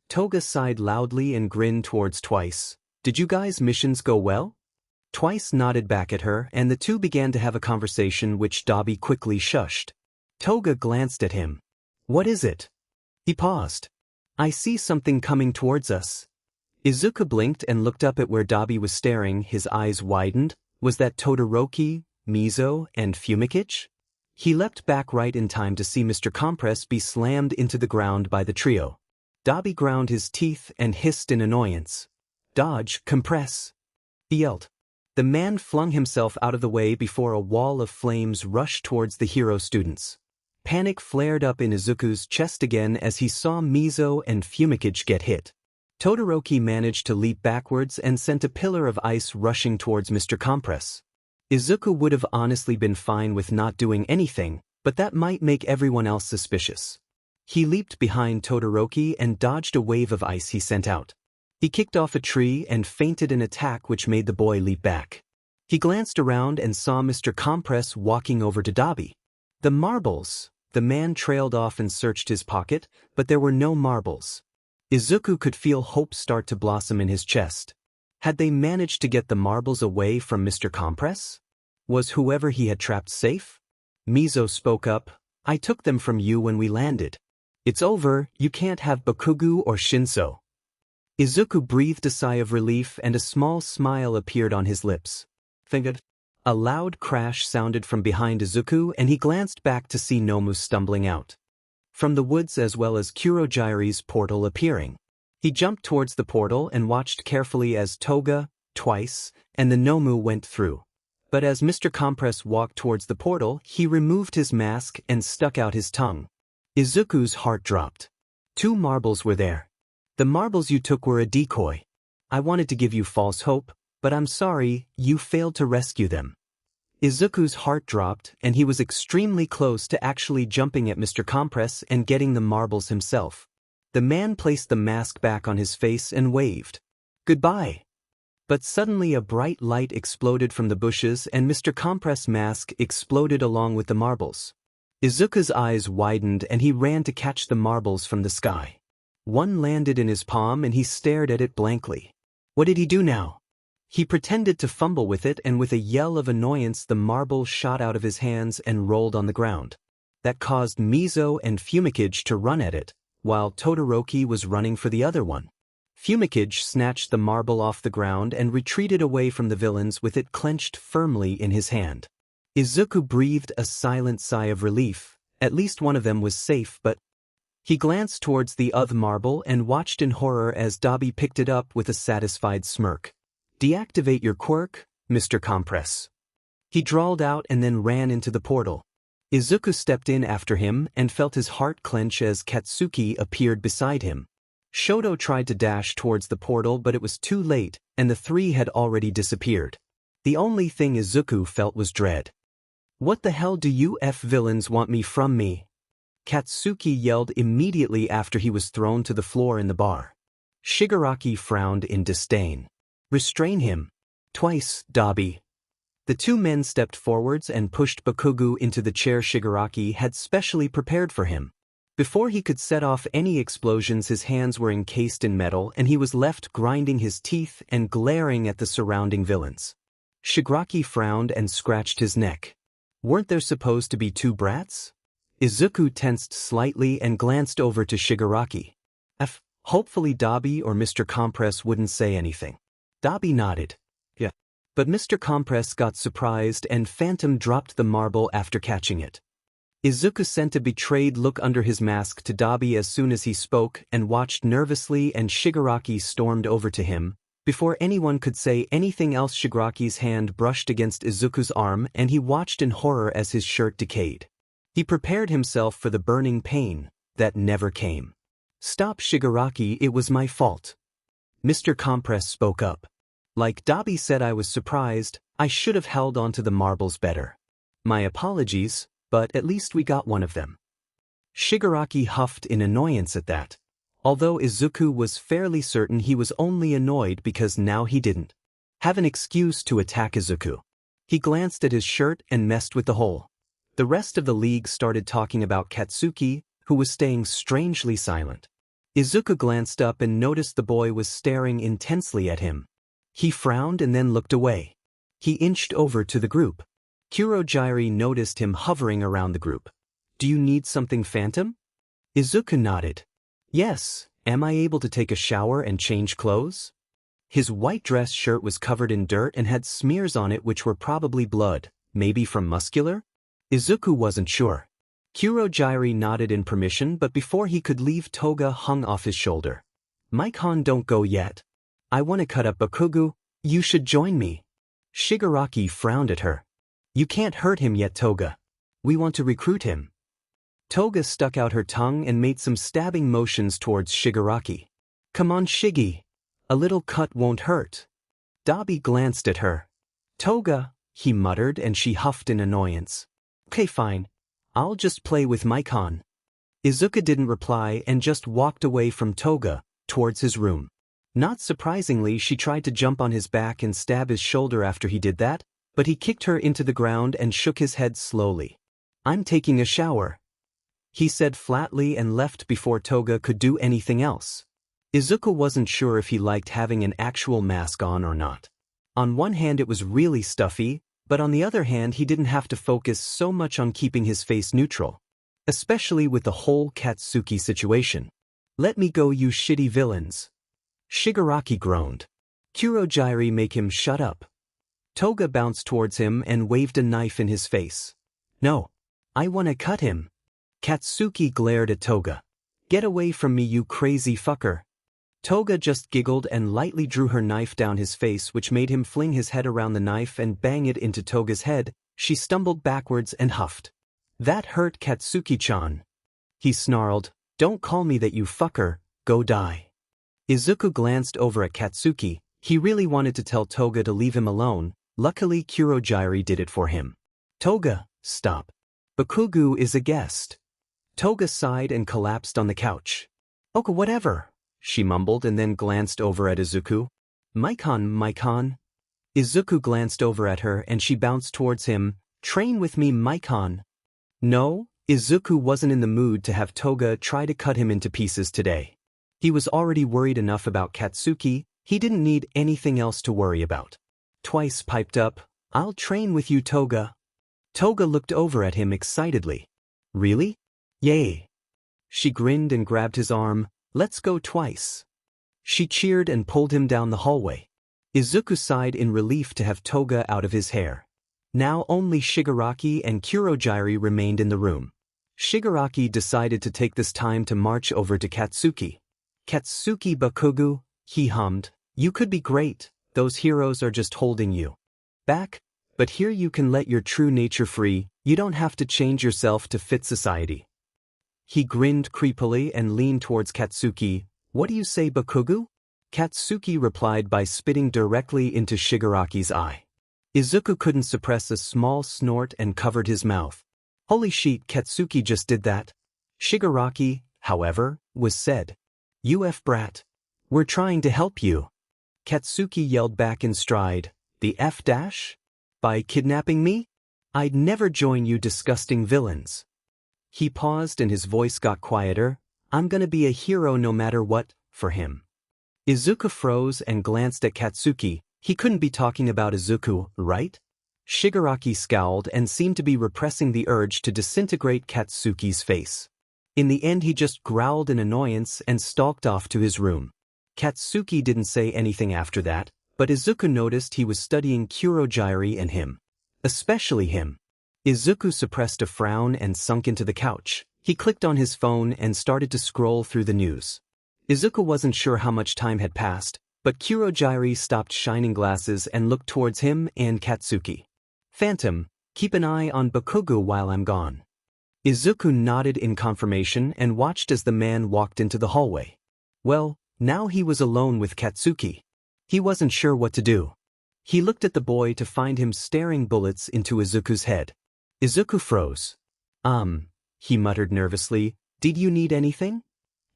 Toga sighed loudly and grinned towards Twice. "Did you guys' missions go well?" Twice nodded back at her, and the two began to have a conversation which Dabi quickly shushed. Toga glanced at him. "What is it?" He paused. "I see something coming towards us." Izuku blinked and looked up at where Dabi was staring. His eyes widened. Was that Todoroki, Mizo, and Fumikage? He leapt back right in time to see Mr. Compress be slammed into the ground by the trio. Dabi ground his teeth and hissed in annoyance. "Dodge, compress," he yelled. The man flung himself out of the way before a wall of flames rushed towards the hero students. Panic flared up in Izuku's chest again as he saw Mizo and Fumikage get hit. Todoroki managed to leap backwards and sent a pillar of ice rushing towards Mr. Compress. Izuku would have honestly been fine with not doing anything, but that might make everyone else suspicious. He leaped behind Todoroki and dodged a wave of ice he sent out. He kicked off a tree and feinted an attack which made the boy leap back. He glanced around and saw Mr. Compress walking over to Dabi. "The marbles." The man trailed off and searched his pocket, but there were no marbles. Izuku could feel hope start to blossom in his chest. Had they managed to get the marbles away from Mr. Compress? Was whoever he had trapped safe? Mizo spoke up. "I took them from you when we landed. It's over, you can't have Bakugu or Shinso." Izuku breathed a sigh of relief and a small smile appeared on his lips. "Fingered." A loud crash sounded from behind Izuku and he glanced back to see Nomu stumbling out from the woods as well as Kurogiri's portal appearing. He jumped towards the portal and watched carefully as Toga, Twice, and the Nomu went through. But as Mr. Compress walked towards the portal, he removed his mask and stuck out his tongue. Izuku's heart dropped. 2 marbles were there. "The marbles you took were a decoy. I wanted to give you false hope, but I'm sorry, you failed to rescue them." Izuku's heart dropped and he was extremely close to actually jumping at Mr. Compress and getting the marbles himself. The man placed the mask back on his face and waved. "Goodbye." But suddenly a bright light exploded from the bushes and Mr. Compress' mask exploded along with the marbles. Izuku's eyes widened and he ran to catch the marbles from the sky. One landed in his palm and he stared at it blankly. What did he do now? He pretended to fumble with it and with a yell of annoyance the marble shot out of his hands and rolled on the ground. That caused Mizo and Fumikage to run at it, while Todoroki was running for the other one. Fumikage snatched the marble off the ground and retreated away from the villains with it clenched firmly in his hand. Izuku breathed a silent sigh of relief. At least one of them was safe, but he glanced towards the other marble and watched in horror as Dabi picked it up with a satisfied smirk. "Deactivate your quirk, Mr. Compress." He drawled out and then ran into the portal. Izuku stepped in after him and felt his heart clench as Katsuki appeared beside him. Shoto tried to dash towards the portal, but it was too late, and the three had already disappeared. The only thing Izuku felt was dread. "What the hell do you villains want me from me?" Katsuki yelled immediately after he was thrown to the floor in the bar. Shigaraki frowned in disdain. "Restrain him." "Twice, Dabi." The two men stepped forwards and pushed Bakugo into the chair Shigaraki had specially prepared for him. Before he could set off any explosions, his hands were encased in metal and he was left grinding his teeth and glaring at the surrounding villains. Shigaraki frowned and scratched his neck. Weren't there supposed to be two brats? Izuku tensed slightly and glanced over to Shigaraki. Hopefully Dabi or Mr. Compress wouldn't say anything. Dabi nodded. Yeah. But Mr. Compress got surprised and Phantom dropped the marble after catching it. Izuku sent a betrayed look under his mask to Dabi as soon as he spoke and watched nervously, and Shigaraki stormed over to him. Before anyone could say anything else, Shigaraki's hand brushed against Izuku's arm and he watched in horror as his shirt decayed. He prepared himself for the burning pain that never came. "Stop, Shigaraki, it was my fault." Mr. Compress spoke up. "Like Dabi said, I was surprised. I should have held on to the marbles better. My apologies, but at least we got one of them." Shigaraki huffed in annoyance at that. Although Izuku was fairly certain he was only annoyed because now he didn't have an excuse to attack Izuku. He glanced at his shirt and messed with the hole. The rest of the league started talking about Katsuki, who was staying strangely silent. Izuku glanced up and noticed the boy was staring intensely at him. He frowned and then looked away. He inched over to the group. Kurogyari noticed him hovering around the group. "Do you need something, Phantom?" Izuku nodded. "Yes, am I able to take a shower and change clothes?" His white dress shirt was covered in dirt and had smears on it which were probably blood, maybe from muscular? Izuku wasn't sure. Kurogyari nodded in permission, but before he could leave, Toga hung off his shoulder. "Mike-han, don't go yet. I want to cut up Bakugo. You should join me." Shigaraki frowned at her. "You can't hurt him yet, Toga. We want to recruit him." Toga stuck out her tongue and made some stabbing motions towards Shigaraki. "Come on, Shiggy. A little cut won't hurt." Dabi glanced at her. "Toga," he muttered, and she huffed in annoyance. "Okay, fine. I'll just play with Mike-han." Izuku didn't reply and just walked away from Toga, towards his room. Not surprisingly, she tried to jump on his back and stab his shoulder after he did that, but he kicked her into the ground and shook his head slowly. "I'm taking a shower," he said flatly, and left before Toga could do anything else. Izuku wasn't sure if he liked having an actual mask on or not. On one hand it was really stuffy, but on the other hand he didn't have to focus so much on keeping his face neutral. Especially with the whole Katsuki situation. "Let me go, you shitty villains." Shigaraki groaned. Kurogyari, make him shut up. Toga bounced towards him and waved a knife in his face. "No. I want to cut him." Katsuki glared at Toga. "Get away from me, you crazy fucker." Toga just giggled and lightly drew her knife down his face, which made him fling his head around the knife and bang it into Toga's head. She stumbled backwards and huffed. "That hurt, Katsuki-chan." He snarled, "Don't call me that, you fucker, go die." Izuku glanced over at Katsuki. He really wanted to tell Toga to leave him alone. Luckily Kurogyari did it for him. "Toga, stop. Bakugo is a guest." Toga sighed and collapsed on the couch. "Okay, whatever," she mumbled and then glanced over at Izuku. Mike-han." Izuku glanced over at her and she bounced towards him. "Train with me, Mike-han." No, Izuku wasn't in the mood to have Toga try to cut him into pieces today. He was already worried enough about Katsuki, he didn't need anything else to worry about. Twice piped up, "I'll train with you, Toga." Toga looked over at him excitedly. "Really? Yay." She grinned and grabbed his arm. "Let's go Twice." She cheered and pulled him down the hallway. Izuku sighed in relief to have Toga out of his hair. Now only Shigaraki and Kurogyari remained in the room. Shigaraki decided to take this time to march over to Katsuki. "Katsuki Bakugo," he hummed, "you could be great, those heroes are just holding you back, but here you can let your true nature free, you don't have to change yourself to fit society." He grinned creepily and leaned towards Katsuki. What do you say, Bakugu? Katsuki replied by spitting directly into Shigaraki's eye. Izuku couldn't suppress a small snort and covered his mouth. Holy shit, Katsuki just did that. Shigaraki, however, was said. You F brat. We're trying to help you. Katsuki yelled back in stride, the F dash? By kidnapping me? I'd never join you disgusting villains. He paused and his voice got quieter. I'm gonna be a hero no matter what, for him. Izuku froze and glanced at Katsuki. He couldn't be talking about Izuku, right? Shigaraki scowled and seemed to be repressing the urge to disintegrate Katsuki's face. In the end he just growled in annoyance and stalked off to his room. Katsuki didn't say anything after that, but Izuku noticed he was studying Kurogyari and him. Especially him. Izuku suppressed a frown and sunk into the couch. He clicked on his phone and started to scroll through the news. Izuku wasn't sure how much time had passed, but Kurogyari stopped shining glasses and looked towards him and Katsuki. Phantom, keep an eye on Bakugu while I'm gone. Izuku nodded in confirmation and watched as the man walked into the hallway. Well, now he was alone with Katsuki. He wasn't sure what to do. He looked at the boy to find him staring bullets into Izuku's head. Izuku froze. He muttered nervously, did you need anything?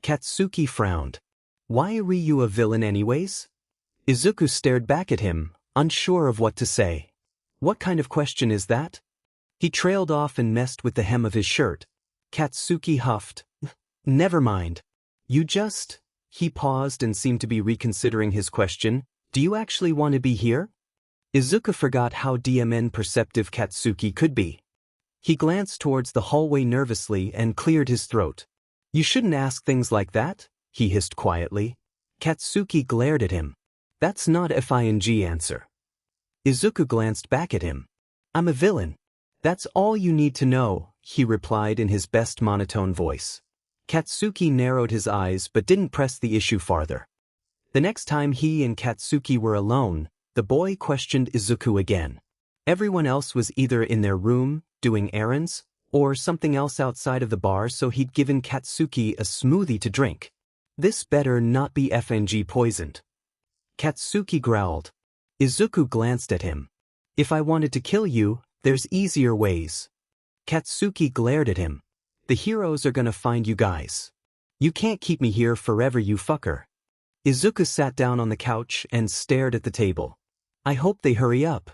Katsuki frowned. Why are you a villain anyways? Izuku stared back at him, unsure of what to say. What kind of question is that? He trailed off and messed with the hem of his shirt. Katsuki huffed. Never mind. You just... He paused and seemed to be reconsidering his question. Do you actually want to be here? Izuku forgot how DMN perceptive Katsuki could be. He glanced towards the hallway nervously and cleared his throat. You shouldn't ask things like that, he hissed quietly. Katsuki glared at him. That's not a FING answer. Izuku glanced back at him. I'm a villain. That's all you need to know, he replied in his best monotone voice. Katsuki narrowed his eyes but didn't press the issue farther. The next time he and Katsuki were alone, the boy questioned Izuku again. Everyone else was either in their room, doing errands, or something else outside of the bar, so he'd given Katsuki a smoothie to drink. This better not be FNG poisoned. Katsuki growled. Izuku glanced at him. If I wanted to kill you, there's easier ways. Katsuki glared at him. The heroes are gonna find you guys. You can't keep me here forever, you fucker. Izuku sat down on the couch and stared at the table. I hope they hurry up.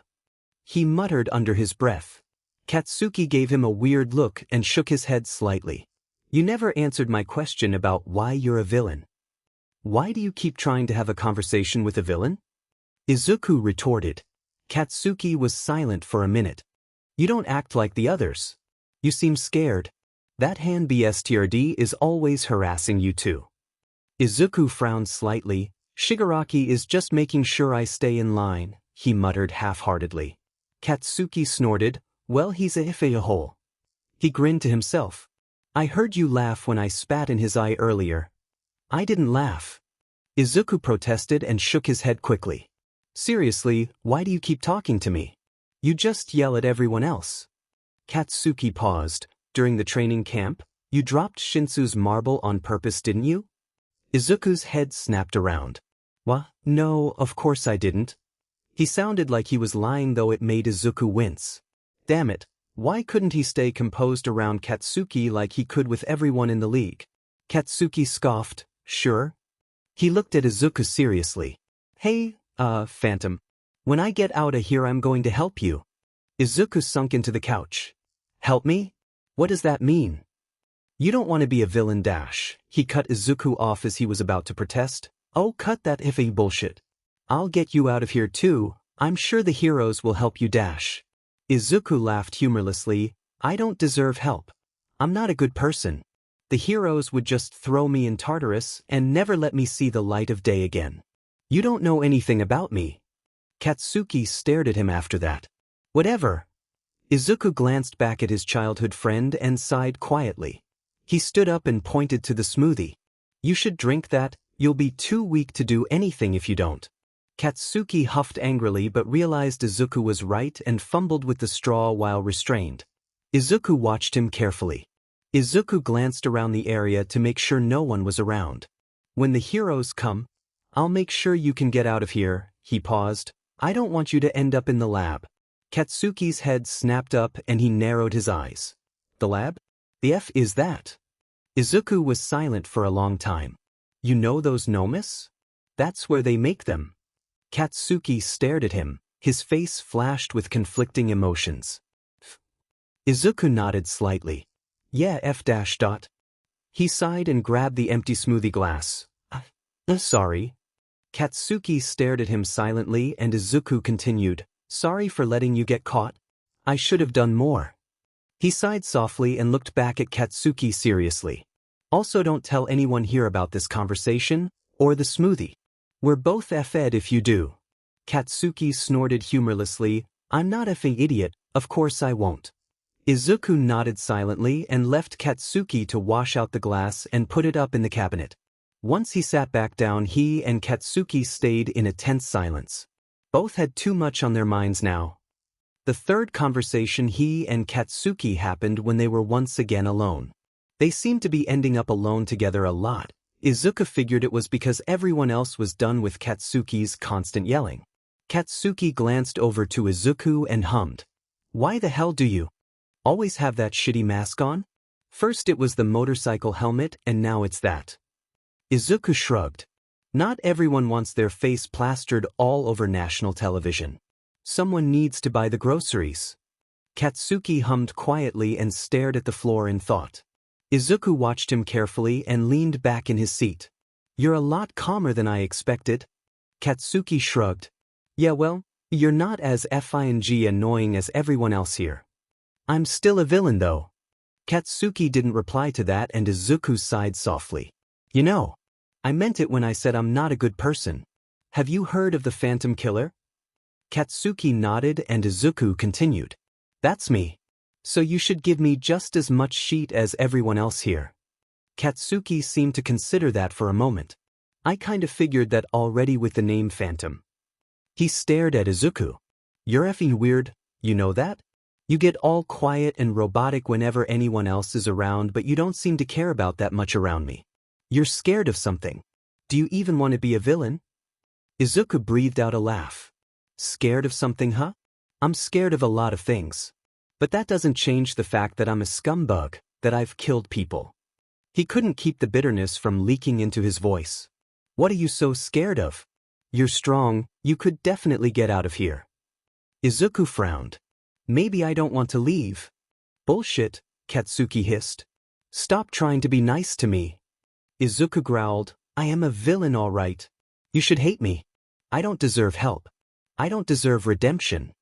He muttered under his breath. Katsuki gave him a weird look and shook his head slightly. You never answered my question about why you're a villain. Why do you keep trying to have a conversation with a villain? Izuku retorted. Katsuki was silent for a minute. You don't act like the others. You seem scared. That hand BSTRD is always harassing you too. Izuku frowned slightly. Shigaraki is just making sure I stay in line, he muttered half-heartedly. Katsuki snorted. Well, he's a hole. He grinned to himself. I heard you laugh when I spat in his eye earlier. I didn't laugh. Izuku protested and shook his head quickly. Seriously, why do you keep talking to me? You just yell at everyone else. Katsuki paused. During the training camp, you dropped Shinsu's marble on purpose, didn't you? Izuku's head snapped around. What? No, of course I didn't. He sounded like he was lying, though it made Izuku wince. Damn it, why couldn't he stay composed around Katsuki like he could with everyone in the league? Katsuki scoffed, sure. He looked at Izuku seriously. Hey, Phantom. When I get out of here I'm going to help you. Izuku sunk into the couch. Help me? What does that mean? You don't want to be a villain dash. He cut Izuku off as he was about to protest. Oh, cut that iffy bullshit. I'll get you out of here too. I'm sure the heroes will help you dash. Izuku laughed humorlessly. I don't deserve help. I'm not a good person. The heroes would just throw me in Tartarus and never let me see the light of day again. You don't know anything about me. Katsuki stared at him after that. Whatever. Izuku glanced back at his childhood friend and sighed quietly. He stood up and pointed to the smoothie. You should drink that, you'll be too weak to do anything if you don't. Katsuki huffed angrily but realized Izuku was right and fumbled with the straw while restrained. Izuku watched him carefully. Izuku glanced around the area to make sure no one was around. When the heroes come, I'll make sure you can get out of here, he paused. I don't want you to end up in the lab. Katsuki's head snapped up and he narrowed his eyes. The lab? The F is that? Izuku was silent for a long time. You know those nomas? That's where they make them. Katsuki stared at him, his face flashed with conflicting emotions. Izuku nodded slightly. Yeah, F dash dot. He sighed and grabbed the empty smoothie glass. Sorry. Katsuki stared at him silently and Izuku continued, sorry for letting you get caught. I should have done more. He sighed softly and looked back at Katsuki seriously. Also don't tell anyone here about this conversation, or the smoothie. We're both F-ed if you do. Katsuki snorted humorlessly, I'm not effing idiot, of course I won't. Izuku nodded silently and left Katsuki to wash out the glass and put it up in the cabinet. Once he sat back down, he and Katsuki stayed in a tense silence. Both had too much on their minds now. The third conversation he and Katsuki happened when they were once again alone. They seemed to be ending up alone together a lot. Izuku figured it was because everyone else was done with Katsuki's constant yelling. Katsuki glanced over to Izuku and hummed. Why the hell do you always have that shitty mask on? First it was the motorcycle helmet and now it's that. Izuku shrugged. Not everyone wants their face plastered all over national television. Someone needs to buy the groceries. Katsuki hummed quietly and stared at the floor in thought. Izuku watched him carefully and leaned back in his seat. You're a lot calmer than I expected. Katsuki shrugged. Yeah well, you're not as FING annoying as everyone else here. I'm still a villain though. Katsuki didn't reply to that and Izuku sighed softly. You know, I meant it when I said I'm not a good person. Have you heard of the Phantom Killer? Katsuki nodded and Izuku continued. That's me. So you should give me just as much shit as everyone else here. Katsuki seemed to consider that for a moment. I kind of figured that already with the name Phantom. He stared at Izuku. You're effing weird, you know that? You get all quiet and robotic whenever anyone else is around, but you don't seem to care about that much around me. You're scared of something. Do you even want to be a villain? Izuku breathed out a laugh. Scared of something, huh? I'm scared of a lot of things. But that doesn't change the fact that I'm a scumbag, that I've killed people. He couldn't keep the bitterness from leaking into his voice. What are you so scared of? You're strong, you could definitely get out of here. Izuku frowned. Maybe I don't want to leave. Bullshit, Katsuki hissed. Stop trying to be nice to me. Izuku growled, I am a villain all right. You should hate me. I don't deserve help. I don't deserve redemption.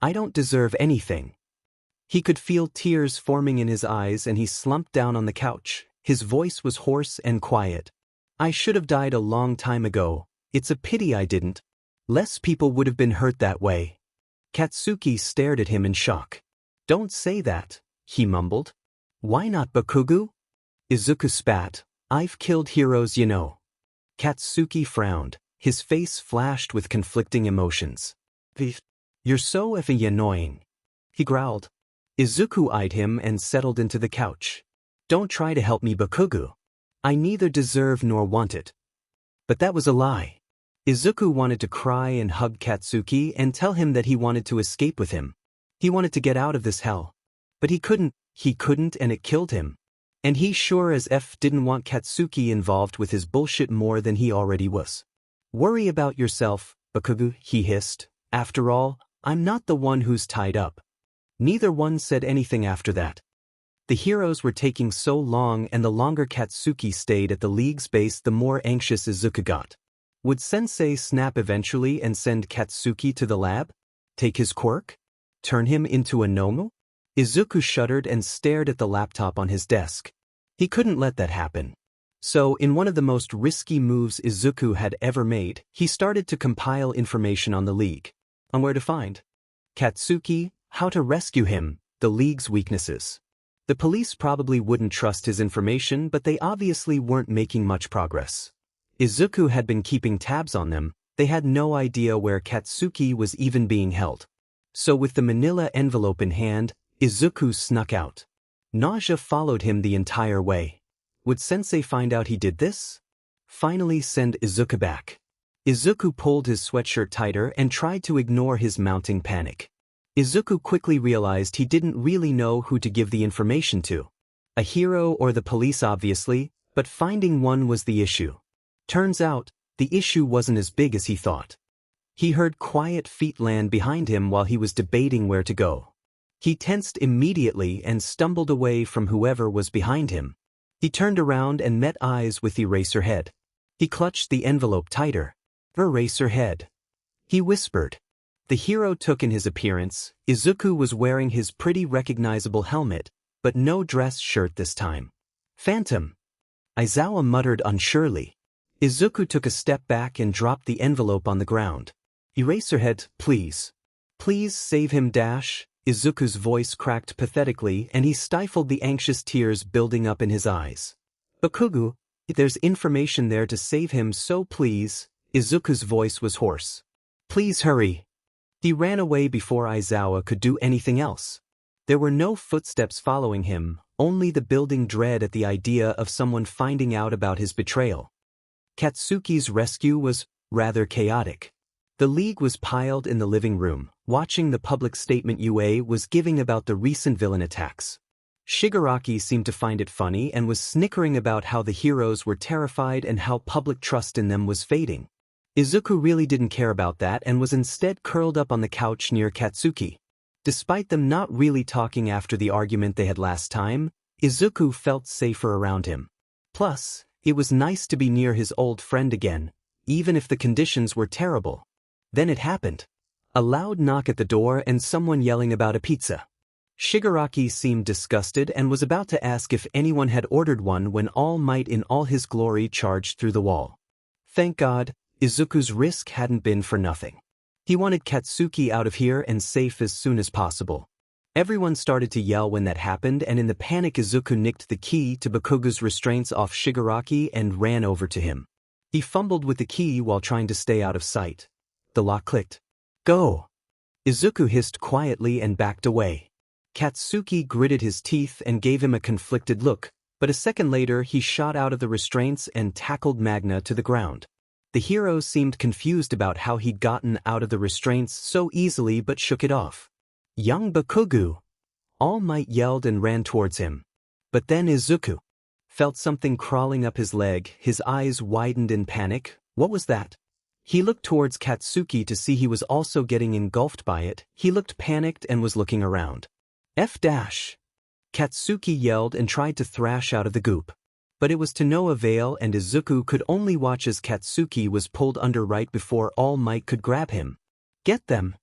I don't deserve anything. He could feel tears forming in his eyes and he slumped down on the couch. His voice was hoarse and quiet. I should have died a long time ago. It's a pity I didn't. Less people would have been hurt that way. Katsuki stared at him in shock. Don't say that, he mumbled. Why not Bakugu? Izuku spat. I've killed heroes, you know. Katsuki frowned. His face flashed with conflicting emotions. You're so effing annoying. He growled. Izuku eyed him and settled into the couch. Don't try to help me, Bakugu. I neither deserve nor want it. But that was a lie. Izuku wanted to cry and hug Katsuki and tell him that he wanted to escape with him. He wanted to get out of this hell. But he couldn't and it killed him. And he sure as F didn't want Katsuki involved with his bullshit more than he already was. Worry about yourself, Bakugu, he hissed. After all, I'm not the one who's tied up. Neither one said anything after that. The heroes were taking so long and the longer Katsuki stayed at the league's base the more anxious Izuku got. Would Sensei snap eventually and send Katsuki to the lab? Take his quirk? Turn him into a Nomu? Izuku shuddered and stared at the laptop on his desk. He couldn't let that happen. So, in one of the most risky moves Izuku had ever made, he started to compile information on the League. On where to find Katsuki, how to rescue him, the League's weaknesses. The police probably wouldn't trust his information, but they obviously weren't making much progress. Izuku had been keeping tabs on them. They had no idea where Katsuki was even being held. So with the manila envelope in hand, Izuku snuck out. Nausea followed him the entire way. Would Sensei find out he did this? Finally send Izuku back. Izuku pulled his sweatshirt tighter and tried to ignore his mounting panic. Izuku quickly realized he didn't really know who to give the information to. A hero or the police obviously, but finding one was the issue. Turns out, the issue wasn't as big as he thought. He heard quiet feet land behind him while he was debating where to go. He tensed immediately and stumbled away from whoever was behind him. He turned around and met eyes with Eraserhead. He clutched the envelope tighter. Eraserhead. He whispered. The hero took in his appearance. Izuku was wearing his pretty recognizable helmet, but no dress shirt this time. Phantom. Aizawa muttered unsurely. Izuku took a step back and dropped the envelope on the ground. Eraserhead, please. Please save him dash. Izuku's voice cracked pathetically and he stifled the anxious tears building up in his eyes. Bakugo, there's information there to save him so please. Izuku's voice was hoarse. Please hurry. He ran away before Aizawa could do anything else. There were no footsteps following him, only the building dread at the idea of someone finding out about his betrayal. Katsuki's rescue was rather chaotic. The League was piled in the living room, watching the public statement UA was giving about the recent villain attacks. Shigaraki seemed to find it funny and was snickering about how the heroes were terrified and how public trust in them was fading. Izuku really didn't care about that and was instead curled up on the couch near Katsuki. Despite them not really talking after the argument they had last time, Izuku felt safer around him. Plus, it was nice to be near his old friend again, even if the conditions were terrible. Then it happened. A loud knock at the door and someone yelling about a pizza. Shigaraki seemed disgusted and was about to ask if anyone had ordered one when All Might in all his glory charged through the wall. Thank God, Izuku's risk hadn't been for nothing. He wanted Katsuki out of here and safe as soon as possible. Everyone started to yell when that happened and in the panic Izuku nicked the key to Bakugo's restraints off Shigaraki and ran over to him. He fumbled with the key while trying to stay out of sight. The lock clicked. Go! Izuku hissed quietly and backed away. Katsuki gritted his teeth and gave him a conflicted look, but a second later he shot out of the restraints and tackled Magna to the ground. The hero seemed confused about how he'd gotten out of the restraints so easily but shook it off. Young Bakugo! All Might yelled and ran towards him. But then Izuku felt something crawling up his leg, his eyes widened in panic. What was that? He looked towards Katsuki to see he was also getting engulfed by it. He looked panicked and was looking around. F-dash! Katsuki yelled and tried to thrash out of the goop. But it was to no avail and Izuku could only watch as Katsuki was pulled under right before All Might could grab him. Get them!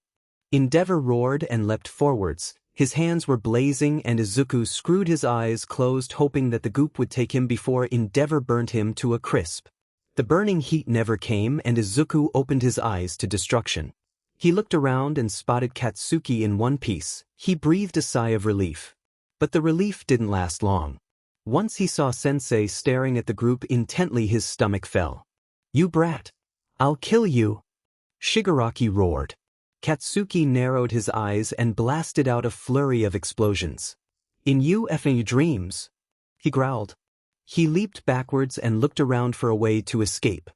Endeavor roared and leapt forwards. His hands were blazing and Izuku screwed his eyes closed hoping that the goop would take him before Endeavor burnt him to a crisp. The burning heat never came and Izuku opened his eyes to destruction. He looked around and spotted Katsuki in one piece. He breathed a sigh of relief. But the relief didn't last long. Once he saw Sensei staring at the group intently his stomach fell. You brat! I'll kill you! Shigaraki roared. Katsuki narrowed his eyes and blasted out a flurry of explosions. In you effing dreams! He growled. He leaped backwards and looked around for a way to escape.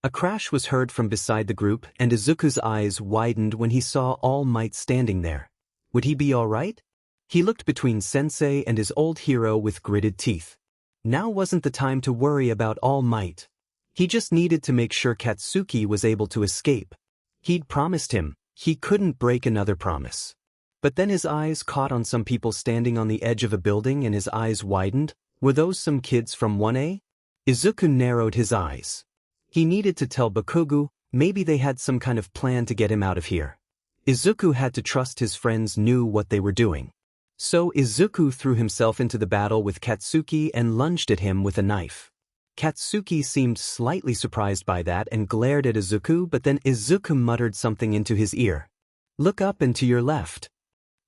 A crash was heard from beside the group and Izuku's eyes widened when he saw All Might standing there. Would he be all right? He looked between Sensei and his old hero with gritted teeth. Now wasn't the time to worry about All Might. He just needed to make sure Katsuki was able to escape. He'd promised him. He couldn't break another promise. But then his eyes caught on some people standing on the edge of a building and his eyes widened. Were those some kids from 1A? Izuku narrowed his eyes. He needed to tell Bakugo, maybe they had some kind of plan to get him out of here. Izuku had to trust his friends knew what they were doing. So Izuku threw himself into the battle with Katsuki and lunged at him with a knife. Katsuki seemed slightly surprised by that and glared at Izuku, but then Izuku muttered something into his ear. Look up and to your left.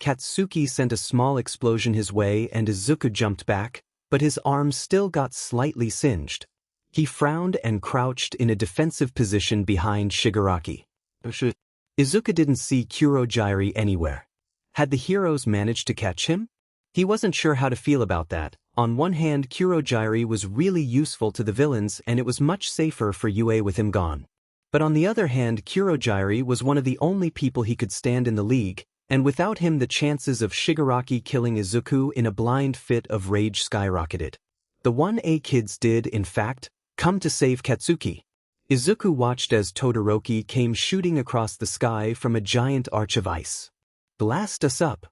Katsuki sent a small explosion his way and Izuku jumped back, but his arms still got slightly singed. He frowned and crouched in a defensive position behind Shigaraki. Izuku didn't see Kurogiri anywhere. Had the heroes managed to catch him? He wasn't sure how to feel about that. On one hand, Kurogyari was really useful to the villains and it was much safer for UA with him gone. But on the other hand, Kurogyari was one of the only people he could stand in the league, and without him the chances of Shigaraki killing Izuku in a blind fit of rage skyrocketed. The 1A kids did, in fact, come to save Katsuki. Izuku watched as Todoroki came shooting across the sky from a giant arch of ice. "Blast us up!"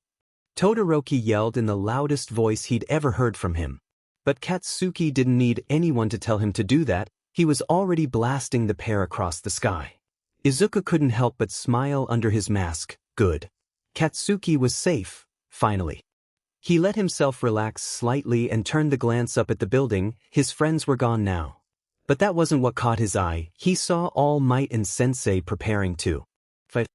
Todoroki yelled in the loudest voice he'd ever heard from him. But Katsuki didn't need anyone to tell him to do that, he was already blasting the pair across the sky. Izuku couldn't help but smile under his mask. Good. Katsuki was safe, finally. He let himself relax slightly and turned the glance up at the building. His friends were gone now. But that wasn't what caught his eye. He saw All Might and Sensei preparing to fight.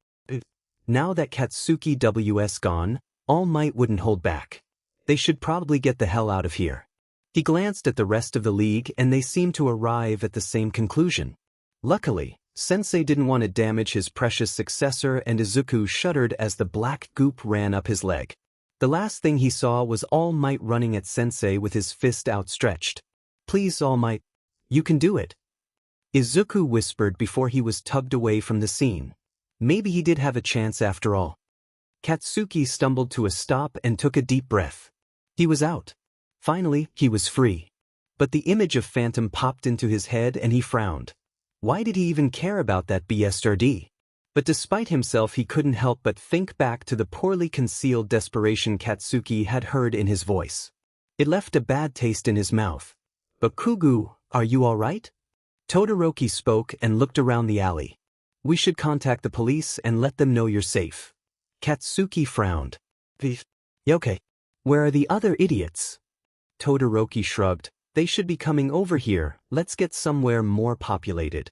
Now that Katsuki was gone, All Might wouldn't hold back. They should probably get the hell out of here. He glanced at the rest of the league and they seemed to arrive at the same conclusion. Luckily, Sensei didn't want to damage his precious successor and Izuku shuddered as the black goop ran up his leg. The last thing he saw was All Might running at Sensei with his fist outstretched. "Please, All Might. You can do it," Izuku whispered before he was tugged away from the scene. Maybe he did have a chance after all. Katsuki stumbled to a stop and took a deep breath. He was out. Finally, he was free. But the image of Phantom popped into his head and he frowned. Why did he even care about that BSRD? But despite himself he couldn't help but think back to the poorly concealed desperation Katsuki had heard in his voice. It left a bad taste in his mouth. "Bakugo, are you all right?" Todoroki spoke and looked around the alley. "We should contact the police and let them know you're safe." Katsuki frowned. "Okay. Where are the other idiots?" Todoroki shrugged. "They should be coming over here, let's get somewhere more populated."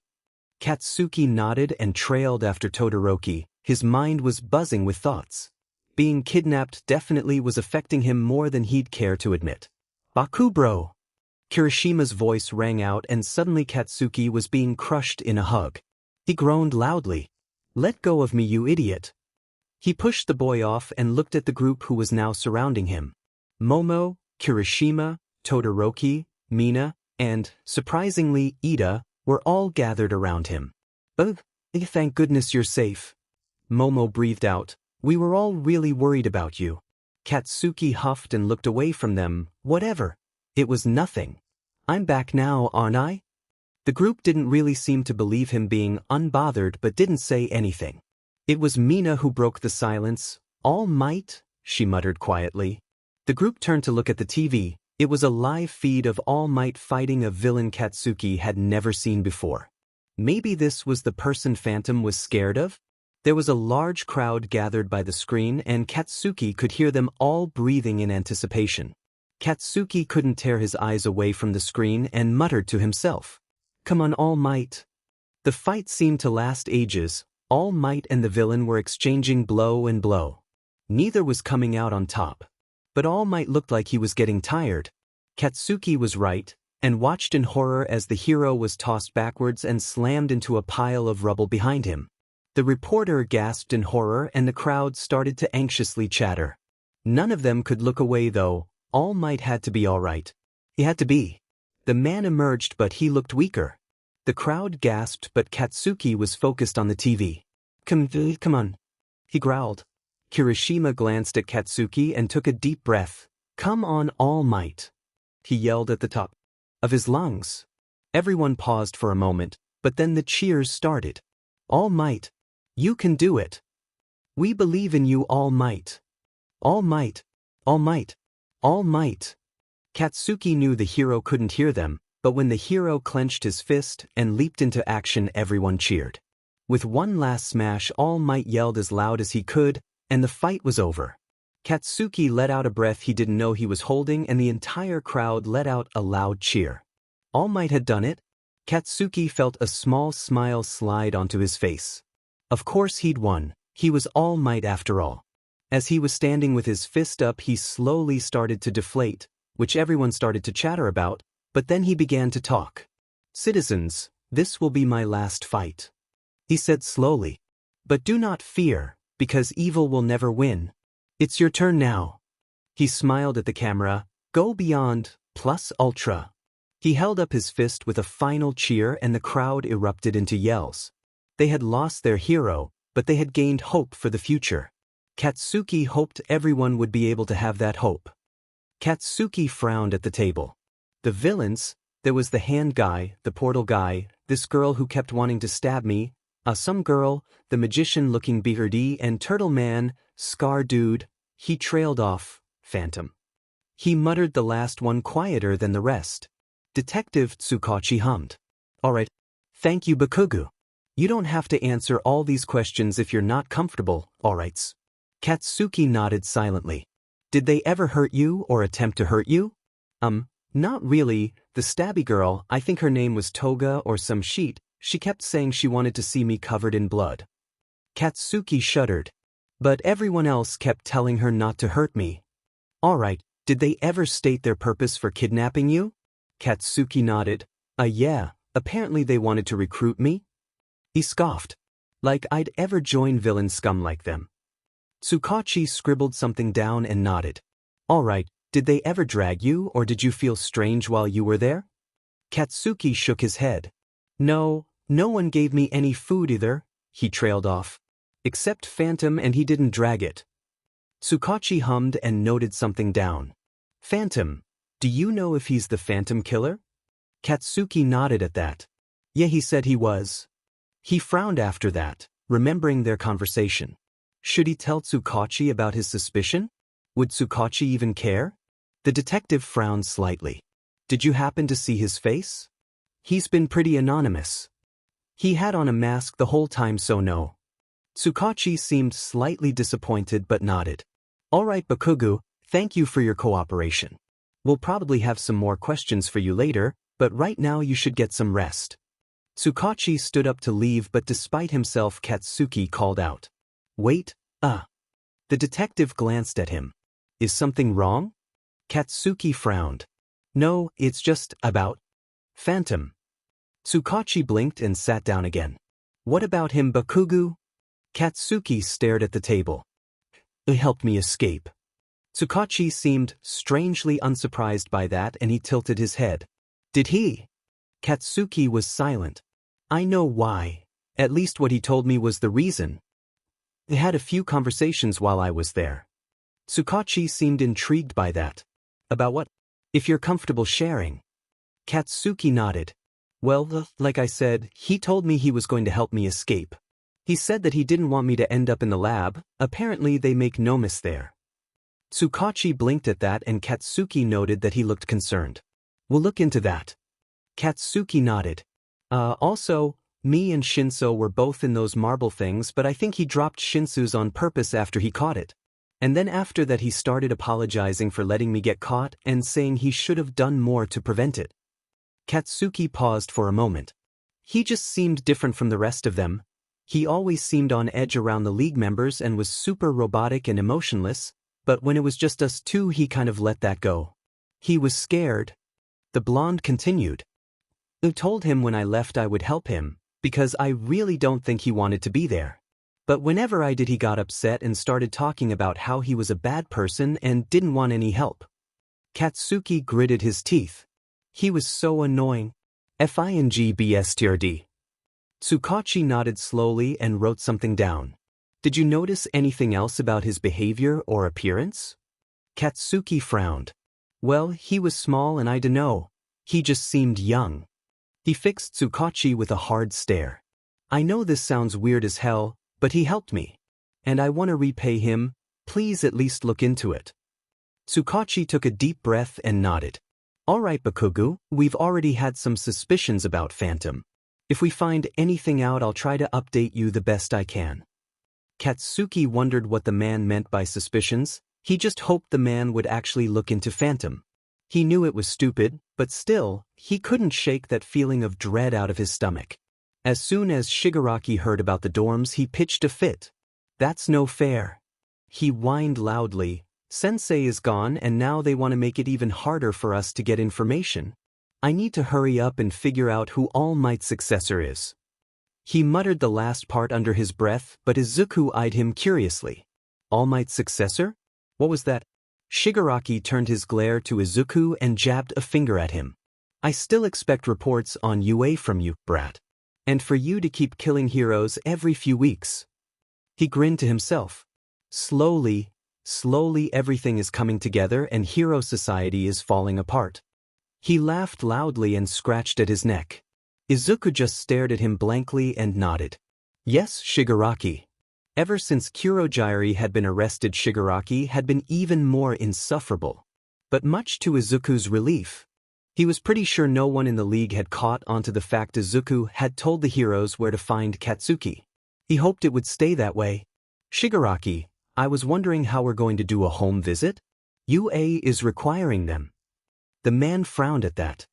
Katsuki nodded and trailed after Todoroki. His mind was buzzing with thoughts. Being kidnapped definitely was affecting him more than he'd care to admit. "Bakubro!" Kirishima's voice rang out and suddenly Katsuki was being crushed in a hug. He groaned loudly. "Let go of me, you idiot." He pushed the boy off and looked at the group who was now surrounding him. Momo, Kirishima, Todoroki, Mina, and, surprisingly, Ida, were all gathered around him. "Oh, thank goodness you're safe." Momo breathed out. "We were all really worried about you." Katsuki huffed and looked away from them. "Whatever. It was nothing. I'm back now, aren't I?" The group didn't really seem to believe him being unbothered but didn't say anything. It was Mina who broke the silence. "All Might?" she muttered quietly. The group turned to look at the TV. It was a live feed of All Might fighting a villain Katsuki had never seen before. Maybe this was the person Phantom was scared of? There was a large crowd gathered by the screen and Katsuki could hear them all breathing in anticipation. Katsuki couldn't tear his eyes away from the screen and muttered to himself. "Come on, All Might." The fight seemed to last ages. All Might and the villain were exchanging blow and blow. Neither was coming out on top. But All Might looked like he was getting tired. Katsuki was right, and watched in horror as the hero was tossed backwards and slammed into a pile of rubble behind him. The reporter gasped in horror and the crowd started to anxiously chatter. None of them could look away though. All Might had to be all right. He had to be. The man emerged but he looked weaker. The crowd gasped but Katsuki was focused on the TV. Come on," he growled. Kirishima glanced at Katsuki and took a deep breath. "Come on, All Might," he yelled at the top of his lungs. Everyone paused for a moment, but then the cheers started. "All Might. You can do it. We believe in you, All Might. All Might. All Might. All Might." Katsuki knew the hero couldn't hear them, but when the hero clenched his fist and leaped into action everyone cheered. With one last smash All Might yelled as loud as he could, and the fight was over. Katsuki let out a breath he didn't know he was holding and the entire crowd let out a loud cheer. All Might had done it. Katsuki felt a small smile slide onto his face. Of course he'd won. He was All Might after all. As he was standing with his fist up he slowly started to deflate, which everyone started to chatter about, but then he began to talk. "Citizens, this will be my last fight," he said slowly. "But do not fear, because evil will never win. It's your turn now." He smiled at the camera. Go beyond, plus ultra. He held up his fist with a final cheer and the crowd erupted into yells. They had lost their hero, but they had gained hope for the future. Katsuki hoped everyone would be able to have that hope. Katsuki frowned at the table. The villains, there was the hand guy, the portal guy, this girl who kept wanting to stab me, some girl, the magician-looking beardy and turtle man, scar dude. He trailed off, Phantom. He muttered the last one quieter than the rest. Detective Tsukachi hummed. Alright. Thank you, Bakugo. You don't have to answer all these questions if you're not comfortable, alrights. Katsuki nodded silently. Did they ever hurt you or attempt to hurt you? Not really. The stabby girl, I think her name was Toga or some sheet, she kept saying she wanted to see me covered in blood. Katsuki shuddered. But everyone else kept telling her not to hurt me. Alright, did they ever state their purpose for kidnapping you? Katsuki nodded. Yeah, apparently they wanted to recruit me. He scoffed. Like I'd ever join villain scum like them. Tsukachi scribbled something down and nodded. Alright, did they ever drag you or did you feel strange while you were there? Katsuki shook his head. No one gave me any food either, he trailed off. Except Phantom and he didn't drag it. Tsukachi hummed and noted something down. Phantom, do you know if he's the Phantom killer? Katsuki nodded at that. Yeah, he said he was. He frowned after that, remembering their conversation. Should he tell Tsukachi about his suspicion? Would Tsukachi even care? The detective frowned slightly. Did you happen to see his face? He's been pretty anonymous. He had on a mask the whole time, so no. Tsukachi seemed slightly disappointed but nodded. Alright, Bakugo, thank you for your cooperation. We'll probably have some more questions for you later, but right now you should get some rest. Tsukachi stood up to leave, but despite himself, Katsuki called out. Wait, The detective glanced at him. Is something wrong? Katsuki frowned. No, it's just about Phantom. Tsukachi blinked and sat down again. What about him, Bakugo? Katsuki stared at the table. He helped me escape. Tsukachi seemed strangely unsurprised by that and he tilted his head. Did he? Katsuki was silent. I know why. At least what he told me was the reason. They had a few conversations while I was there. Tsukachi seemed intrigued by that. About what? If you're comfortable sharing. Katsuki nodded. Well, like I said, he told me he was going to help me escape. He said that he didn't want me to end up in the lab. Apparently they make nomis there. Tsukachi blinked at that and Katsuki noted that he looked concerned. We'll look into that. Katsuki nodded. Also, me and Shinso were both in those marble things, but I think he dropped Shinsu's on purpose after he caught it. And then after that he started apologizing for letting me get caught and saying he should have done more to prevent it. Katsuki paused for a moment. He just seemed different from the rest of them. He always seemed on edge around the League members and was super robotic and emotionless, but when it was just us two he kind of let that go. He was scared. The blonde continued. I told him when I left I would help him, because I really don't think he wanted to be there. But whenever I did he got upset and started talking about how he was a bad person and didn't want any help. Katsuki gritted his teeth. He was so annoying. FINGBSTRD. Tsukachi nodded slowly and wrote something down. Did you notice anything else about his behavior or appearance? Katsuki frowned. Well, he was small and I dunno. He just seemed young. He fixed Tsukachi with a hard stare. I know this sounds weird as hell, but he helped me. And I want to repay him. Please at least look into it. Tsukachi took a deep breath and nodded. Alright, Bakugo, we've already had some suspicions about Phantom. If we find anything out I'll try to update you the best I can. Katsuki wondered what the man meant by suspicions. He just hoped the man would actually look into Phantom. He knew it was stupid, but still, he couldn't shake that feeling of dread out of his stomach. As soon as Shigaraki heard about the dorms he pitched a fit. That's no fair. He whined loudly. Sensei is gone and now they want to make it even harder for us to get information. I need to hurry up and figure out who All Might's successor is. He muttered the last part under his breath, but Izuku eyed him curiously. All Might's successor? What was that? Shigaraki turned his glare to Izuku and jabbed a finger at him. I still expect reports on UA from you, brat. And for you to keep killing heroes every few weeks. He grinned to himself. Slowly everything is coming together and hero society is falling apart. He laughed loudly and scratched at his neck. Izuku just stared at him blankly and nodded. Yes, Shigaraki. Ever since Kurogiri had been arrested, Shigaraki had been even more insufferable. But much to Izuku's relief, he was pretty sure no one in the league had caught onto the fact Izuku had told the heroes where to find Katsuki. He hoped it would stay that way. Shigaraki, I was wondering how we're going to do a home visit? UA is requiring them. The man frowned at that.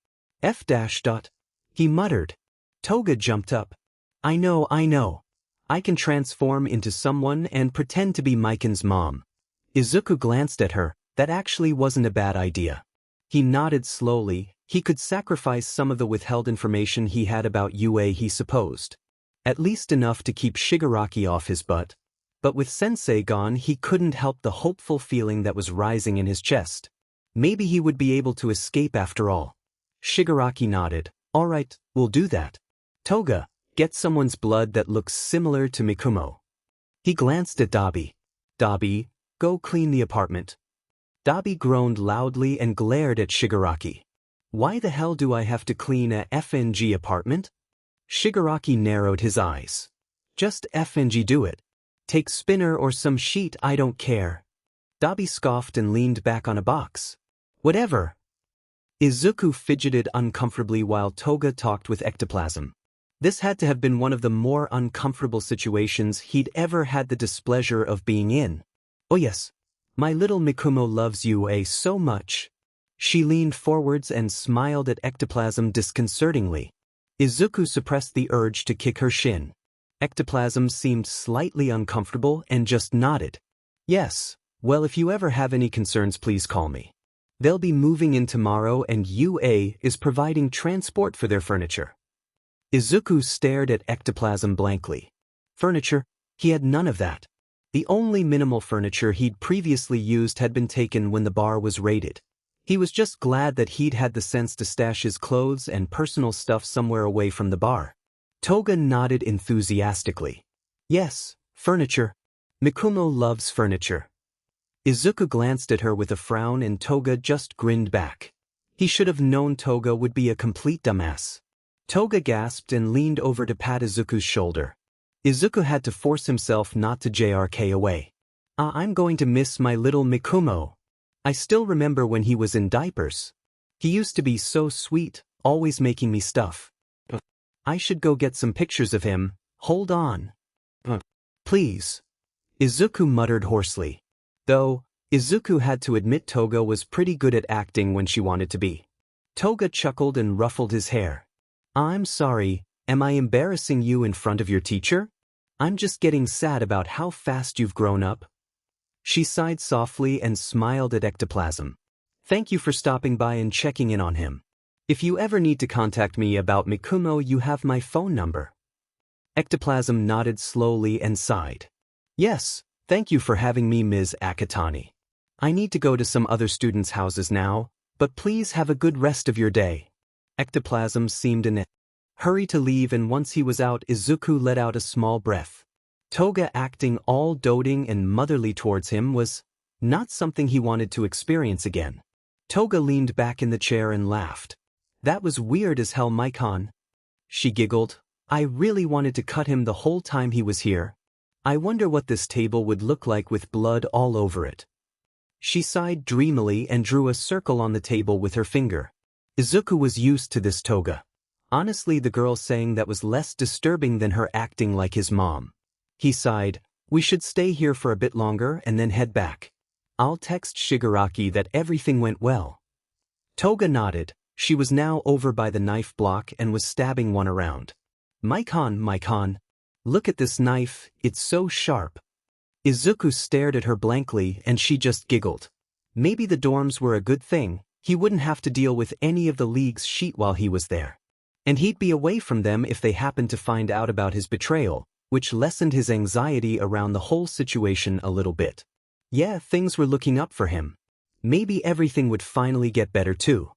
He muttered. Toga jumped up. I know. I can transform into someone and pretend to be Mikan's mom. Izuku glanced at her. That actually wasn't a bad idea. He nodded slowly. He could sacrifice some of the withheld information he had about UA, he supposed. At least enough to keep Shigaraki off his butt. But with Sensei gone, he couldn't help the hopeful feeling that was rising in his chest. Maybe he would be able to escape after all. Shigaraki nodded. All right, we'll do that. Toga, get someone's blood that looks similar to Mikumo. He glanced at Dabi. Dabi, go clean the apartment. Dabi groaned loudly and glared at Shigaraki. Why the hell do I have to clean a FNG apartment? Shigaraki narrowed his eyes. Just FNG do it. Take spinner or some sheet, I don't care. Dabi scoffed and leaned back on a box. Whatever. Izuku fidgeted uncomfortably while Toga talked with ectoplasm. This had to have been one of the more uncomfortable situations he'd ever had the displeasure of being in. Oh yes, my little Mikumo loves UA so much. She leaned forwards and smiled at ectoplasm disconcertingly. Izuku suppressed the urge to kick her shin. Ectoplasm seemed slightly uncomfortable and just nodded. Yes, well, if you ever have any concerns, please call me. They'll be moving in tomorrow and UA is providing transport for their furniture. Izuku stared at ectoplasm blankly. Furniture? He had none of that. The only minimal furniture he'd previously used had been taken when the bar was raided. He was just glad that he'd had the sense to stash his clothes and personal stuff somewhere away from the bar. Toga nodded enthusiastically. Yes, furniture. Mikumo loves furniture. Izuku glanced at her with a frown and Toga just grinned back. He should have known Toga would be a complete dumbass. Toga gasped and leaned over to pat Izuku's shoulder. Izuku had to force himself not to JRK away. I'm going to miss my little Mikumo. I still remember when he was in diapers. He used to be so sweet, always making me stuff. I should go get some pictures of him. Hold on. Please. Izuku muttered hoarsely. Though, Izuku had to admit Toga was pretty good at acting when she wanted to be. Toga chuckled and ruffled his hair. I'm sorry, am I embarrassing you in front of your teacher? I'm just getting sad about how fast you've grown up. She sighed softly and smiled at ectoplasm. Thank you for stopping by and checking in on him. If you ever need to contact me about Mikumo, you have my phone number. Ectoplasm nodded slowly and sighed. Yes, thank you for having me, Ms. Akatani. I need to go to some other students' houses now, but please have a good rest of your day. Ectoplasm seemed in a hurry to leave, and once he was out, Izuku let out a small breath. Toga acting all doting and motherly towards him was not something he wanted to experience again. Toga leaned back in the chair and laughed. That was weird as hell, Mikan. She giggled. I really wanted to cut him the whole time he was here. I wonder what this table would look like with blood all over it. She sighed dreamily and drew a circle on the table with her finger. Izuku was used to this Toga. Honestly, the girl saying that was less disturbing than her acting like his mom. He sighed. We should stay here for a bit longer and then head back. I'll text Shigaraki that everything went well. Toga nodded. She was now over by the knife block and was stabbing one around. Mikan, look at this knife, it's so sharp. Izuku stared at her blankly and she just giggled. Maybe the dorms were a good thing, he wouldn't have to deal with any of the league's shit while he was there. And he'd be away from them if they happened to find out about his betrayal, which lessened his anxiety around the whole situation a little bit. Yeah, things were looking up for him. Maybe everything would finally get better too.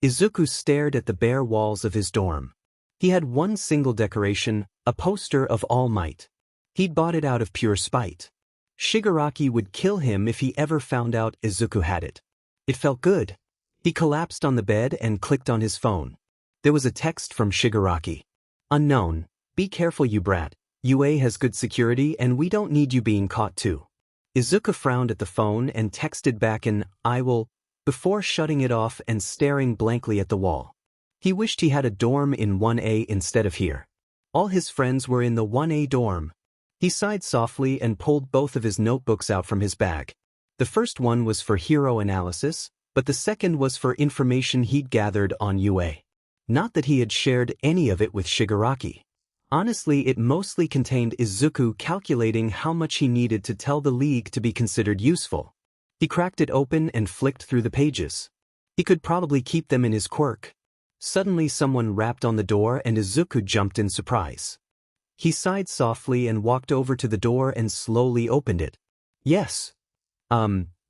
Izuku stared at the bare walls of his dorm. He had one single decoration, a poster of All Might. He'd bought it out of pure spite. Shigaraki would kill him if he ever found out Izuku had it. It felt good. He collapsed on the bed and clicked on his phone. There was a text from Shigaraki. Unknown, be careful you brat. UA has good security and we don't need you being caught too. Izuku frowned at the phone and texted back an I will, before shutting it off and staring blankly at the wall. He wished he had a dorm in 1A instead of here. All his friends were in the 1A dorm. He sighed softly and pulled both of his notebooks out from his bag. The first one was for hero analysis, but the second was for information he'd gathered on UA. Not that he had shared any of it with Shigaraki. Honestly, it mostly contained Izuku calculating how much he needed to tell the League to be considered useful. He cracked it open and flicked through the pages. He could probably keep them in his quirk. Suddenly someone rapped on the door and Izuku jumped in surprise. He sighed softly and walked over to the door and slowly opened it. Yes.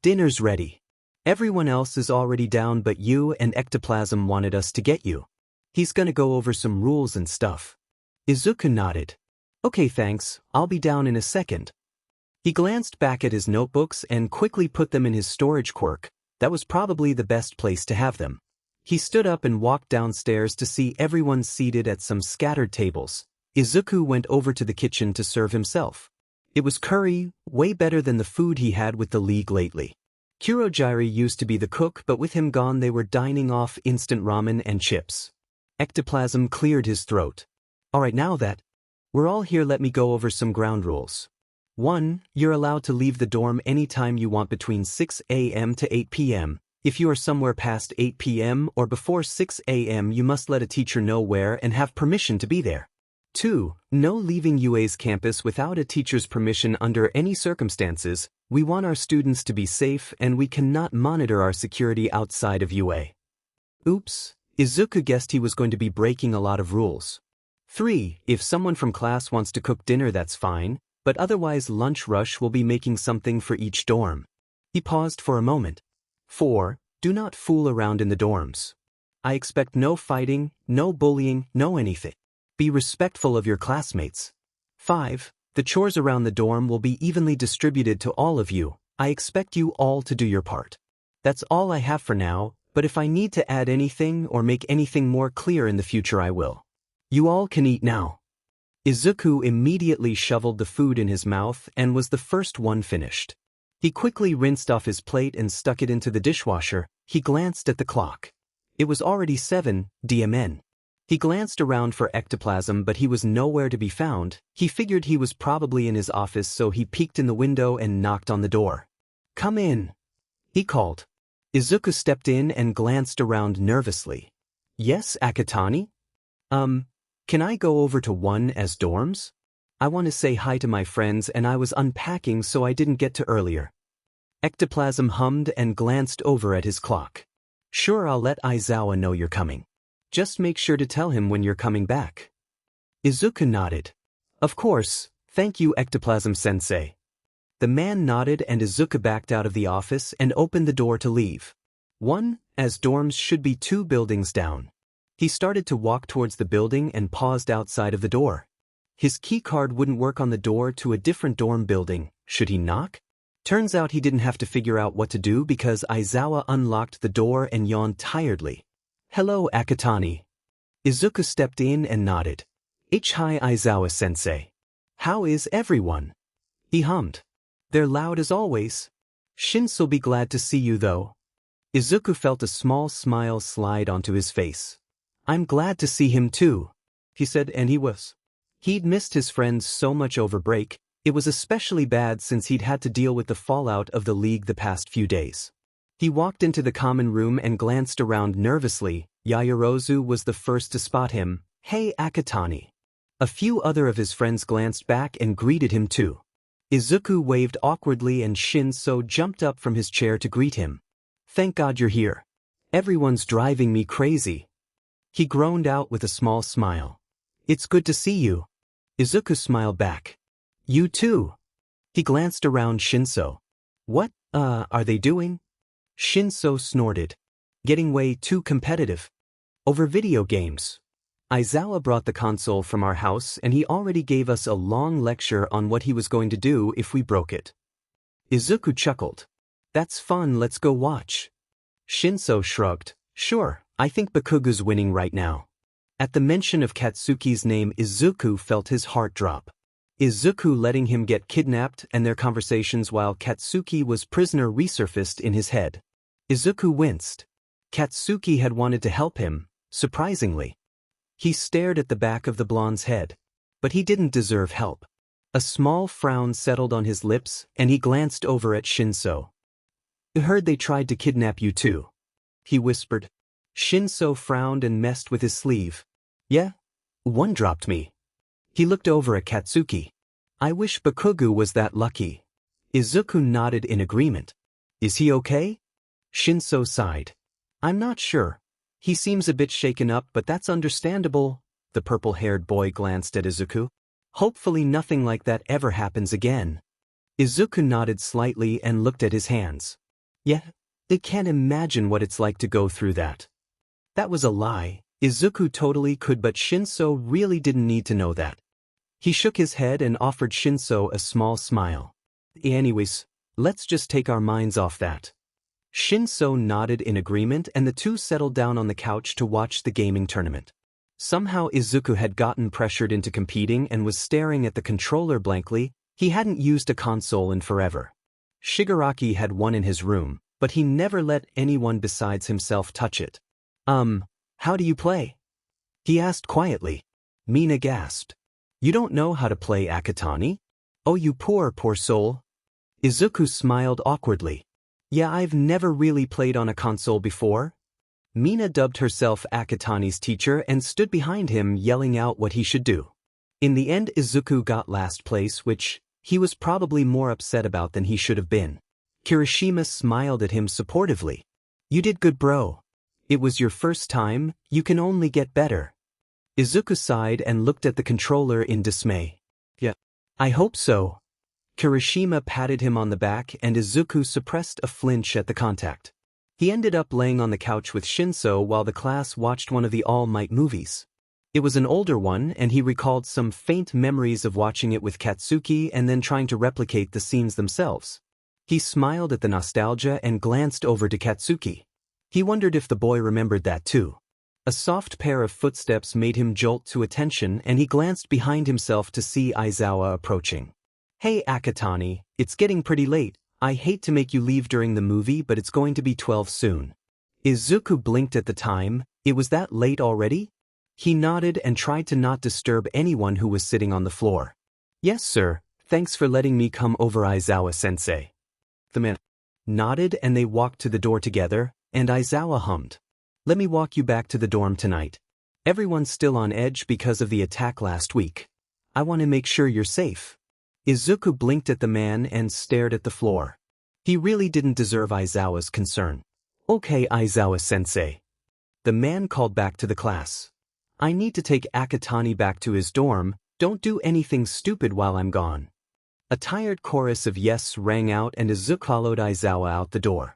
Dinner's ready. Everyone else is already down but you and Ectoplasm wanted us to get you. He's gonna go over some rules and stuff. Izuku nodded. Okay thanks, I'll be down in a second. He glanced back at his notebooks and quickly put them in his storage quirk. That was probably the best place to have them. He stood up and walked downstairs to see everyone seated at some scattered tables. Izuku went over to the kitchen to serve himself. It was curry, way better than the food he had with the League lately. Kurogiri used to be the cook but with him gone they were dining off instant ramen and chips. Ectoplasm cleared his throat. Alright now that we're all here let me go over some ground rules. 1. You're allowed to leave the dorm anytime you want between 6 a.m. to 8 p.m. If you are somewhere past 8 p.m. or before 6 a.m. you must let a teacher know where and have permission to be there. 2. No leaving UA's campus without a teacher's permission under any circumstances. We want our students to be safe and we cannot monitor our security outside of UA. Oops, Izuku guessed he was going to be breaking a lot of rules. 3. If someone from class wants to cook dinner that's fine, but otherwise lunch rush will be making something for each dorm. He paused for a moment. 4. Do not fool around in the dorms. I expect no fighting, no bullying, no anything. Be respectful of your classmates. 5. The chores around the dorm will be evenly distributed to all of you. I expect you all to do your part. That's all I have for now, but if I need to add anything or make anything more clear in the future I will. You all can eat now. Izuku immediately shoveled the food in his mouth and was the first one finished. He quickly rinsed off his plate and stuck it into the dishwasher. He glanced at the clock. It was already 7 DMN. He glanced around for Ectoplasm but he was nowhere to be found. He figured he was probably in his office so he peeked in the window and knocked on the door. Come in, he called. Izuku stepped in and glanced around nervously. Yes, Akatani? Can I go over to 1's dorms? I want to say hi to my friends and I was unpacking so I didn't get to earlier. Ectoplasm hummed and glanced over at his clock. Sure, I'll let Aizawa know you're coming. Just make sure to tell him when you're coming back. Izuku nodded. Of course, thank you Ectoplasm-sensei. The man nodded and Izuku backed out of the office and opened the door to leave. 1's dorms should be 2 buildings down. He started to walk towards the building and paused outside of the door. His keycard wouldn't work on the door to a different dorm building. Should he knock? Turns out he didn't have to figure out what to do because Aizawa unlocked the door and yawned tiredly. Hello, Akatani. Izuku stepped in and nodded. Hi Aizawa-sensei. How is everyone? He hummed. They're loud as always. Shinsu'll be glad to see you though. Izuku felt a small smile slide onto his face. I'm glad to see him too, he said, and he was. He'd missed his friends so much over break. It was especially bad since he'd had to deal with the fallout of the League the past few days. He walked into the common room and glanced around nervously. Yaoyorozu was the first to spot him. Hey Akatani. A few other of his friends glanced back and greeted him too. Izuku waved awkwardly and Shinso jumped up from his chair to greet him. Thank God you're here. Everyone's driving me crazy. He groaned out with a small smile. It's good to see you. Izuku smiled back. You too. He glanced around Shinso. What, are they doing? Shinso snorted. Getting way too competitive. Over video games. Aizawa brought the console from our house and he already gave us a long lecture on what he was going to do if we broke it. Izuku chuckled. That's fun, let's go watch. Shinso shrugged. Sure, I think Bakugo's winning right now. At the mention of Katsuki's name, Izuku felt his heart drop. Izuku letting him get kidnapped and their conversations while Katsuki was prisoner resurfaced in his head. Izuku winced. Katsuki had wanted to help him, surprisingly. He stared at the back of the blonde's head. But he didn't deserve help. A small frown settled on his lips and he glanced over at Shinso. I heard they tried to kidnap you too. He whispered. Shinso frowned and messed with his sleeve. Yeah? One dropped me. He looked over at Katsuki. I wish Bakugo was that lucky. Izuku nodded in agreement. Is he okay? Shinso sighed. I'm not sure. He seems a bit shaken up, but that's understandable. The purple-haired boy glanced at Izuku. Hopefully nothing like that ever happens again. Izuku nodded slightly and looked at his hands. Yeah, I can't imagine what it's like to go through that. That was a lie. Izuku totally could, but Shinso really didn't need to know that. He shook his head and offered Shinso a small smile. Anyways, let's just take our minds off that. Shinso nodded in agreement and the two settled down on the couch to watch the gaming tournament. Somehow Izuku had gotten pressured into competing and was staring at the controller blankly. He hadn't used a console in forever. Shigaraki had one in his room, but he never let anyone besides himself touch it. How do you play? He asked quietly. Mina gasped. You don't know how to play Akatani? Oh, you poor soul. Izuku smiled awkwardly. Yeah, I've never really played on a console before. Mina dubbed herself Akatani's teacher and stood behind him yelling out what he should do. In the end, Izuku got last place, which he was probably more upset about than he should have been. Kirishima smiled at him supportively. You did good, bro. It was your first time, you can only get better. Izuku sighed and looked at the controller in dismay. Yeah. I hope so. Kirishima patted him on the back and Izuku suppressed a flinch at the contact. He ended up laying on the couch with Shinso while the class watched one of the All Might movies. It was an older one and he recalled some faint memories of watching it with Katsuki and then trying to replicate the scenes themselves. He smiled at the nostalgia and glanced over to Katsuki. He wondered if the boy remembered that too. A soft pair of footsteps made him jolt to attention and he glanced behind himself to see Aizawa approaching. Hey Akatani, it's getting pretty late. I hate to make you leave during the movie, but it's going to be 12 soon. Izuku blinked at the time. It was that late already? He nodded and tried to not disturb anyone who was sitting on the floor. Yes sir, thanks for letting me come over, Aizawa-sensei. The man nodded and they walked to the door together, and Aizawa hummed. Let me walk you back to the dorm tonight. Everyone's still on edge because of the attack last week. I want to make sure you're safe. Izuku blinked at the man and stared at the floor. He really didn't deserve Aizawa's concern. Okay, Aizawa-sensei. The man called back to the class. I need to take Akatani back to his dorm. Don't do anything stupid while I'm gone. A tired chorus of yes rang out and Izuku followed Aizawa out the door.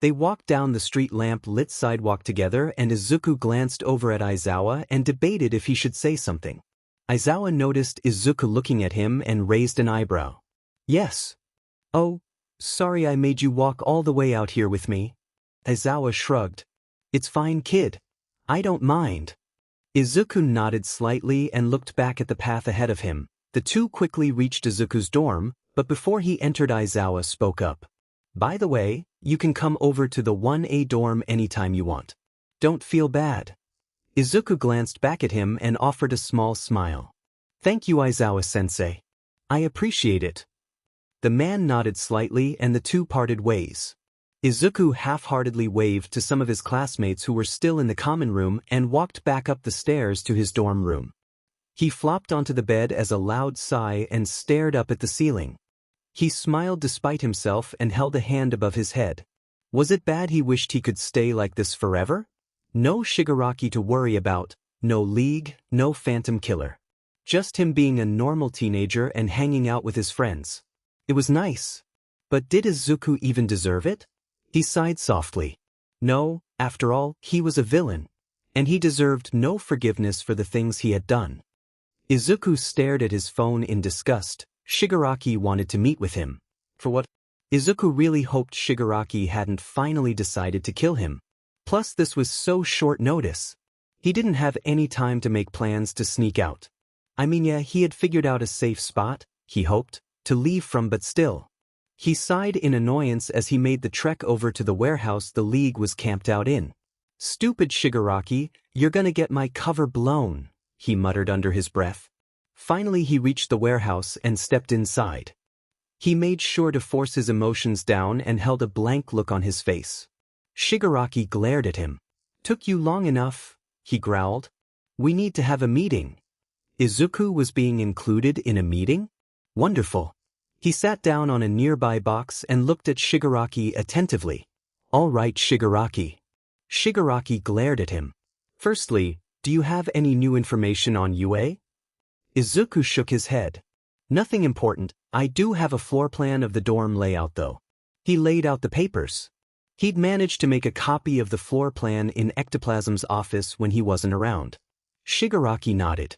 They walked down the street lamp-lit sidewalk together and Izuku glanced over at Aizawa and debated if he should say something. Aizawa noticed Izuku looking at him and raised an eyebrow. Yes. Oh, sorry I made you walk all the way out here with me. Aizawa shrugged. It's fine, kid. I don't mind. Izuku nodded slightly and looked back at the path ahead of him. The two quickly reached Izuku's dorm, but before he entered Aizawa spoke up. By the way, you can come over to the 1A dorm anytime you want. Don't feel bad. Izuku glanced back at him and offered a small smile. Thank you, Aizawa-sensei. I appreciate it. The man nodded slightly and the two parted ways. Izuku half-heartedly waved to some of his classmates who were still in the common room and walked back up the stairs to his dorm room. He flopped onto the bed as a loud sigh and stared up at the ceiling. He smiled despite himself and held a hand above his head. Was it bad he wished he could stay like this forever? No Shigaraki to worry about, no league, no phantom killer. Just him being a normal teenager and hanging out with his friends. It was nice. But did Izuku even deserve it? He sighed softly. No, after all, he was a villain, and he deserved no forgiveness for the things he had done. Izuku stared at his phone in disgust. Shigaraki wanted to meet with him. For what? Izuku really hoped Shigaraki hadn't finally decided to kill him. Plus this was so short notice. He didn't have any time to make plans to sneak out. I mean, yeah, he had figured out a safe spot, he hoped, to leave from, but still. He sighed in annoyance as he made the trek over to the warehouse the League was camped out in. Stupid Shigaraki, you're gonna get my cover blown, he muttered under his breath. Finally he reached the warehouse and stepped inside. He made sure to force his emotions down and held a blank look on his face. Shigaraki glared at him. Took you long enough, he growled. We need to have a meeting. Izuku was being included in a meeting? Wonderful. He sat down on a nearby box and looked at Shigaraki attentively. All right, Shigaraki. Shigaraki glared at him. Firstly, do you have any new information on UA? Izuku shook his head. Nothing important. I do have a floor plan of the dorm layout though. He laid out the papers. He'd managed to make a copy of the floor plan in Ectoplasm's office when he wasn't around. Shigaraki nodded.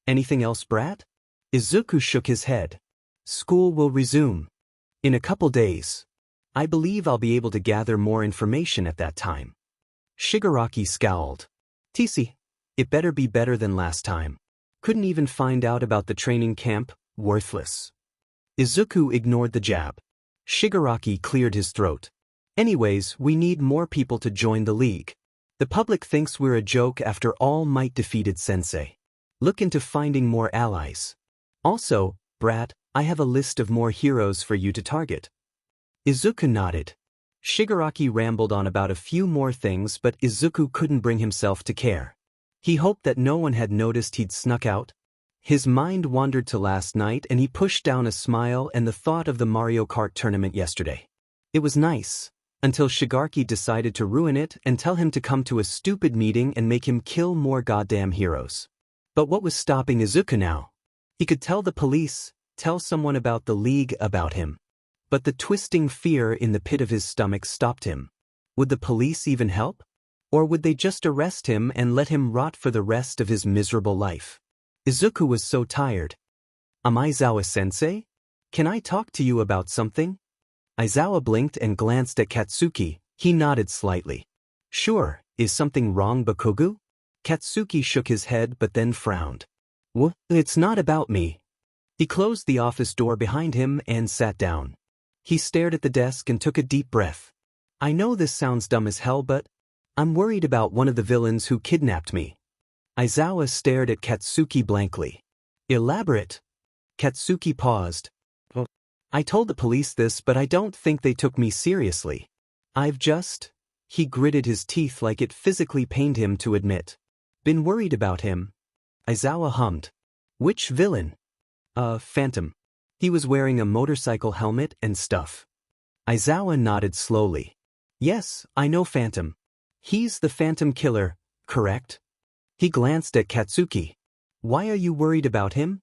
Anything else, brat? Izuku shook his head. School will resume. In a couple days. I believe I'll be able to gather more information at that time. Shigaraki scowled. TC, it better be better than last time. Couldn't even find out about the training camp, worthless. Izuku ignored the jab. Shigaraki cleared his throat. Anyways, we need more people to join the League. The public thinks we're a joke after All Might defeated Sensei. Look into finding more allies. Also, brat, I have a list of more heroes for you to target. Izuku nodded. Shigaraki rambled on about a few more things, but Izuku couldn't bring himself to care. He hoped that no one had noticed he'd snuck out. His mind wandered to last night and he pushed down a smile and the thought of the Mario Kart tournament yesterday. It was nice, until Shigaraki decided to ruin it and tell him to come to a stupid meeting and make him kill more goddamn heroes. But what was stopping Izuku now? He could tell the police, tell someone about the League about him. But the twisting fear in the pit of his stomach stopped him. Would the police even help? Or would they just arrest him and let him rot for the rest of his miserable life? Izuku was so tired. Am Aizawa-sensei? Can I talk to you about something? Aizawa blinked and glanced at Katsuki. He nodded slightly. Sure, is something wrong, Bakugo? Katsuki shook his head but then frowned. It's not about me. He closed the office door behind him and sat down. He stared at the desk and took a deep breath. I know this sounds dumb as hell, but I'm worried about one of the villains who kidnapped me. Aizawa stared at Katsuki blankly. Elaborate. Katsuki paused. I told the police this, but I don't think they took me seriously. He gritted his teeth like it physically pained him to admit. Been worried about him. Aizawa hummed. Which villain? Phantom. He was wearing a motorcycle helmet and stuff. Aizawa nodded slowly. Yes, I know Phantom. He's the Phantom Killer, correct? He glanced at Katsuki. Why are you worried about him?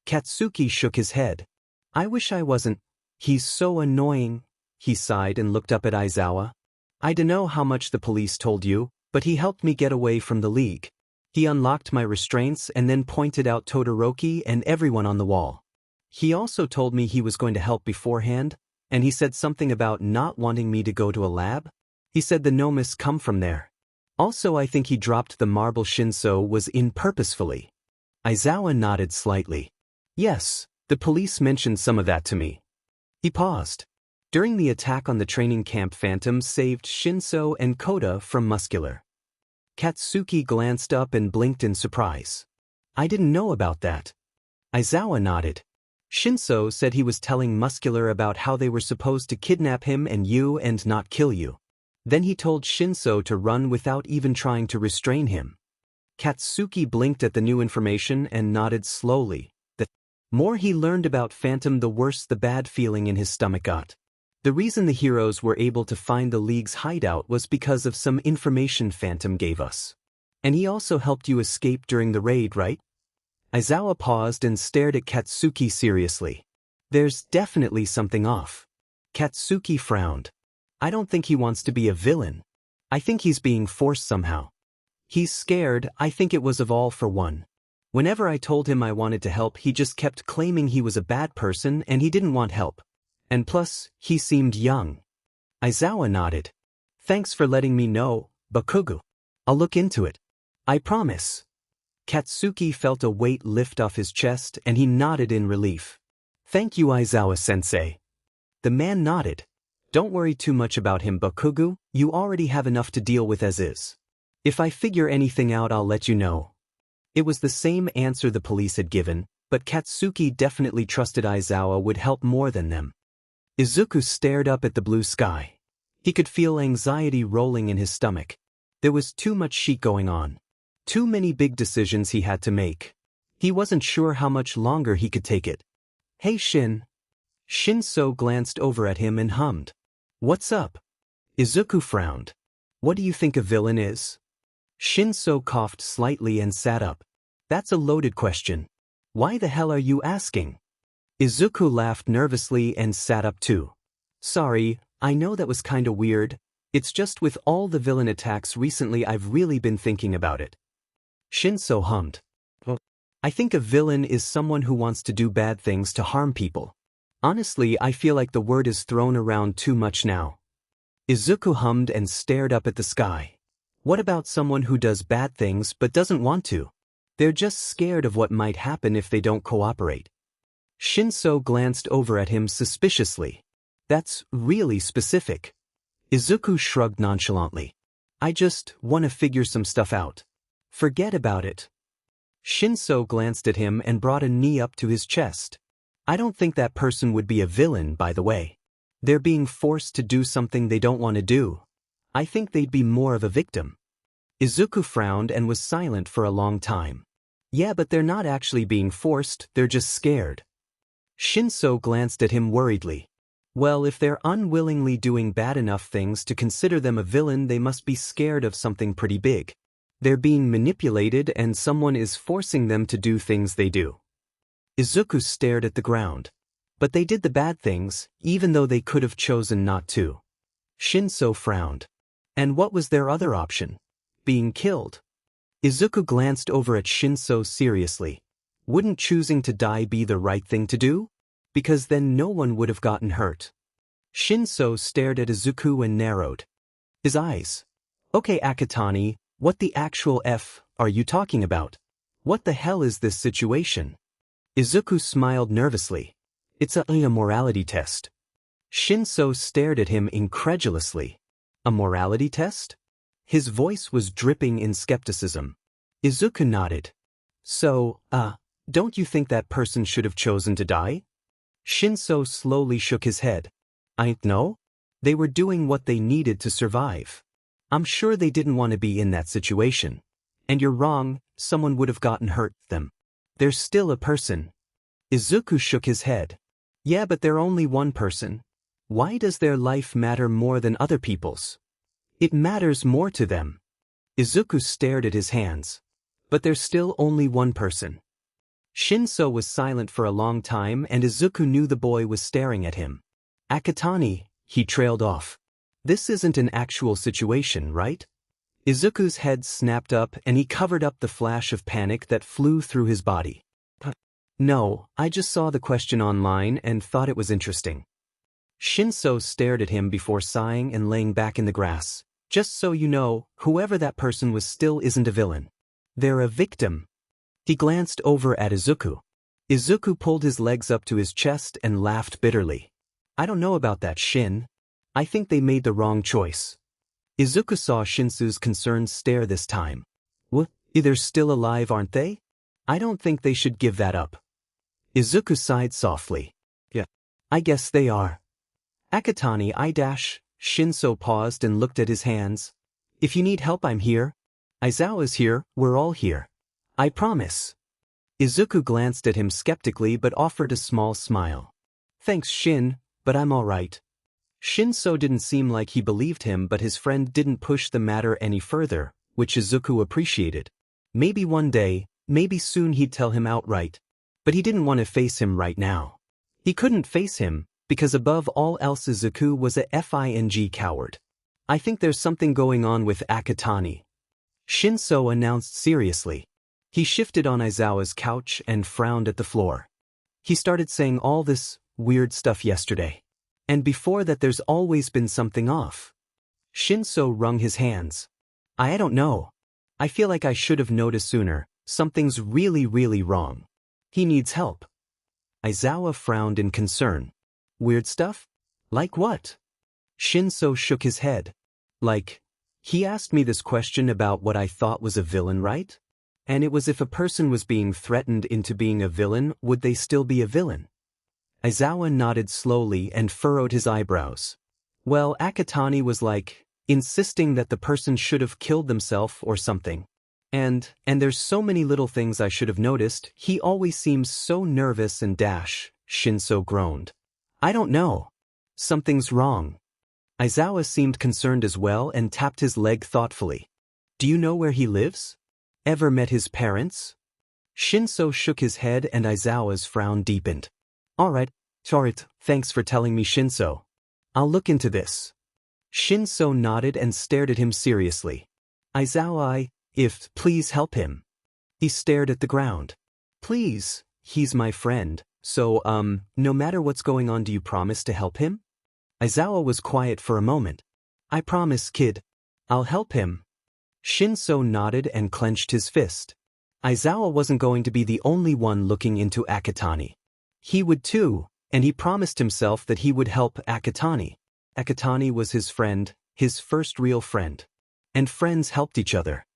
Katsuki shook his head. I wish I wasn't. He's so annoying. He sighed and looked up at Aizawa. I dunno how much the police told you, but he helped me get away from the League. He unlocked my restraints and then pointed out Todoroki and everyone on the wall. He also told me he was going to help beforehand, and he said something about not wanting me to go to a lab. He said the Nomis come from there. Also, I think he dropped the marble Shinso was in purposefully. Aizawa nodded slightly. Yes, the police mentioned some of that to me. He paused. During the attack on the training camp, Phantom saved Shinso and Koda from Muscular. Katsuki glanced up and blinked in surprise. I didn't know about that. Aizawa nodded. Shinso said he was telling Muscular about how they were supposed to kidnap him and you and not kill you. Then he told Shinso to run without even trying to restrain him. Katsuki blinked at the new information and nodded slowly. The more he learned about Phantom, the worse the bad feeling in his stomach got. The reason the heroes were able to find the League's hideout was because of some information Phantom gave us. And he also helped you escape during the raid, right? Aizawa paused and stared at Katsuki seriously. There's definitely something off. Katsuki frowned. I don't think he wants to be a villain. I think he's being forced somehow. He's scared. I think it was of all for one. Whenever I told him I wanted to help, he just kept claiming he was a bad person and he didn't want help. And plus, he seemed young. Aizawa nodded. Thanks for letting me know, Bakugo. I'll look into it. I promise. Katsuki felt a weight lift off his chest and he nodded in relief. Thank you, Aizawa-sensei. The man nodded. Don't worry too much about him, Bakugo, you already have enough to deal with as is. If I figure anything out, I'll let you know. It was the same answer the police had given, but Katsuki definitely trusted Aizawa would help more than them. Izuku stared up at the blue sky. He could feel anxiety rolling in his stomach. There was too much shit going on. Too many big decisions he had to make. He wasn't sure how much longer he could take it. Hey Shin. Shinso glanced over at him and hummed. What's up? Izuku frowned. What do you think a villain is? Shinso coughed slightly and sat up. That's a loaded question. Why the hell are you asking? Izuku laughed nervously and sat up too. Sorry, I know that was kinda weird. It's just with all the villain attacks recently I've really been thinking about it. Shinso hummed. I think a villain is someone who wants to do bad things to harm people. Honestly, I feel like the word is thrown around too much now. Izuku hummed and stared up at the sky. What about someone who does bad things but doesn't want to? They're just scared of what might happen if they don't cooperate. Shinso glanced over at him suspiciously. That's really specific. Izuku shrugged nonchalantly. I just want to figure some stuff out. Forget about it. Shinso glanced at him and brought a knee up to his chest. I don't think that person would be a villain, by the way. They're being forced to do something they don't want to do. I think they'd be more of a victim. Izuku frowned and was silent for a long time. Yeah, but they're not actually being forced, they're just scared. Shinso glanced at him worriedly. Well, if they're unwillingly doing bad enough things to consider them a villain, they must be scared of something pretty big. They're being manipulated and someone is forcing them to do things they do. Izuku stared at the ground. But they did the bad things, even though they could have chosen not to. Shinso frowned. And what was their other option? Being killed. Izuku glanced over at Shinso seriously. Wouldn't choosing to die be the right thing to do? Because then no one would have gotten hurt. Shinso stared at Izuku and narrowed his eyes. Okay, Akatani, what the actual F are you talking about? What the hell is this situation? Izuku smiled nervously. It's a morality test. Shinso stared at him incredulously. A morality test? His voice was dripping in skepticism. Izuku nodded. So, don't you think that person should have chosen to die? Shinso slowly shook his head. I know. They were doing what they needed to survive. I'm sure they didn't want to be in that situation. And you're wrong, someone would have gotten hurt them. They're still a person. Izuku shook his head. Yeah, but they're only one person. Why does their life matter more than other people's? It matters more to them. Izuku stared at his hands. But there's still only one person. Shinso was silent for a long time and Izuku knew the boy was staring at him. Akatani, he trailed off. This isn't an actual situation, right? Izuku's head snapped up and he covered up the flash of panic that flew through his body. No, I just saw the question online and thought it was interesting. Shinso stared at him before sighing and laying back in the grass. Just so you know, whoever that person was still isn't a villain. They're a victim. He glanced over at Izuku. Izuku pulled his legs up to his chest and laughed bitterly. I don't know about that, Shin. I think they made the wrong choice. Izuku saw Shinsu's concerned stare this time. What? They're still alive, aren't they? I don't think they should give that up. Izuku sighed softly. Yeah, I guess they are. Akatani, Shinso paused and looked at his hands. If you need help, I'm here. Aizawa's here, we're all here. I promise. Izuku glanced at him skeptically but offered a small smile. Thanks, Shin, but I'm all right. Shinso didn't seem like he believed him, but his friend didn't push the matter any further, which Izuku appreciated. Maybe one day, maybe soon he'd tell him outright. But he didn't want to face him right now. He couldn't face him, Because above all else Izuku was a FING coward. I think there's something going on with Akatani, Shinso announced seriously. He shifted on Aizawa's couch and frowned at the floor. He started saying all this weird stuff yesterday. And before that there's always been something off. Shinso wrung his hands. I don't know. I feel like I should have noticed sooner. Something's really wrong. He needs help. Aizawa frowned in concern. Weird stuff? Like what? Shinso shook his head. Like, he asked me this question about what I thought was a villain, right? And it was if a person was being threatened into being a villain, would they still be a villain? Aizawa nodded slowly and furrowed his eyebrows. Well, Akatani was like, insisting that the person should have killed themselves or something. And there's so many little things I should have noticed. He always seems so nervous and dash, Shinso groaned. I don't know. Something's wrong. Aizawa seemed concerned as well and tapped his leg thoughtfully. Do you know where he lives? Ever met his parents? Shinso shook his head and Aizawa's frown deepened. Alright, thanks for telling me, Shinso. I'll look into this. Shinso nodded and stared at him seriously. Aizawa, please help him. He stared at the ground. Please, he's my friend, so, no matter what's going on, do you promise to help him? Aizawa was quiet for a moment. I promise, kid. I'll help him. Shinso nodded and clenched his fist. Aizawa wasn't going to be the only one looking into Akatani. He would too, and he promised himself that he would help Akatani. Akatani was his friend, his first real friend. And friends helped each other.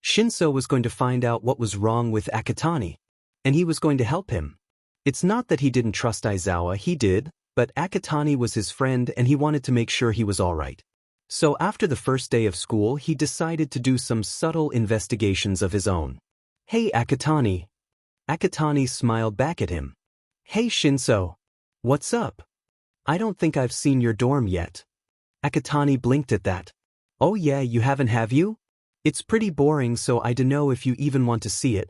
Shinso was going to find out what was wrong with Akatani, and he was going to help him. It's not that he didn't trust Aizawa, he did, but Akatani was his friend and he wanted to make sure he was alright. So after the first day of school, he decided to do some subtle investigations of his own. Hey Akatani. Akatani smiled back at him. Hey Shinso. What's up? I don't think I've seen your dorm yet. Akatani blinked at that. Oh yeah, you haven't, have you? It's pretty boring, so I dunno if you even want to see it.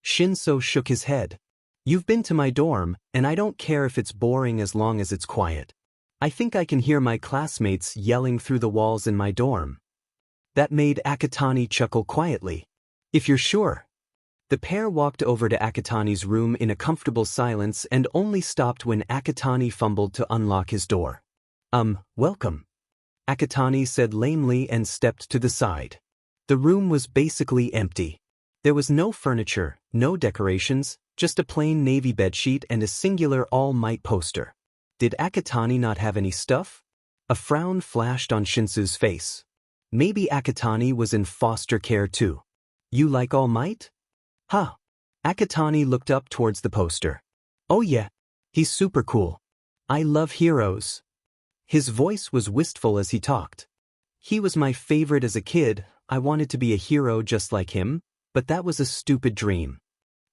Shinso shook his head. You've been to my dorm, and I don't care if it's boring as long as it's quiet. I think I can hear my classmates yelling through the walls in my dorm. That made Akatani chuckle quietly. If you're sure. The pair walked over to Akatani's room in a comfortable silence and only stopped when Akatani fumbled to unlock his door. Welcome. Akatani said lamely and stepped to the side. The room was basically empty. There was no furniture, no decorations, just a plain navy bedsheet and a singular All Might poster. Did Akatani not have any stuff? A frown flashed on Shinsu's face. Maybe Akatani was in foster care too. You like All Might? Huh. Akatani looked up towards the poster. Oh yeah. He's super cool. I love heroes. His voice was wistful as he talked. He was my favorite as a kid. I wanted to be a hero just like him, but that was a stupid dream.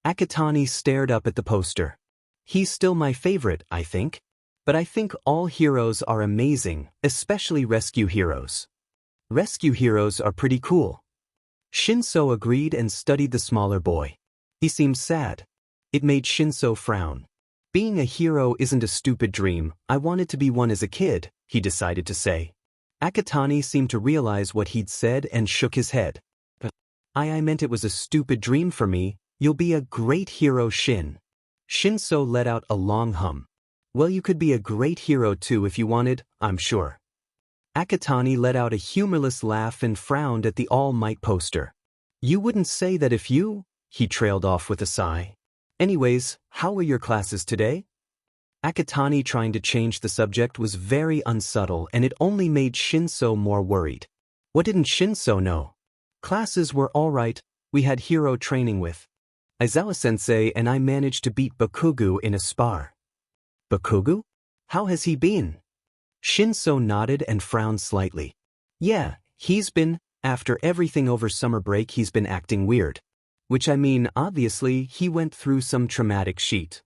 Akatani stared up at the poster. He's still my favorite, I think. But I think all heroes are amazing, especially rescue heroes. Rescue heroes are pretty cool. Shinso agreed and studied the smaller boy. He seemed sad. It made Shinso frown. Being a hero isn't a stupid dream. I wanted to be one as a kid, he decided to say. Akatani seemed to realize what he'd said and shook his head. I meant it was a stupid dream for me. You'll be a great hero, Shin. Shinso let out a long hum. Well, you could be a great hero too if you wanted, I'm sure. Akatani let out a humorless laugh and frowned at the All Might poster. You wouldn't say that if you... He trailed off with a sigh. Anyways, how were your classes today? Akatani trying to change the subject was very unsubtle and it only made Shinso more worried. What didn't Shinso know? Classes were alright. We had hero training with Aizawa-sensei and I managed to beat Bakugo in a spar. Bakugo? How has he been? Shinso nodded and frowned slightly. Yeah, he's been, after everything over summer break he's been acting weird. Which I mean, obviously, he went through some traumatic shit.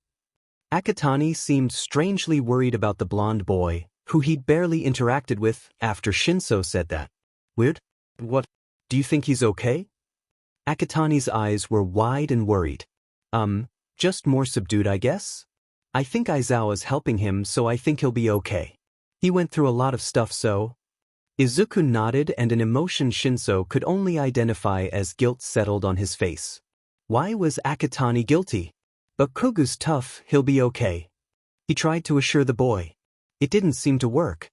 Akatani seemed strangely worried about the blonde boy, who he'd barely interacted with after Shinso said that. Weird? What? Do you think he's okay? Akatani's eyes were wide and worried. Just more subdued, I guess? I think Aizawa's helping him, so I think he'll be okay. He went through a lot of stuff, so. Izuku nodded, and an emotion Shinso could only identify as guilt settled on his face. Why was Akatani guilty? But Kogu's tough, he'll be okay. He tried to assure the boy. It didn't seem to work.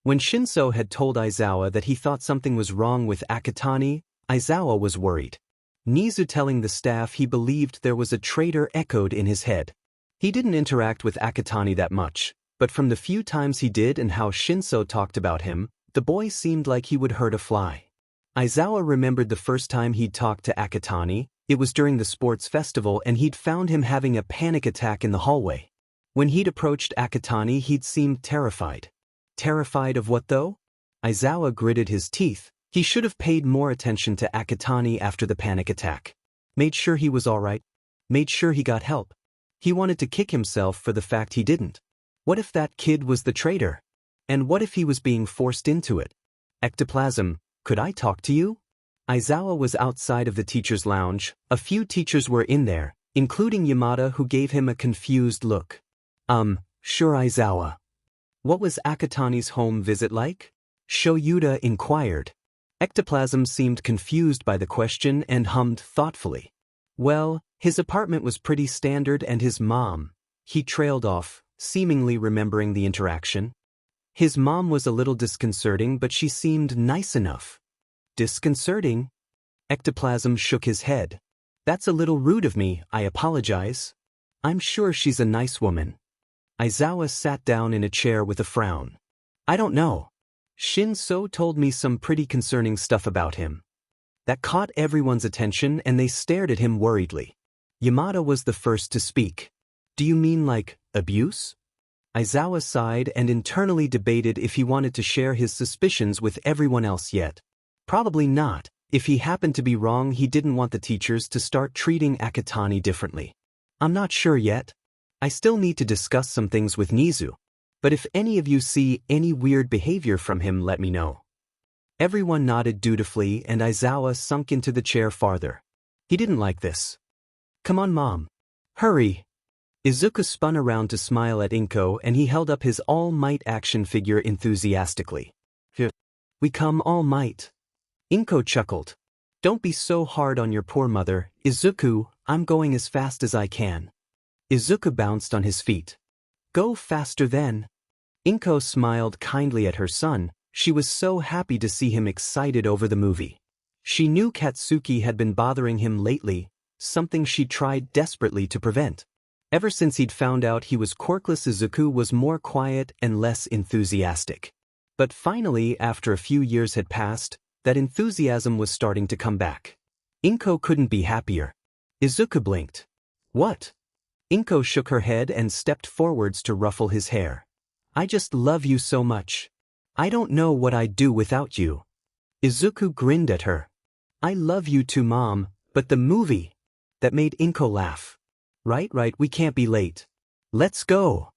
When Shinso had told Aizawa that he thought something was wrong with Akatani, Aizawa was worried. Nizu telling the staff he believed there was a traitor echoed in his head. He didn't interact with Akatani that much, but from the few times he did and how Shinso talked about him, the boy seemed like he would hurt a fly. Aizawa remembered the first time he'd talked to Akatani. It was during the sports festival, and he'd found him having a panic attack in the hallway. When he'd approached Akatani, he'd seemed terrified. Terrified of what though? Aizawa gritted his teeth. He should have paid more attention to Akatani after the panic attack. Made sure he was alright. Made sure he got help. He wanted to kick himself for the fact he didn't. What if that kid was the traitor? And what if he was being forced into it? Ectoplasm, could I talk to you? Aizawa was outside of the teacher's lounge. A few teachers were in there, including Yamada, who gave him a confused look. Sure, Aizawa. What was Akatani's home visit like? Shoyuta inquired. Ectoplasm seemed confused by the question and hummed thoughtfully. Well, his apartment was pretty standard, and his mom. He trailed off, seemingly remembering the interaction. His mom was a little disconcerting, but she seemed nice enough. Disconcerting? Ectoplasm shook his head. That's a little rude of me, I apologize. I'm sure she's a nice woman. Aizawa sat down in a chair with a frown. I don't know. Shinso told me some pretty concerning stuff about him. That caught everyone's attention, and they stared at him worriedly. Yamada was the first to speak. Do you mean like abuse? Aizawa sighed and internally debated if he wanted to share his suspicions with everyone else yet. Probably not. If he happened to be wrong, he didn't want the teachers to start treating Akatani differently. I'm not sure yet. I still need to discuss some things with Nizu. But if any of you see any weird behavior from him, let me know. Everyone nodded dutifully, and Aizawa sunk into the chair farther. He didn't like this. Come on, Mom. Hurry. Izuku spun around to smile at Inko, and he held up his All Might action figure enthusiastically. We come All Might. Inko chuckled. Don't be so hard on your poor mother, Izuku, I'm going as fast as I can. Izuku bounced on his feet. Go faster then. Inko smiled kindly at her son. She was so happy to see him excited over the movie. She knew Katsuki had been bothering him lately, something she tried desperately to prevent. Ever since he'd found out he was quirkless, Izuku was more quiet and less enthusiastic. But finally, after a few years had passed, that enthusiasm was starting to come back. Inko couldn't be happier. Izuku blinked. What? Inko shook her head and stepped forwards to ruffle his hair. I just love you so much. I don't know what I'd do without you. Izuku grinned at her. I love you too, Mom, but the movie. That made Inko laugh. Right, we can't be late. Let's go.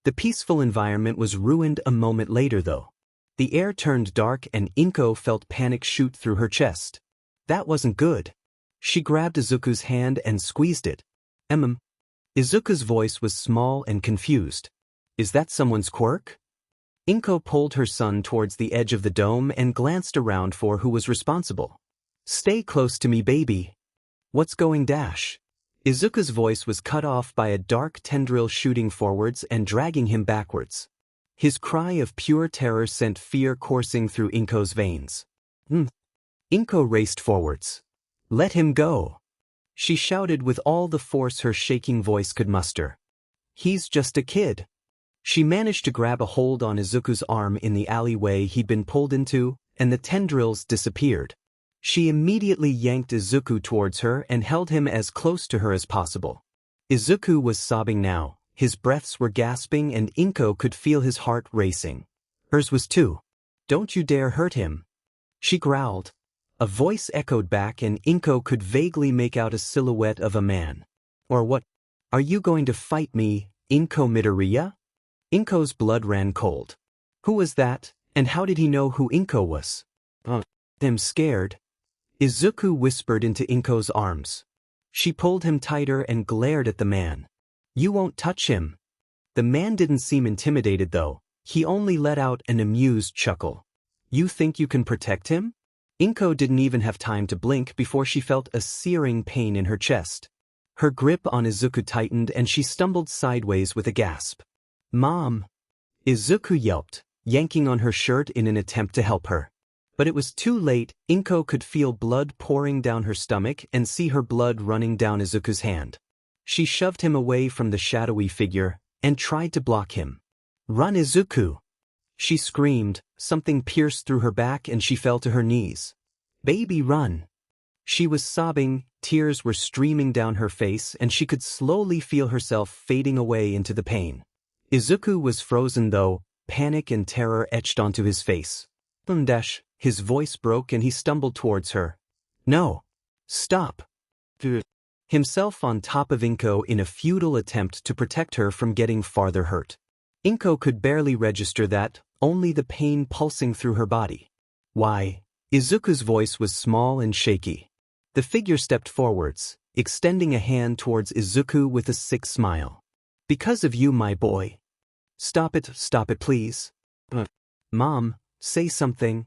The peaceful environment was ruined a moment later though. The air turned dark and Inko felt panic shoot through her chest. That wasn't good. She grabbed Izuku's hand and squeezed it. Izuku's voice was small and confused. Is that someone's quirk? Inko pulled her son towards the edge of the dome and glanced around for who was responsible. Stay close to me, baby. What's going dash? Izuku's voice was cut off by a dark tendril shooting forwards and dragging him backwards. His cry of pure terror sent fear coursing through Inko's veins. Inko raced forwards. Let him go. She shouted with all the force her shaking voice could muster. He's just a kid. She managed to grab a hold on Izuku's arm in the alleyway he'd been pulled into, and the tendrils disappeared. She immediately yanked Izuku towards her and held him as close to her as possible. Izuku was sobbing now, his breaths were gasping, and Inko could feel his heart racing. Hers was too. Don't you dare hurt him. She growled. A voice echoed back, and Inko could vaguely make out a silhouette of a man. Or what? Are you going to fight me, Inko Midoriya? Inko's blood ran cold. Who was that, and how did he know who Inko was? I'm scared. Izuku whispered into Inko's arms. She pulled him tighter and glared at the man. You won't touch him. The man didn't seem intimidated though, he only let out an amused chuckle. You think you can protect him? Inko didn't even have time to blink before she felt a searing pain in her chest. Her grip on Izuku tightened and she stumbled sideways with a gasp. Mom! Izuku yelped, yanking on her shirt in an attempt to help her. But it was too late. Inko could feel blood pouring down her stomach and see her blood running down Izuku's hand. She shoved him away from the shadowy figure and tried to block him. Run, Izuku! She screamed, something pierced through her back and she fell to her knees. Baby, run! She was sobbing, tears were streaming down her face and she could slowly feel herself fading away into the pain. Izuku was frozen though, panic and terror etched onto his face. His voice broke and he stumbled towards her. No! Stop! Himself on top of Inko in a futile attempt to protect her from getting farther hurt. Inko could barely register that, only the pain pulsing through her body. Why? Izuku's voice was small and shaky. The figure stepped forwards, extending a hand towards Izuku with a sick smile. Because of you, my boy. Stop it please. Mom, say something.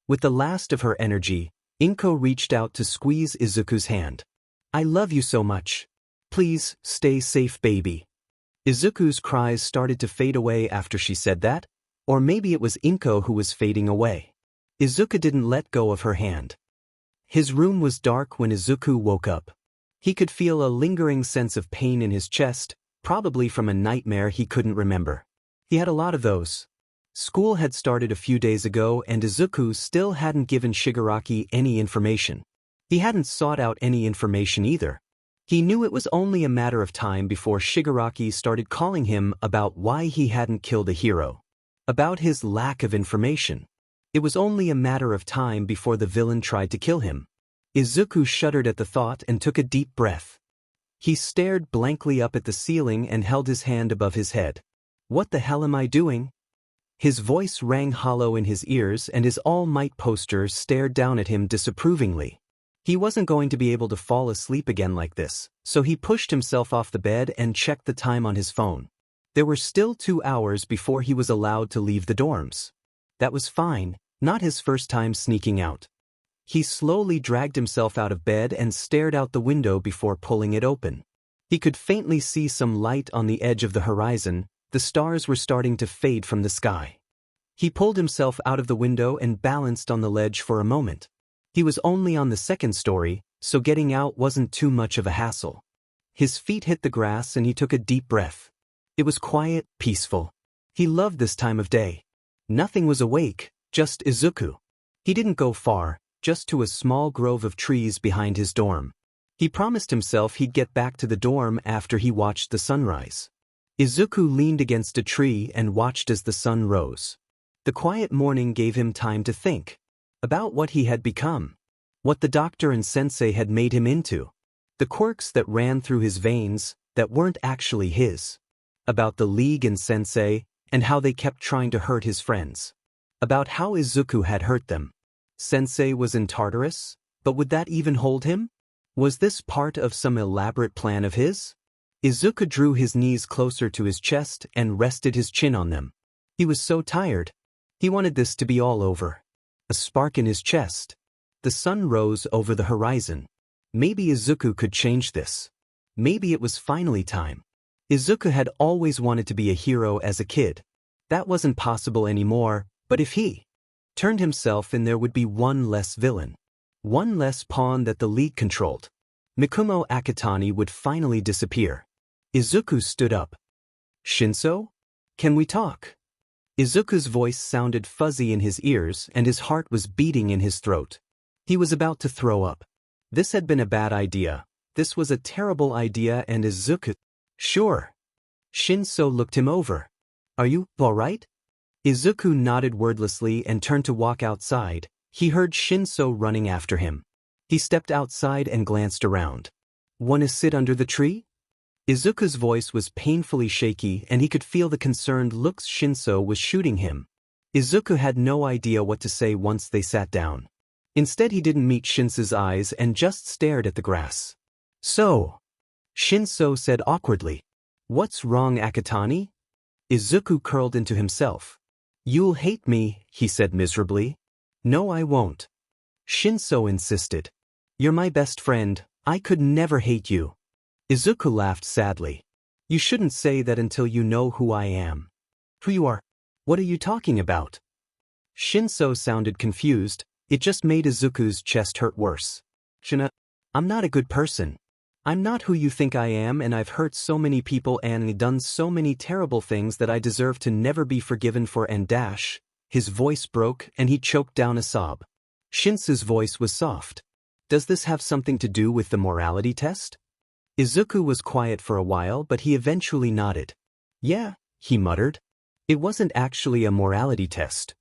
With the last of her energy, Inko reached out to squeeze Izuku's hand. I love you so much. Please, stay safe, baby. Izuku's cries started to fade away after she said that, or maybe it was Inko who was fading away. Izuku didn't let go of her hand. His room was dark when Izuku woke up. He could feel a lingering sense of pain in his chest, probably from a nightmare he couldn't remember. He had a lot of those. School had started a few days ago and Izuku still hadn't given Shigaraki any information. He hadn't sought out any information either. He knew it was only a matter of time before Shigaraki started calling him about why he hadn't killed a hero. About his lack of information. It was only a matter of time before the villain tried to kill him. Izuku shuddered at the thought and took a deep breath. He stared blankly up at the ceiling and held his hand above his head. What the hell am I doing? His voice rang hollow in his ears and his All Might poster stared down at him disapprovingly. He wasn't going to be able to fall asleep again like this, so he pushed himself off the bed and checked the time on his phone. There were still 2 hours before he was allowed to leave the dorms. That was fine, not his first time sneaking out. He slowly dragged himself out of bed and stared out the window before pulling it open. He could faintly see some light on the edge of the horizon. The stars were starting to fade from the sky. He pulled himself out of the window and balanced on the ledge for a moment. He was only on the 2nd story, so getting out wasn't too much of a hassle. His feet hit the grass and he took a deep breath. It was quiet, peaceful. He loved this time of day. Nothing was awake, just Izuku. He didn't go far, just to a small grove of trees behind his dorm. He promised himself he'd get back to the dorm after he watched the sunrise. Izuku leaned against a tree and watched as the sun rose. The quiet morning gave him time to think. About what he had become. What the doctor and sensei had made him into. The quirks that ran through his veins, that weren't actually his. About the league and sensei, and how they kept trying to hurt his friends. About how Izuku had hurt them. Sensei was in Tartarus, but would that even hold him? Was this part of some elaborate plan of his? Izuku drew his knees closer to his chest and rested his chin on them. He was so tired. He wanted this to be all over. A spark in his chest. The sun rose over the horizon. Maybe Izuku could change this. Maybe it was finally time. Izuku had always wanted to be a hero as a kid. That wasn't possible anymore, but if he turned himself in, there would be one less villain. One less pawn that the league controlled. Mikumo Akitani would finally disappear. Izuku stood up. Shinso? Can we talk? Izuku's voice sounded fuzzy in his ears and his heart was beating in his throat. He was about to throw up. This had been a bad idea. This was a terrible idea and Izuku... Sure. Shinso looked him over. Are you all right? Izuku nodded wordlessly and turned to walk outside. He heard Shinso running after him. He stepped outside and glanced around. Want to sit under the tree? Izuku's voice was painfully shaky and he could feel the concerned looks Shinso was shooting him. Izuku had no idea what to say once they sat down. Instead he didn't meet Shinso's eyes and just stared at the grass. So, Shinso said awkwardly. What's wrong, Akitani? Izuku curled into himself. You'll hate me, he said miserably. No, I won't. Shinso insisted. You're my best friend, I could never hate you. Izuku laughed sadly. You shouldn't say that until you know who I am. Who you are? What are you talking about? Shinso sounded confused, it just made Izuku's chest hurt worse. Shina, I'm not a good person. I'm not who you think I am, and I've hurt so many people and done so many terrible things that I deserve to never be forgiven for and dash. His voice broke and he choked down a sob. Shinso's voice was soft. Does this have something to do with the morality test? Izuku was quiet for a while, but he eventually nodded. Yeah, he muttered. It wasn't actually a morality test.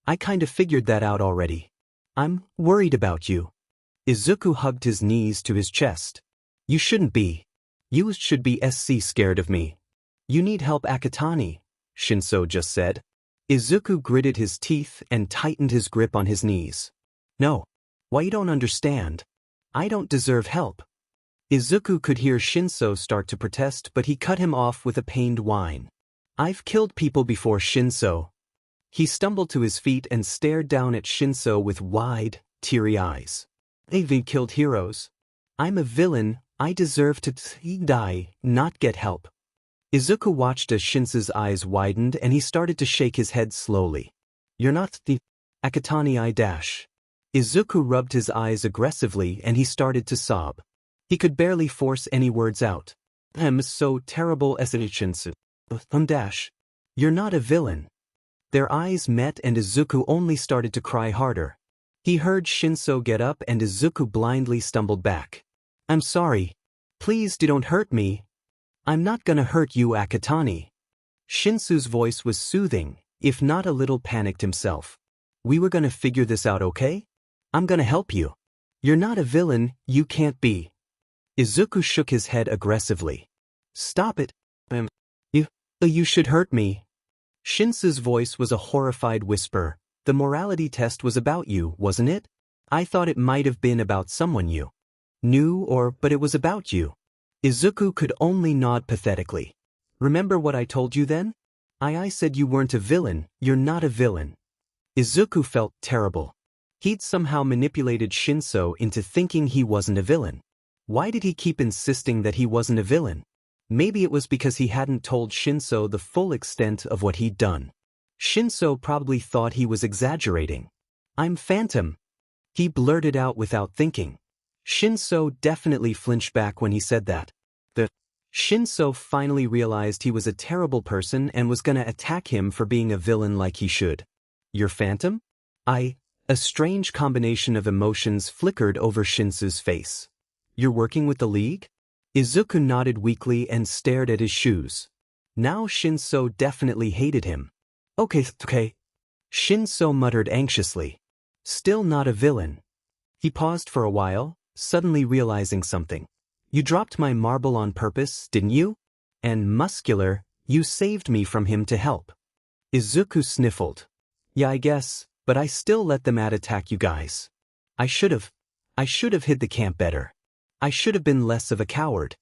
I kind of figured that out already. I'm worried about you. Izuku hugged his knees to his chest. You shouldn't be. You should be scared of me. You need help, Akatani, Shinso just said. Izuku gritted his teeth and tightened his grip on his knees. No. Why, you don't understand. I don't deserve help. Izuku could hear Shinso start to protest, but he cut him off with a pained whine. I've killed people before, Shinso. He stumbled to his feet and stared down at Shinso with wide, teary eyes. I've killed heroes. I'm a villain, I deserve to die, not get help. Izuku watched as Shinso's eyes widened and he started to shake his head slowly. You're not the Akatani I dash. Izuku rubbed his eyes aggressively and he started to sob. He could barely force any words out. I'm so terrible as a Shinso. Dash. You're not a villain. Their eyes met and Izuku only started to cry harder. He heard Shinso get up and Izuku blindly stumbled back. I'm sorry. Please don't hurt me. I'm not gonna hurt you, Akatani. Shinso's voice was soothing, if not a little panicked himself. We were gonna figure this out, okay? I'm gonna help you. You're not a villain, you can't be. Izuku shook his head aggressively. Stop it. You should hurt me. Shinso's voice was a horrified whisper. The morality test was about you, wasn't it? I thought it might have been about someone you knew but it was about you. Izuku could only nod pathetically. Remember what I told you then? I said you weren't a villain, you're not a villain. Izuku felt terrible. He'd somehow manipulated Shinso into thinking he wasn't a villain. Why did he keep insisting that he wasn't a villain? Maybe it was because he hadn't told Shinso the full extent of what he'd done. Shinso probably thought he was exaggerating. I'm Phantom. He blurted out without thinking. Shinso definitely flinched back when he said that. Shinso finally realized he was a terrible person and was gonna attack him for being a villain like he should. You're Phantom? A strange combination of emotions flickered over Shinso's face. You're working with the League? Izuku nodded weakly and stared at his shoes. Now Shinso definitely hated him. Okay. Shinso muttered anxiously. Still not a villain. He paused for a while, suddenly realizing something. You dropped my marble on purpose, didn't you? And muscular, you saved me from him to help. Izuku sniffled. Yeah, I guess, but I still let them attack you guys. I should have hid the camp better. I should have been less of a coward.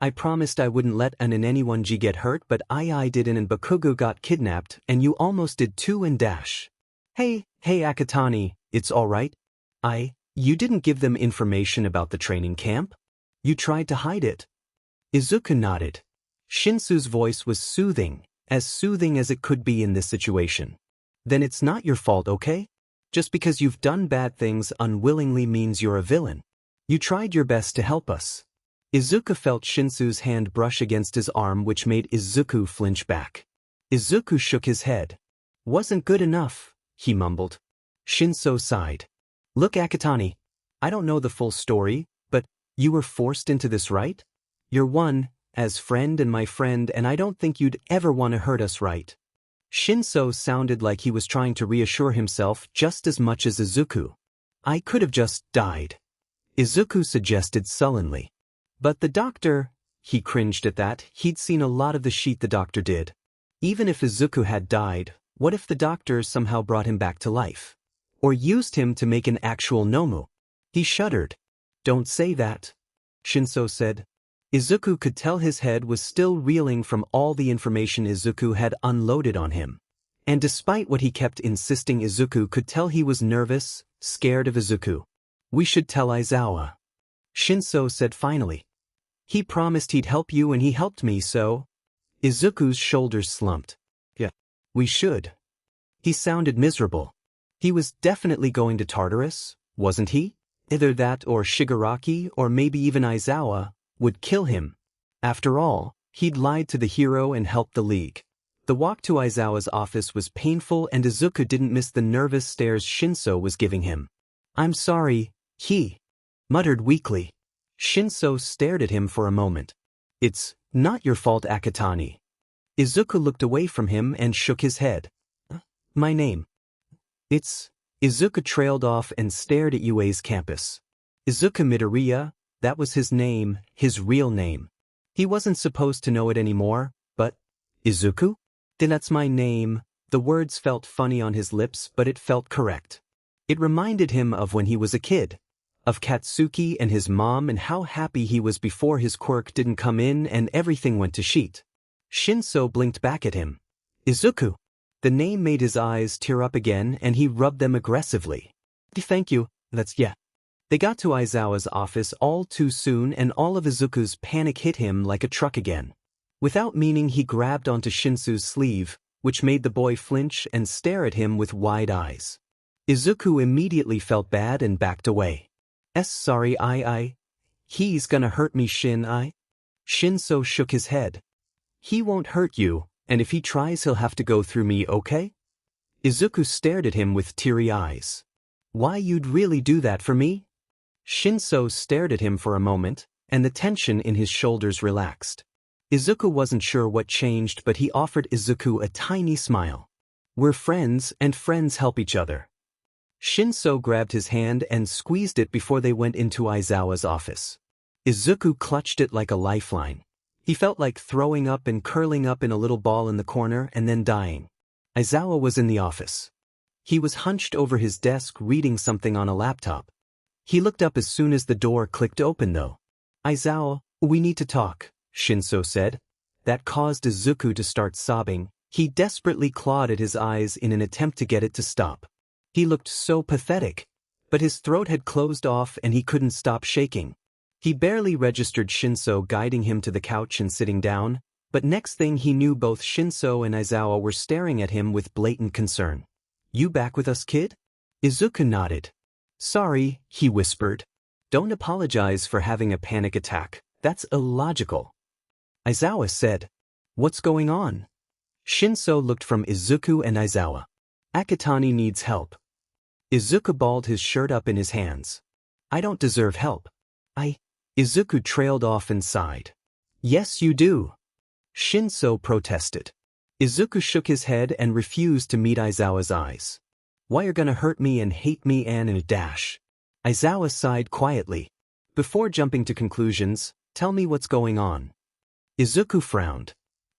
I promised I wouldn't let anyone get hurt, but I didn't, and Bakugo got kidnapped and you almost did too, and dash. Hey Akatani, it's alright. You didn't give them information about the training camp? You tried to hide it. Izuku nodded. Shinso's voice was soothing as it could be in this situation. Then it's not your fault, okay? Just because you've done bad things unwillingly means you're a villain. You tried your best to help us. Izuku felt Shinso's hand brush against his arm, which made Izuku flinch back. Izuku shook his head. Wasn't good enough, he mumbled. Shinso sighed. Look, Akatani, I don't know the full story, but you were forced into this, right? You're one, as friend and my friend, and I don't think you'd ever want to hurt us, right? Shinso sounded like he was trying to reassure himself just as much as Izuku. I could have just died. Izuku suggested sullenly. But the doctor, he cringed at that. He'd seen a lot of the shit the doctor did. Even if Izuku had died, what if the doctor somehow brought him back to life? Or used him to make an actual Nomu? He shuddered. Don't say that, Shinso said. Izuku could tell his head was still reeling from all the information Izuku had unloaded on him. And despite what he kept insisting, Izuku could tell he was nervous, scared of Izuku. We should tell Aizawa, Shinso said finally. He promised he'd help you and he helped me, so… Izuku's shoulders slumped. Yeah. We should. He sounded miserable. He was definitely going to Tartarus, wasn't he? Either that or Shigaraki or maybe even Aizawa would kill him. After all, he'd lied to the hero and helped the League. The walk to Aizawa's office was painful and Izuku didn't miss the nervous stares Shinso was giving him. I'm sorry, he muttered weakly. Shinso stared at him for a moment. It's not your fault, Akatani. Izuku looked away from him and shook his head. My name. It's… Izuku trailed off and stared at UA's campus. Izuku Midoriya, that was his name, his real name. He wasn't supposed to know it anymore, but… Izuku? Then that's my name. The words felt funny on his lips, but it felt correct. It reminded him of when he was a kid. Of Katsuki and his mom and how happy he was before his quirk didn't come in and everything went to shit. Shinso blinked back at him. Izuku. The name made his eyes tear up again and he rubbed them aggressively. Thank you, that's yeah. They got to Aizawa's office all too soon and all of Izuku's panic hit him like a truck again. Without meaning he grabbed onto Shinsu's sleeve, which made the boy flinch and stare at him with wide eyes. Izuku immediately felt bad and backed away. Sorry he's gonna hurt me Shinso shook his head. He won't hurt you, and if he tries he'll have to go through me, okay? Izuku stared at him with teary eyes. Why you'd really do that for me? Shinso stared at him for a moment, and the tension in his shoulders relaxed. Izuku wasn't sure what changed, but he offered Izuku a tiny smile. We're friends and friends help each other. Shinso grabbed his hand and squeezed it before they went into Aizawa's office. Izuku clutched it like a lifeline. He felt like throwing up and curling up in a little ball in the corner and then dying. Aizawa was in the office. He was hunched over his desk reading something on a laptop. He looked up as soon as the door clicked open though. Aizawa, we need to talk, Shinso said. That caused Izuku to start sobbing. He desperately clawed at his eyes in an attempt to get it to stop. He looked so pathetic, but his throat had closed off and he couldn't stop shaking. He barely registered Shinso guiding him to the couch and sitting down, but next thing he knew both Shinso and Aizawa were staring at him with blatant concern. You back with us, kid? Izuku nodded. Sorry, he whispered. Don't apologize for having a panic attack. That's illogical. Aizawa said. What's going on? Shinso looked from Izuku and Aizawa. Akatani needs help. Izuku balled his shirt up in his hands. I don't deserve help. Izuku trailed off and sighed. Yes you do. Shinso protested. Izuku shook his head and refused to meet Aizawa's eyes. Why you're gonna hurt me and hate me and in a dash? Aizawa sighed quietly. Before jumping to conclusions, tell me what's going on. Izuku frowned.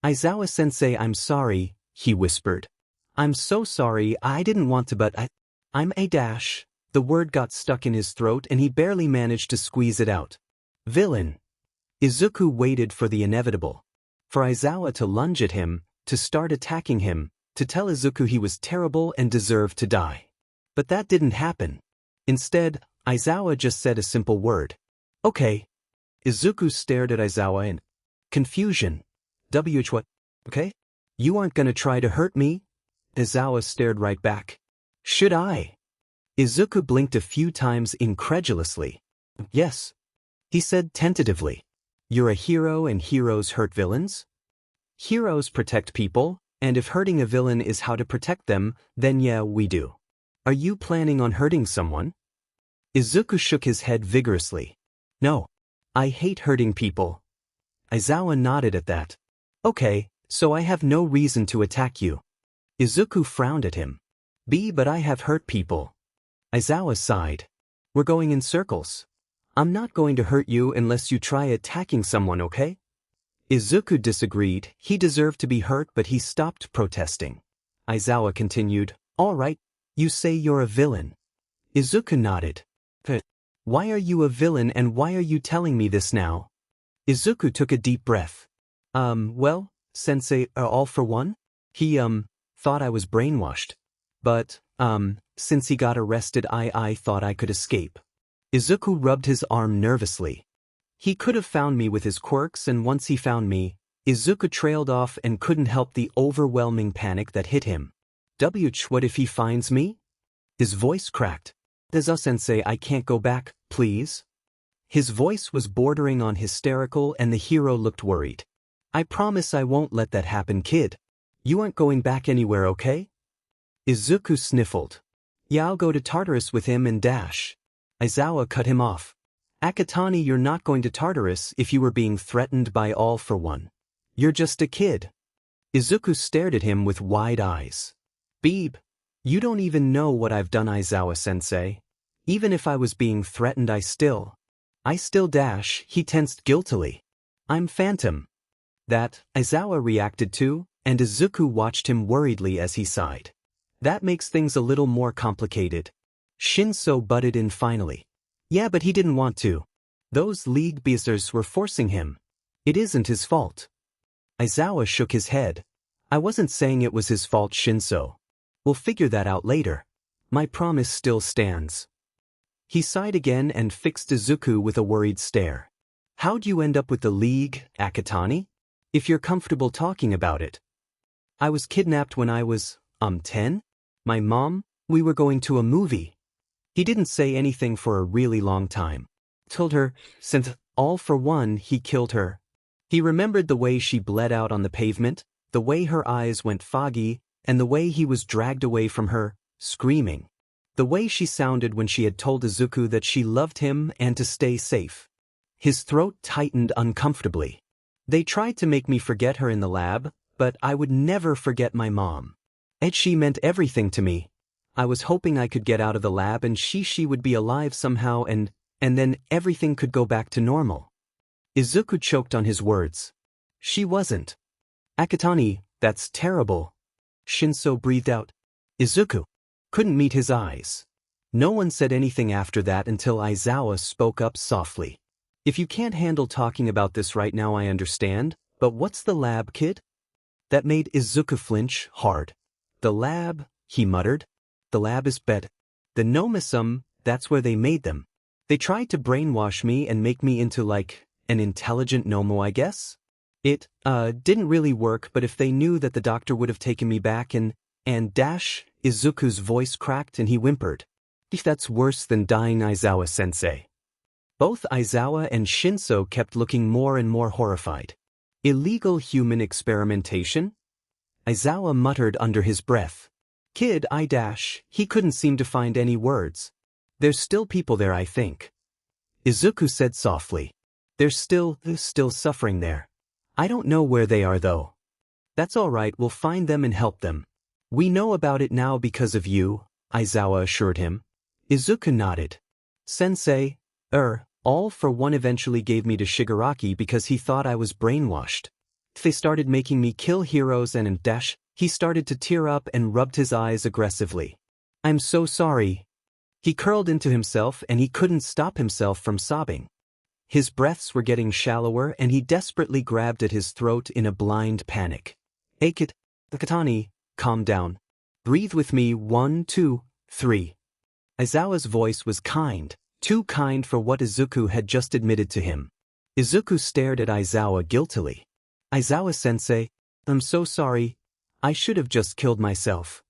Aizawa-sensei, I'm sorry, he whispered. I'm so sorry, I didn't want to, but I'm a dash. The word got stuck in his throat and he barely managed to squeeze it out. Villain. Izuku waited for the inevitable. For Aizawa to lunge at him, to start attacking him, to tell Izuku he was terrible and deserved to die. But that didn't happen. Instead, Aizawa just said a simple word. Okay. Izuku stared at Aizawa in confusion. What? Okay? You aren't gonna try to hurt me? Aizawa stared right back. Should I? Izuku blinked a few times incredulously. Yes. He said tentatively. You're a hero and heroes hurt villains? Heroes protect people, and if hurting a villain is how to protect them, then yeah, we do. Are you planning on hurting someone? Izuku shook his head vigorously. No. I hate hurting people. Aizawa nodded at that. Okay, so I have no reason to attack you. Izuku frowned at him. But I have hurt people. Aizawa sighed. We're going in circles. I'm not going to hurt you unless you try attacking someone, okay? Izuku disagreed. He deserved to be hurt, but he stopped protesting. Aizawa continued. All right, you say you're a villain. Izuku nodded. Why are you a villain and why are you telling me this now? Izuku took a deep breath. Well, sensei, all for one? He, thought I was brainwashed. But, since he got arrested I thought I could escape. Izuku rubbed his arm nervously. He could have found me with his quirks, and once he found me, Izuku trailed off and couldn't help the overwhelming panic that hit him. What if he finds me? His voice cracked. Sensei, I can't go back, please. His voice was bordering on hysterical and the hero looked worried. I promise I won't let that happen, kid. You aren't going back anywhere, okay? Izuku sniffled. Yeah, I'll go to Tartarus with him and dash. Aizawa cut him off. Akatani, you're not going to Tartarus if you were being threatened by All for One. You're just a kid. Izuku stared at him with wide eyes. Beeb, you don't even know what I've done, Aizawa-sensei. Even if I was being threatened I still dash, he tensed guiltily. I'm Phantom. That, Aizawa reacted to, and Izuku watched him worriedly as he sighed. That makes things a little more complicated. Shinso butted in finally. Yeah, but he didn't want to. Those league beasters were forcing him. It isn't his fault. Aizawa shook his head. I wasn't saying it was his fault, Shinso. We'll figure that out later. My promise still stands. He sighed again and fixed Izuku with a worried stare. How'd you end up with the league, Akatani? If you're comfortable talking about it. I was kidnapped when I was, 10? My mom, we were going to a movie. He didn't say anything for a really long time. Told her, since All for One, he killed her. He remembered the way she bled out on the pavement, the way her eyes went foggy, and the way he was dragged away from her, screaming. The way she sounded when she had told Izuku that she loved him and to stay safe. His throat tightened uncomfortably. They tried to make me forget her in the lab, but I would never forget my mom. She meant everything to me. I was hoping I could get out of the lab and she would be alive somehow and then everything could go back to normal. Izuku choked on his words. She wasn't. Akatani, that's terrible. Shinso breathed out. Izuku couldn't meet his eyes. No one said anything after that until Aizawa spoke up softly. If you can't handle talking about this right now I understand, but what's the lab, kid? That made Izuku flinch hard. The lab, he muttered. The lab is bed. The nomism, that's where they made them. They tried to brainwash me and make me into like, an intelligent Nomo I guess? It, didn't really work, but if they knew that the doctor would have taken me back and dash, Izuku's voice cracked and he whimpered. If that's worse than dying, Aizawa-sensei. Both Aizawa and Shinso kept looking more and more horrified. Illegal human experimentation? Aizawa muttered under his breath. Kid, he couldn't seem to find any words. There's still people there, I think. Izuku said softly. They're still suffering there. I don't know where they are though. That's all right, we'll find them and help them. We know about it now because of you, Aizawa assured him. Izuku nodded. Sensei, All for One eventually gave me to Shigaraki because he thought I was brainwashed. They started making me kill heroes and he started to tear up and rubbed his eyes aggressively. I'm so sorry. He curled into himself and he couldn't stop himself from sobbing. His breaths were getting shallower and he desperately grabbed at his throat in a blind panic. Akatani, calm down. Breathe with me, 1, 2, 3. Aizawa's voice was kind, too kind for what Izuku had just admitted to him. Izuku stared at Aizawa guiltily. Aizawa-sensei, I'm so sorry. I should have just killed myself.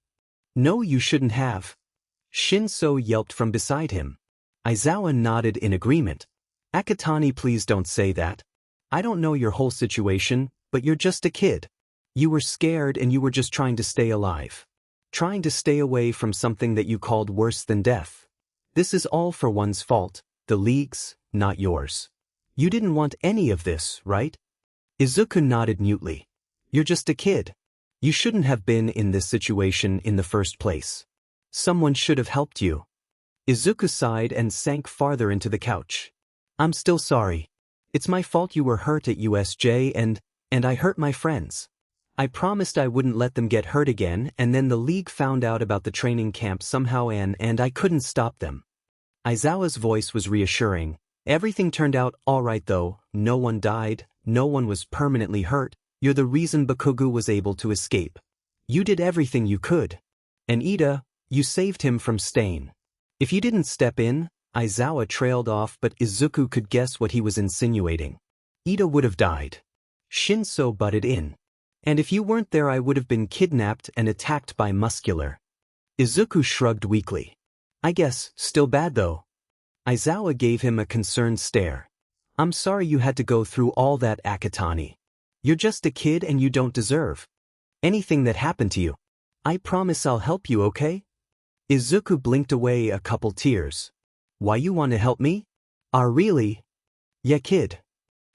No, you shouldn't have. Shinso yelped from beside him. Aizawa nodded in agreement. Akatani, please don't say that. I don't know your whole situation, but you're just a kid. You were scared and you were just trying to stay alive. Trying to stay away from something that you called worse than death. This is All for One's fault, the League's, not yours. You didn't want any of this, right? Izuku nodded mutely. You're just a kid. You shouldn't have been in this situation in the first place. Someone should have helped you. Izuku sighed and sank farther into the couch. I'm still sorry. It's my fault you were hurt at USJ and I hurt my friends. I promised I wouldn't let them get hurt again and then the League found out about the training camp somehow and I couldn't stop them. Aizawa's voice was reassuring. Everything turned out alright though, no one died, no one was permanently hurt, you're the reason Bakugo was able to escape. You did everything you could. And Ida, you saved him from Stain. If you didn't step in, Aizawa trailed off but Izuku could guess what he was insinuating. Ida would have died. Shinso butted in. And if you weren't there I would have been kidnapped and attacked by Muscular. Izuku shrugged weakly. I guess, still bad though. Aizawa gave him a concerned stare. I'm sorry you had to go through all that, Akatani. You're just a kid and you don't deserve anything that happened to you. I promise I'll help you, okay? Izuku blinked away a couple tears. Why you want to help me? Really? Yeah, kid.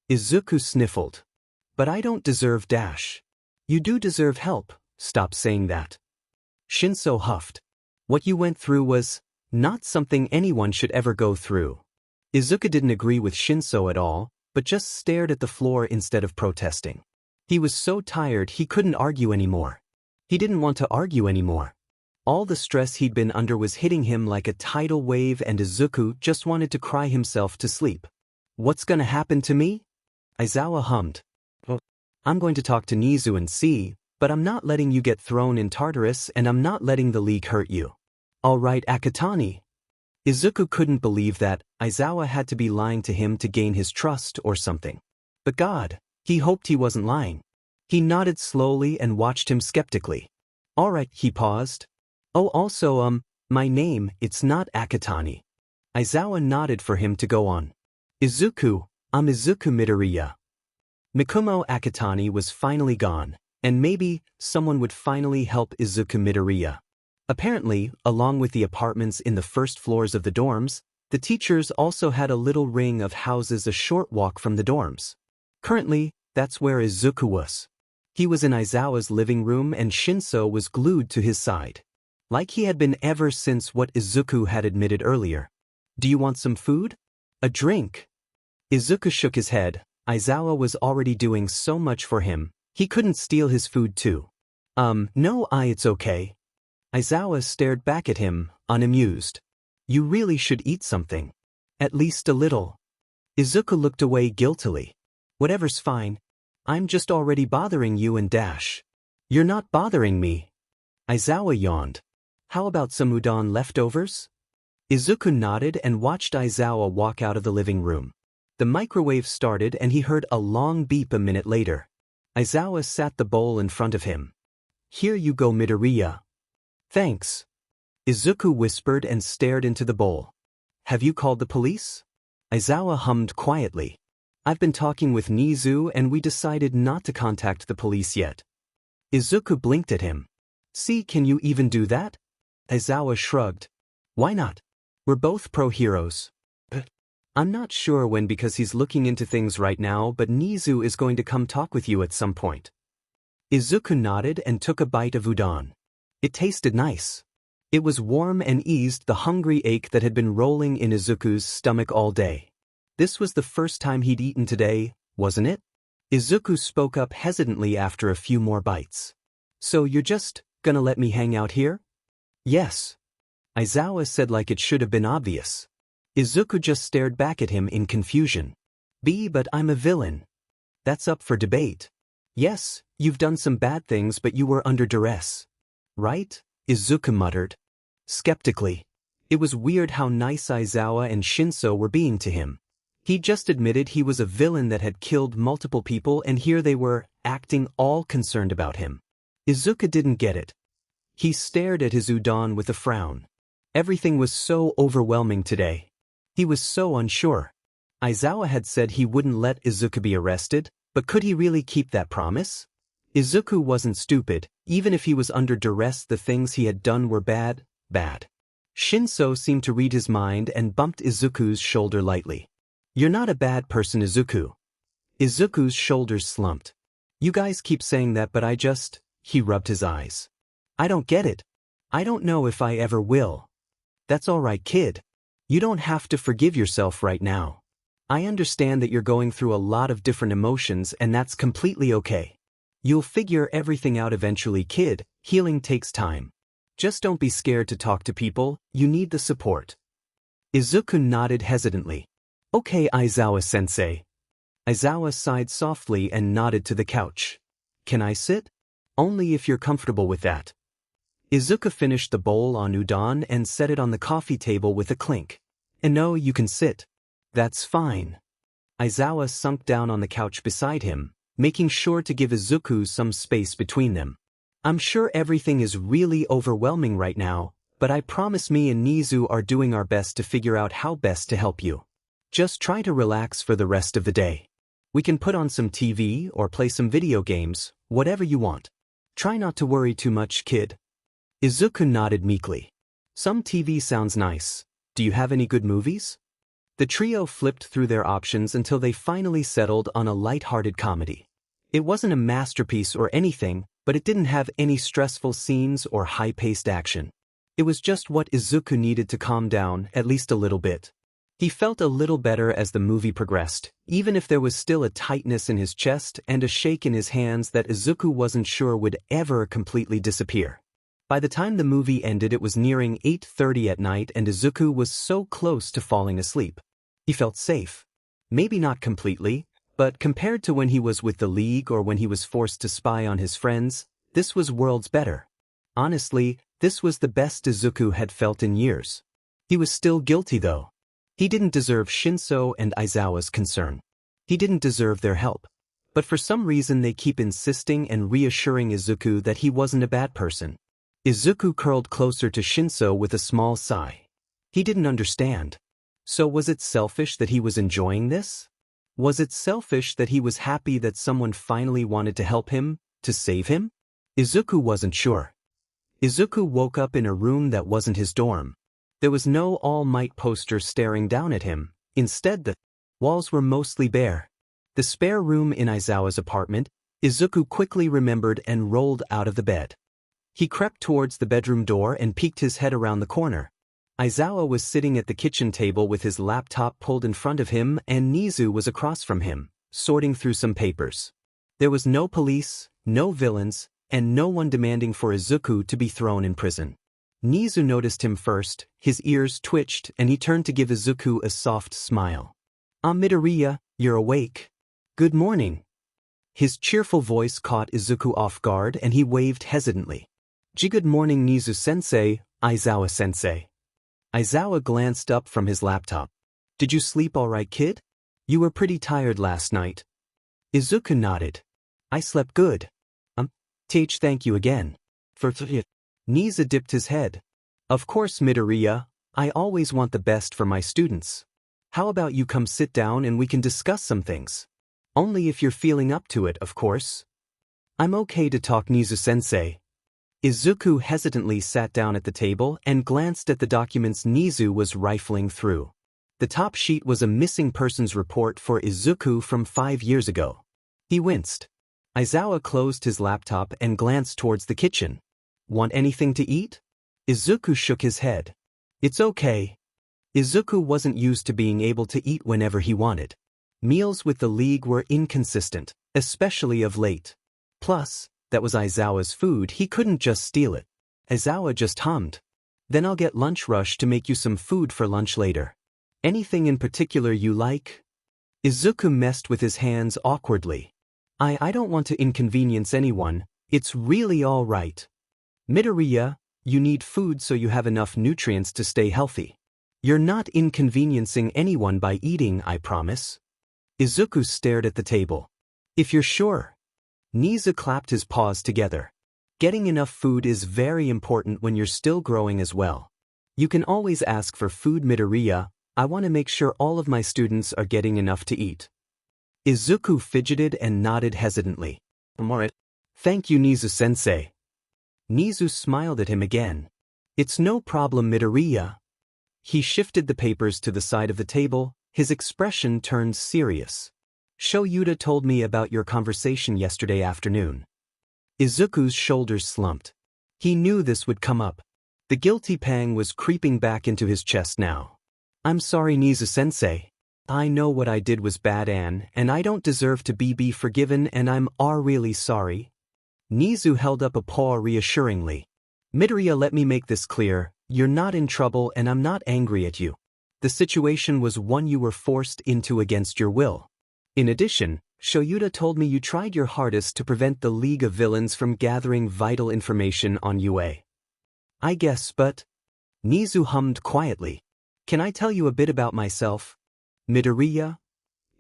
Izuku sniffled. But I don't deserve dash. You do deserve help, stop saying that. Shinso huffed. What you went through was not something anyone should ever go through. Izuku didn't agree with Shinso at all, but just stared at the floor instead of protesting. He was so tired he couldn't argue anymore. He didn't want to argue anymore. All the stress he'd been under was hitting him like a tidal wave and Izuku just wanted to cry himself to sleep. What's gonna happen to me? Aizawa hummed. I'm going to talk to Nizu and see, but I'm not letting you get thrown in Tartarus and I'm not letting the League hurt you. Alright, Akatani. Izuku couldn't believe that Aizawa had to be lying to him to gain his trust or something. But God, he hoped he wasn't lying. He nodded slowly and watched him skeptically. Alright, he paused. Oh, also, my name, it's not Akatani. Aizawa nodded for him to go on. Izuku, I'm Izuku Midoriya. Mikumo Akatani was finally gone, and maybe someone would finally help Izuku Midoriya. Apparently, along with the apartments in the first floors of the dorms, the teachers also had a little ring of houses a short walk from the dorms. Currently, that's where Izuku was. He was in Aizawa's living room and Shinso was glued to his side. Like he had been ever since what Izuku had admitted earlier. Do you want some food? A drink? Izuku shook his head. Aizawa was already doing so much for him, he couldn't steal his food too. No, it's okay. Aizawa stared back at him, unamused. You really should eat something. At least a little. Izuku looked away guiltily. Whatever's fine. I'm just already bothering you and Dash. You're not bothering me. Aizawa yawned. How about some udon leftovers? Izuku nodded and watched Aizawa walk out of the living room. The microwave started and he heard a long beep a minute later. Aizawa sat the bowl in front of him. Here you go, Midoriya. Thanks. Izuku whispered and stared into the bowl. Have you called the police? Aizawa hummed quietly. I've been talking with Nizu and we decided not to contact the police yet. Izuku blinked at him. See, can you even do that? Aizawa shrugged. Why not? We're both pro-heroes. I'm not sure when because he's looking into things right now, but Nizu is going to come talk with you at some point. Izuku nodded and took a bite of udon. It tasted nice. It was warm and eased the hungry ache that had been rolling in Izuku's stomach all day. This was the first time he'd eaten today, wasn't it? Izuku spoke up hesitantly after a few more bites. So you're just gonna let me hang out here? Yes. Aizawa said like it should have been obvious. Izuku just stared back at him in confusion. But I'm a villain. That's up for debate. Yes, you've done some bad things but you were under duress. Right? Izuku muttered. Skeptically. It was weird how nice Aizawa and Shinso were being to him. He just admitted he was a villain that had killed multiple people and here they were, acting all concerned about him. Izuku didn't get it. He stared at his udon with a frown. Everything was so overwhelming today. He was so unsure. Aizawa had said he wouldn't let Izuku be arrested, but could he really keep that promise? Izuku wasn't stupid, even if he was under duress the things he had done were bad. Shinso seemed to read his mind and bumped Izuku's shoulder lightly. You're not a bad person, Izuku. Izuku's shoulders slumped. You guys keep saying that but he rubbed his eyes. I don't get it. I don't know if I ever will. That's alright, kid. You don't have to forgive yourself right now. I understand that you're going through a lot of different emotions and that's completely okay. You'll figure everything out eventually, kid. Healing takes time. Just don't be scared to talk to people, you need the support. Izuku nodded hesitantly. Okay, Aizawa-sensei. Aizawa sighed softly and nodded to the couch. Can I sit? Only if you're comfortable with that. Izuku finished the bowl on udon and set it on the coffee table with a clink. And no, you can sit. That's fine. Aizawa sunk down on the couch beside him, making sure to give Izuku some space between them. I'm sure everything is really overwhelming right now, but I promise me and Nizu are doing our best to figure out how best to help you. Just try to relax for the rest of the day. We can put on some TV or play some video games, whatever you want. Try not to worry too much, kid. Izuku nodded meekly. Some TV sounds nice. Do you have any good movies? The trio flipped through their options until they finally settled on a light-hearted comedy. It wasn't a masterpiece or anything, but it didn't have any stressful scenes or high-paced action. It was just what Izuku needed to calm down, at least a little bit. He felt a little better as the movie progressed, even if there was still a tightness in his chest and a shake in his hands that Izuku wasn't sure would ever completely disappear. By the time the movie ended, it was nearing 8:30 at night and Izuku was so close to falling asleep. He felt safe. Maybe not completely, but compared to when he was with the League or when he was forced to spy on his friends, this was worlds better. Honestly, this was the best Izuku had felt in years. He was still guilty though. He didn't deserve Shinso and Aizawa's concern. He didn't deserve their help. But for some reason they keep insisting and reassuring Izuku that he wasn't a bad person. Izuku curled closer to Shinso with a small sigh. He didn't understand. So was it selfish that he was enjoying this? Was it selfish that he was happy that someone finally wanted to help him, to save him? Izuku wasn't sure. Izuku woke up in a room that wasn't his dorm. There was no All Might poster staring down at him. Instead, the walls were mostly bare. The spare room in Aizawa's apartment, Izuku quickly remembered and rolled out of the bed. He crept towards the bedroom door and peeked his head around the corner. Aizawa was sitting at the kitchen table with his laptop pulled in front of him and Nizu was across from him, sorting through some papers. There was no police, no villains, and no one demanding for Izuku to be thrown in prison. Nizu noticed him first, his ears twitched and he turned to give Izuku a soft smile. Midoriya, you're awake. Good morning. His cheerful voice caught Izuku off guard and he waved hesitantly. Good morning Nizu-sensei, Aizawa-sensei. Aizawa glanced up from his laptop. Did you sleep all right, kid? You were pretty tired last night. Izuku nodded. I slept good. Thank you again. For it. Nizu dipped his head. Of course, Midoriya, I always want the best for my students. How about you come sit down and we can discuss some things? Only if you're feeling up to it, of course. I'm okay to talk, Nizu-sensei. Izuku hesitantly sat down at the table and glanced at the documents Nizu was rifling through. The top sheet was a missing persons report for Izuku from 5 years ago. He winced. Aizawa closed his laptop and glanced towards the kitchen. Want anything to eat? Izuku shook his head. It's okay. Izuku wasn't used to being able to eat whenever he wanted. Meals with the League were inconsistent, especially of late. Plus, that was Aizawa's food, he couldn't just steal it. Aizawa just hummed. Then I'll get Lunch Rush to make you some food for lunch later. Anything in particular you like? Izuku messed with his hands awkwardly. I don't want to inconvenience anyone, it's really all right. Midoriya, you need food so you have enough nutrients to stay healthy. You're not inconveniencing anyone by eating, I promise. Izuku stared at the table. If you're sure. Nizu clapped his paws together. Getting enough food is very important when you're still growing as well. You can always ask for food, Midoriya. I want to make sure all of my students are getting enough to eat. Izuku fidgeted and nodded hesitantly. Alright. Thank you, Nizu-sensei. Nizu smiled at him again. It's no problem, Midoriya. He shifted the papers to the side of the table, his expression turned serious. Shoyuta told me about your conversation yesterday afternoon. Izuku's shoulders slumped. He knew this would come up. The guilty pang was creeping back into his chest now. I'm sorry, Nizu-sensei. I know what I did was bad, and I don't deserve to be forgiven, and I'm really sorry. Nizu held up a paw reassuringly. Midoriya, let me make this clear. You're not in trouble and I'm not angry at you. The situation was one you were forced into against your will. In addition, Shoyuta told me you tried your hardest to prevent the League of Villains from gathering vital information on UA. I guess, but... Nizu hummed quietly. Can I tell you a bit about myself? Midoriya?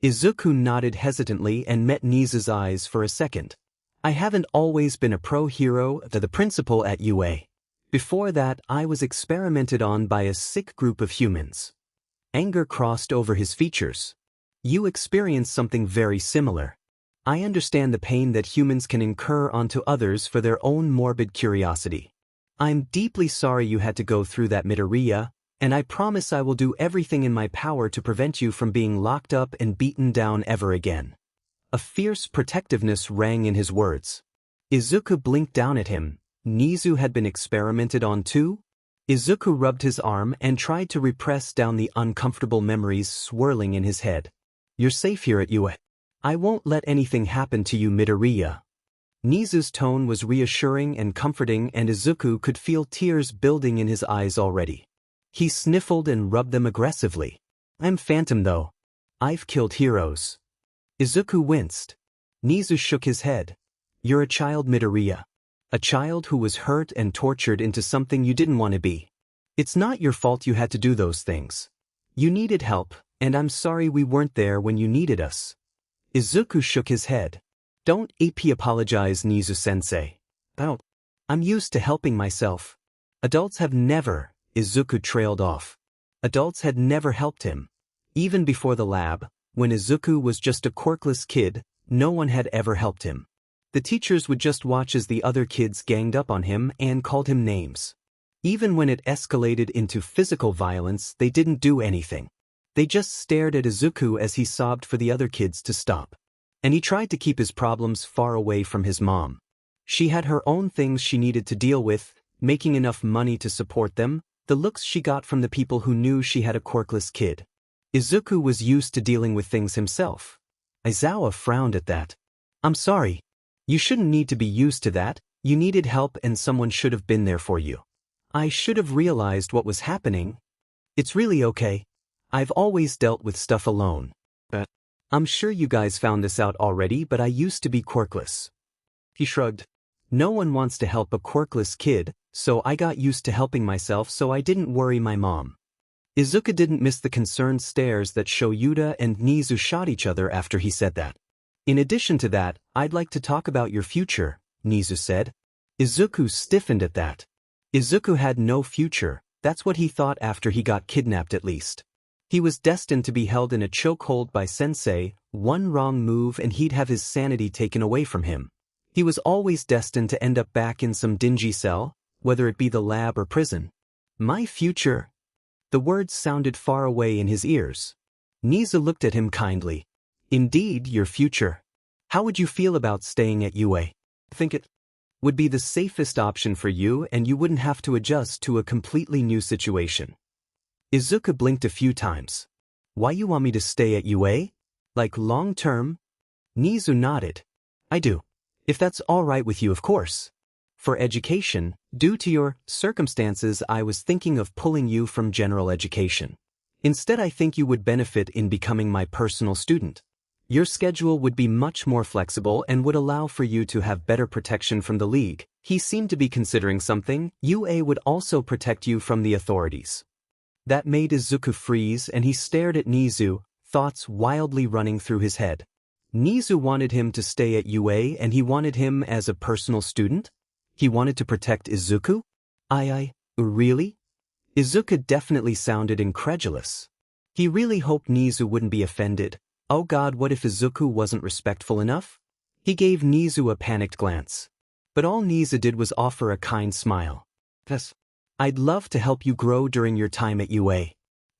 Izuku nodded hesitantly and met Nizu's eyes for a second. I haven't always been a pro-hero, the principal at UA. Before that, I was experimented on by a sick group of humans. Anger crossed over his features. You experienced something very similar. I understand the pain that humans can incur onto others for their own morbid curiosity. I'm deeply sorry you had to go through that, Midoriya, and I promise I will do everything in my power to prevent you from being locked up and beaten down ever again. A fierce protectiveness rang in his words. Izuku blinked down at him. Nizu had been experimented on too? Izuku rubbed his arm and tried to repress down the uncomfortable memories swirling in his head. You're safe here at UA. I won't let anything happen to you, Midoriya. Nizu's tone was reassuring and comforting, and Izuku could feel tears building in his eyes already. He sniffled and rubbed them aggressively. I'm Phantom though. I've killed heroes. Izuku winced. Nizu shook his head. You're a child, Midoriya. A child who was hurt and tortured into something you didn't want to be. It's not your fault you had to do those things. You needed help, and I'm sorry we weren't there when you needed us. Izuku shook his head. Don't apologize, Nizu-sensei. I'm used to helping myself. Adults have never, Izuku trailed off. Adults had never helped him. Even before the lab, when Izuku was just a quirkless kid, no one had ever helped him. The teachers would just watch as the other kids ganged up on him and called him names. Even when it escalated into physical violence, they didn't do anything. They just stared at Izuku as he sobbed for the other kids to stop. And he tried to keep his problems far away from his mom. She had her own things she needed to deal with, making enough money to support them, the looks she got from the people who knew she had a quirkless kid. Izuku was used to dealing with things himself. Aizawa frowned at that. I'm sorry. You shouldn't need to be used to that. You needed help and someone should have been there for you. I should have realized what was happening. It's really okay. I've always dealt with stuff alone. I'm sure you guys found this out already, but I used to be quirkless. He shrugged. No one wants to help a quirkless kid, so I got used to helping myself so I didn't worry my mom. Izuku didn't miss the concerned stares that Shoyuta and Nizu shot each other after he said that. In addition to that, I'd like to talk about your future, Nizu said. Izuku stiffened at that. Izuku had no future, that's what he thought after he got kidnapped at least. He was destined to be held in a chokehold by Sensei, one wrong move and he'd have his sanity taken away from him. He was always destined to end up back in some dingy cell, whether it be the lab or prison. My future? The words sounded far away in his ears. Nizu looked at him kindly. Indeed, your future. How would you feel about staying at UA? Think it would be the safest option for you and you wouldn't have to adjust to a completely new situation. Izuku blinked a few times. Why you want me to stay at UA? Like long term? Nizu nodded. I do. If that's all right with you, of course. For education, due to your circumstances, I was thinking of pulling you from general education. Instead, I think you would benefit in becoming my personal student. Your schedule would be much more flexible and would allow for you to have better protection from the League. He seemed to be considering something. UA would also protect you from the authorities. That made Izuku freeze and he stared at Nizu, thoughts wildly running through his head. Nizu wanted him to stay at UA and he wanted him as a personal student? He wanted to protect Izuku? Really? Izuku definitely sounded incredulous. He really hoped Nizu wouldn't be offended. Oh God, what if Izuku wasn't respectful enough? He gave Nizu a panicked glance. But all Nizu did was offer a kind smile. Yes. I'd love to help you grow during your time at UA.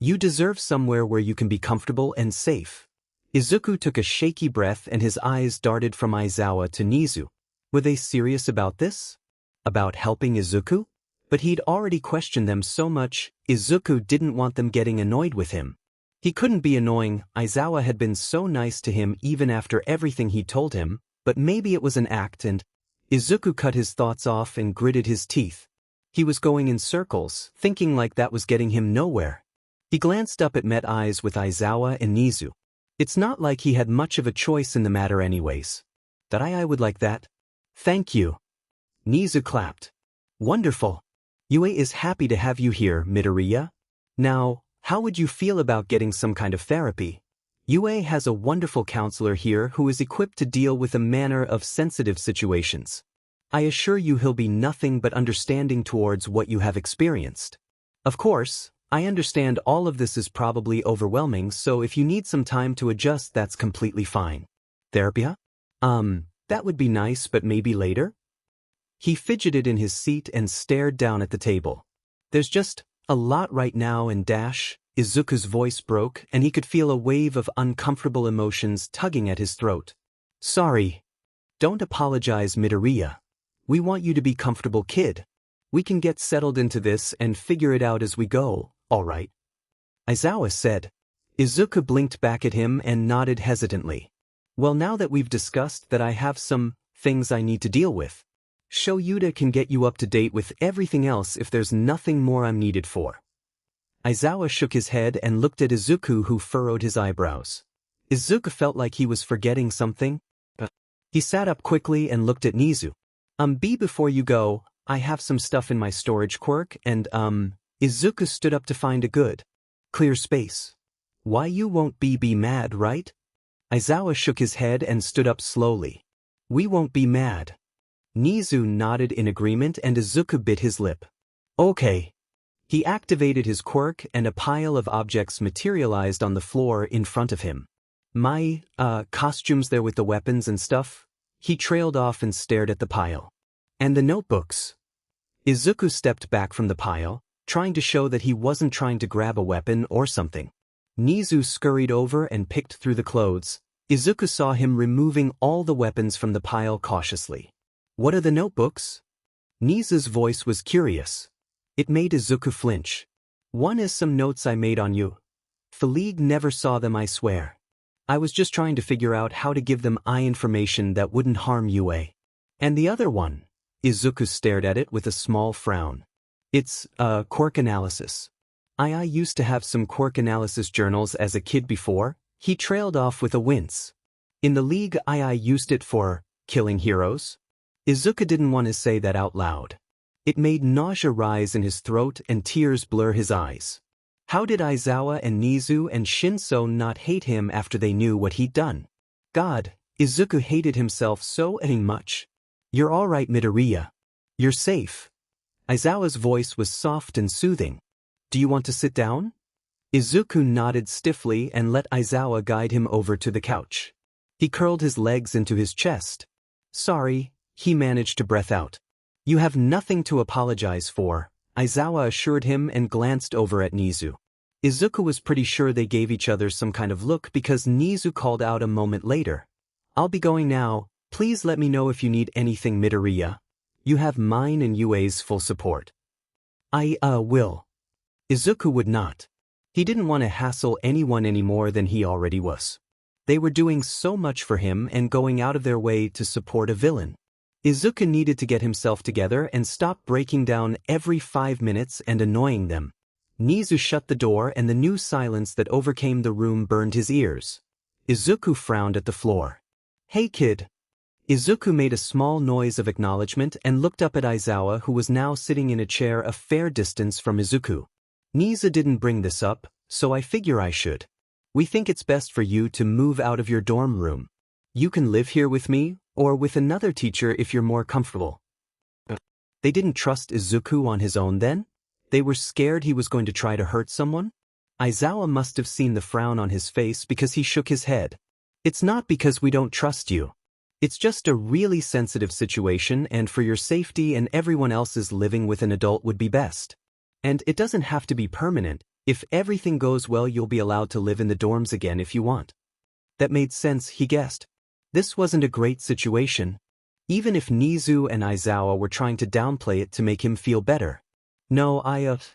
You deserve somewhere where you can be comfortable and safe. Izuku took a shaky breath and his eyes darted from Aizawa to Nizu. Were they serious about this? About helping Izuku? But he'd already questioned them so much, Izuku didn't want them getting annoyed with him. He couldn't be annoying. Aizawa had been so nice to him even after everything he'd told him, but maybe it was an act and... Izuku cut his thoughts off and gritted his teeth. He was going in circles, thinking like that was getting him nowhere. He glanced up at met eyes with Aizawa and Nizu. It's not like he had much of a choice in the matter anyways. That I would like that. Thank you. Nizu clapped. Wonderful. Yue is happy to have you here, Midoriya. Now, how would you feel about getting some kind of therapy? Yue has a wonderful counselor here who is equipped to deal with a manner of sensitive situations. I assure you he'll be nothing but understanding towards what you have experienced. Of course, I understand all of this is probably overwhelming, so if you need some time to adjust, that's completely fine. Therapy? That would be nice, but maybe later? He fidgeted in his seat and stared down at the table. There's just a lot right now and Izuku's voice broke and he could feel a wave of uncomfortable emotions tugging at his throat. Sorry. Don't apologize, Midoriya. We want you to be comfortable, kid. We can get settled into this and figure it out as we go, alright? Aizawa said. Izuku blinked back at him and nodded hesitantly. Well, now that we've discussed that, I have some things I need to deal with. Shoyuta can get you up to date with everything else if there's nothing more I'm needed for. Aizawa shook his head and looked at Izuku, who furrowed his eyebrows. Izuku felt like he was forgetting something. He sat up quickly and looked at Nizu. Before you go, I have some stuff in my storage quirk and Izuku stood up to find a good, clear space. Why, you won't be mad, right? Aizawa shook his head and stood up slowly. We won't be mad. Nizu nodded in agreement and Izuku bit his lip. Okay. He activated his quirk and a pile of objects materialized on the floor in front of him. My, costumes there with the weapons and stuff? He trailed off and stared at the pile. And the notebooks. Izuku stepped back from the pile, trying to show that he wasn't trying to grab a weapon or something. Nizu scurried over and picked through the clothes. Izuku saw him removing all the weapons from the pile cautiously. What are the notebooks? Nizu's voice was curious. It made Izuku flinch. One is some notes I made on you. Faleague never saw them, I swear. I was just trying to figure out how to give them information that wouldn't harm Yue. And the other one? Izuku stared at it with a small frown. It's, quirk analysis. I used to have some quirk analysis journals as a kid before. He trailed off with a wince. In the league, I used it for killing heroes. Izuku didn't want to say that out loud. It made nausea rise in his throat and tears blur his eyes. How did Aizawa and Nizu and Shinso not hate him after they knew what he'd done? God, Izuku hated himself so much. You're all right, Midoriya. You're safe. Aizawa's voice was soft and soothing. Do you want to sit down? Izuku nodded stiffly and let Aizawa guide him over to the couch. He curled his legs into his chest. Sorry, he managed to breath out. You have nothing to apologize for, Aizawa assured him and glanced over at Nizu. Izuku was pretty sure they gave each other some kind of look because Nizu called out a moment later. I'll be going now, please let me know if you need anything, Midoriya. You have mine and Yue's full support. I will. Izuku would not. He didn't want to hassle anyone any more than he already was. They were doing so much for him and going out of their way to support a villain. Izuku needed to get himself together and stop breaking down every 5 minutes and annoying them. Nizu shut the door and the new silence that overcame the room burned his ears. Izuku frowned at the floor. Hey kid. Izuku made a small noise of acknowledgement and looked up at Aizawa, who was now sitting in a chair a fair distance from Izuku. Nizu didn't bring this up, so I figure I should. We think it's best for you to move out of your dorm room. You can live here with me, or with another teacher if you're more comfortable. They didn't trust Izuku on his own then? They were scared he was going to try to hurt someone? Aizawa must have seen the frown on his face because he shook his head. It's not because we don't trust you. It's just a really sensitive situation, and for your safety and everyone else's, living with an adult would be best. And it doesn't have to be permanent. If everything goes well, you'll be allowed to live in the dorms again if you want. That made sense, he guessed. This wasn't a great situation. Even if Nizu and Aizawa were trying to downplay it to make him feel better. No,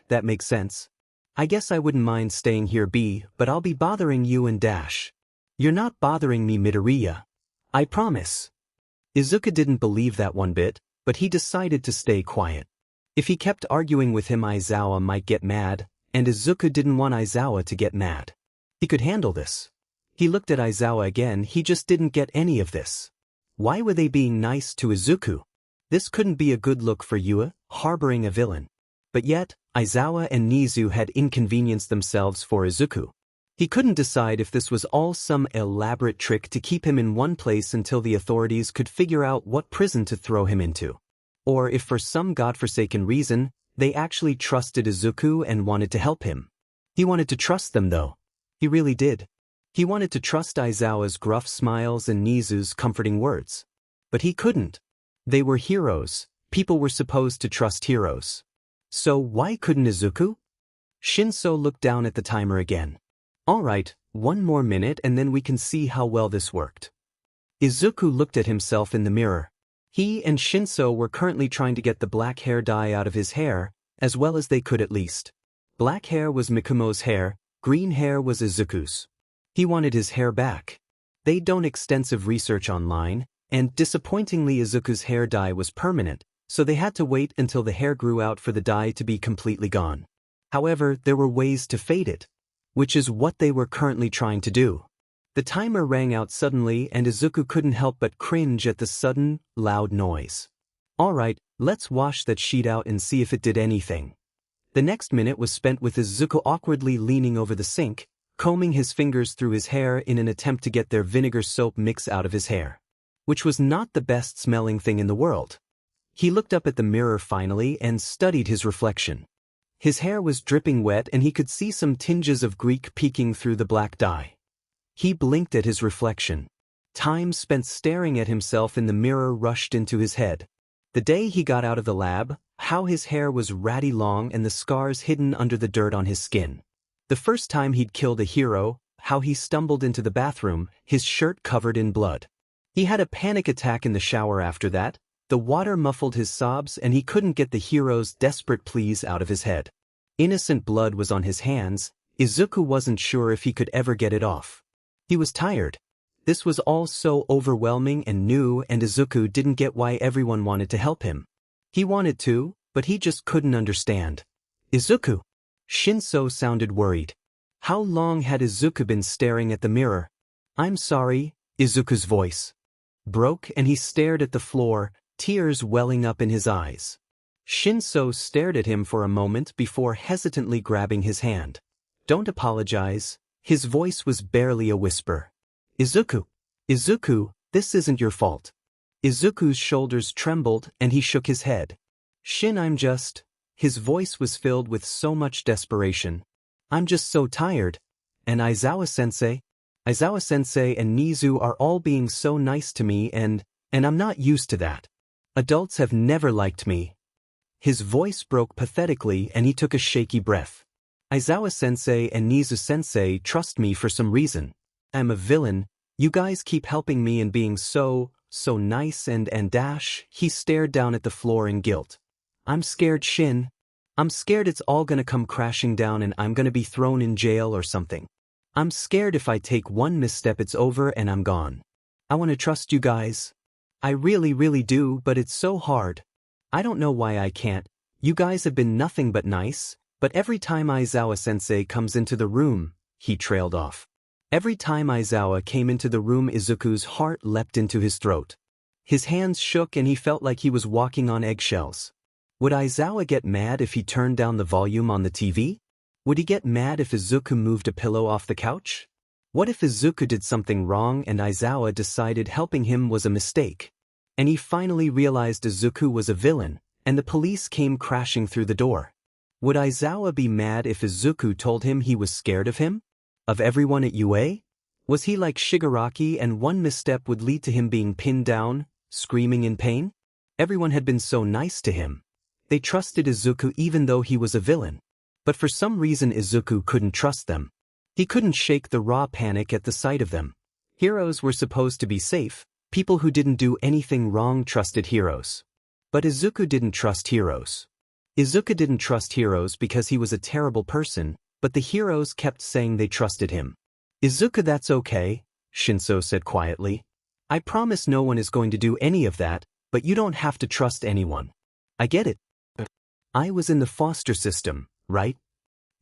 that makes sense. I guess I wouldn't mind staying here, but I'll be bothering you and Dash. You're not bothering me, Midoriya. I promise. Izuku didn't believe that one bit, but he decided to stay quiet. If he kept arguing with him, Aizawa might get mad, and Izuku didn't want Aizawa to get mad. He could handle this. He looked at Aizawa again, he just didn't get any of this. Why were they being nice to Izuku? This couldn't be a good look for Yua, harboring a villain. But yet, Aizawa and Nizu had inconvenienced themselves for Izuku. He couldn't decide if this was all some elaborate trick to keep him in one place until the authorities could figure out what prison to throw him into. Or if for some godforsaken reason, they actually trusted Izuku and wanted to help him. He wanted to trust them though. He really did. He wanted to trust Aizawa's gruff smiles and Nizu's comforting words. But he couldn't. They were heroes. People were supposed to trust heroes. So why couldn't Izuku? Shinso looked down at the timer again. Alright, one more minute and then we can see how well this worked. Izuku looked at himself in the mirror. He and Shinso were currently trying to get the black hair dye out of his hair, as well as they could at least. Black hair was Mikumo's hair, green hair was Izuku's. He wanted his hair back. They'd done extensive research online, and disappointingly Izuku's hair dye was permanent, so they had to wait until the hair grew out for the dye to be completely gone. However, there were ways to fade it, which is what they were currently trying to do. The timer rang out suddenly and Izuku couldn't help but cringe at the sudden, loud noise. Alright, let's wash that sheet out and see if it did anything. The next minute was spent with Izuku awkwardly leaning over the sink, combing his fingers through his hair in an attempt to get their vinegar soap mix out of his hair. Which was not the best smelling thing in the world. He looked up at the mirror finally and studied his reflection. His hair was dripping wet and he could see some tinges of Greek peeking through the black dye. He blinked at his reflection. Time spent staring at himself in the mirror rushed into his head. The day he got out of the lab, how his hair was ratty long and the scars hidden under the dirt on his skin. The first time he'd killed a hero, how he stumbled into the bathroom, his shirt covered in blood. He had a panic attack in the shower after that. The water muffled his sobs and he couldn't get the hero's desperate pleas out of his head. Innocent blood was on his hands. Izuku wasn't sure if he could ever get it off. He was tired. This was all so overwhelming and new and Izuku didn't get why everyone wanted to help him. He wanted to, but he just couldn't understand. Izuku? Shinso sounded worried. How long had Izuku been staring at the mirror? I'm sorry, Izuku's voice broke and he stared at the floor, tears welling up in his eyes. Shinso stared at him for a moment before hesitantly grabbing his hand. Don't apologize. His voice was barely a whisper. Izuku. Izuku, this isn't your fault. Izuku's shoulders trembled and he shook his head. Shin, His voice was filled with so much desperation. I'm just so tired. And Aizawa-sensei and Nizu are all being so nice to me and I'm not used to that. Adults have never liked me. His voice broke pathetically and he took a shaky breath. Aizawa-sensei and Nizu-sensei trust me for some reason. I'm a villain. You guys keep helping me and being so nice and he stared down at the floor in guilt. I'm scared, Shin. I'm scared it's all gonna come crashing down and I'm gonna be thrown in jail or something. I'm scared if I take one misstep it's over and I'm gone. I wanna trust you guys. I really do, but it's so hard. I don't know why I can't. You guys have been nothing but nice, but every time Aizawa-sensei comes into the room, he trailed off. Every time Aizawa came into the room, Izuku's heart leapt into his throat. His hands shook and he felt like he was walking on eggshells. Would Aizawa get mad if he turned down the volume on the TV? Would he get mad if Izuku moved a pillow off the couch? What if Izuku did something wrong and Aizawa decided helping him was a mistake? And he finally realized Izuku was a villain, and the police came crashing through the door. Would Aizawa be mad if Izuku told him he was scared of him? Of everyone at UA? Was he like Shigaraki and one misstep would lead to him being pinned down, screaming in pain? Everyone had been so nice to him. They trusted Izuku even though he was a villain. But for some reason Izuku couldn't trust them. He couldn't shake the raw panic at the sight of them. Heroes were supposed to be safe. People who didn't do anything wrong trusted heroes. But Izuku didn't trust heroes. Izuku didn't trust heroes because he was a terrible person, but the heroes kept saying they trusted him. Izuku, that's okay, Shinso said quietly. I promise no one is going to do any of that, but you don't have to trust anyone. I get it. I was in the foster system, right?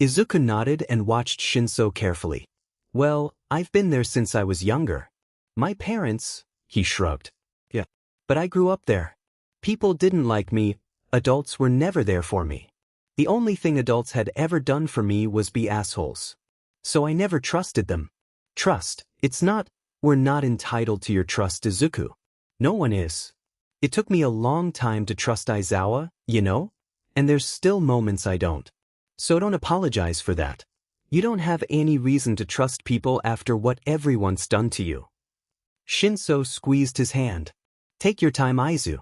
Izuku nodded and watched Shinso carefully. Well, I've been there since I was younger. My parents, he shrugged. Yeah. But I grew up there. People didn't like me, adults were never there for me. The only thing adults had ever done for me was be assholes. So I never trusted them. Trust, it's not, we're not entitled to your trust, Izuku. No one is. It took me a long time to trust Aizawa, you know? And there's still moments I don't. So don't apologize for that. You don't have any reason to trust people after what everyone's done to you. Shinso squeezed his hand. Take your time, Aizu.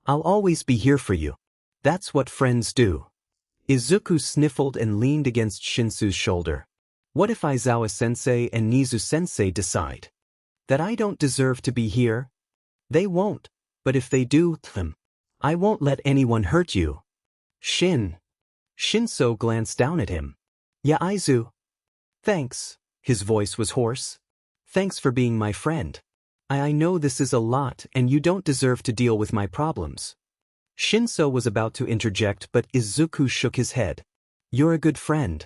I'll always be here for you. That's what friends do. Izuku sniffled and leaned against Shinso's shoulder. What if Aizawa-sensei and Nizu-sensei decide that I don't deserve to be here? They won't, but if they do, I won't let anyone hurt you. Shinso glanced down at him. Yeah, Aizu. Thanks. His voice was hoarse. Thanks for being my friend. I know this is a lot and you don't deserve to deal with my problems. Shinso was about to interject but Izuku shook his head. You're a good friend.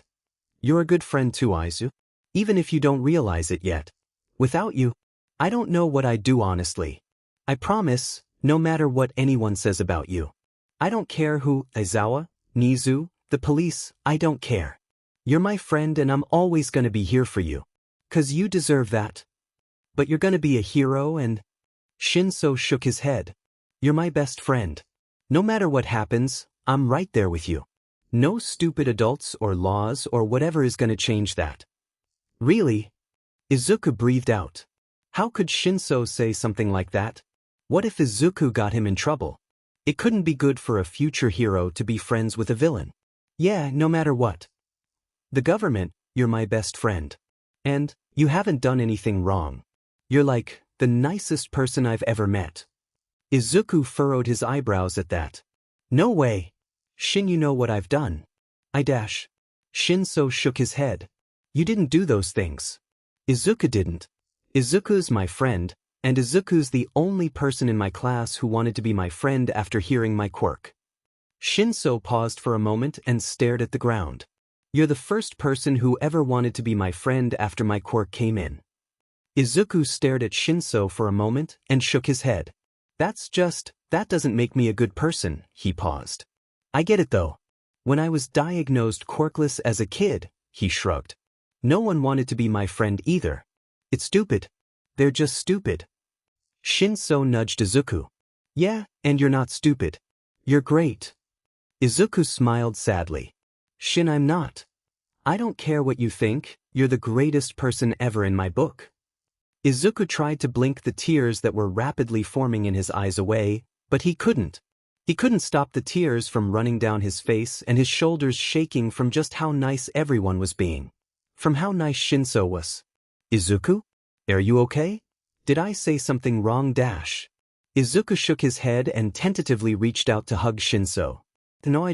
You're a good friend too, Aizu. Even if you don't realize it yet. Without you, I don't know what I'd do honestly. I promise, no matter what anyone says about you. I don't care who, Aizawa, Nizu, the police, I don't care. You're my friend and I'm always gonna be here for you. 'Cause you deserve that. But you're gonna be a hero and… Shinso shook his head. You're my best friend. No matter what happens, I'm right there with you. No stupid adults or laws or whatever is gonna change that. Really? Izuku breathed out. How could Shinso say something like that? What if Izuku got him in trouble? It couldn't be good for a future hero to be friends with a villain. Yeah, no matter what. The government, you're my best friend. And, you haven't done anything wrong. You're like, the nicest person I've ever met. Izuku furrowed his eyebrows at that. No way. Shin, you know what I've done. Shinso shook his head. You didn't do those things. Izuku didn't. Izuku's my friend, and Izuku's the only person in my class who wanted to be my friend after hearing my quirk. Shinso paused for a moment and stared at the ground. You're the first person who ever wanted to be my friend after my quirk came in. Izuku stared at Shinso for a moment and shook his head. That doesn't make me a good person, he paused. I get it though. When I was diagnosed quirkless as a kid, he shrugged. No one wanted to be my friend either. It's stupid. They're just stupid. Shinso nudged Izuku. Yeah, and you're not stupid. You're great. Izuku smiled sadly. Shin, I'm not. I don't care what you think, you're the greatest person ever in my book. Izuku tried to blink the tears that were rapidly forming in his eyes away, but he couldn't. He couldn't stop the tears from running down his face and his shoulders shaking from just how nice everyone was being. From how nice Shinso was. Izuku? Are you okay? Did I say something wrong? Izuku shook his head and tentatively reached out to hug Shinso. No,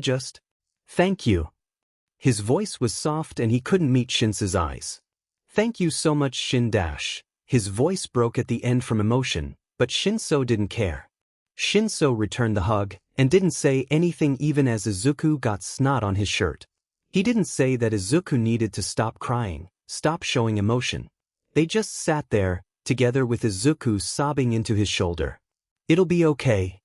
Thank you. His voice was soft and he couldn't meet Shinso's eyes. Thank you so much, Shin. His voice broke at the end from emotion, but Shinso didn't care. Shinso returned the hug and didn't say anything even as Izuku got snot on his shirt. He didn't say that Izuku needed to stop crying, stop showing emotion. They just sat there, together with Izuku sobbing into his shoulder. It'll be okay.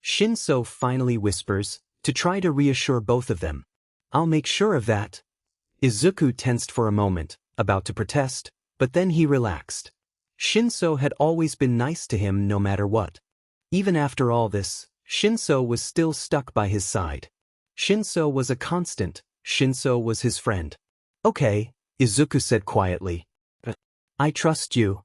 Shinso finally whispers, to try to reassure both of them. I'll make sure of that. Izuku tensed for a moment, about to protest, but then he relaxed. Shinso had always been nice to him no matter what. Even after all this, Shinso was still stuck by his side. Shinso was a constant, Shinso was his friend. Okay, Izuku said quietly. I trust you.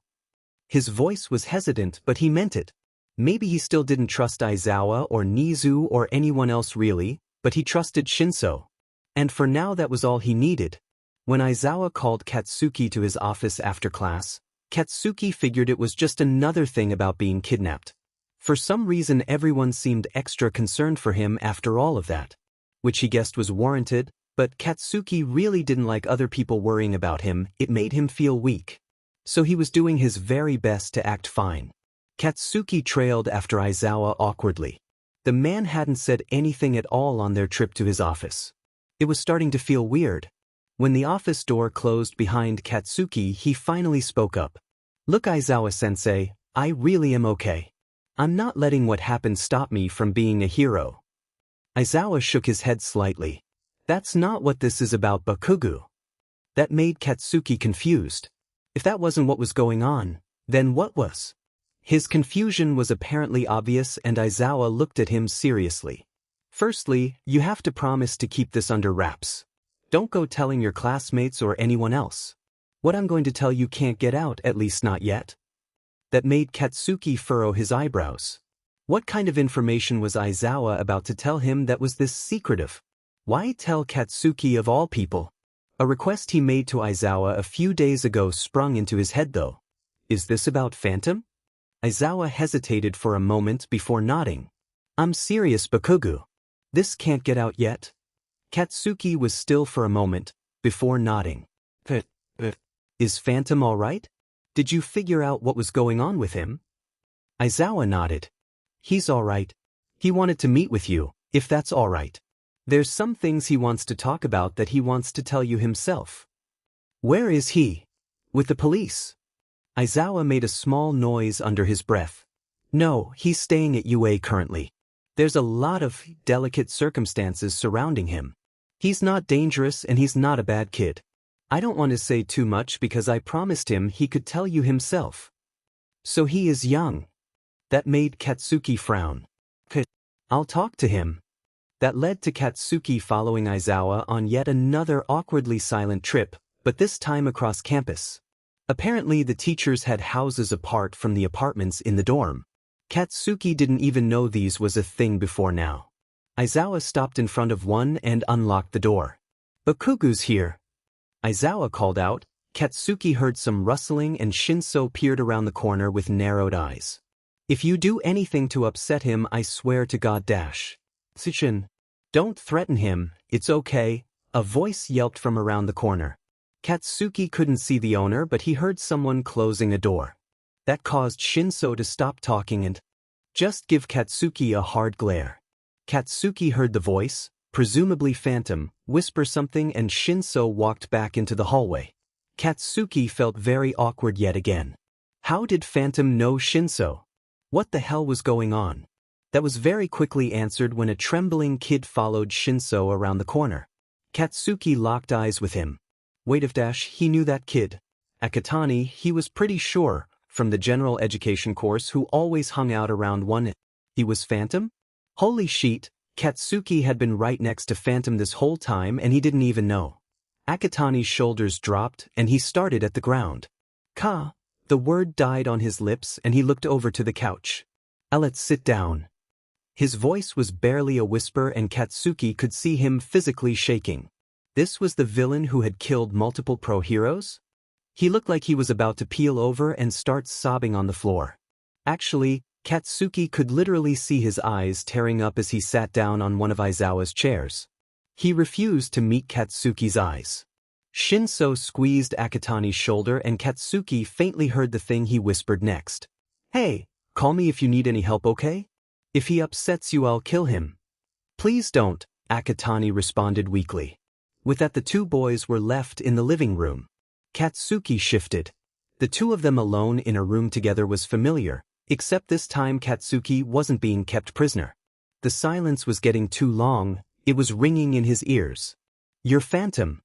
His voice was hesitant but he meant it. Maybe he still didn't trust Aizawa or Nizu or anyone else really, but he trusted Shinso. And for now that was all he needed. When Aizawa called Katsuki to his office after class, Katsuki figured it was just another thing about being kidnapped. For some reason everyone seemed extra concerned for him after all of that. Which he guessed was warranted, but Katsuki really didn't like other people worrying about him, it made him feel weak. So he was doing his very best to act fine. Katsuki trailed after Aizawa awkwardly. The man hadn't said anything at all on their trip to his office. It was starting to feel weird. When the office door closed behind Katsuki, he finally spoke up. Look, Aizawa-sensei, I really am okay. I'm not letting what happened stop me from being a hero. Aizawa shook his head slightly. That's not what this is about, Bakugo. That made Katsuki confused. If that wasn't what was going on, then what was? His confusion was apparently obvious, and Aizawa looked at him seriously. Firstly, you have to promise to keep this under wraps. Don't go telling your classmates or anyone else. What I'm going to tell you can't get out, at least not yet. That made Katsuki furrow his eyebrows. What kind of information was Aizawa about to tell him that was this secretive? Why tell Katsuki of all people? A request he made to Aizawa a few days ago sprung into his head though. Is this about Phantom? Aizawa hesitated for a moment before nodding. I'm serious, Bakugo. This can't get out yet. Katsuki was still for a moment, before nodding. Is Phantom all right? Did you figure out what was going on with him? Aizawa nodded. He's all right. He wanted to meet with you, if that's all right. There's some things he wants to talk about that he wants to tell you himself. Where is he? With the police. Aizawa made a small noise under his breath. No, he's staying at UA currently. There's a lot of delicate circumstances surrounding him. He's not dangerous and he's not a bad kid. I don't want to say too much because I promised him he could tell you himself. So he is young. That made Katsuki frown. I'll talk to him. That led to Katsuki following Aizawa on yet another awkwardly silent trip, but this time across campus. Apparently the teachers had houses apart from the apartments in the dorm. Katsuki didn't even know these was a thing before now. Aizawa stopped in front of one and unlocked the door. Bakugo's here. Aizawa called out. Katsuki heard some rustling and Shinso peered around the corner with narrowed eyes. If you do anything to upset him, I swear to God dash. Sichin. Don't threaten him, it's okay, a voice yelped from around the corner. Katsuki couldn't see the owner, but he heard someone closing a door. That caused Shinso to stop talking and just give Katsuki a hard glare. Katsuki heard the voice, presumably Phantom, whisper something and Shinso walked back into the hallway. Katsuki felt very awkward yet again. How did Phantom know Shinso? What the hell was going on? That was very quickly answered when a trembling kid followed Shinso around the corner. Katsuki locked eyes with him. Wait of dash, he knew that kid. Akatani, he was pretty sure, from the general education course who always hung out around one. He was Phantom? Holy shit, Katsuki had been right next to Phantom this whole time and he didn't even know. Akatani's shoulders dropped and he started at the ground. Ka. The word died on his lips and he looked over to the couch. Let's sit down. His voice was barely a whisper and Katsuki could see him physically shaking. This was the villain who had killed multiple pro heroes? He looked like he was about to peel over and start sobbing on the floor. Actually, Katsuki could literally see his eyes tearing up as he sat down on one of Aizawa's chairs. He refused to meet Katsuki's eyes. Shinso squeezed Akatani's shoulder and Katsuki faintly heard the thing he whispered next. Hey, call me if you need any help, okay? If he upsets you, I'll kill him. Please don't, Akatani responded weakly. With that, the two boys were left in the living room. Katsuki shifted. The two of them alone in a room together was familiar, except this time Katsuki wasn't being kept prisoner. The silence was getting too long, it was ringing in his ears. You're Phantom.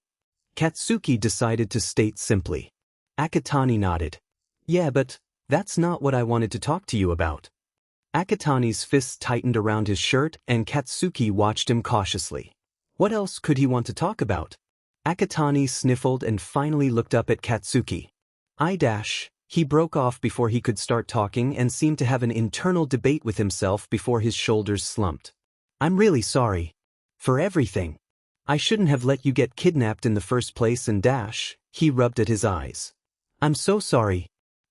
Katsuki decided to state simply. Akatani nodded. Yeah, but that's not what I wanted to talk to you about. Akatani's fists tightened around his shirt and Katsuki watched him cautiously. What else could he want to talk about? Akatani sniffled and finally looked up at Katsuki. He broke off before he could start talking and seemed to have an internal debate with himself before his shoulders slumped. I'm really sorry. For everything. I shouldn't have let you get kidnapped in the first place and he rubbed at his eyes. I'm so sorry.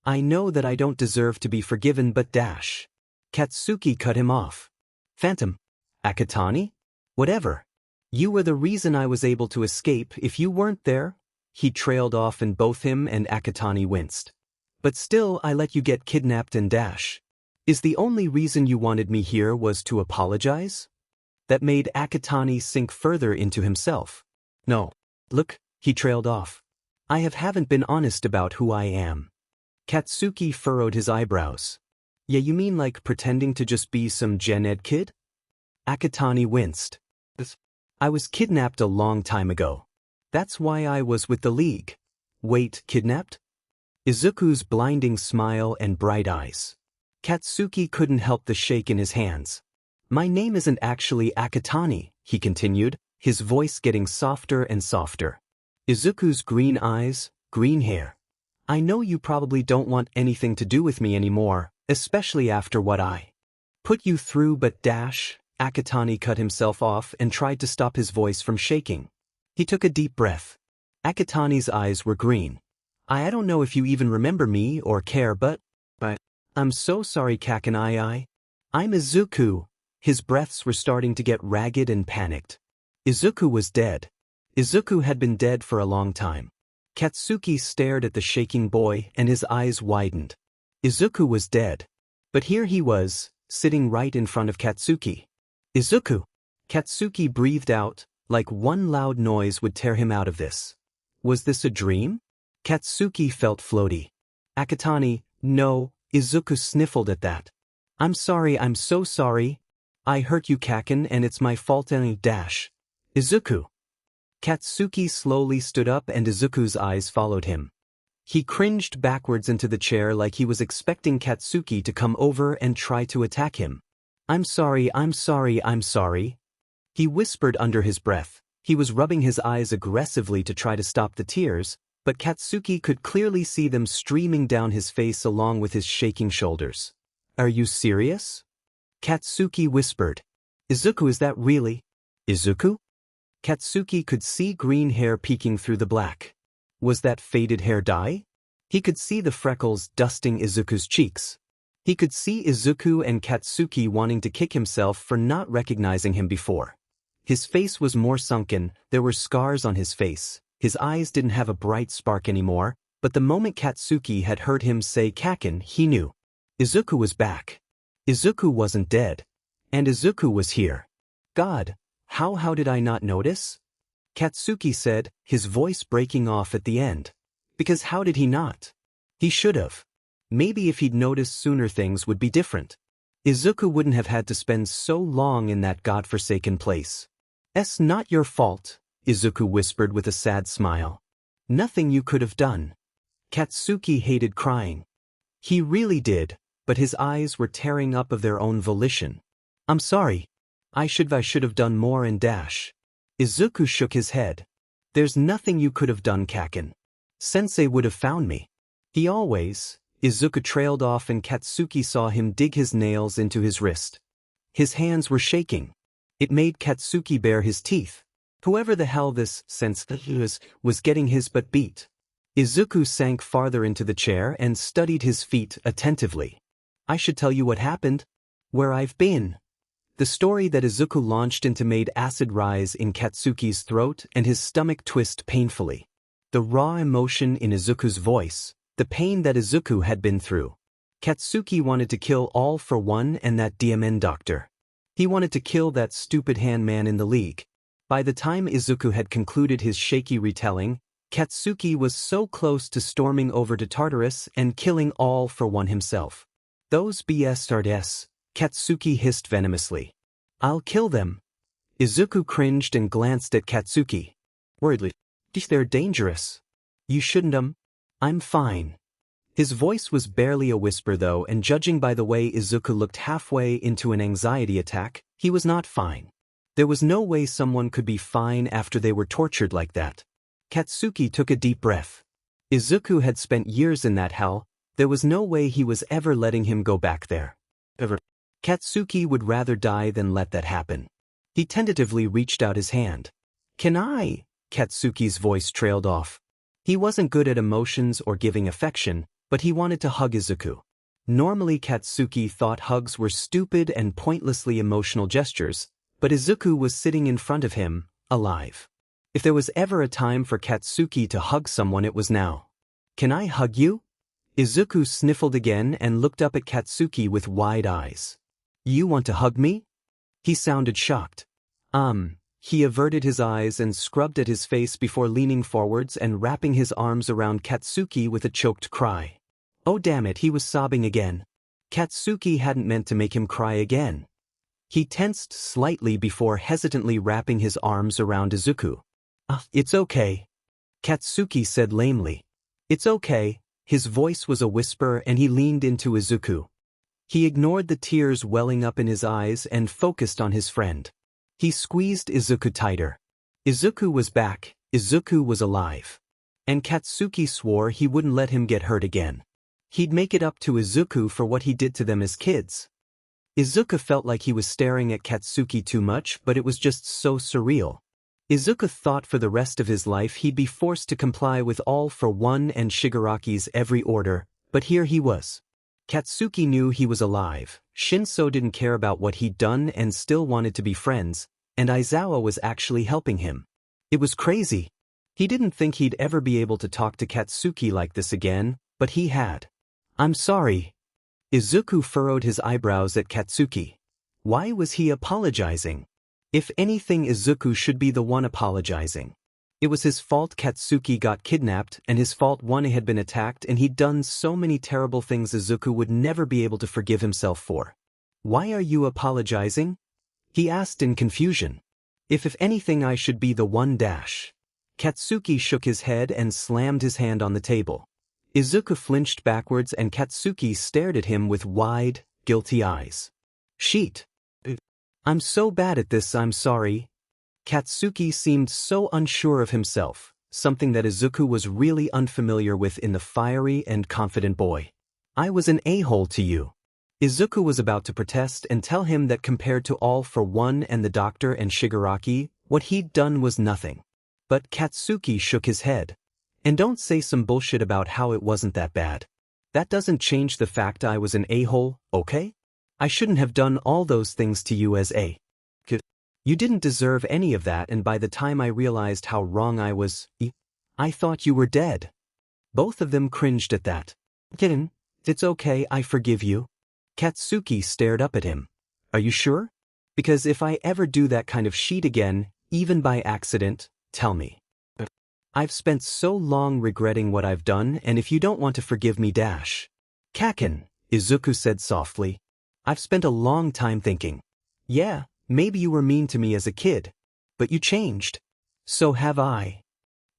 I know that I don't deserve to be forgiven but Katsuki cut him off. Phantom. Akatani? Whatever. You were the reason I was able to escape. If you weren't there, he trailed off and both him and Akatani winced. But still I let you get kidnapped and Is the only reason you wanted me here was to apologize? That made Akatani sink further into himself. No. Look, He trailed off. I haven't been honest about who I am. Katsuki furrowed his eyebrows. Yeah, you mean like pretending to just be some gen ed kid? Akatani winced. I was kidnapped a long time ago. That's why I was with the League. Wait, kidnapped? Izuku's blinding smile and bright eyes. Katsuki couldn't help the shake in his hands. My name isn't actually Akatani, he continued, his voice getting softer and softer. Izuku's green eyes, green hair. I know you probably don't want anything to do with me anymore, especially after what I put you through, but Akatani cut himself off and tried to stop his voice from shaking. He took a deep breath. Akatani's eyes were green. I don't know if you even remember me or care, but I'm so sorry, Kakanai. I'm Izuku. His breaths were starting to get ragged and panicked. Izuku was dead. Izuku had been dead for a long time. Katsuki stared at the shaking boy and his eyes widened. Izuku was dead. But here he was, sitting right in front of Katsuki. Izuku! Katsuki breathed out, like one loud noise would tear him out of this. Was this a dream? Katsuki felt floaty. Akatani, no, Izuku sniffled at that. I'm sorry, I'm so sorry. I hurt you, Kaken, and it's my fault and Izuku. Katsuki slowly stood up and Izuku's eyes followed him. He cringed backwards into the chair like he was expecting Katsuki to come over and try to attack him. I'm sorry, I'm sorry, I'm sorry. He whispered under his breath. He was rubbing his eyes aggressively to try to stop the tears, but Katsuki could clearly see them streaming down his face along with his shaking shoulders. Are you serious? Katsuki whispered. Izuku, is that really? Izuku? Katsuki could see green hair peeking through the black. Was that faded hair dye? He could see the freckles dusting Izuku's cheeks. He could see Izuku and Katsuki wanting to kick himself for not recognizing him before. His face was more sunken, there were scars on his face, his eyes didn't have a bright spark anymore, but the moment Katsuki had heard him say Kaken, he knew. Izuku was back. Izuku wasn't dead. And Izuku was here. God! How did I not notice? Katsuki said, his voice breaking off at the end. Because how did he not? He should have. Maybe if he'd noticed sooner things would be different. Izuku wouldn't have had to spend so long in that godforsaken place. It's not your fault, Izuku whispered with a sad smile. Nothing you could have done. Katsuki hated crying. He really did, but his eyes were tearing up of their own volition. I'm sorry. I should have done more and Izuku shook his head. There's nothing you could have done, Kaken. Sensei would have found me. He always. Izuku trailed off and Katsuki saw him dig his nails into his wrist. His hands were shaking. It made Katsuki bare his teeth. Whoever the hell this sensei was getting his butt beat. Izuku sank farther into the chair and studied his feet attentively. I should tell you what happened. Where I've been. The story that Izuku launched into made acid rise in Katsuki's throat and his stomach twist painfully. The raw emotion in Izuku's voice, the pain that Izuku had been through. Katsuki wanted to kill All for One and that DMN doctor. He wanted to kill that stupid hand man in the League. By the time Izuku had concluded his shaky retelling, Katsuki was so close to storming over to Tartarus and killing All for One himself. Those bastards, Katsuki hissed venomously. I'll kill them. Izuku cringed and glanced at Katsuki. Worriedly. They're dangerous. You shouldn't. I'm fine. His voice was barely a whisper though, and judging by the way Izuku looked halfway into an anxiety attack, he was not fine. There was no way someone could be fine after they were tortured like that. Katsuki took a deep breath. Izuku had spent years in that hell, there was no way he was ever letting him go back there. Ever. Katsuki would rather die than let that happen. He tentatively reached out his hand. Can I? Katsuki's voice trailed off. He wasn't good at emotions or giving affection, but he wanted to hug Izuku. Normally Katsuki thought hugs were stupid and pointlessly emotional gestures, but Izuku was sitting in front of him, alive. If there was ever a time for Katsuki to hug someone, it was now. Can I hug you? Izuku sniffled again and looked up at Katsuki with wide eyes. You want to hug me? He sounded shocked. He averted his eyes and scrubbed at his face before leaning forwards and wrapping his arms around Katsuki with a choked cry. Oh damn it, he was sobbing again. Katsuki hadn't meant to make him cry again. He tensed slightly before hesitantly wrapping his arms around Izuku. It's okay. Katsuki said lamely. It's okay. His voice was a whisper and he leaned into Izuku. He ignored the tears welling up in his eyes and focused on his friend. He squeezed Izuku tighter. Izuku was back, Izuku was alive. And Katsuki swore he wouldn't let him get hurt again. He'd make it up to Izuku for what he did to them as kids. Izuku felt like he was staring at Katsuki too much, but it was just so surreal. Izuku thought for the rest of his life he'd be forced to comply with All for One and Shigaraki's every order, but here he was. Katsuki knew he was alive, Shinso didn't care about what he'd done and still wanted to be friends, and Aizawa was actually helping him. It was crazy. He didn't think he'd ever be able to talk to Katsuki like this again, but he had. I'm sorry. Izuku furrowed his eyebrows at Katsuki. Why was he apologizing? If anything, Izuku should be the one apologizing. It was his fault Katsuki got kidnapped and his fault Wane had been attacked and he'd done so many terrible things Izuku would never be able to forgive himself for. Why are you apologizing? He asked in confusion. If anything I should be the one dash. Katsuki shook his head and slammed his hand on the table. Izuku flinched backwards and Katsuki stared at him with wide, guilty eyes. Sheet. I'm so bad at this, I'm sorry. Katsuki seemed so unsure of himself, something that Izuku was really unfamiliar with in the fiery and confident boy. I was an a-hole to you. Izuku was about to protest and tell him that compared to All for One and the doctor and Shigaraki, what he'd done was nothing. But Katsuki shook his head. And don't say some bullshit about how it wasn't that bad. That doesn't change the fact I was an a-hole, okay? I shouldn't have done all those things to you as a kid. You didn't deserve any of that, and by the time I realized how wrong I was, I thought you were dead. Both of them cringed at that. Kitten, it's okay, I forgive you. Katsuki stared up at him. Are you sure? Because if I ever do that kind of shit again, even by accident, tell me. I've spent so long regretting what I've done, and if you don't want to forgive me dash. Kaken, Izuku said softly. I've spent a long time thinking. Yeah, maybe you were mean to me as a kid. But you changed. So have I.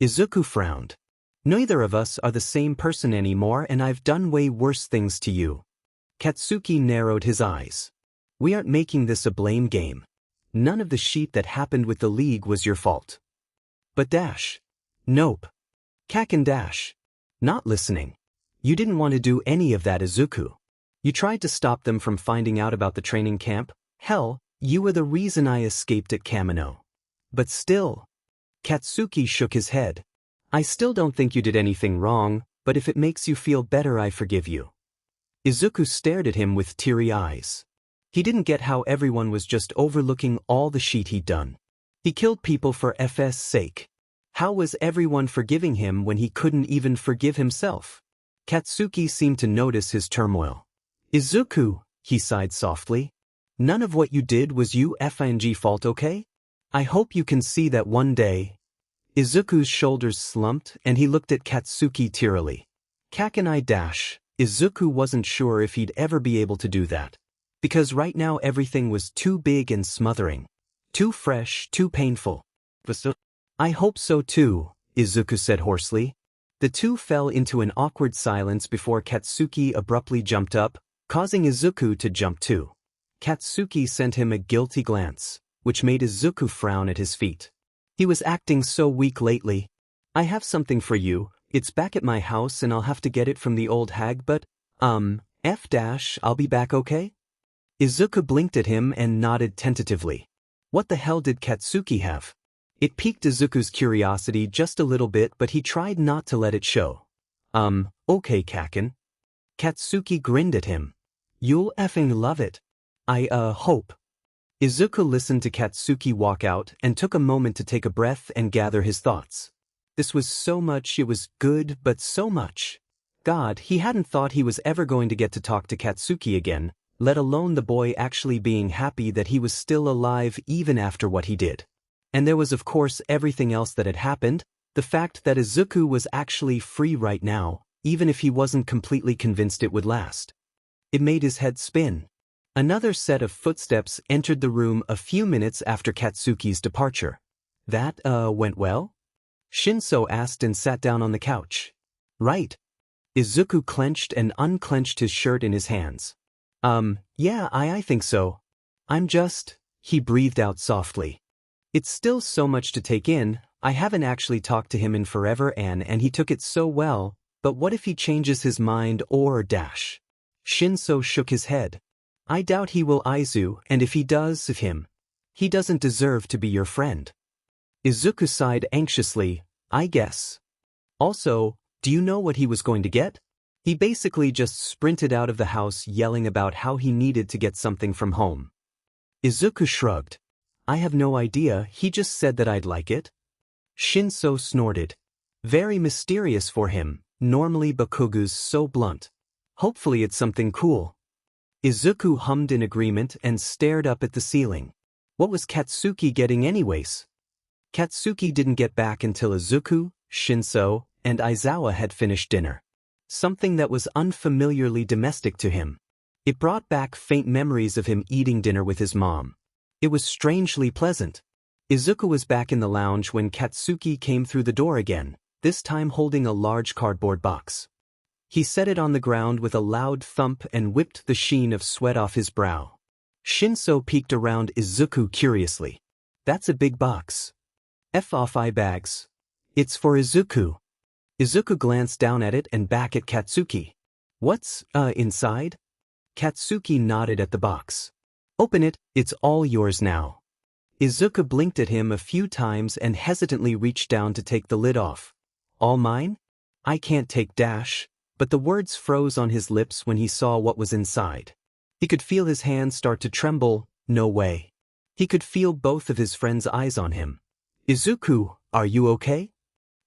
Izuku frowned. Neither of us are the same person anymore and I've done way worse things to you. Katsuki narrowed his eyes. We aren't making this a blame game. None of the shit that happened with the League was your fault. But dash. Nope. Kaken dash. Not listening. You didn't want to do any of that, Izuku. You tried to stop them from finding out about the training camp. Hell, you were the reason I escaped at Kamino. But still. Katsuki shook his head. I still don't think you did anything wrong, but if it makes you feel better, I forgive you. Izuku stared at him with teary eyes. He didn't get how everyone was just overlooking all the shit he'd done. He killed people for FS sake. How was everyone forgiving him when he couldn't even forgive himself? Katsuki seemed to notice his turmoil. Izuku, he sighed softly. None of what you did was you FNG fault, okay? I hope you can see that one day. Izuku's shoulders slumped and he looked at Katsuki tearily. Kakenai dash. Izuku wasn't sure if he'd ever be able to do that. Because right now everything was too big and smothering. Too fresh, too painful. I hope so too, Izuku said hoarsely. The two fell into an awkward silence before Katsuki abruptly jumped up, causing Izuku to jump too. Katsuki sent him a guilty glance, which made Izuku frown at his feet. He was acting so weak lately. I have something for you, it's back at my house and I'll have to get it from the old hag but, I'll be back okay? Izuku blinked at him and nodded tentatively. What the hell did Katsuki have? It piqued Izuku's curiosity just a little bit but he tried not to let it show. Okay Kaken. Katsuki grinned at him. You'll effing love it. I hope. Izuku listened to Katsuki walk out and took a moment to take a breath and gather his thoughts. This was so much, it was good, but so much. God, he hadn't thought he was ever going to get to talk to Katsuki again, let alone the boy actually being happy that he was still alive even after what he did. And there was of course everything else that had happened, the fact that Izuku was actually free right now, even if he wasn't completely convinced it would last. It made his head spin. Another set of footsteps entered the room a few minutes after Katsuki's departure. That, went well? Shinso asked and sat down on the couch. Right. Izuku clenched and unclenched his shirt in his hands. Yeah, I think so. He breathed out softly. It's still so much to take in, I haven't actually talked to him in forever and he took it so well, but what if he changes his mind or dash? Shinso shook his head. I doubt he will Izu, and if he does, he doesn't deserve to be your friend. Izuku sighed anxiously, I guess. Also, do you know what he was going to get? He basically just sprinted out of the house yelling about how he needed to get something from home. Izuku shrugged. I have no idea, he just said that I'd like it. Shinso snorted. Very mysterious for him, normally Bakugu's so blunt. Hopefully it's something cool. Izuku hummed in agreement and stared up at the ceiling. What was Katsuki getting anyways? Katsuki didn't get back until Izuku, Shinso, and Aizawa had finished dinner. Something that was unfamiliarly domestic to him. It brought back faint memories of him eating dinner with his mom. It was strangely pleasant. Izuku was back in the lounge when Katsuki came through the door again, this time holding a large cardboard box. He set it on the ground with a loud thump and whipped the sheen of sweat off his brow. Shinso peeked around Izuku curiously. That's a big box. F off eye bags. It's for Izuku. Izuku glanced down at it and back at Katsuki. What's, inside? Katsuki nodded at the box. Open it, it's all yours now. Izuku blinked at him a few times and hesitantly reached down to take the lid off. All mine? I can't take dash, but the words froze on his lips when he saw what was inside. He could feel his hands start to tremble, no way. He could feel both of his friends' eyes on him. Izuku, are you okay?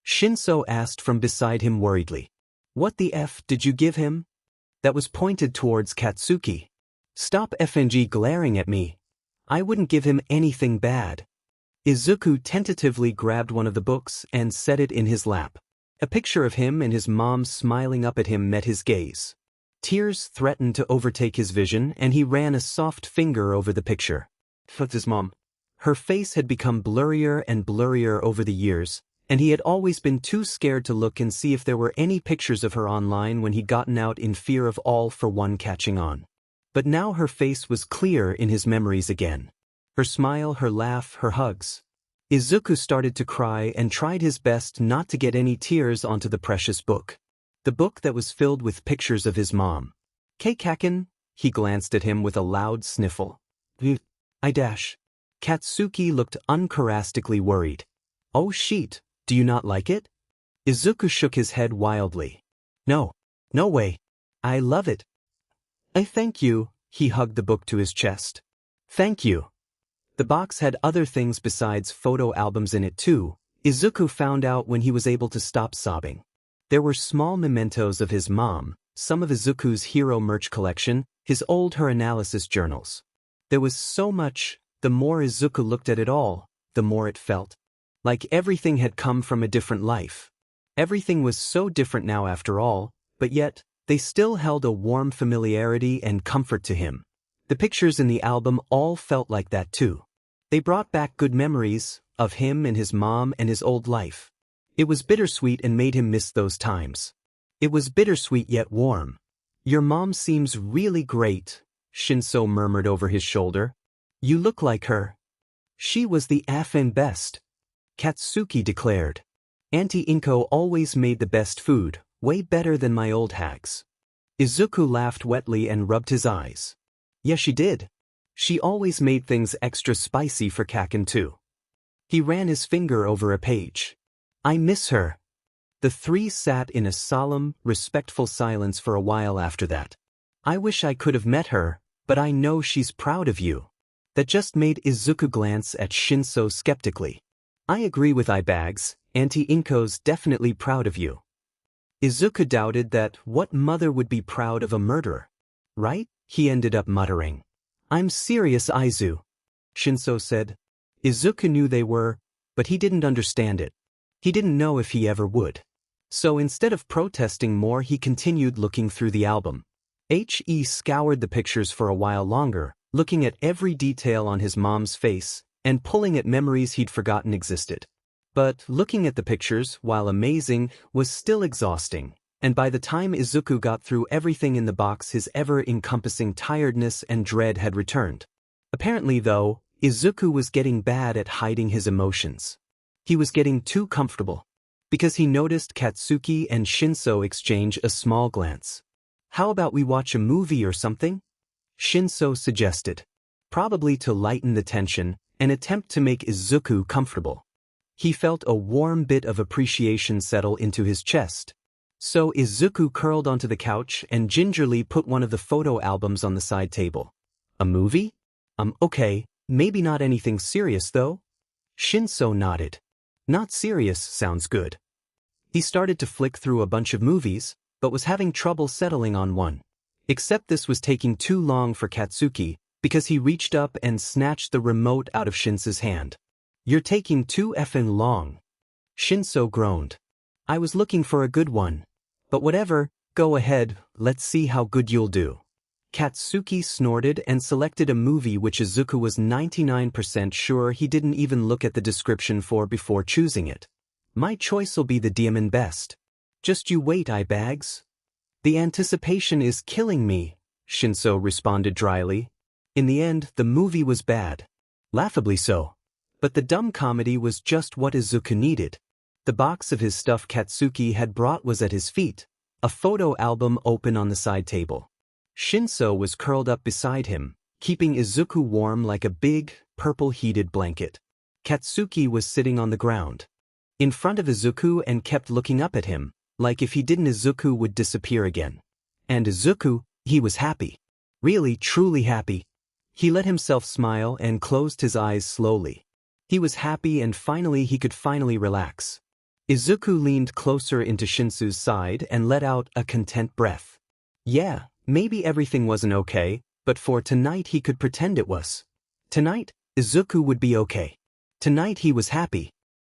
Shinso asked from beside him worriedly. What the F did you give him? That was pointed towards Katsuki. Stop FNG glaring at me. I wouldn't give him anything bad. Izuku tentatively grabbed one of the books and set it in his lap. A picture of him and his mom smiling up at him met his gaze. Tears threatened to overtake his vision and he ran a soft finger over the picture. Fuck his mom. Her face had become blurrier and blurrier over the years, and he had always been too scared to look and see if there were any pictures of her online when he'd gotten out in fear of all for one catching on. But now her face was clear in his memories again. Her smile, her laugh, her hugs. Izuku started to cry and tried his best not to get any tears onto the precious book. The book that was filled with pictures of his mom. Kaken, he glanced at him with a loud sniffle. I dash. Katsuki looked uncharacteristically worried. Oh shit, do you not like it? Izuku shook his head wildly. No way. I love it. I thank you, he hugged the book to his chest. Thank you. The box had other things besides photo albums in it too, Izuku found out when he was able to stop sobbing. There were small mementos of his mom, some of Izuku's hero merch collection, his old her analysis journals. There was so much. The more Izuku looked at it all, the more it felt like everything had come from a different life. Everything was so different now after all, but yet, they still held a warm familiarity and comfort to him. The pictures in the album all felt like that too. They brought back good memories of him and his mom and his old life. It was bittersweet and made him miss those times. It was bittersweet yet warm. Your mom seems really great, Shinso murmured over his shoulder. You look like her. She was the effing best, Katsuki declared. Auntie Inko always made the best food, way better than my old hags. Izuku laughed wetly and rubbed his eyes. Yeah, she did. She always made things extra spicy for Kaken too. He ran his finger over a page. I miss her. The three sat in a solemn, respectful silence for a while after that. I wish I could have met her, but I know she's proud of you. That just made Izuku glance at Shinso skeptically. I agree with Eyebags, Auntie Inko's definitely proud of you. Izuku doubted that what mother would be proud of a murderer. Right? He ended up muttering. I'm serious, Izu. Shinso said. Izuku knew they were, but he didn't understand it. He didn't know if he ever would. So instead of protesting more, he continued looking through the album. He scoured the pictures for a while longer, looking at every detail on his mom's face, and pulling at memories he'd forgotten existed. But looking at the pictures, while amazing, was still exhausting, and by the time Izuku got through everything in the box, his ever-encompassing tiredness and dread had returned. Apparently, though, Izuku was getting bad at hiding his emotions. He was getting too comfortable, because he noticed Katsuki and Shinso exchange a small glance. "How about we watch a movie or something?" Shinso suggested, probably to lighten the tension and attempt to make Izuku comfortable. He felt a warm bit of appreciation settle into his chest. So Izuku curled onto the couch and gingerly put one of the photo albums on the side table. "A movie? Okay, maybe not anything serious though?" Shinso nodded. "Not serious sounds good." He started to flick through a bunch of movies, but was having trouble settling on one. Except this was taking too long for Katsuki, because he reached up and snatched the remote out of Shinso's hand. "You're taking too effing long." Shinso groaned. "I was looking for a good one. But whatever, go ahead, let's see how good you'll do." Katsuki snorted and selected a movie which Izuku was 99% sure he didn't even look at the description for before choosing it. "My choice'll be the Diamond Best. Just you wait, eyebags." "The anticipation is killing me," Shinso responded dryly. In the end, the movie was bad. Laughably so. But the dumb comedy was just what Izuku needed. The box of his stuff Katsuki had brought was at his feet, a photo album open on the side table. Shinso was curled up beside him, keeping Izuku warm like a big, purple heated blanket. Katsuki was sitting on the ground, in front of Izuku, and kept looking up at him, like if he didn't Izuku would disappear again. And Izuku, he was happy. Really, truly happy. He let himself smile and closed his eyes slowly. He was happy, and finally he could finally relax. Izuku leaned closer into Shinso's side and let out a content breath. Yeah, maybe everything wasn't okay, but for tonight he could pretend it was. Tonight, Izuku would be okay. Tonight he was happy.